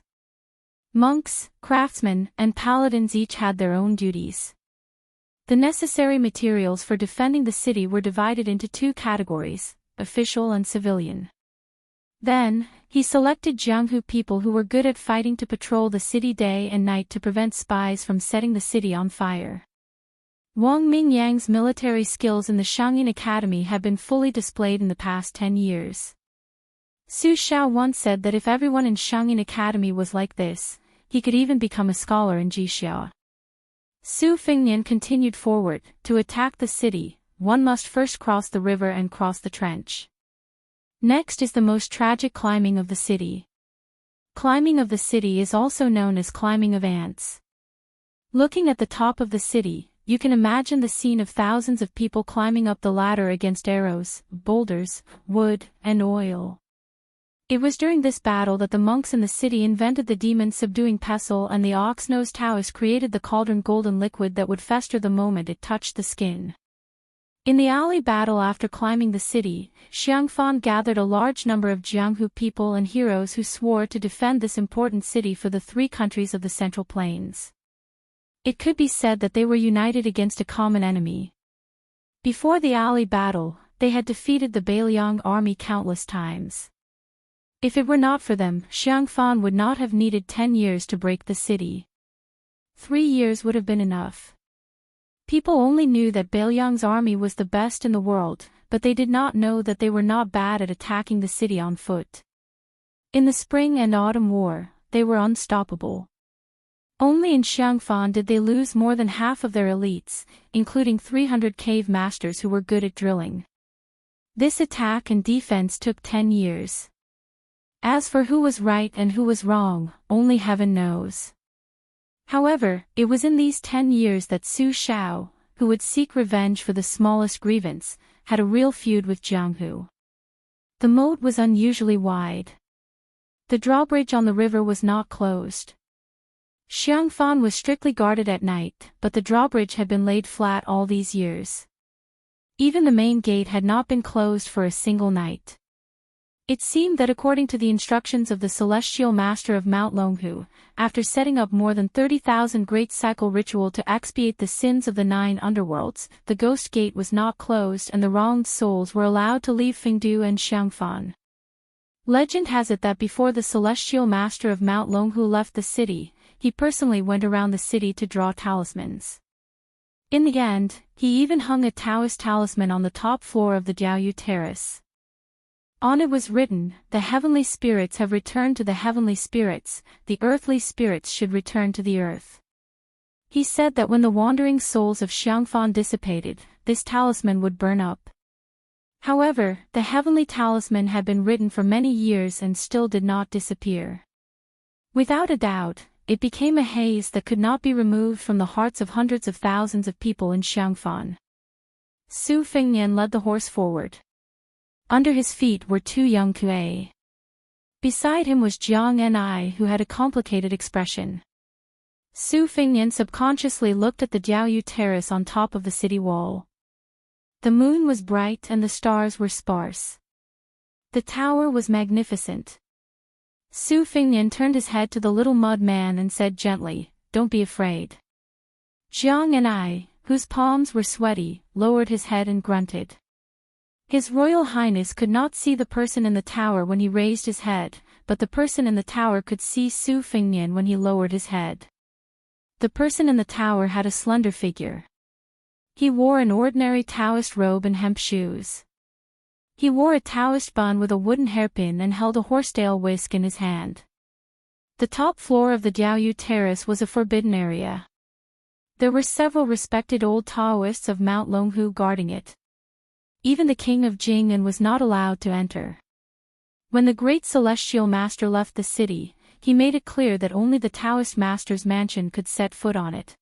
Monks, craftsmen, and paladins each had their own duties. The necessary materials for defending the city were divided into 2 categories, official and civilian. Then, he selected Jianghu people who were good at fighting to patrol the city day and night to prevent spies from setting the city on fire. Wang Mingyang's military skills in the Shangyin Academy have been fully displayed in the past 10 years. Su Xiao once said that if everyone in Shangyin Academy was like this, he could even become a scholar in Jixia. Su Fengnian continued forward. To attack the city, one must first cross the river and cross the trench. Next is the most tragic climbing of the city. Climbing of the city is also known as climbing of ants. Looking at the top of the city, you can imagine the scene of thousands of people climbing up the ladder against arrows, boulders, wood, and oil. It was during this battle that the monks in the city invented the demon-subduing pestle, and the ox-nosed Taoist created the cauldron golden liquid that would fester the moment it touched the skin. In the alley battle after climbing the city, Xiangfan gathered a large number of Jianghu people and heroes who swore to defend this important city for the three countries of the Central Plains. It could be said that they were united against a common enemy. Before the alley battle, they had defeated the Bailiang army countless times. If it were not for them, Xiangfan would not have needed 10 years to break the city. 3 years would have been enough. People only knew that Bailiang's army was the best in the world, but they did not know that they were not bad at attacking the city on foot. In the Spring and Autumn War, they were unstoppable. Only in Xiangfan did they lose more than half of their elites, including 300 cave masters who were good at drilling. This attack and defense took 10 years. As for who was right and who was wrong, only heaven knows. However, it was in these 10 years that Su Shao, who would seek revenge for the smallest grievance, had a real feud with Jianghu. The moat was unusually wide. The drawbridge on the river was not closed. Xiangfan was strictly guarded at night, but the drawbridge had been laid flat all these years. Even the main gate had not been closed for a single night. It seemed that according to the instructions of the celestial master of Mount Longhu, after setting up more than 30,000 great cycle ritual to expiate the sins of the 9 underworlds, the ghost gate was not closed and the wronged souls were allowed to leave Fengdu and Xiangfan. Legend has it that before the celestial master of Mount Longhu left the city, he personally went around the city to draw talismans. In the end, he even hung a Taoist talisman on the top floor of the Jiaoyu Terrace. On it was written, "The heavenly spirits have returned to the heavenly spirits, the earthly spirits should return to the earth." He said that when the wandering souls of Xiangfan dissipated, this talisman would burn up. However, the heavenly talisman had been written for many years and still did not disappear. Without a doubt, it became a haze that could not be removed from the hearts of hundreds of thousands of people in Xiangfan. Su Fengnian led the horse forward. Under his feet were 2 young Kuei. Beside him was Jiang Ni, who had a complicated expression. Su Fengnian subconsciously looked at the Jiaoyu Terrace on top of the city wall. The moon was bright and the stars were sparse. The tower was magnificent. Su Fengnian turned his head to the little mud man and said gently, "Don't be afraid." Jiang Ni, whose palms were sweaty, lowered his head and grunted. His Royal Highness could not see the person in the tower when he raised his head, but the person in the tower could see Su Fengnian when he lowered his head. The person in the tower had a slender figure. He wore an ordinary Taoist robe and hemp shoes. He wore a Taoist bun with a wooden hairpin and held a horsetail whisk in his hand. The top floor of the Jiaoyu Terrace was a forbidden area. There were several respected old Taoists of Mount Longhu guarding it. Even the king of Jing'an was not allowed to enter. When the great celestial master left the city, he made it clear that only the Taoist master's mansion could set foot on it.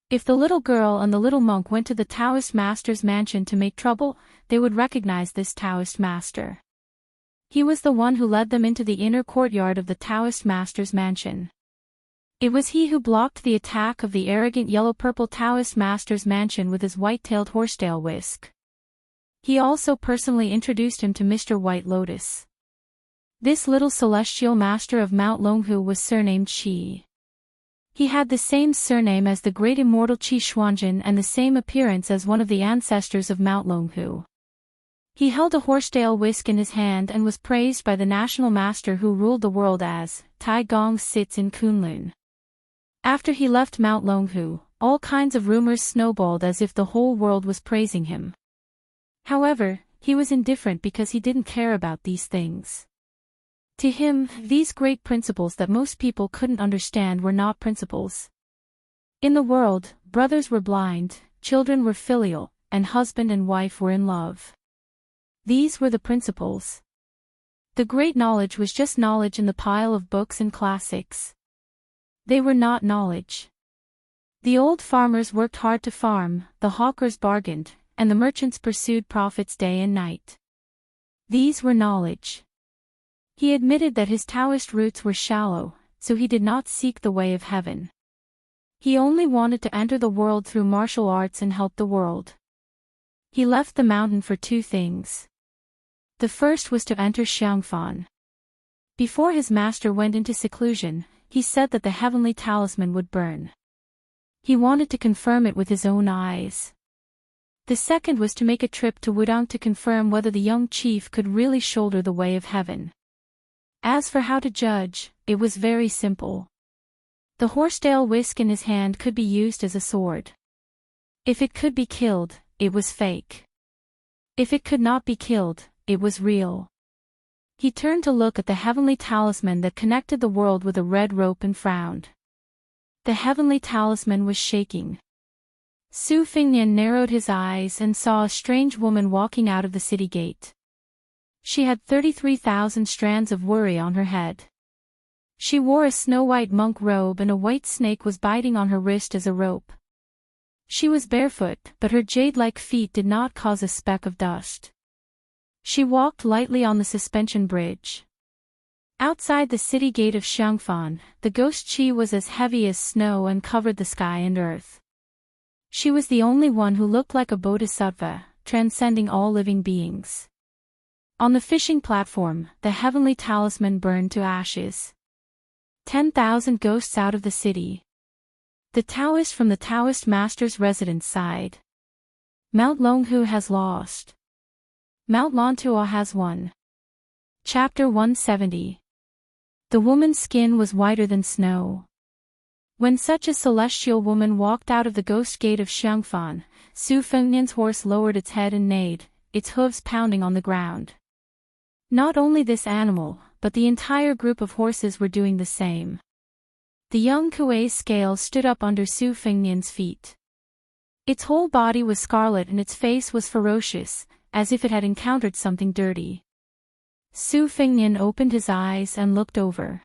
If the little girl and the little monk went to the Taoist master's mansion to make trouble, they would recognize this Taoist master. He was the one who led them into the inner courtyard of the Taoist master's mansion. It was he who blocked the attack of the arrogant yellow-purple Taoist master's mansion with his white-tailed horsetail whisk. He also personally introduced him to Mr. White Lotus. This little celestial master of Mount Longhu was surnamed Qi. He had the same surname as the great immortal Qi Xuanjin and the same appearance as one of the ancestors of Mount Longhu. He held a horsetail whisk in his hand and was praised by the national master who ruled the world as Tai Gong sits in Kunlun. After he left Mount Longhu, all kinds of rumors snowballed as if the whole world was praising him. However, he was indifferent because he didn't care about these things. To him, these great principles that most people couldn't understand were not principles. In the world, brothers were blind, children were filial, and husband and wife were in love. These were the principles. The great knowledge was just knowledge in the pile of books and classics. They were not knowledge. The old farmers worked hard to farm, the hawkers bargained, and the merchants pursued profits day and night. These were knowledge. He admitted that his Taoist roots were shallow, so he did not seek the way of heaven. He only wanted to enter the world through martial arts and help the world. He left the mountain for two things. The first was to enter Xiangfan. Before his master went into seclusion, he said that the heavenly talisman would burn. He wanted to confirm it with his own eyes. The second was to make a trip to Wudang to confirm whether the young chief could really shoulder the way of heaven. As for how to judge, it was very simple. The horsetail whisk in his hand could be used as a sword. If it could be killed, it was fake. If it could not be killed, it was real. He turned to look at the heavenly talisman that connected the world with a red rope and frowned. The heavenly talisman was shaking. Su Fingnian narrowed his eyes and saw a strange woman walking out of the city gate. She had 33,000 strands of worry on her head. She wore a snow-white monk robe and a white snake was biting on her wrist as a rope. She was barefoot, but her jade-like feet did not cause a speck of dust. She walked lightly on the suspension bridge. Outside the city gate of Xiangfan, the ghost Qi was as heavy as snow and covered the sky and earth. She was the only one who looked like a bodhisattva, transcending all living beings. On the fishing platform, the heavenly talisman burned to ashes. 10,000 ghosts out of the city. The Taoist from the Taoist master's residence sighed. Mount Longhu has lost. Mount Lontua has won. Chapter 170. The woman's skin was whiter than snow. When such a celestial woman walked out of the ghost gate of Xiangfan, Su Fengnian's horse lowered its head and neighed, its hooves pounding on the ground. Not only this animal, but the entire group of horses were doing the same. The young Kuei's scales stood up under Su Fengnian's feet. Its whole body was scarlet and its face was ferocious, as if it had encountered something dirty. Su Fengnian opened his eyes and looked over.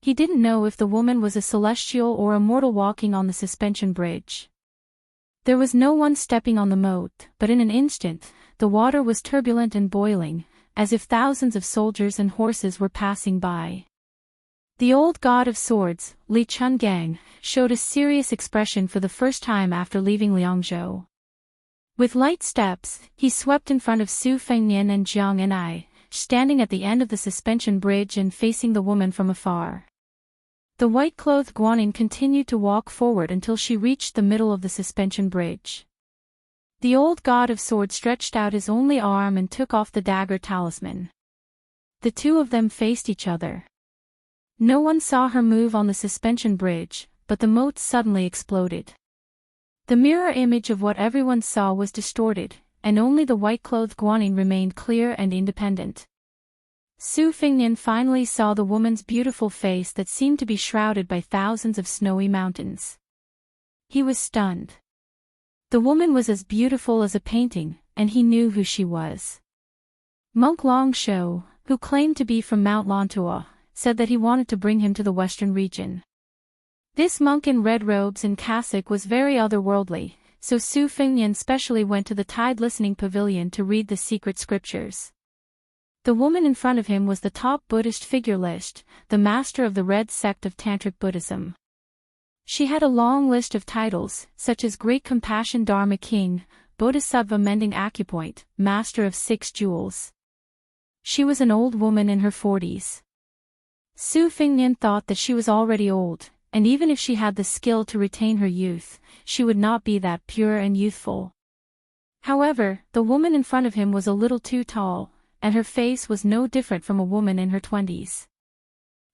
He didn't know if the woman was a celestial or a mortal walking on the suspension bridge. There was no one stepping on the moat, but in an instant, the water was turbulent and boiling, as if thousands of soldiers and horses were passing by. The old god of swords, Li Chungang, showed a serious expression for the first time after leaving Liangzhou. With light steps, he swept in front of Su Fengnian and Jiang and I, standing at the end of the suspension bridge and facing the woman from afar. The white-clothed Guanyin continued to walk forward until she reached the middle of the suspension bridge. The old god of swords stretched out his only arm and took off the dagger talisman. The two of them faced each other. No one saw her move on the suspension bridge, but the moat suddenly exploded. The mirror image of what everyone saw was distorted, and only the white-clothed Guanyin remained clear and independent. Su Fengnian finally saw the woman's beautiful face that seemed to be shrouded by thousands of snowy mountains. He was stunned. The woman was as beautiful as a painting, and he knew who she was. Monk Longsho, who claimed to be from Mount Lontua, said that he wanted to bring him to the western region. This monk in red robes and cassock was very otherworldly, so Su Fengnian specially went to the Tide Listening Pavilion to read the secret scriptures. The woman in front of him was the top Buddhist figure list, the master of the Red sect of Tantric Buddhism. She had a long list of titles, such as Great Compassion Dharma King, Bodhisattva Mending Acupoint, Master of 6 Jewels. She was an old woman in her 40s. Su Fengnian thought that she was already old, and even if she had the skill to retain her youth, she would not be that pure and youthful. However, the woman in front of him was a little too tall, and her face was no different from a woman in her 20s.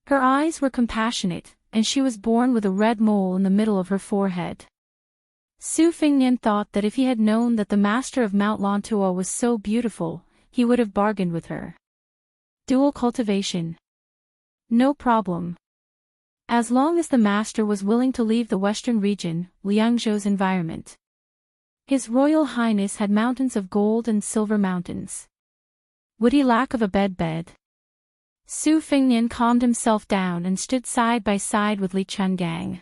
Her eyes were compassionate, and she was born with a red mole in the middle of her forehead. Su Fengnian thought that if he had known that the master of Mount Lontua was so beautiful, he would have bargained with her. Dual cultivation. No problem. As long as the master was willing to leave the western region, Liangzhou's environment. His Royal Highness had mountains of gold and silver mountains. Would he lack of a bed? Su Fengnian calmed himself down and stood side by side with Li Chungang.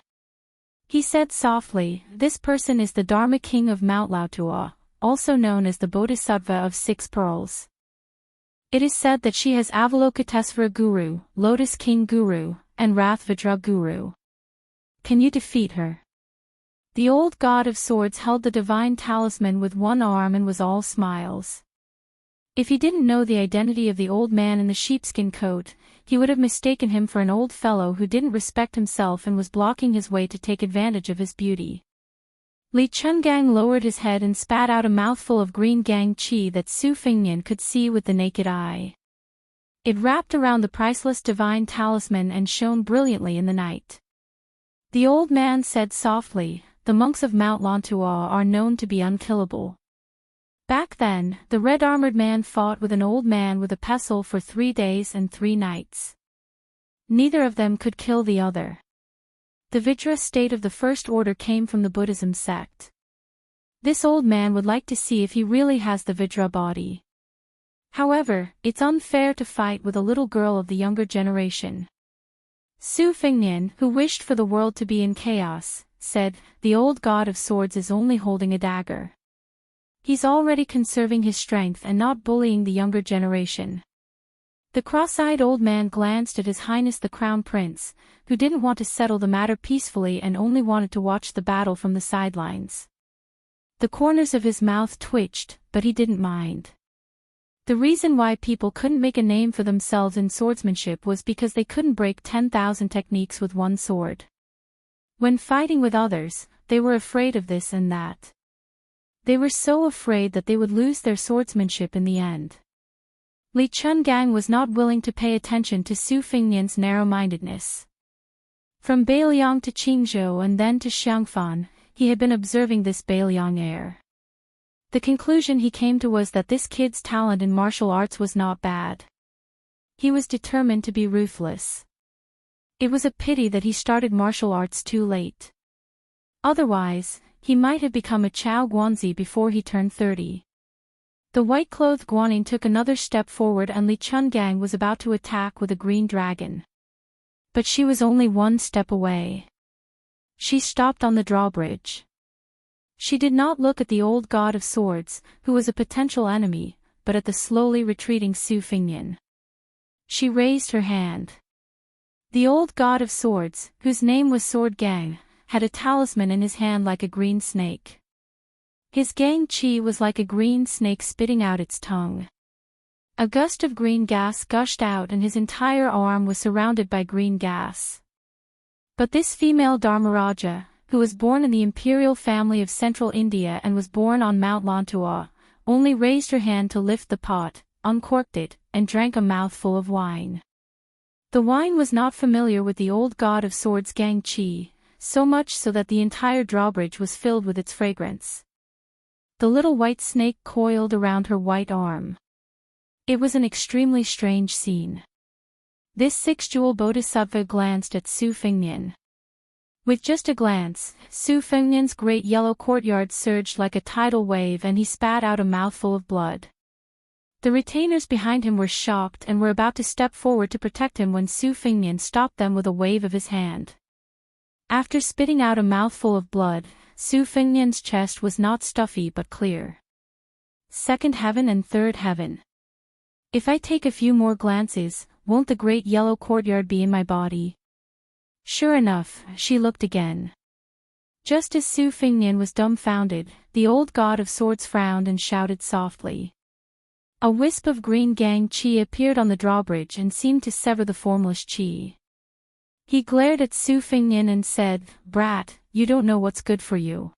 He said softly, "This person is the Dharma King of Mount Lautua, also known as the Bodhisattva of 6 Pearls. It is said that she has Avalokitesvara Guru, Lotus King Guru, and Rathvajra Guru. Can you defeat her?" The old god of swords held the divine talisman with one arm and was all smiles. If he didn't know the identity of the old man in the sheepskin coat, he would have mistaken him for an old fellow who didn't respect himself and was blocking his way to take advantage of his beauty. Li Chungang lowered his head and spat out a mouthful of green gang chi that Su Fingnian could see with the naked eye. It wrapped around the priceless divine talisman and shone brilliantly in the night. The old man said softly, "The monks of Mount Lantua are known to be unkillable. Back then, the red-armored man fought with an old man with a pestle for 3 days and 3 nights. Neither of them could kill the other. The Vajra state of the First Order came from the Buddhism sect. This old man would like to see if he really has the Vajra body. However, it's unfair to fight with a little girl of the younger generation." Su Fingnian, who wished for the world to be in chaos, said, "The old god of swords is only holding a dagger. He's already conserving his strength and not bullying the younger generation." The cross-eyed old man glanced at His Highness the Crown Prince, who didn't want to settle the matter peacefully and only wanted to watch the battle from the sidelines. The corners of his mouth twitched, but he didn't mind. The reason why people couldn't make a name for themselves in swordsmanship was because they couldn't break 10,000 techniques with one sword. When fighting with others, they were afraid of this and that. They were so afraid that they would lose their swordsmanship in the end. Li Chungang was not willing to pay attention to Su Fingnian's narrow-mindedness. From Beiliang to Qingzhou and then to Xiangfan, he had been observing this Beiliang air. The conclusion he came to was that this kid's talent in martial arts was not bad. He was determined to be ruthless. It was a pity that he started martial arts too late. Otherwise, he might have become a Chao Guanzi before he turned 30. The white-clothed Guanyin took another step forward and Li Chungang was about to attack with a green dragon. But she was only 1 step away. She stopped on the drawbridge. She did not look at the old god of swords, who was a potential enemy, but at the slowly retreating Su Fingnian. She raised her hand. The old god of swords, whose name was Sword Gang, had a talisman in his hand like a green snake. His gang chi was like a green snake spitting out its tongue. A gust of green gas gushed out and his entire arm was surrounded by green gas. But this female Dharmaraja, who was born in the imperial family of central India and was born on Mount Lantua, only raised her hand to lift the pot, uncorked it, and drank a mouthful of wine. The wine was not familiar with the old god of swords gang chi, so much so that the entire drawbridge was filled with its fragrance. The little white snake coiled around her white arm. It was an extremely strange scene. This 6-jewel bodhisattva glanced at Su Fingnian. With just a glance, Su Fingnian's great yellow courtyard surged like a tidal wave and he spat out a mouthful of blood. The retainers behind him were shocked and were about to step forward to protect him when Su Fingnian stopped them with a wave of his hand. After spitting out a mouthful of blood, Su Fingnian's chest was not stuffy but clear. "Second heaven and third heaven. If I take a few more glances, won't the great yellow courtyard be in my body?" Sure enough, she looked again. Just as Su Fingnian was dumbfounded, the old god of swords frowned and shouted softly. A wisp of green gang chi appeared on the drawbridge and seemed to sever the formless chi. He glared at Su Fingnian and said, "Brat, you don't know what's good for you.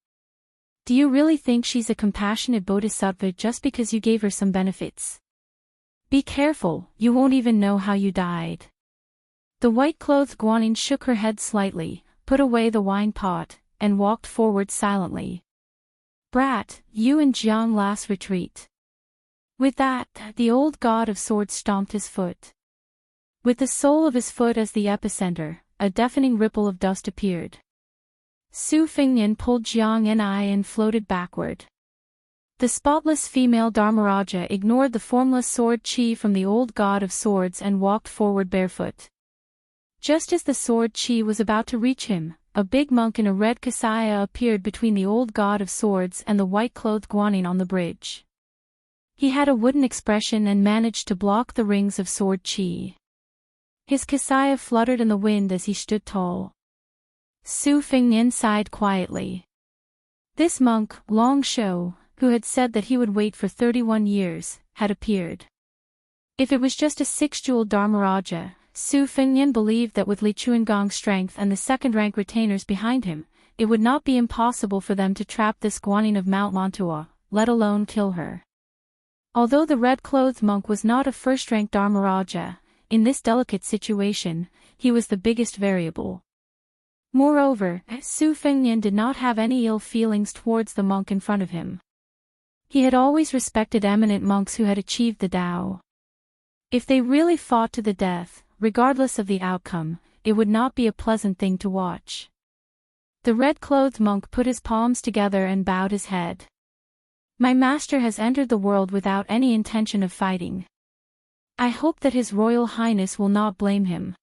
Do you really think she's a compassionate bodhisattva just because you gave her some benefits? Be careful, you won't even know how you died." The white-clothed Guanyin shook her head slightly, put away the wine pot, and walked forward silently. "Brat, you and Jiang last retreat." With that, the old god of swords stomped his foot. With the sole of his foot as the epicenter, a deafening ripple of dust appeared. Su Fingnian pulled Jiang and I and floated backward. The spotless female Dharmaraja ignored the formless sword chi from the old god of swords and walked forward barefoot. Just as the sword chi was about to reach him, a big monk in a red kasaya appeared between the old god of swords and the white-clothed guanyin on the bridge. He had a wooden expression and managed to block the rings of sword chi. His kasaya fluttered in the wind as he stood tall. Su Fengnian sighed quietly. This monk, Long Shou, who had said that he would wait for 31 years, had appeared. If it was just a 6-jeweled Dharmaraja, Su Fengnian believed that with Li Chuangong's strength and the second-rank retainers behind him, it would not be impossible for them to trap this guanyin of Mount Lantua, let alone kill her. Although the red-clothed monk was not a first-rank Dharmaraja, in this delicate situation, he was the biggest variable. Moreover, Su Fengnian did not have any ill feelings towards the monk in front of him. He had always respected eminent monks who had achieved the Tao. If they really fought to the death, regardless of the outcome, it would not be a pleasant thing to watch. The red-clothed monk put his palms together and bowed his head. My master has entered the world without any intention of fighting. I hope that His Royal Highness will not blame him.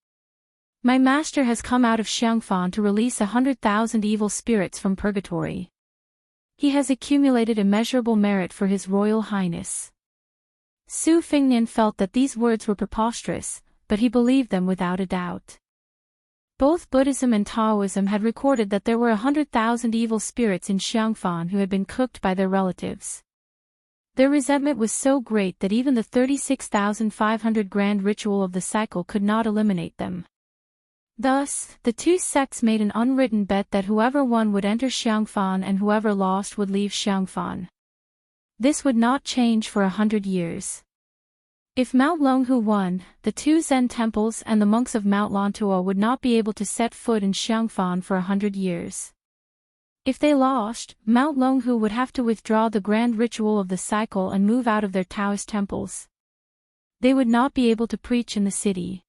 My master has come out of Xiangfan to release 100,000 evil spirits from purgatory. He has accumulated immeasurable merit for His Royal Highness. Su Fengnian felt that these words were preposterous, but he believed them without a doubt. Both Buddhism and Taoism had recorded that there were 100,000 evil spirits in Xiangfan who had been cooked by their relatives. Their resentment was so great that even the 36,500 grand ritual of the cycle could not eliminate them. Thus, the two sects made an unwritten bet that whoever won would enter Xiangfan and whoever lost would leave Xiangfan. This would not change for 100 years. If Mount Longhu won, the two Zen temples and the monks of Mount Lantua would not be able to set foot in Xiangfan for 100 years. If they lost, Mount Longhu would have to withdraw the grand ritual of the cycle and move out of their Taoist temples. They would not be able to preach in the city.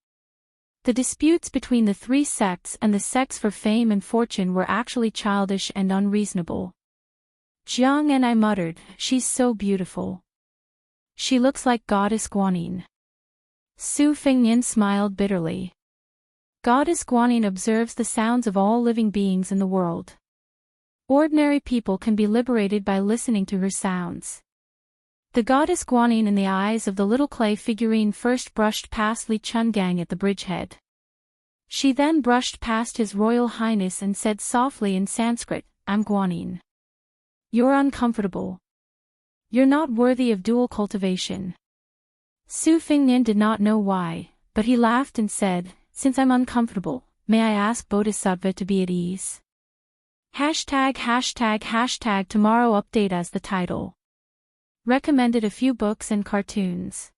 The disputes between the three sects and the sects for fame and fortune were actually childish and unreasonable. Jiang and I muttered, "She's so beautiful. She looks like Goddess Guanyin." Su Fengnian smiled bitterly. Goddess Guanyin observes the sounds of all living beings in the world. Ordinary people can be liberated by listening to her sounds. The goddess Guanyin in the eyes of the little clay figurine first brushed past Li Chungang at the bridgehead. She then brushed past His Royal Highness and said softly in Sanskrit, "I'm Guanyin. You're uncomfortable. You're not worthy of dual cultivation." Su Fengnian did not know why, but he laughed and said, "Since I'm uncomfortable, may I ask Bodhisattva to be at ease?" #####tomorrow update as the title. Recommended a few books and cartoons.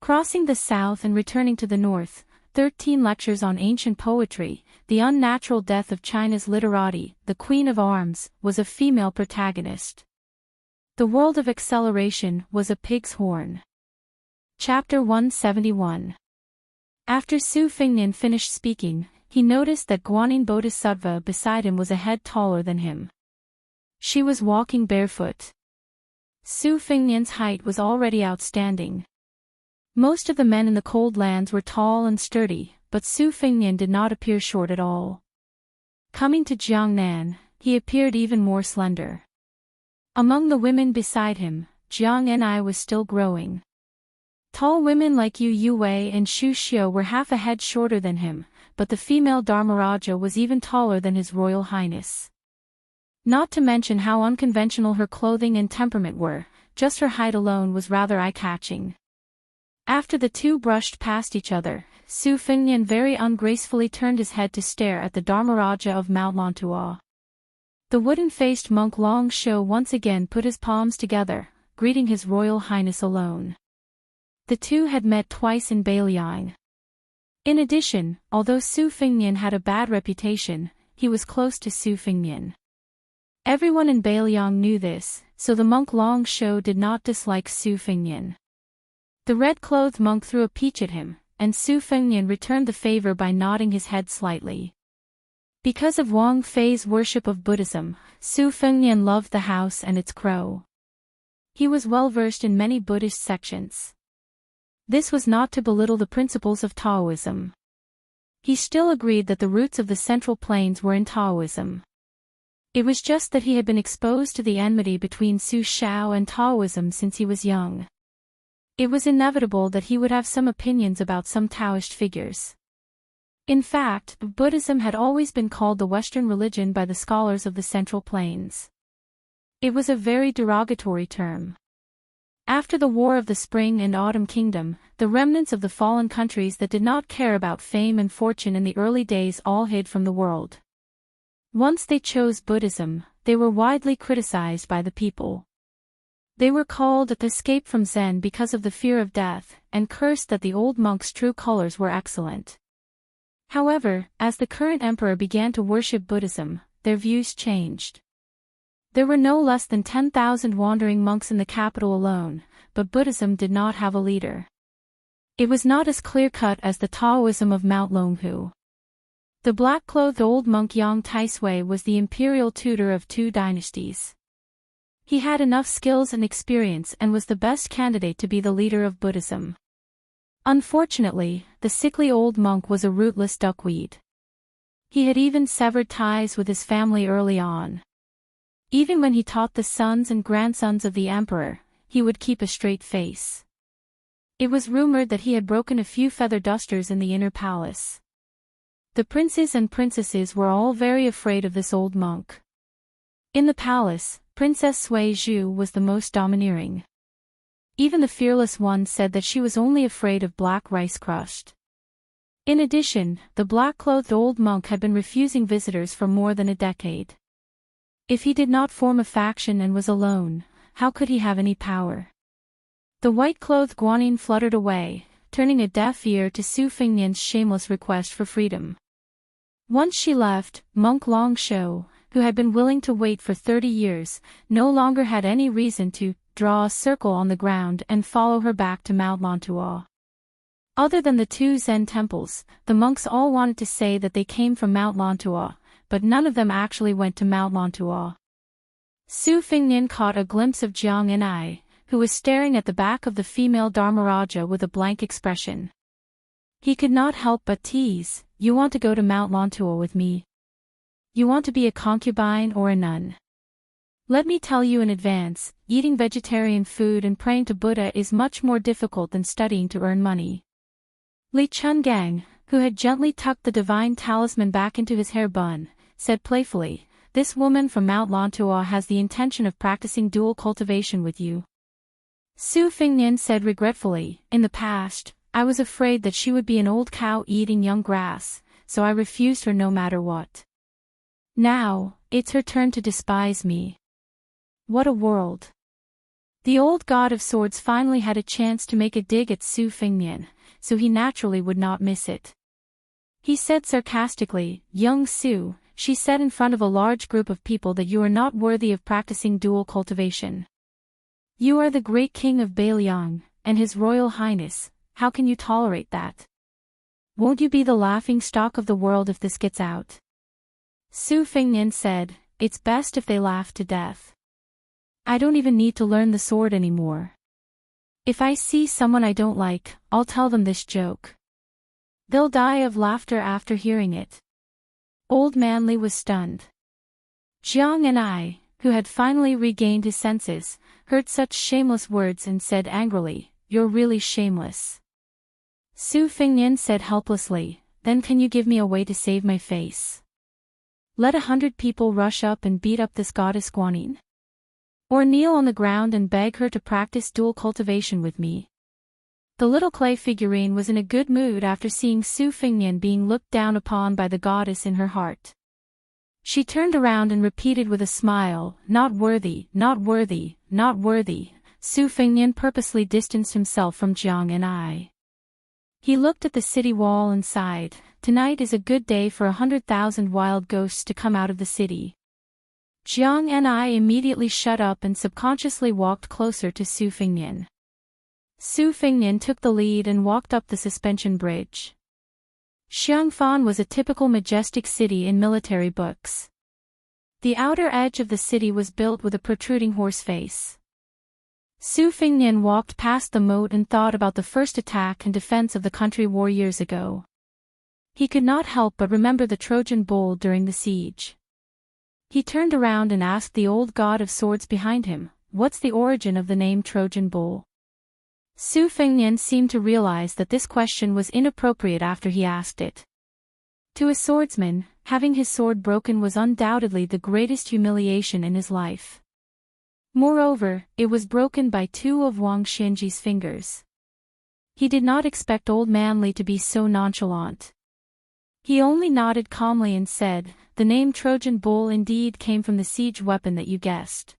Crossing the south and returning to the north, 13 lectures on ancient poetry, the unnatural death of China's literati, the Queen of Arms, was a female protagonist. The world of acceleration was a pig's horn. Chapter 171. After Su Fengnian finished speaking, he noticed that Guanyin Bodhisattva beside him was a head taller than him. She was walking barefoot. Su Fengnian's height was already outstanding. Most of the men in the cold lands were tall and sturdy, but Su Fengnian did not appear short at all. Coming to Jiangnan, he appeared even more slender. Among the women beside him, Jiang and I was still growing. Tall women like Yu Yuwei and Shu Xiu were half a head shorter than him, but the female Dharmaraja was even taller than His Royal Highness. Not to mention how unconventional her clothing and temperament were, just her height alone was rather eye-catching. After the two brushed past each other, Su Fengnian very ungracefully turned his head to stare at the Dharmaraja of Mount Lantua. The wooden-faced monk Long Shou once again put his palms together, greeting His Royal Highness alone. The two had met twice in Beiliang. In addition, although Su Fengnian had a bad reputation, he was close to Su Fengnian. Everyone in Beiliang knew this, so the monk Long Shou did not dislike Su Fengnian. The red-clothed monk threw a peach at him, and Su Fengnian returned the favor by nodding his head slightly. Because of Wang Fei's worship of Buddhism, Su Fengnian loved the house and its crow. He was well versed in many Buddhist sections. This was not to belittle the principles of Taoism. He still agreed that the roots of the Central Plains were in Taoism. It was just that he had been exposed to the enmity between Su Shao and Taoism since he was young. It was inevitable that he would have some opinions about some Taoist figures. In fact, Buddhism had always been called the Western religion by the scholars of the Central Plains. It was a very derogatory term. After the War of the Spring and Autumn Kingdom, the remnants of the fallen countries that did not care about fame and fortune in the early days all hid from the world. Once they chose Buddhism, they were widely criticized by the people. They were called to escape from Zen because of the fear of death, and cursed that the old monks' true colors were excellent. However, as the current emperor began to worship Buddhism, their views changed. There were no less than 10,000 wandering monks in the capital alone, but Buddhism did not have a leader. It was not as clear-cut as the Taoism of Mount Longhu. The black-clothed old monk Yang Taisui was the imperial tutor of 2 dynasties. He had enough skills and experience and was the best candidate to be the leader of Buddhism. Unfortunately, the sickly old monk was a rootless duckweed. He had even severed ties with his family early on. Even when he taught the sons and grandsons of the emperor, he would keep a straight face. It was rumored that he had broken a few feather dusters in the inner palace. The princes and princesses were all very afraid of this old monk. In the palace, Princess Sui Zhu was the most domineering. Even the fearless one said that she was only afraid of black rice crushed. In addition, the black-clothed old monk had been refusing visitors for more than a decade. If he did not form a faction and was alone, how could he have any power? The white-clothed Guanyin fluttered away, turning a deaf ear to Su Fengnian's shameless request for freedom. Once she left, monk Long Shou, who had been willing to wait for 30 years, no longer had any reason to draw a circle on the ground and follow her back to Mount Lontuo. Other than the 2 Zen temples, the monks all wanted to say that they came from Mount Lontuo, but none of them actually went to Mount Lontuo. Su Fengnian caught a glimpse of Jiang Enai, who was staring at the back of the female Dharmaraja with a blank expression. He could not help but tease, "You want to go to Mount Lontuo with me? You want to be a concubine or a nun? Let me tell you in advance, eating vegetarian food and praying to Buddha is much more difficult than studying to earn money." Li Chungang, who had gently tucked the divine talisman back into his hair bun, said playfully, "This woman from Mount Lontuo has the intention of practicing dual cultivation with you." Su Fengnian said regretfully, "In the past, I was afraid that she would be an old cow eating young grass, so I refused her no matter what. Now, it's her turn to despise me. What a world." The old god of swords finally had a chance to make a dig at Su Fengnian, so he naturally would not miss it. He said sarcastically, "Young Su," she said in front of a large group of people, "that you are not worthy of practicing dual cultivation. You are the great king of Bailiang, and his royal highness, how can you tolerate that? Won't you be the laughing stock of the world if this gets out?" Su Fengnian said, "It's best if they laugh to death. I don't even need to learn the sword anymore. If I see someone I don't like, I'll tell them this joke. They'll die of laughter after hearing it." Old Man Li was stunned. Jiang Enai, who had finally regained his senses, heard such shameless words and said angrily, "You're really shameless." Su Fengnian said helplessly, "Then can you give me a way to save my face? Let 100 people rush up and beat up this goddess Guanyin? Or kneel on the ground and beg her to practice dual cultivation with me?" The little clay figurine was in a good mood after seeing Su Fengnian being looked down upon by the goddess in her heart. She turned around and repeated with a smile, "Not worthy, not worthy, not worthy." Su Fengnian purposely distanced himself from Jiang Enai. He looked at the city wall and sighed, "Tonight is a good day for 100,000 wild ghosts to come out of the city." Jiang Enai immediately shut up and subconsciously walked closer to Su Fengnian. Su Fengnian took the lead and walked up the suspension bridge. Xiangfan was a typical majestic city in military books. The outer edge of the city was built with a protruding horse face. Su Fengnian walked past the moat and thought about the first attack and defense of the country war years ago. He could not help but remember the Trojan bull during the siege. He turned around and asked the old god of swords behind him, "What's the origin of the name Trojan bull?" Su Fengnian seemed to realize that this question was inappropriate after he asked it. To a swordsman, having his sword broken was undoubtedly the greatest humiliation in his life. Moreover, it was broken by two of Wang Xinji's fingers. He did not expect Old Man Li to be so nonchalant. He only nodded calmly and said, "The name Trojan bull indeed came from the siege weapon that you guessed.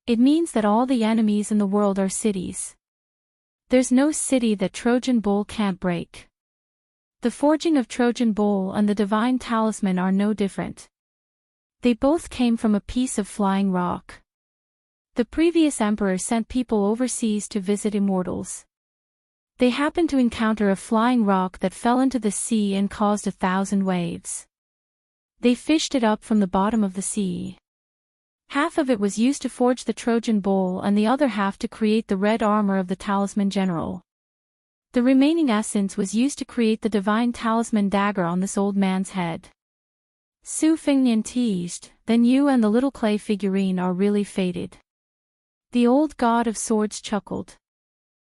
It means that all the enemies in the world are cities. There's no city that Trojan bull can't break. The forging of Trojan bull and the divine talisman are no different. They both came from a piece of flying rock. The previous emperor sent people overseas to visit immortals. They happened to encounter a flying rock that fell into the sea and caused 1,000 waves. They fished it up from the bottom of the sea. Half of it was used to forge the Trojan bull and the other half to create the red armor of the talisman general. The remaining essence was used to create the divine talisman dagger on this old man's head." Su Fengnian teased, "Then you and the little clay figurine are really fated." The old god of swords chuckled.